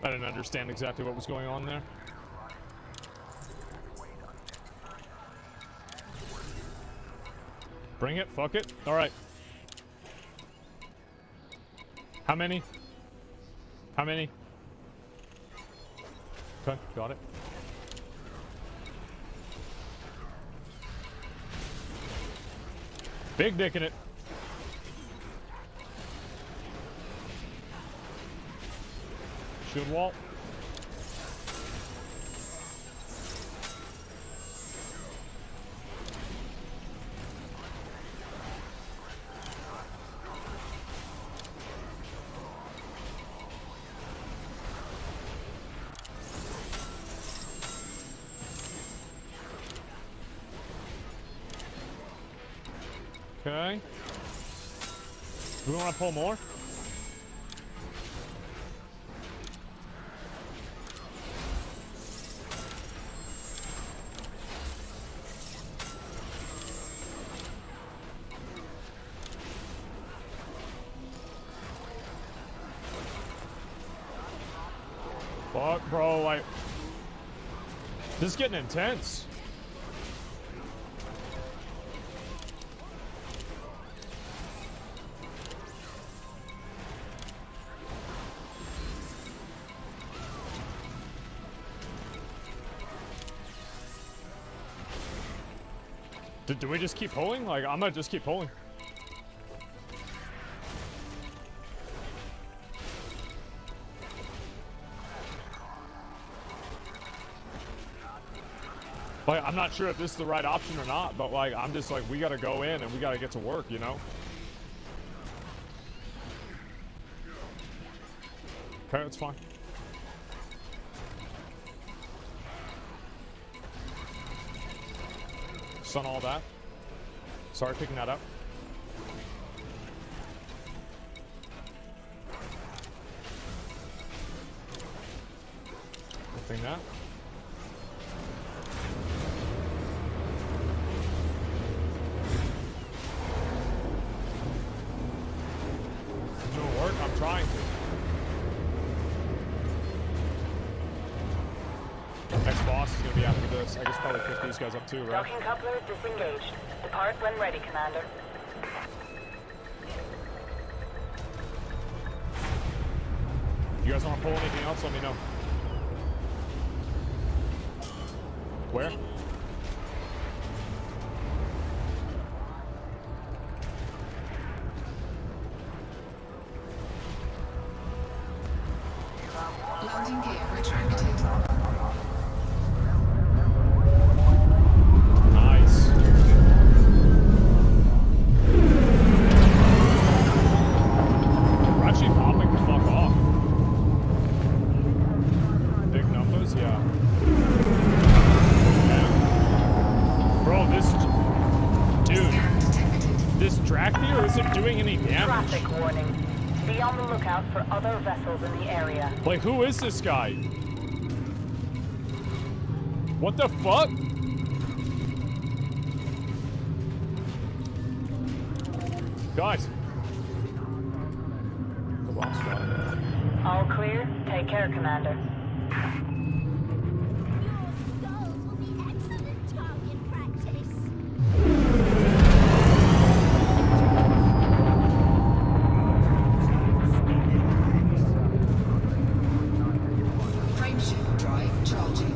I didn't understand exactly what was going on there. Bring it, fuck it. Alright. How many? How many? Okay, got it. Big dick in it. Shield wall. Okay. Do we want to pull more? Fuck, bro, like... This is getting intense. Do we just keep pulling? Like, I'm gonna just keep pulling. Like, I'm not sure if this is the right option or not, but like, I'm just like, we gotta go in and we gotta get to work, you know? Okay, that's fine. Stun all that. Sorry, picking that up. Thing that. Doing work? I'm trying to. Next boss is gonna be after this. I guess probably pick these guys up too, right? Docking coupler disengaged. Depart when ready, Commander. You guys want to pull anything else? Let me know. Where? Landing gear retracted. Nice. We're actually popping the fuck off. Big numbers, yeah. Bro, this dude, this Dracnia isn't doing any damage. Traffic warning. Be on the lookout for other vessels in the area. Like, who is this guy? What the fuck? Guys. The boss guy. All clear. Take care, Commander. Frameshift drive charging.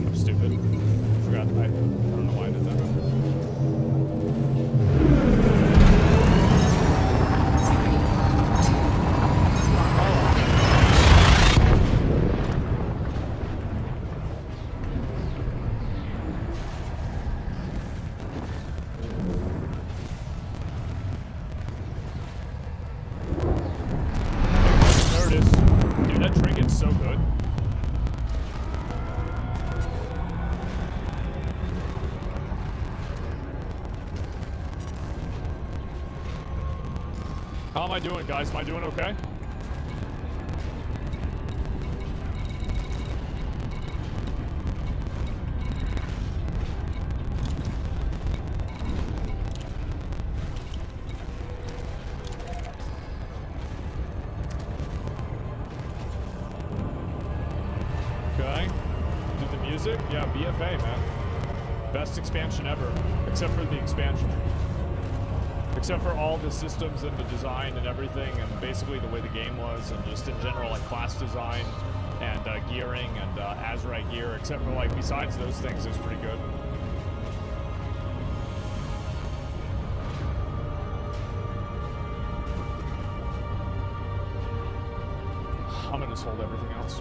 I'm stupid. I forgot. I don't know why I did that. How am I doing, guys? Am I doing okay? Okay. Do the music? Yeah, BFA, man. Best expansion ever. Except for the expansion. Except for all the systems and the design and everything, and basically the way the game was, and just in general, like class design and gearing and Azerite gear. Except for like, besides those things, it was pretty good. I'm gonna just hold everything else.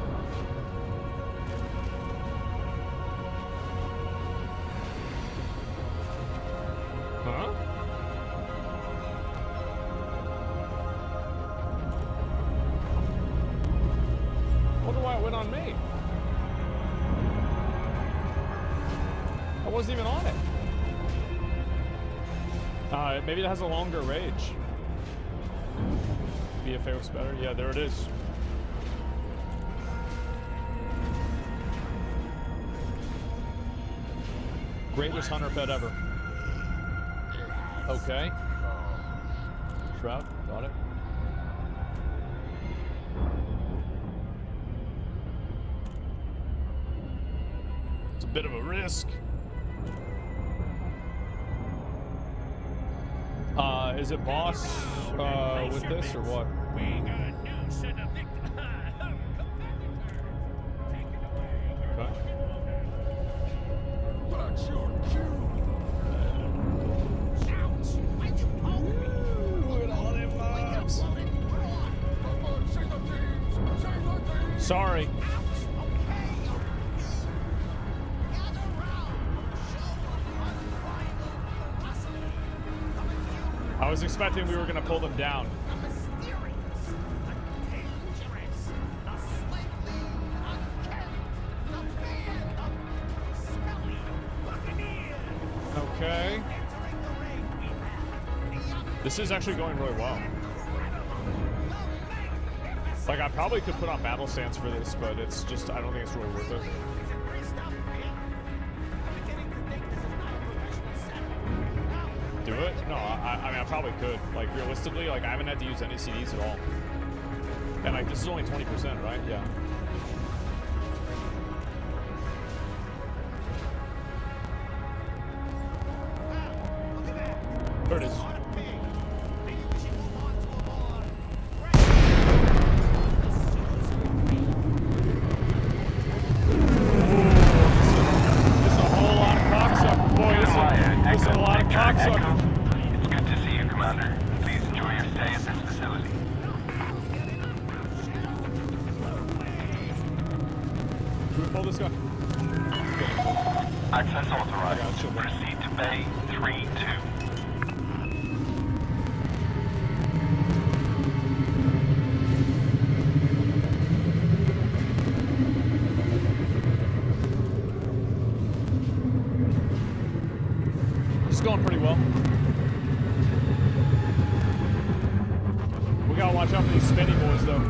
Huh? Wonder why it went on me. I wasn't even on it. Maybe it has a longer range. BFA was better. Yeah, there it is. Greatest hunter pet ever. Okay. Shroud, got it. It's a bit of a risk. Is it boss with this or what? Sorry. I was expecting we were going to pull them down. Okay. This is actually going really well. Like, I probably could put on battle stance for this, but it's just, I don't think it's really worth it. Do it? No, I mean, I probably could. Like, realistically, like, I haven't had to use any CDs at all. And, like, this is only 20%, right? Yeah. There it is. It's good to see you, Commander. Please enjoy your stay at this facility. Can we pull this guy? Access authorized. Proceed to Bay 3-2. It's going pretty well. We gotta watch out for these spinny boys, though.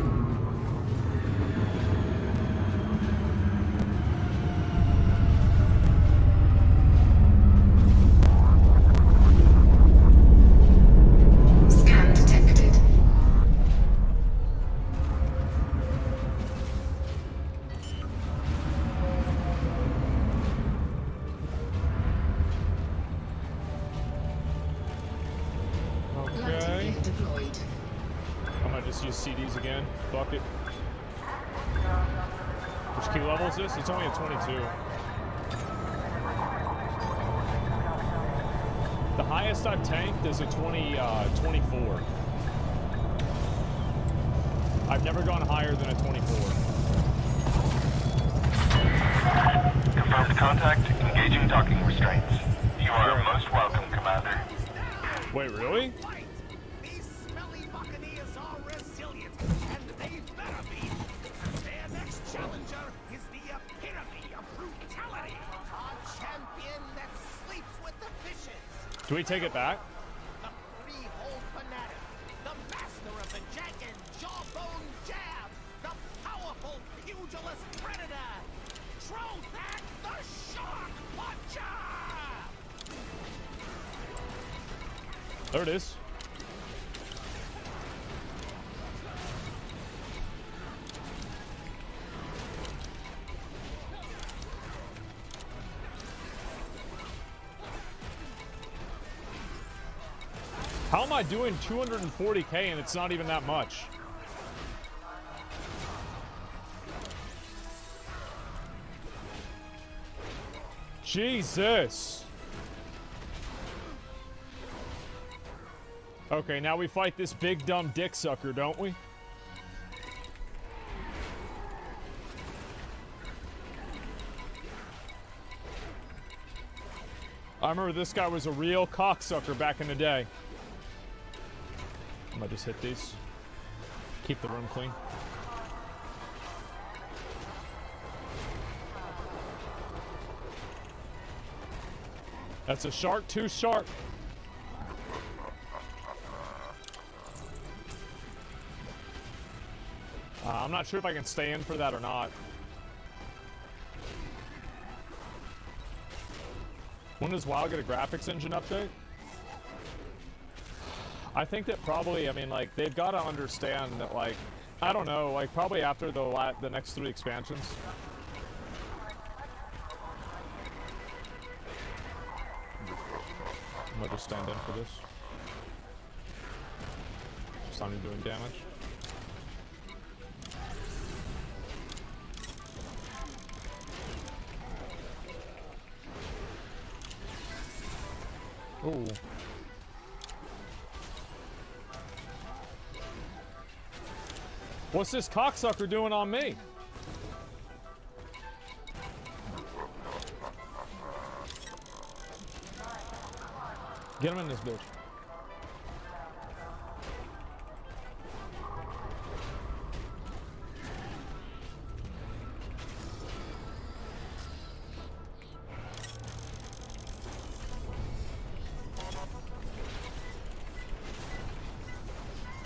Scan detected. Okay. Deployed. I'm gonna just use CDs again. Fuck it. Which key level is this? It's only a 22. The highest I've tanked is a 24. I've never gone higher than a 24. Confirmed contact. Engaging docking restraints. You are most welcome, Commander. Wait, really? These smelly buccaneers are resilient, and they better be. Their next challenger is the epitome of brutality. A champion that sleeps with the fishes. Do we take it back? The freehold fanatic, the master There it is. How am I doing 240k and it's not even that much? Jesus. Okay, now we fight this big dumb dick sucker, don't we? I remember this guy was a real cocksucker back in the day. I'm gonna just hit these. Keep the room clean. That's a shark, too sharp. I'm not sure if I can stay in for that or not. When does WoW get a graphics engine update? I think that probably, I mean, like, they've got to understand that, like, I don't know, like, probably after the next 3 expansions. I'm gonna just stand in for this. Just not even doing damage. Ooh. What's this cocksucker doing on me? Get him in this bitch.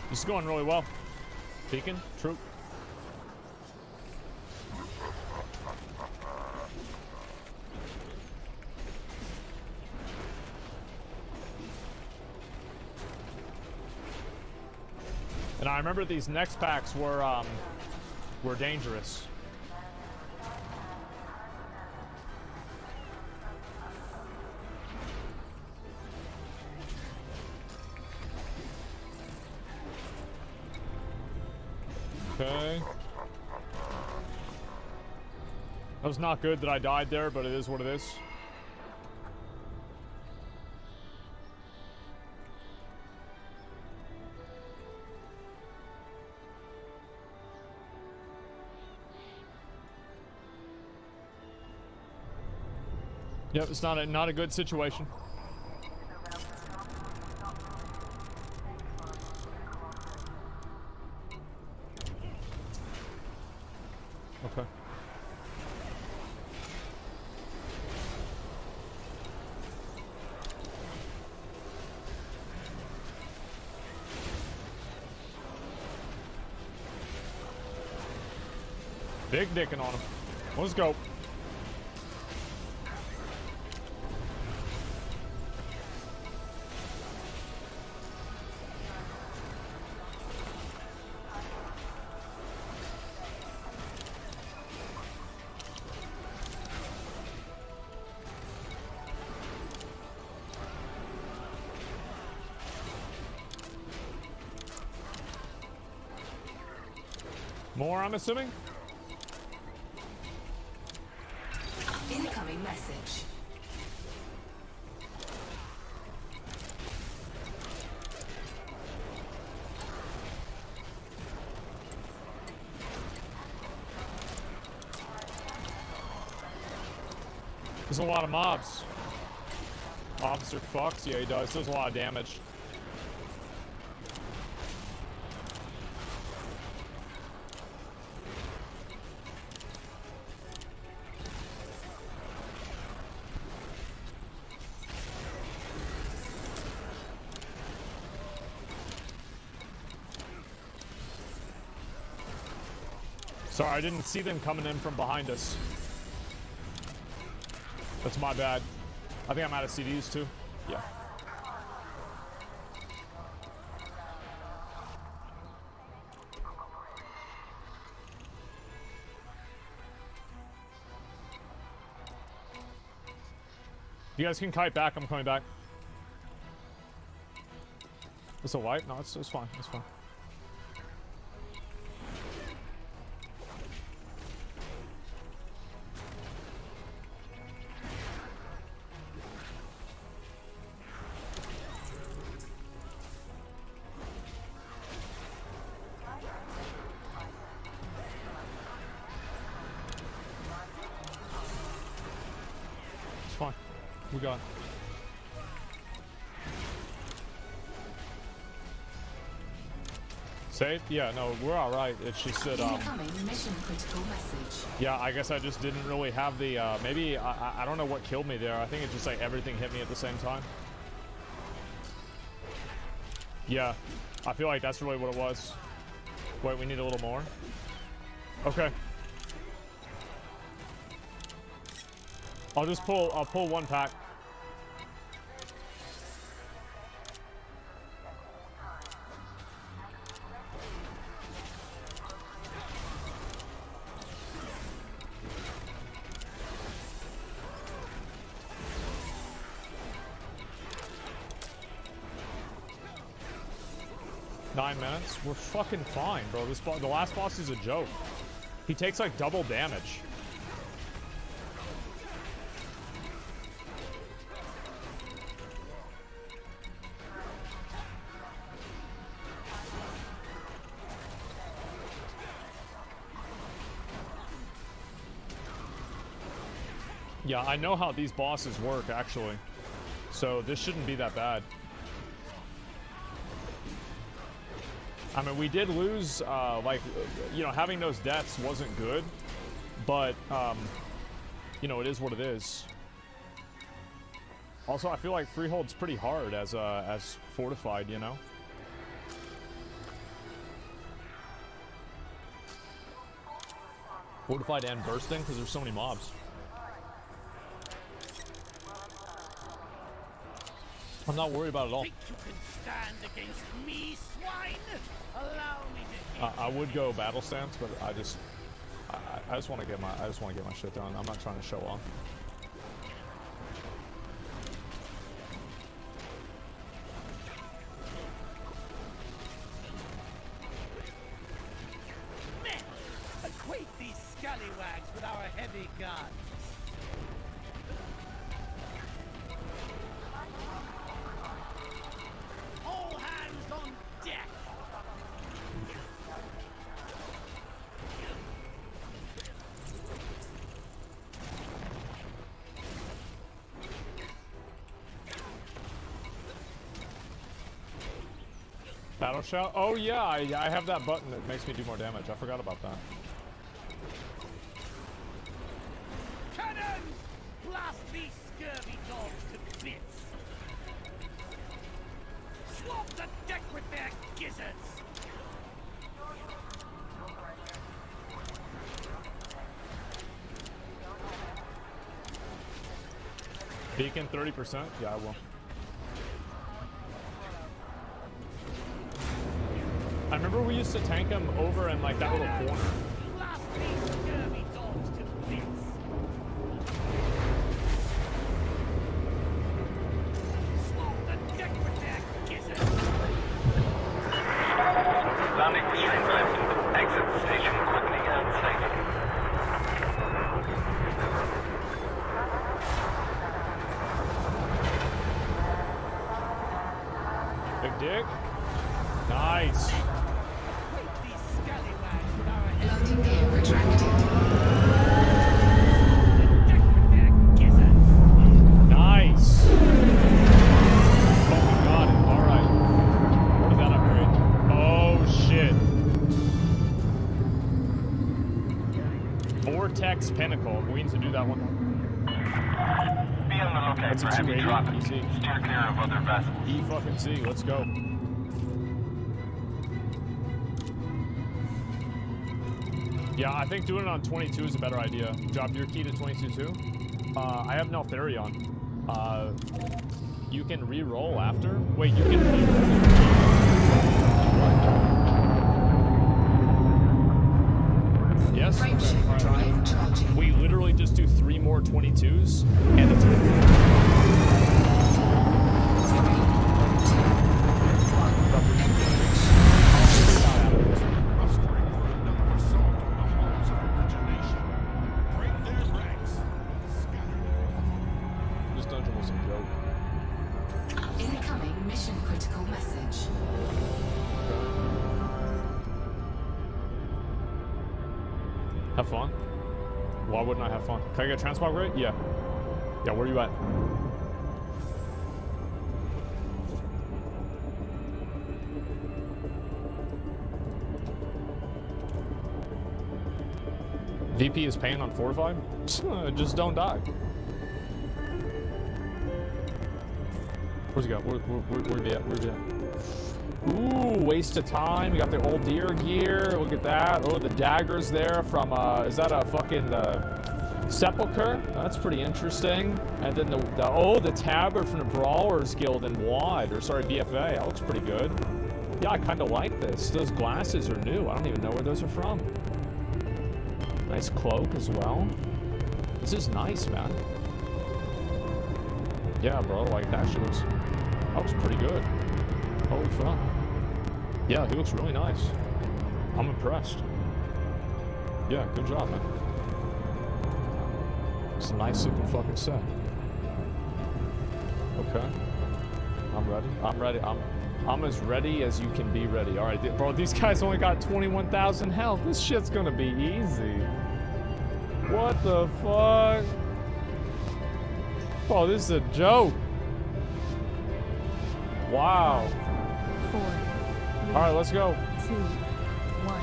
This is going really well. Beacon, true. And I remember these next packs were dangerous. Okay. That was not good that I died there, but it is what it is. Yep, it's not a good situation. Okay. Big dicking on him. Let's go. More, I'm assuming? Incoming message. There's a lot of mobs. Officer fucks. Yeah, he does. Does a lot of damage. Sorry, I didn't see them coming in from behind us. That's my bad. I think I'm out of CDs too. Yeah. If you guys can kite back, I'm coming back. It's a wipe? No, it's fine. It's fine. It's fine. We got it. Safe? Yeah, no, we're all right. It's just that, Incoming mission critical message. yeah, I guess I just didn't really have the, maybe, I don't know what killed me there. I think it's just like everything hit me at the same time. Yeah, I feel like that's really what it was. Wait, we need a little more? Okay. I'll pull one pack. Nine minutes? We're fucking fine, bro. The last boss is a joke. He takes like double damage. Yeah, I know how these bosses work, actually. So this shouldn't be that bad. I mean, we did lose, like, you know, having those deaths wasn't good. But, you know, it is what it is. Also, I feel like Freehold's pretty hard as Fortified, you know? Fortified and Bursting, because there's so many mobs. I'm not worried about it at all. Think you can stand against me, swine? Allow me to I would go battle stance, but I just want to get my shit done. I'm not trying to show off. acquaint these scallywags with our heavy guns. All hands on deck. Battle shout? Oh yeah, I have that button that makes me do more damage. I forgot about that. Cannons! Blast these scurvy dogs to bits. Swamp the deck with their gizzards. Beacon 30%? Yeah, I will. I remember we used to tank him over in like that little corner. Blast these scurvy dogs to bits. Swamp the deck with their gizzards. Landing restraint lifted. Exit the station quickly and safely. Big dick. Nice. Landing gear retracted. Nice. Oh, we got it. All right. Where did that upgrade? Oh shit. Vortex Pinnacle. We need to do that one. Be on the lookout That's a for heavy 280. traffic. Easy. Steer clear of other vessels. E-fucking-Z. Let's go. Yeah, I think doing it on 22 is a better idea. Drop your key to 22 too. I have Neltharion. You can re-roll after? Wait, you can re-roll. Yes? Okay, all right. We literally just do 3 more 22s, and it's Have fun? Why wouldn't I have fun? Can I get a transport rate? Yeah. Yeah, where are you at? VP is paying on Fortified? Just don't die. Where's he go? Where'd he at? Where'd he at? Ooh, waste of time. We got the old deer gear. Look at that. Oh, the daggers there from, is that a fucking, Sepulcher? That's pretty interesting. And then the tabard from the Brawlers Guild in WAD, or sorry, BFA. That looks pretty good. Yeah, I kind of like this. Those glasses are new. I don't even know where those are from. Nice cloak as well. This is nice, man. Yeah, bro, like that shit looks pretty good. Holy fuck. Yeah, he looks really nice. I'm impressed. Yeah, good job, man. It's a nice looking fucking set. Okay. I'm ready. I'm ready. I'm as ready as you can be ready. All right, bro, these guys only got 21,000 health. This shit's gonna be easy. What the fuck? Oh, this is a joke. Wow. 4, 3, all right, let's go. 2, 1.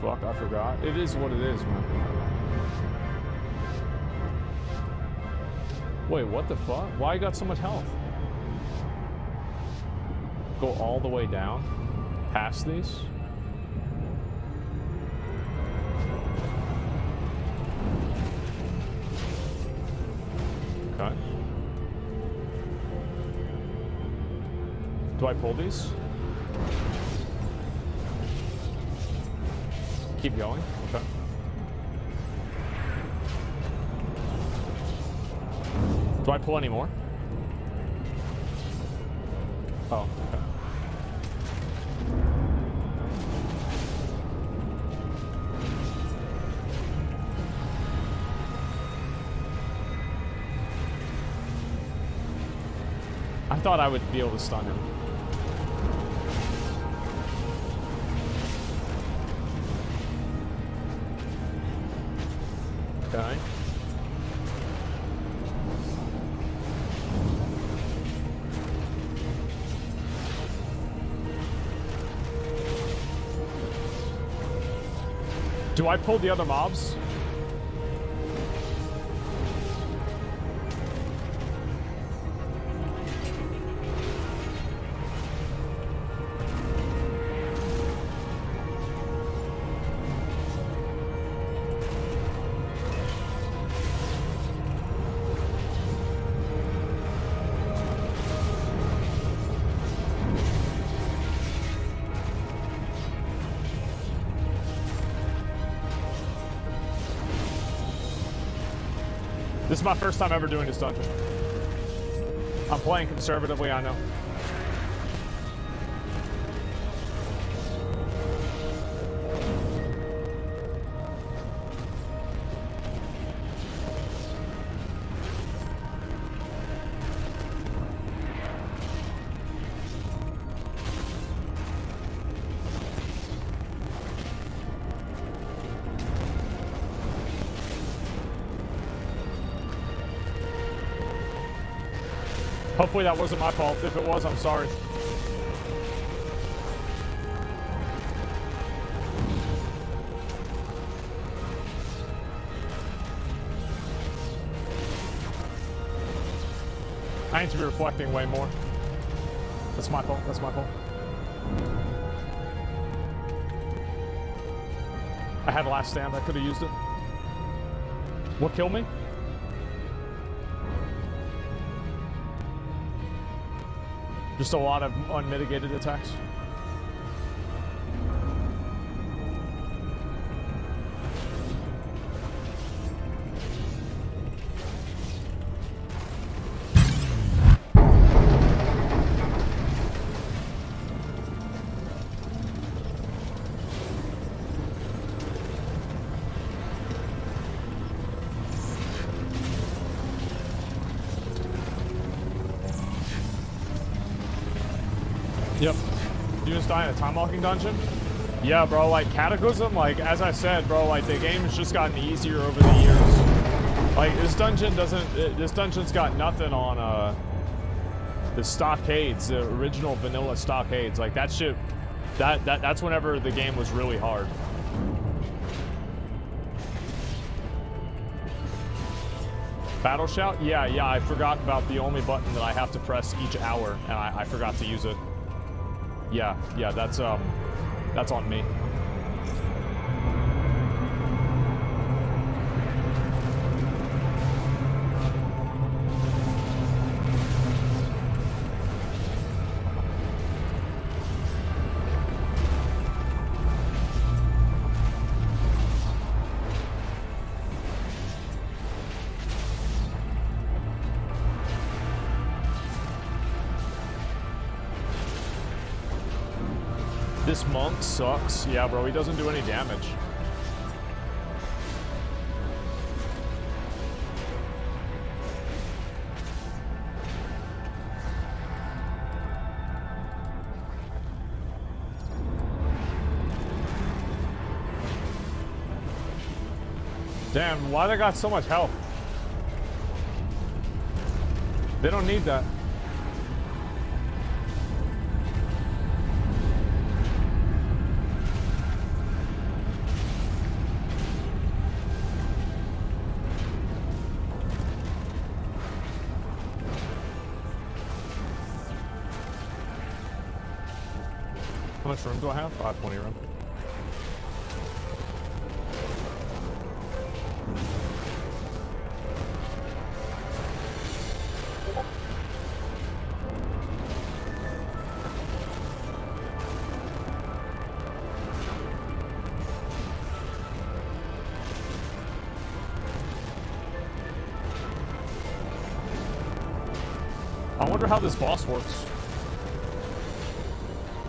Fuck, I forgot. It is what it is, man. Wait, what the fuck? Why you got so much health? Go all the way down? Past these? Okay. Do I pull these? Keep going? Okay. Do I pull any more? Oh, okay. I thought I would be able to stun him. Okay. Do I pull the other mobs? This is my first time ever doing this dungeon. I'm playing conservatively, I know. Hopefully that wasn't my fault. If it was, I'm sorry. I need to be reflecting way more. That's my fault. That's my fault. I had last stand. I could have used it. What killed me? Just a lot of unmitigated attacks. Yep. You just die in a time walking dungeon? Yeah, bro, like Cataclysm, like as I said, bro, like the game has just gotten easier over the years. Like this dungeon's got nothing on the stockades, the original vanilla stockades. Like that shit, that's whenever the game was really hard. Battle shout? Yeah, I forgot about the only button that I have to press each hour, and I forgot to use it. Yeah, that's on me. This monk sucks. Yeah, bro, he doesn't do any damage. Damn, why they got so much health? They don't need that. How much room do I have? 520 room. I wonder how this boss works.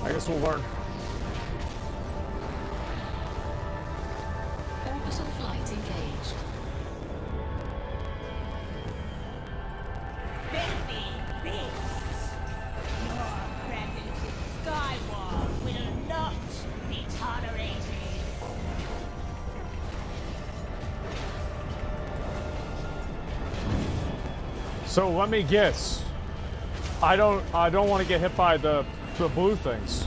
I guess we'll learn. Orbital flight engaged. Filthy beasts! Your presence in Skyward will not be tolerated. So let me guess. I don't want to get hit by the blue things.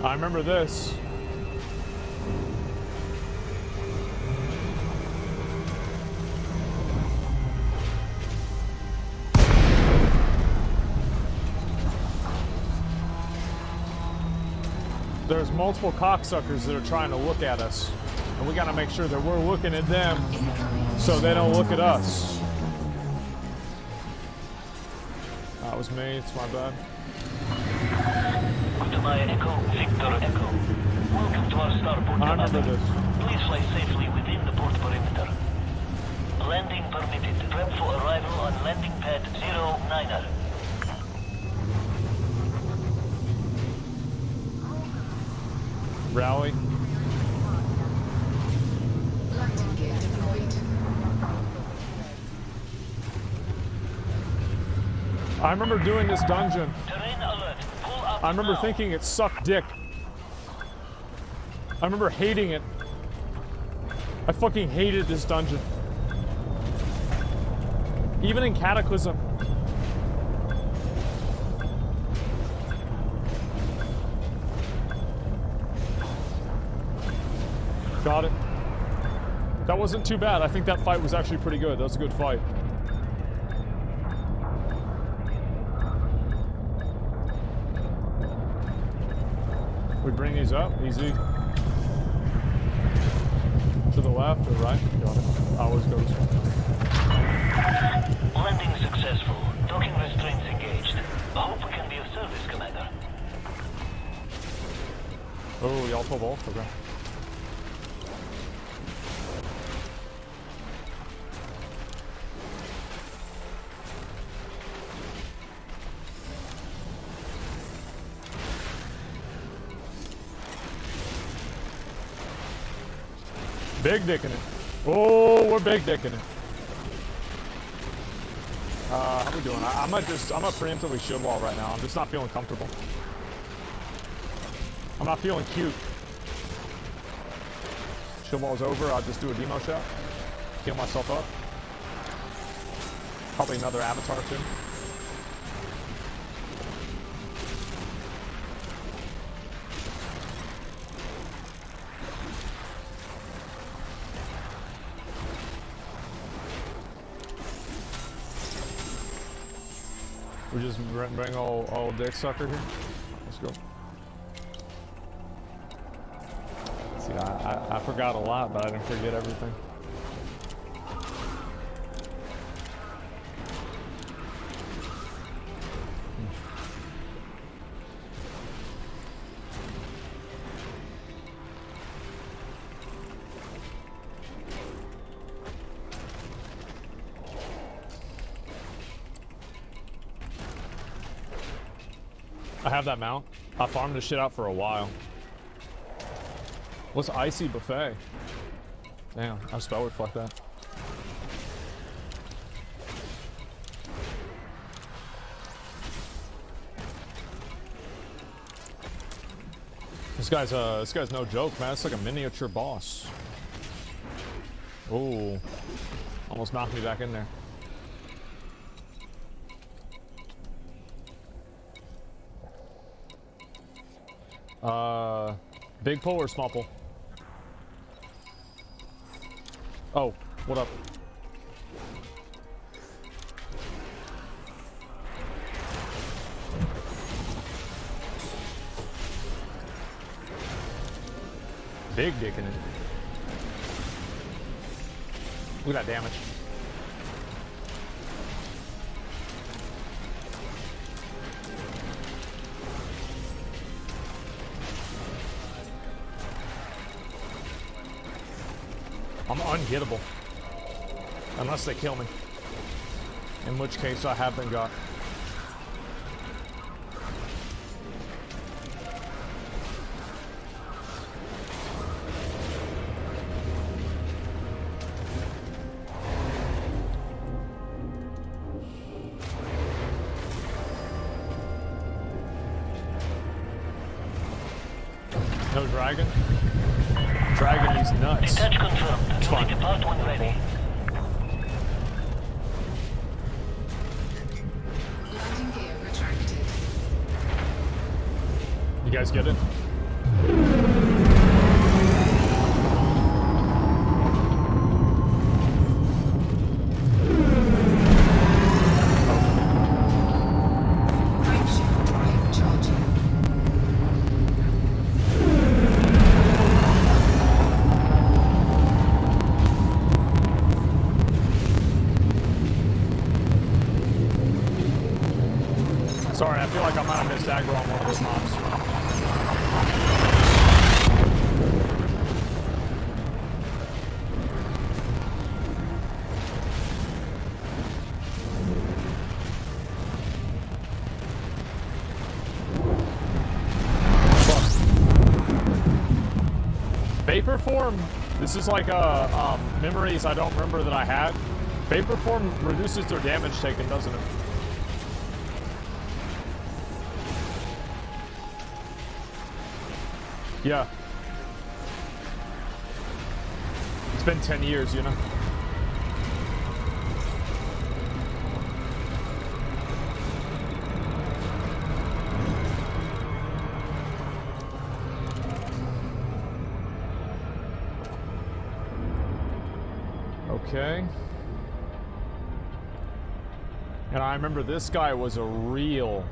I remember this. There's multiple cocksuckers that are trying to look at us, and we gotta make sure that we're looking at them so they don't look at us. That was me, it's my bad. Echo, Victor Echo. Welcome to our starport. I remember this. Please fly safely within the port perimeter. Landing permitted. Prep for arrival on landing pad 09er. Rally. Landing gear deployed. I remember doing this dungeon. I remember thinking it sucked dick. I remember hating it. I fucking hated this dungeon. Even in Cataclysm. Got it. That wasn't too bad. I think that fight was actually pretty good. That was a good fight. We bring these up, easy. To the left or right? Got it. Always goes. Landing successful. Docking restraints engaged. I hope we can be of service, Commander. Oh, y'all pull both? Okay. Big dicking it. Oh, we're big dicking it. How we doing? I'm gonna preemptively shield wall right now. I'm just not feeling comfortable. I'm not feeling cute. Shield wall's over. I'll just do a demo shot. Heal myself up. Probably another avatar too. We just bring old dick sucker here. Let's go. See, I forgot a lot, but I didn't forget everything. I have that mount. I farmed this shit out for a while. What's icy buffet? Damn, I spell it, fuck that. This guy's no joke, man. It's like a miniature boss. Oh, almost knocked me back in there. Big pull or small pull? Oh, what up? Big dick in it. Look at that damage. I'm unhittable. Unless they kill me. In which case I have been got. No dragon? Dragon, he's nuts. Detach confirmed. It's fine. Depart when ready. Landing gear retracted. You guys get it? Frameshift drive charging. Sorry, I feel like I might have missed aggro on one of those mobs. Vapor form. This is like memories I don't remember that I had. Vapor form reduces their damage taken, doesn't it? Yeah. It's been 10 years, you know? Okay. And I remember this guy was a real,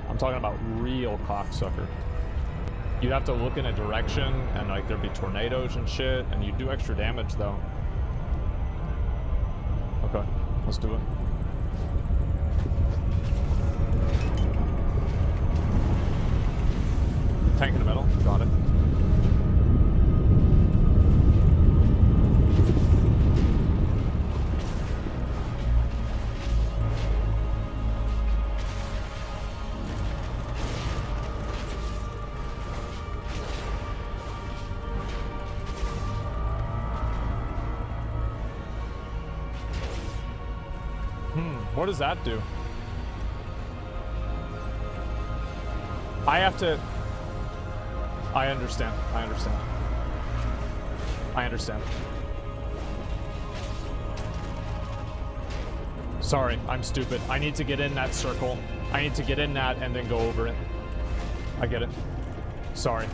I'm talking about real cocksucker. You'd have to look in a direction and like there'd be tornadoes and shit, and you'd do extra damage though. Okay, let's do it. Tank in the middle, got it. What does that do? I have to... I understand. I understand. I understand. Sorry, I'm stupid. I need to get in that circle. I need to get in that and then go over it. I get it. Sorry.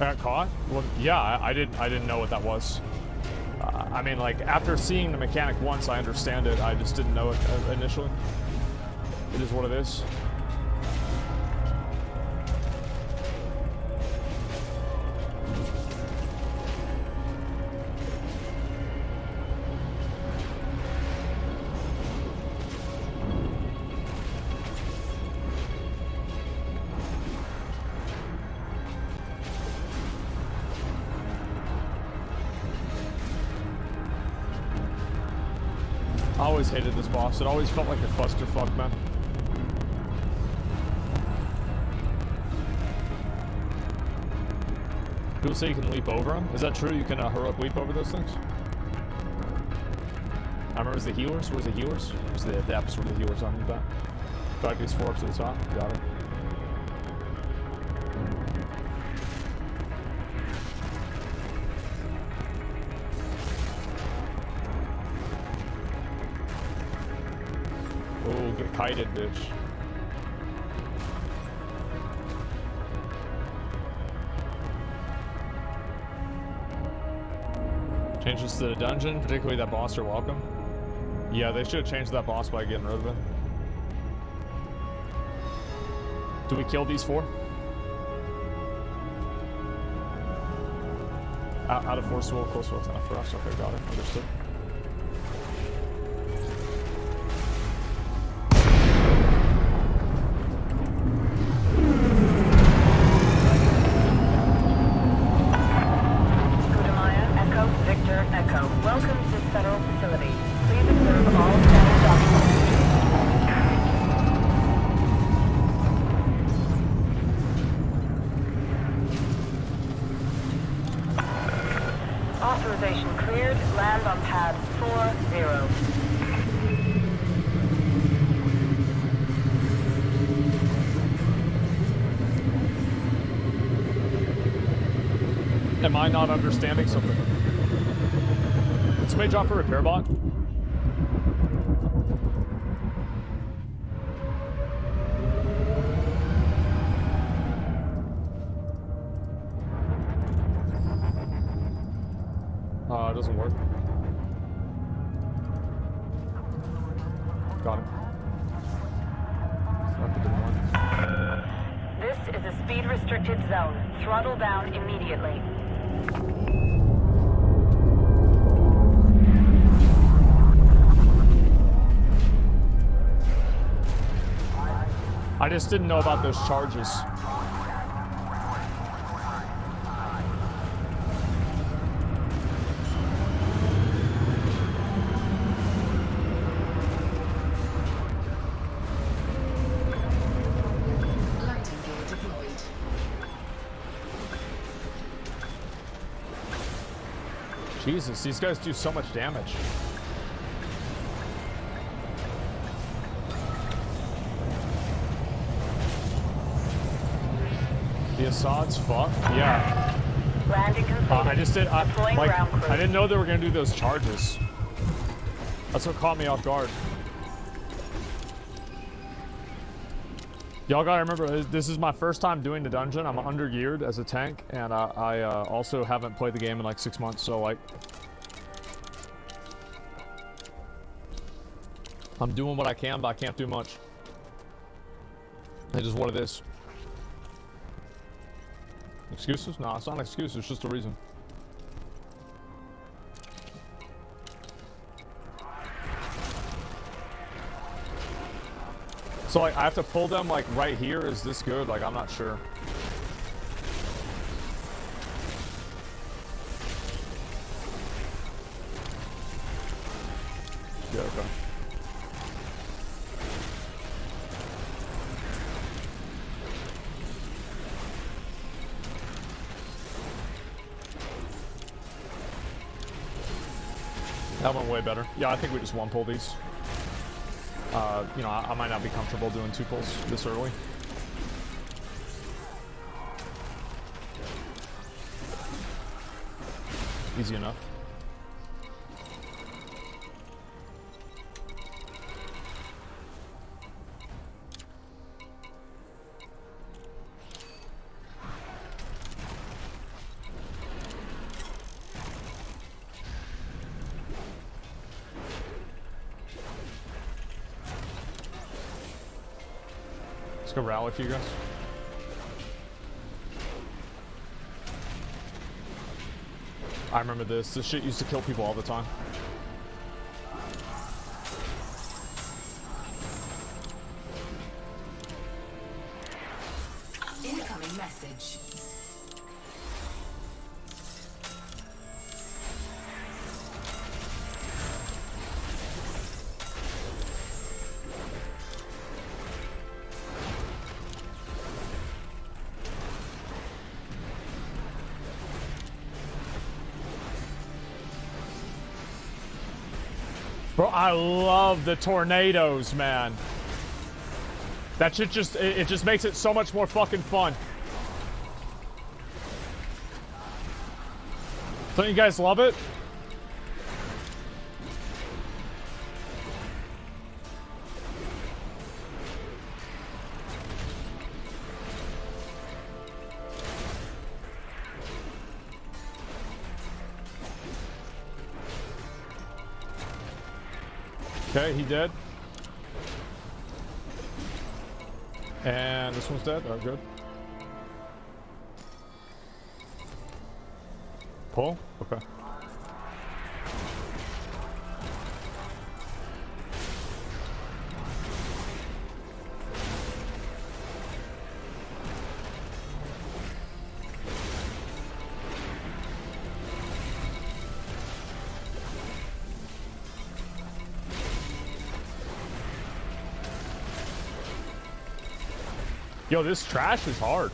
I got caught? Well, yeah, I didn't know what that was. I mean, like, after seeing the mechanic once, I understand it. I just didn't know it initially. It is what it is. I always hated this boss. It always felt like a clusterfuck, man. People say you can leap over them. Is that true? You can heroic leap over those things? I remember it was the healers. Where's the healers? Where's the depths where the healers on the back? Drag these 4 up to the top. Got it. Oh, get kited, bitch. Changes to the dungeon, particularly that boss are welcome. Yeah, they should have changed that boss by getting rid of it. Do we kill these 4? Out of 4 swell, close swell's enough for us. Okay, got it. Understood. Welcome to Federal Facility. Please observe all standard documents. Authorization cleared. Land on pad 40. Am I not understanding something? Did somebody drop a repair bot? It doesn't work. Got it. Fuck, it didn't work. This is a speed-restricted zone. Throttle down immediately. I just didn't know about those charges. Lighting gear deployed. Jesus, these guys do so much damage. The Assad's fucked? Yeah. Landing complete. I just did. Deploying ground crew. I didn't know they were gonna do those charges. That's what caught me off guard. Y'all gotta remember, this is my first time doing the dungeon. I'm under-geared as a tank, and I also haven't played the game in like 6 months, so like... I'm doing what I can, but I can't do much. It is what it is. Excuses? No, it's not an excuse, it's just a reason. So like, I have to pull them like right here. Is this good? Like, I'm not sure. Yeah, okay. That went way better. Yeah, I think we just one pull these. You know, I might not be comfortable doing 2 pulls this early. Easy enough. Let's go rally for you guys. I remember this. This shit used to kill people all the time. Incoming message. Bro, I love the tornadoes, man. That shit just, it just makes it so much more fucking fun. Don't you guys love it? Okay, he dead. And this one's dead. Oh, good. Pull? Okay. Yo, this trash is hard.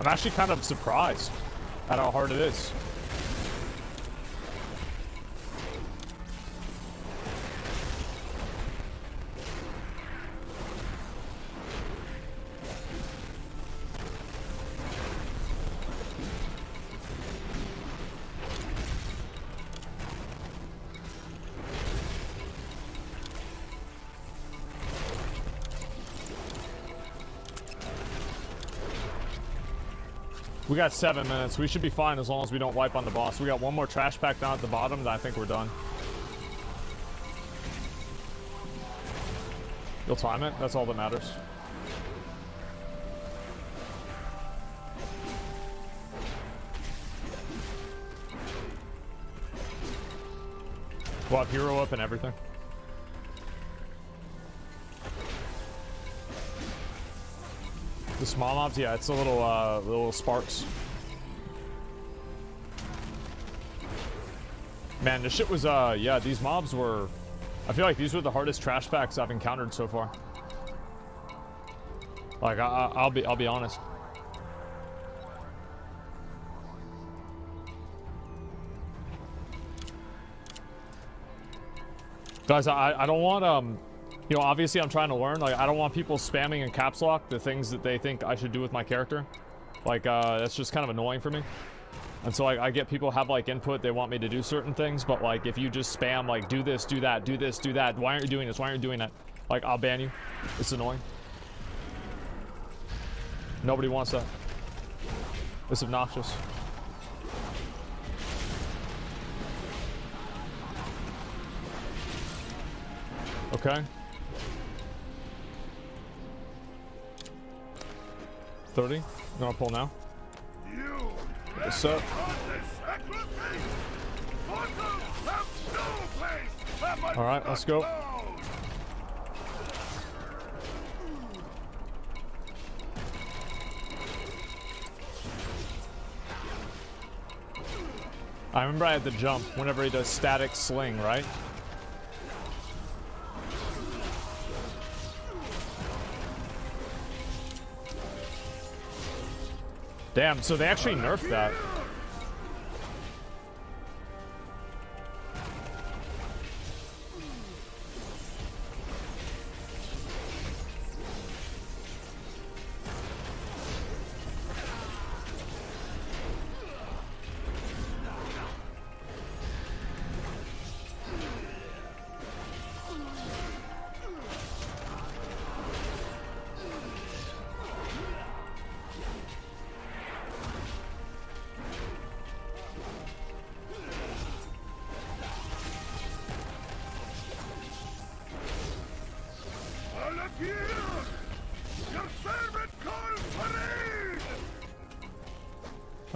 I'm actually kind of surprised at how hard it is. We got 7 minutes. We should be fine as long as we don't wipe on the boss. We got one more trash pack down at the bottom, and I think we're done. You'll time it. That's all that matters. We'll have hero up and everything. The small mobs, yeah, it's a little sparks. Man, this shit was, yeah, these mobs were, I feel like these were the hardest trash packs I've encountered so far. Like, I'll be honest. Guys, I don't want, you know, obviously I'm trying to learn. Like, I don't want people spamming in caps lock the things that they think I should do with my character. Like, that's just kind of annoying for me. And so I get people have, like, input. They want me to do certain things. But, like, if you just spam, like, do this, do that, do this, do that. Why aren't you doing this? Why aren't you doing that? Like, I'll ban you. It's annoying. Nobody wants that. It's obnoxious. Okay. 30. You want to pull now? What's up? All right, let's go. I remember I had to jump whenever he does static sling, right? Damn, so they actually nerfed that.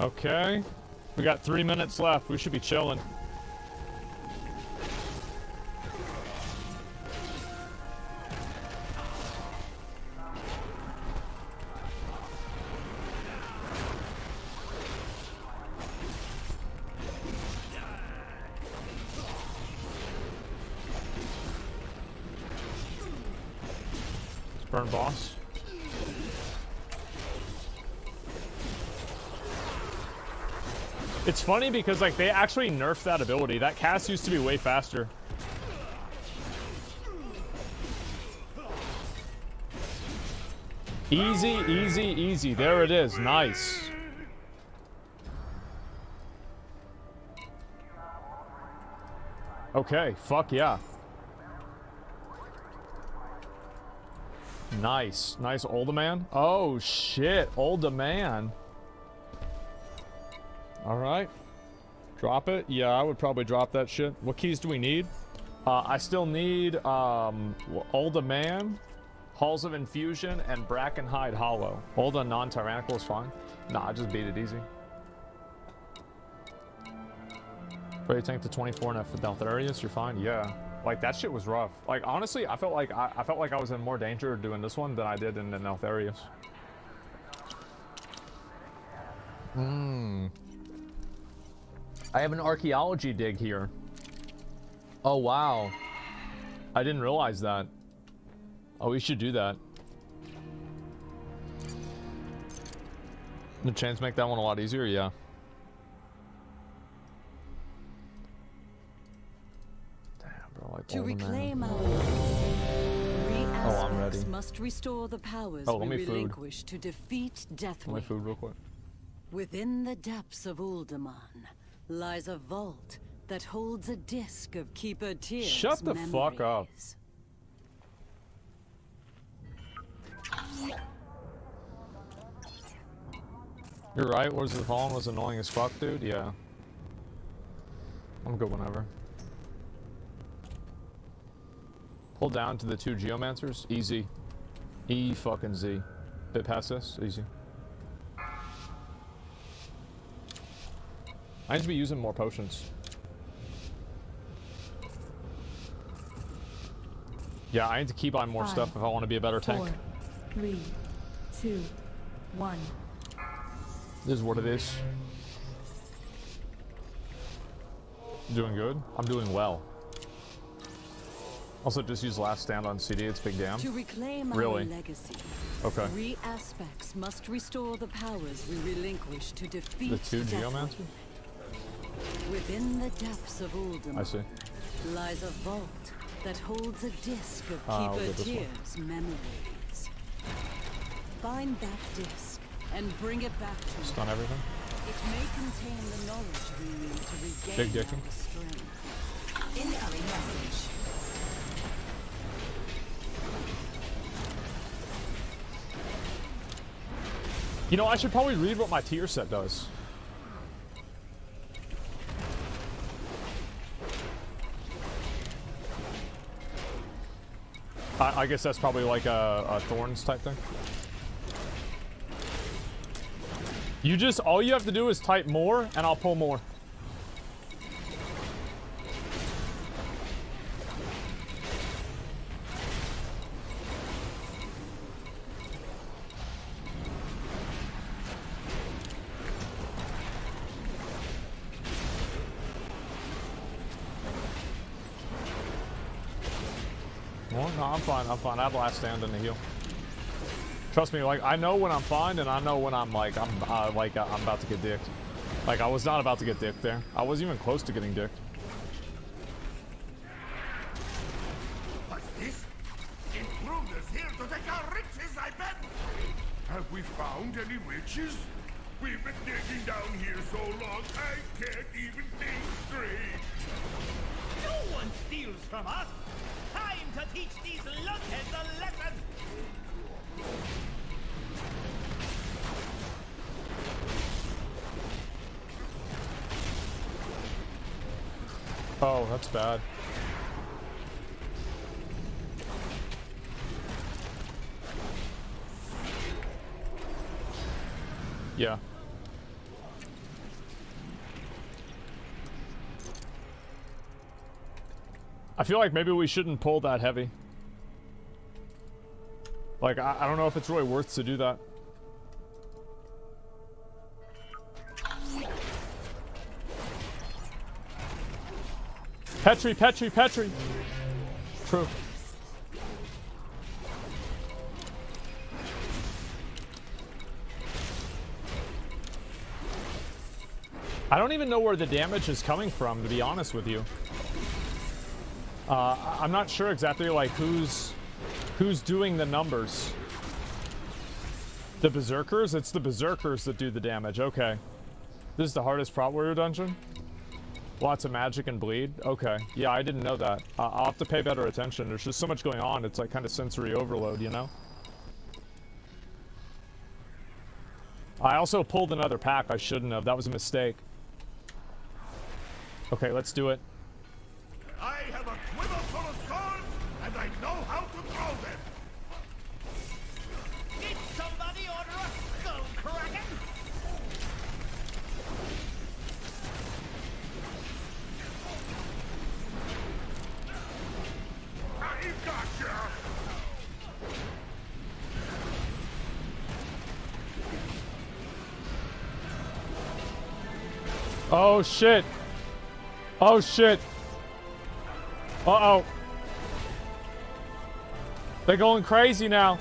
Okay. We got 3 minutes left. We should be chilling. Let's burn boss. It's funny because like they actually nerfed that ability. That cast used to be way faster. Easy, easy, easy. There it is. Nice. Okay, fuck yeah. Nice. Nice older man. Oh shit, older man. Alright. Drop it. Yeah, I would probably drop that shit. What keys do we need? I still need Older Man, Halls of Infusion, and Brackenhide Hollow. Older non-tyrannical is fine. Nah, I just beat it easy. Ready to tank to 24 and Neltharius, you're fine? Yeah. Like, that shit was rough. Like, honestly, I felt like I was in more danger doing this one than I did in the Neltharius. I have an archaeology dig here. Oh, wow. I didn't realize that. Oh, we should do that. The chance make that one a lot easier? Yeah. Damn, bro. Like, to reclaim our I'm ready. Must restore the powers let we me food. relinquish to defeat Deathwing. Let me food real quick. Within the depths of Uldaman lies a vault that holds a disc of Keeper Tears. Shut the fuck up. You're right, Wars of the Fallen was annoying as fuck, dude. Yeah. I'm good whenever. Pull down to the 2 Geomancers. Easy. E fucking Z. Bit past this. Easy. I need to be using more potions. Yeah, I need to keep on more stuff if I want to be a better tank. 4, 3, 2, 1. This is what it is. Doing good? I'm doing well. Also, just use Last Stand on CD. It's big damn. To reclaim really? Our legacy, okay. 3 aspects must restore the powers we relinquish to defeat the 2 Geomancers? Within the depths of Uldaman I see. lies a vault that holds a disc of Keeper Tears memories. Find that disc and bring it back to Stun me. everything. It may contain the knowledge we need to regain Big dicking. our strength. Incoming message. You know, I should probably read what my tier set does. I guess that's probably like a Thorns type thing. You just, all you have to do is type more and I'll pull more. No, I'm fine. I'm fine. I have last stand in the heal. Trust me, like I know when I'm fine, and I know when I'm like I'm about to get dicked. Like I was not about to get dicked there. I wasn't even close to getting dicked. What's this? Intruders here to take our riches, I bet! Have we found any riches? We've been digging down here so long, I can't even think straight. No one steals from us! Time to teach these lunkheads a lesson! Oh, that's bad. Yeah. I feel like maybe we shouldn't pull that heavy. Like, I don't know if it's really worth to do that. Petri, Petri, Petri! True. I don't even know where the damage is coming from, to be honest with you. I'm not sure exactly, like, who's doing the numbers. The Berserkers? It's the Berserkers that do the damage. Okay. This is the hardest Prot Warrior dungeon? Lots of magic and bleed? Okay. Yeah, I didn't know that. I'll have to pay better attention. There's just so much going on. It's like kind of sensory overload, you know? I also pulled another pack. I shouldn't have. That was a mistake. Okay, let's do it. I have a quiver full of swords, and I know how to throw them. Did somebody order a skull kraken? I gotcha. Oh, shit. Oh, shit. Uh-oh. They're going crazy now.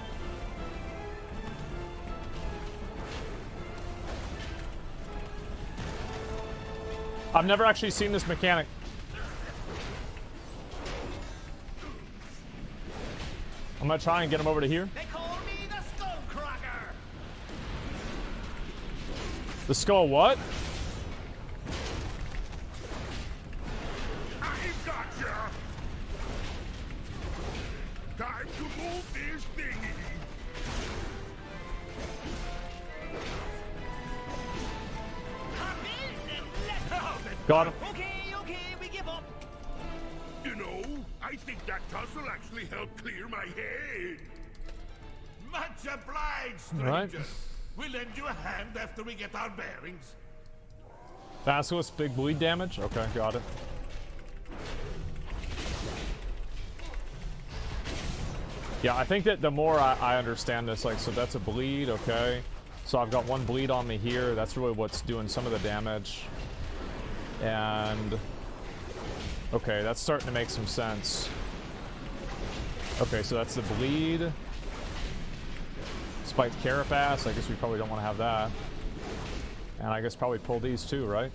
I've never actually seen this mechanic. I'm gonna try and get him over to here. They call me the skull cracker. The skull what? I've gotcha. Time to move this thingy. Got him. Okay, we give up. You know, I think that tussle actually helped clear my head. Much obliged, stranger. Right. We'll lend you a hand after we get our bearings. Basilisk, big bleed damage? Okay, got it. Yeah, I think that the more I understand this, like, so that's a bleed, okay. So I've got one bleed on me here. That's really what's doing some of the damage. And... okay, that's starting to make some sense. Okay, so that's the bleed. Spiked Carapace. I guess we probably don't want to have that. And I guess probably pull these too, right?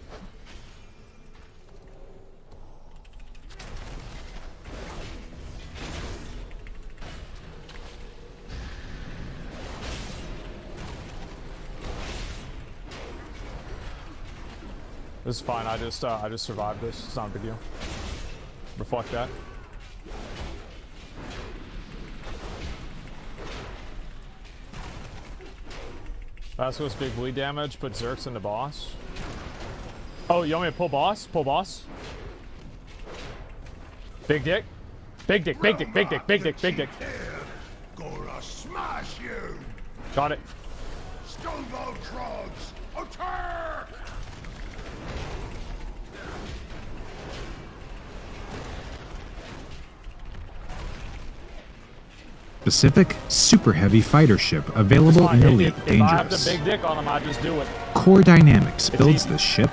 This is fine. I just survived this. It's not a big deal. Reflect that. That's what's big bleed damage. Put Zerks into boss. Oh, you want me to pull boss? Pull boss. Big dick. Big dick. Big dick. Big dick. Big dick. Big dick. Gonna smash you. Got it. Stonewall Trogs, attack! Pacific Super Heavy Fighter Ship available in Elite If I have the Dangerous. big dick on him, I just do it. Core Dynamics builds this ship,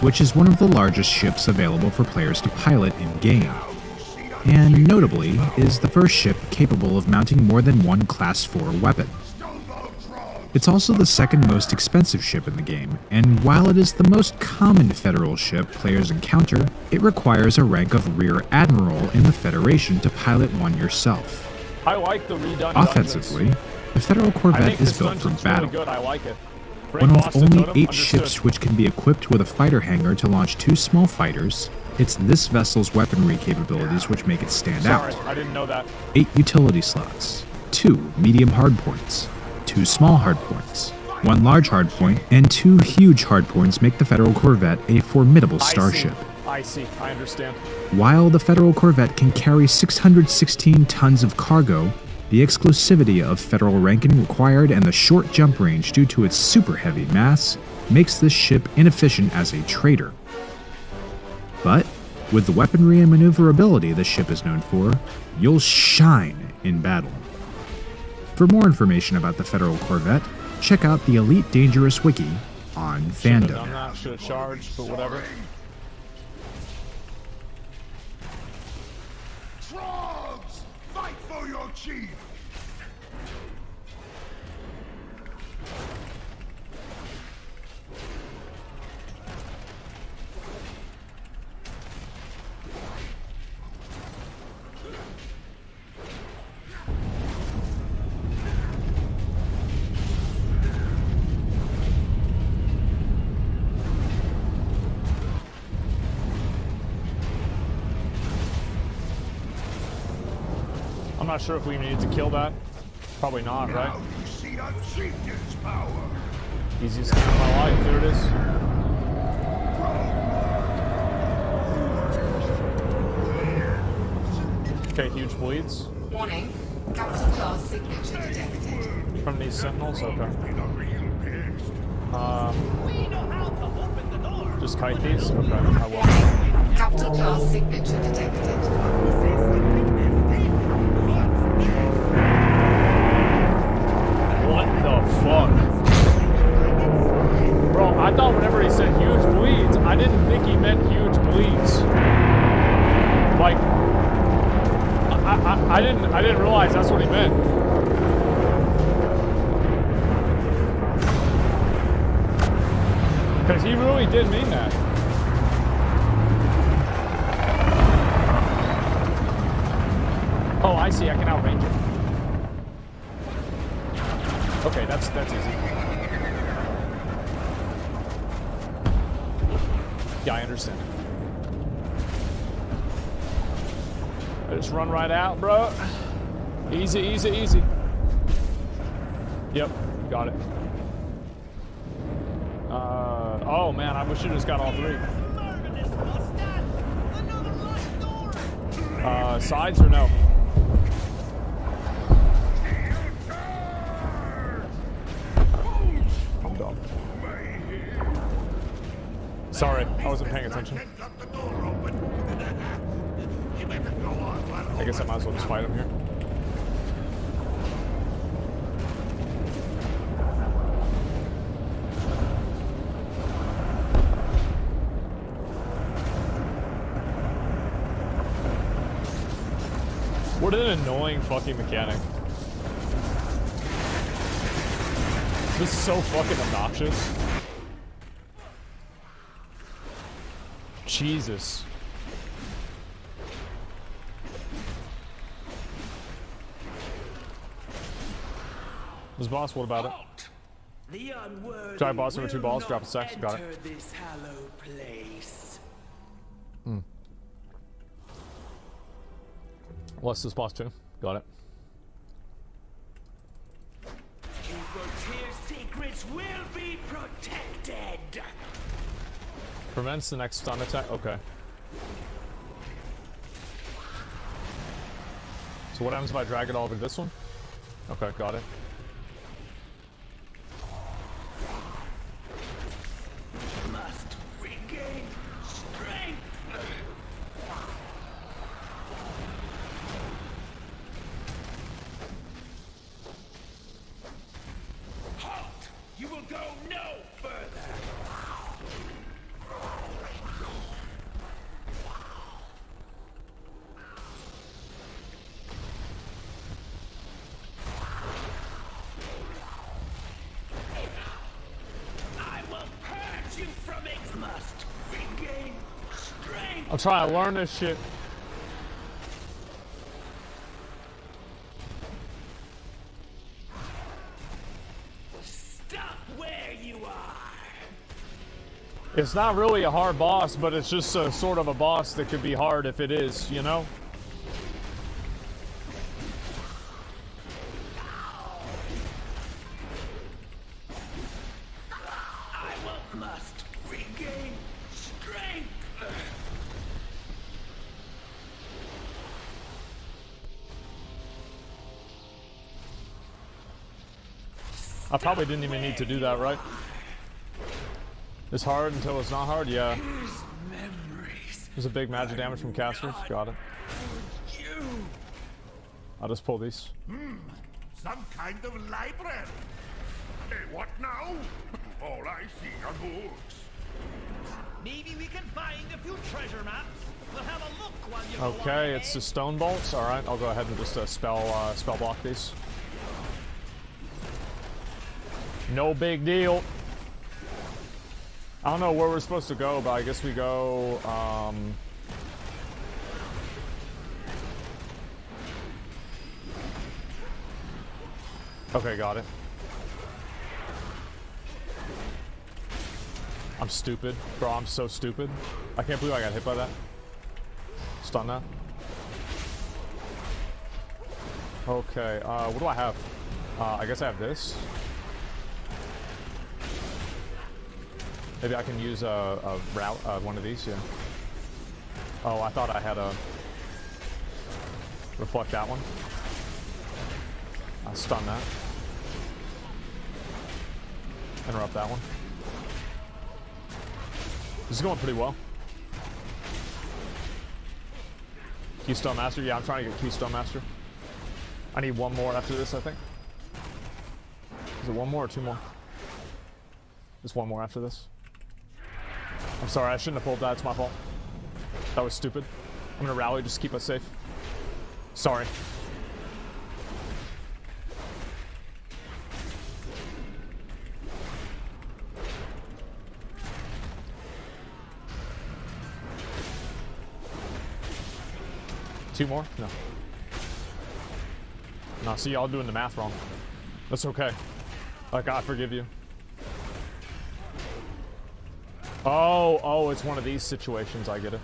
which is one of the largest ships available for players to pilot in-game. and notably is the first ship capable of mounting more than one Class 4 weapon. It's also the second most expensive ship in the game, and while it is the most common Federal ship players encounter, it requires a rank of Rear Admiral in the Federation to pilot one yourself. I like the redone Offensively, dungeons. the Federal Corvette is built for battle. Really good. I like it. One of only 8 ships which can be equipped with a fighter hangar to launch 2 small fighters, it's this vessel's weaponry capabilities which make it stand out. I didn't know that. 8 utility slots, 2 medium hardpoints, 2 small hardpoints, 1 large hardpoint, and 2 huge hardpoints make the Federal Corvette a formidable starship. I see. I understand. While the Federal Corvette can carry 616 tons of cargo, the exclusivity of Federal ranking required and the short jump range due to its super heavy mass makes this ship inefficient as a trader. But with the weaponry and maneuverability the ship is known for, you'll shine in battle. For more information about the Federal Corvette, check out the Elite Dangerous Wiki on Fandom. I'm not sure charged, but whatever. Frogs! Fight for your chief! I'm not sure if we need to kill that. Probably not, right? Now you see a chieftain's power. Easiest game of my life. There it is. Okay, huge bleeds. Warning. Capital class signature detected. From these sentinels? Okay. Just kite these? Okay, I will. Capital class signature detected. What the fuck? Bro, I thought whenever he said huge bleeds, I didn't think he meant huge bleeds. Like, I didn't realize that's what he meant. Because he really did mean that. Oh, I see, I can outrange it. Okay, that's easy. Yeah, I understand. I just run right out, bro. Easy, easy, easy. Yep, got it. Oh man, I wish you just got all 3. Sides or no? I'm dumb. Sorry, I wasn't paying attention. I guess I might as well just fight him here. What an annoying fucking mechanic. This is so fucking obnoxious. Jesus. This boss, what about it? Try boss over 2 balls, drop a sex, got it. This hallowed place. What's this boss too? Got it. Frontier secrets will be protected. Prevents the next stun attack. Okay. So what happens if I drag it all over this one? Okay, got it. Must regain strength. Halt! You will go no further. I'm trying to learn this shit. Stop where you are. It's not really a hard boss, but it's just a sort of a boss that could be hard if it is, you know? I must regain strength. I probably didn't even need to do that, right? It's hard until it's not hard? Yeah. There's a big magic damage from casters. Got it. I'll just pull these. Some kind of library. Hey, what now? All I see are books. Maybe we can find a few treasure maps. We'll have a look while you go Okay, on it's the stone bolts. All right, I'll go ahead and just spell block these. No big deal. I don't know where we're supposed to go, but I guess we go. Okay, got it. I'm stupid. Bro, I'm so stupid. I can't believe I got hit by that. Stun that. Okay, what do I have? I guess I have this. Maybe I can use a route, one of these, yeah. Oh, I thought I had a... Reflect that one. I'll stun that. Interrupt that one. This is going pretty well. Keystone Master? Yeah, I'm trying to get Keystone Master. I need one more after this, I think. Is it one more or two more? Just one more after this. I'm sorry, I shouldn't have pulled that. It's my fault. That was stupid. I'm gonna rally just to keep us safe. Sorry. Two more? No. No, see, y'all doing the math wrong. That's okay. Like, I forgive you. Oh, it's one of these situations. I get it.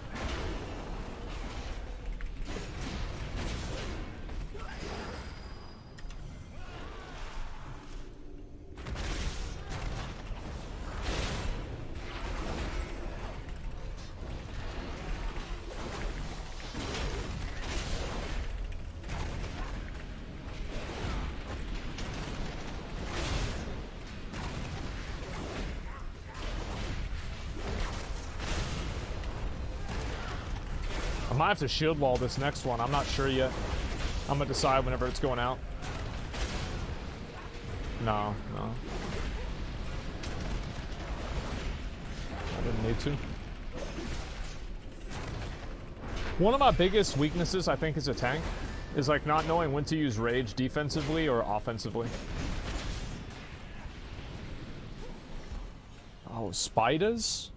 I might have to shield wall this next one. I'm not sure yet. I'm gonna decide whenever it's going out. No. I didn't need to. One of my biggest weaknesses, I think, as a tank is like not knowing when to use rage defensively or offensively. Oh, spiders?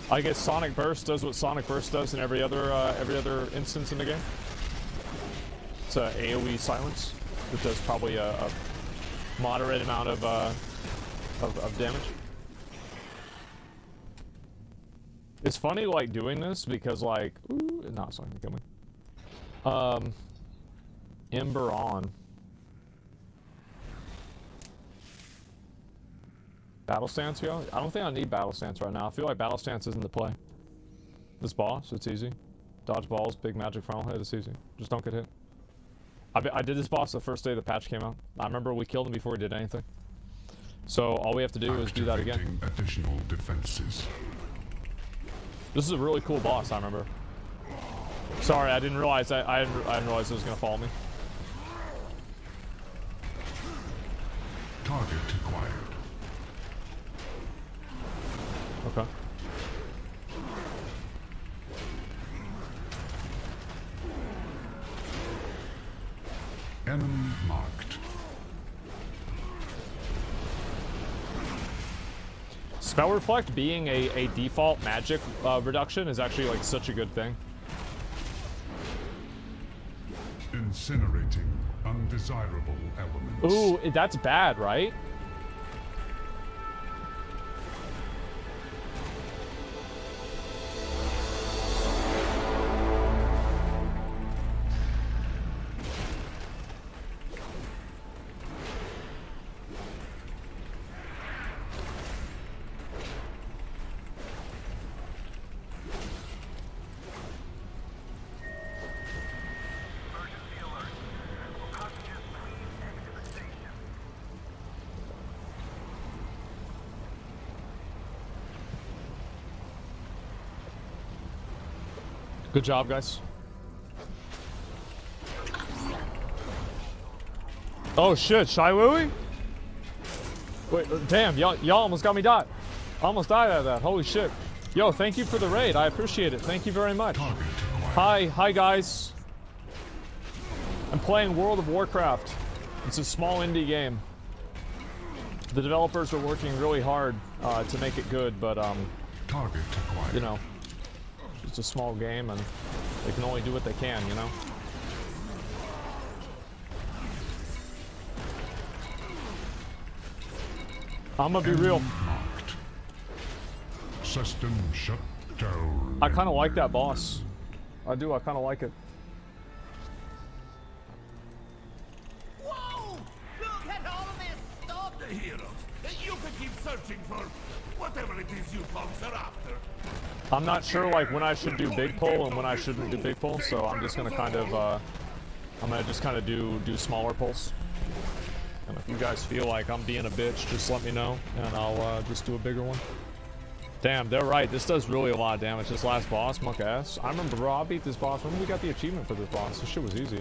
I guess Sonic Burst does what Sonic Burst does in every other instance in the game. It's a AoE silence. It does probably a moderate amount of damage. It's funny like doing this because like, ooh, no, it's not gonna kill me. Ember on. Battle stance, yo? I don't think I need battle stance right now. I feel like battle stance isn't the play. This boss, it's easy. Dodge balls, big magic frontal hit, it's easy. Just don't get hit. I did this boss the first day the patch came out. I remember we killed him before he did anything. So all we have to do is do that again. Additional defenses. This is a really cool boss, I remember. Sorry, I didn't realize I didn't realize it was gonna follow me. Target acquired. Okay. Enemy marked. Spell Reflect being a default magic reduction is actually like such a good thing. Incinerating undesirable elements. Ooh, that's bad, right? Good job, guys. Oh shit, Shy Willy? Wait, damn, y'all almost got me died. I almost died out of that. Holy shit. Yo, thank you for the raid. I appreciate it. Thank you very much. Hi guys. I'm playing World of Warcraft. It's a small indie game. The developers are working really hard to make it good, but you know, it's a small game and they can only do what they can, you know? I'm gonna be real. System shut down. I kind of like that boss. I do, I kind of like it. Whoa! Look at all of this stuff! The heroes. You can keep searching for whatever it is you punks are after. I'm not sure like when I should do big pull and when I shouldn't do big pull, so I'm just gonna kind of do smaller pulls. And if you guys feel like I'm being a bitch, just let me know and I'll just do a bigger one. Damn, they're right. This does really a lot of damage. This last boss, monk ass. I remember, bro, I beat this boss when we got the achievement for this boss. This shit was easy.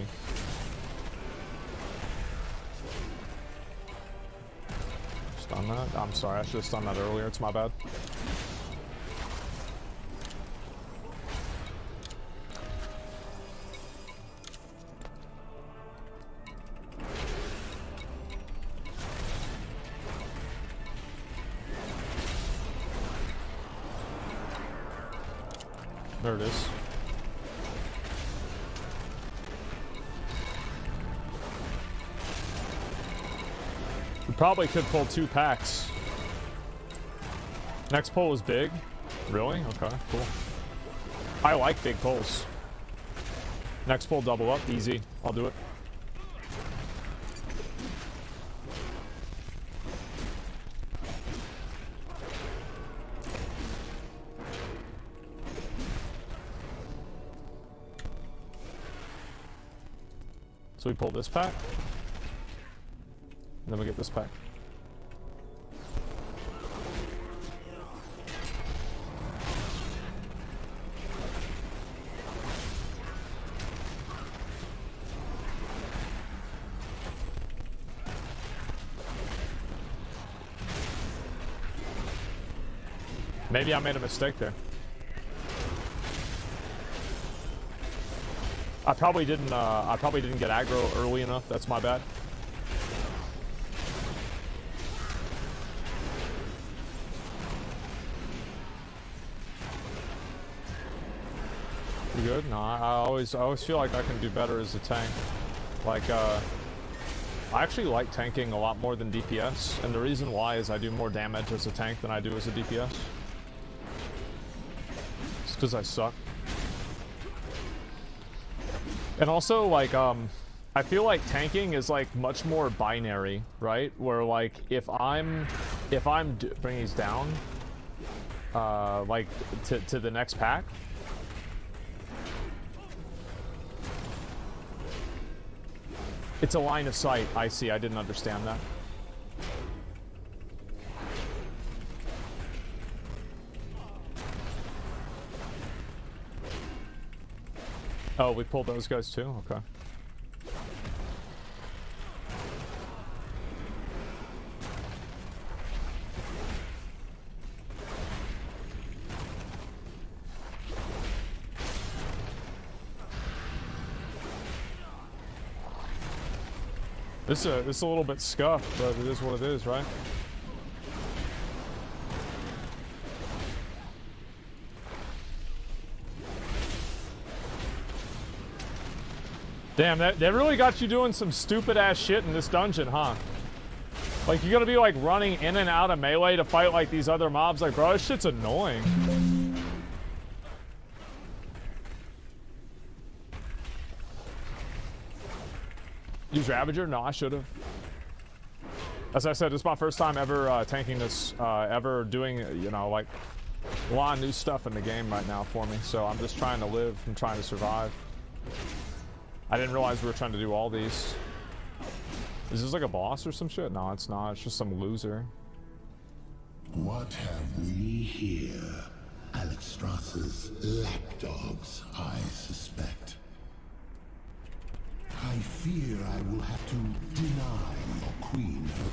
Stun that? I'm sorry, I should have stunned that earlier. It's my bad. There it is. We probably could pull 2 packs. Next pull is big. Really? Okay, cool. I like big pulls. Next pull double up, easy. I'll do it. So we pull this pack, and then we get this pack. Maybe I made a mistake there. I probably didn't get aggro early enough. That's my bad. You good? No, I always feel like I can do better as a tank. Like, I actually like tanking a lot more than DPS, and the reason why is I do more damage as a tank than I do as a DPS. It's because I suck. And also, like, I feel like tanking is like much more binary, right? Where like if I'm bringing these down, like to the next pack. It's a line of sight. I see. I didn't understand that. Oh, we pulled those guys too? Okay. This is a little bit scuffed, but it is what it is, right? Damn, that really got you doing some stupid ass shit in this dungeon, huh? Like, you're gonna be like running in and out of melee to fight like these other mobs. Like, bro, this shit's annoying. Use Ravager? No, I should've. As I said, this is my first time ever tanking this, ever doing, you know, like, a lot of new stuff in the game right now for me. So I'm just trying to live and trying to survive. I didn't realize we were trying to do all these. Is this like a boss or some shit? No, it's not. It's just some loser. What have we here? Alex Strasser's lapdogs, I suspect. I fear I will have to deny your queen her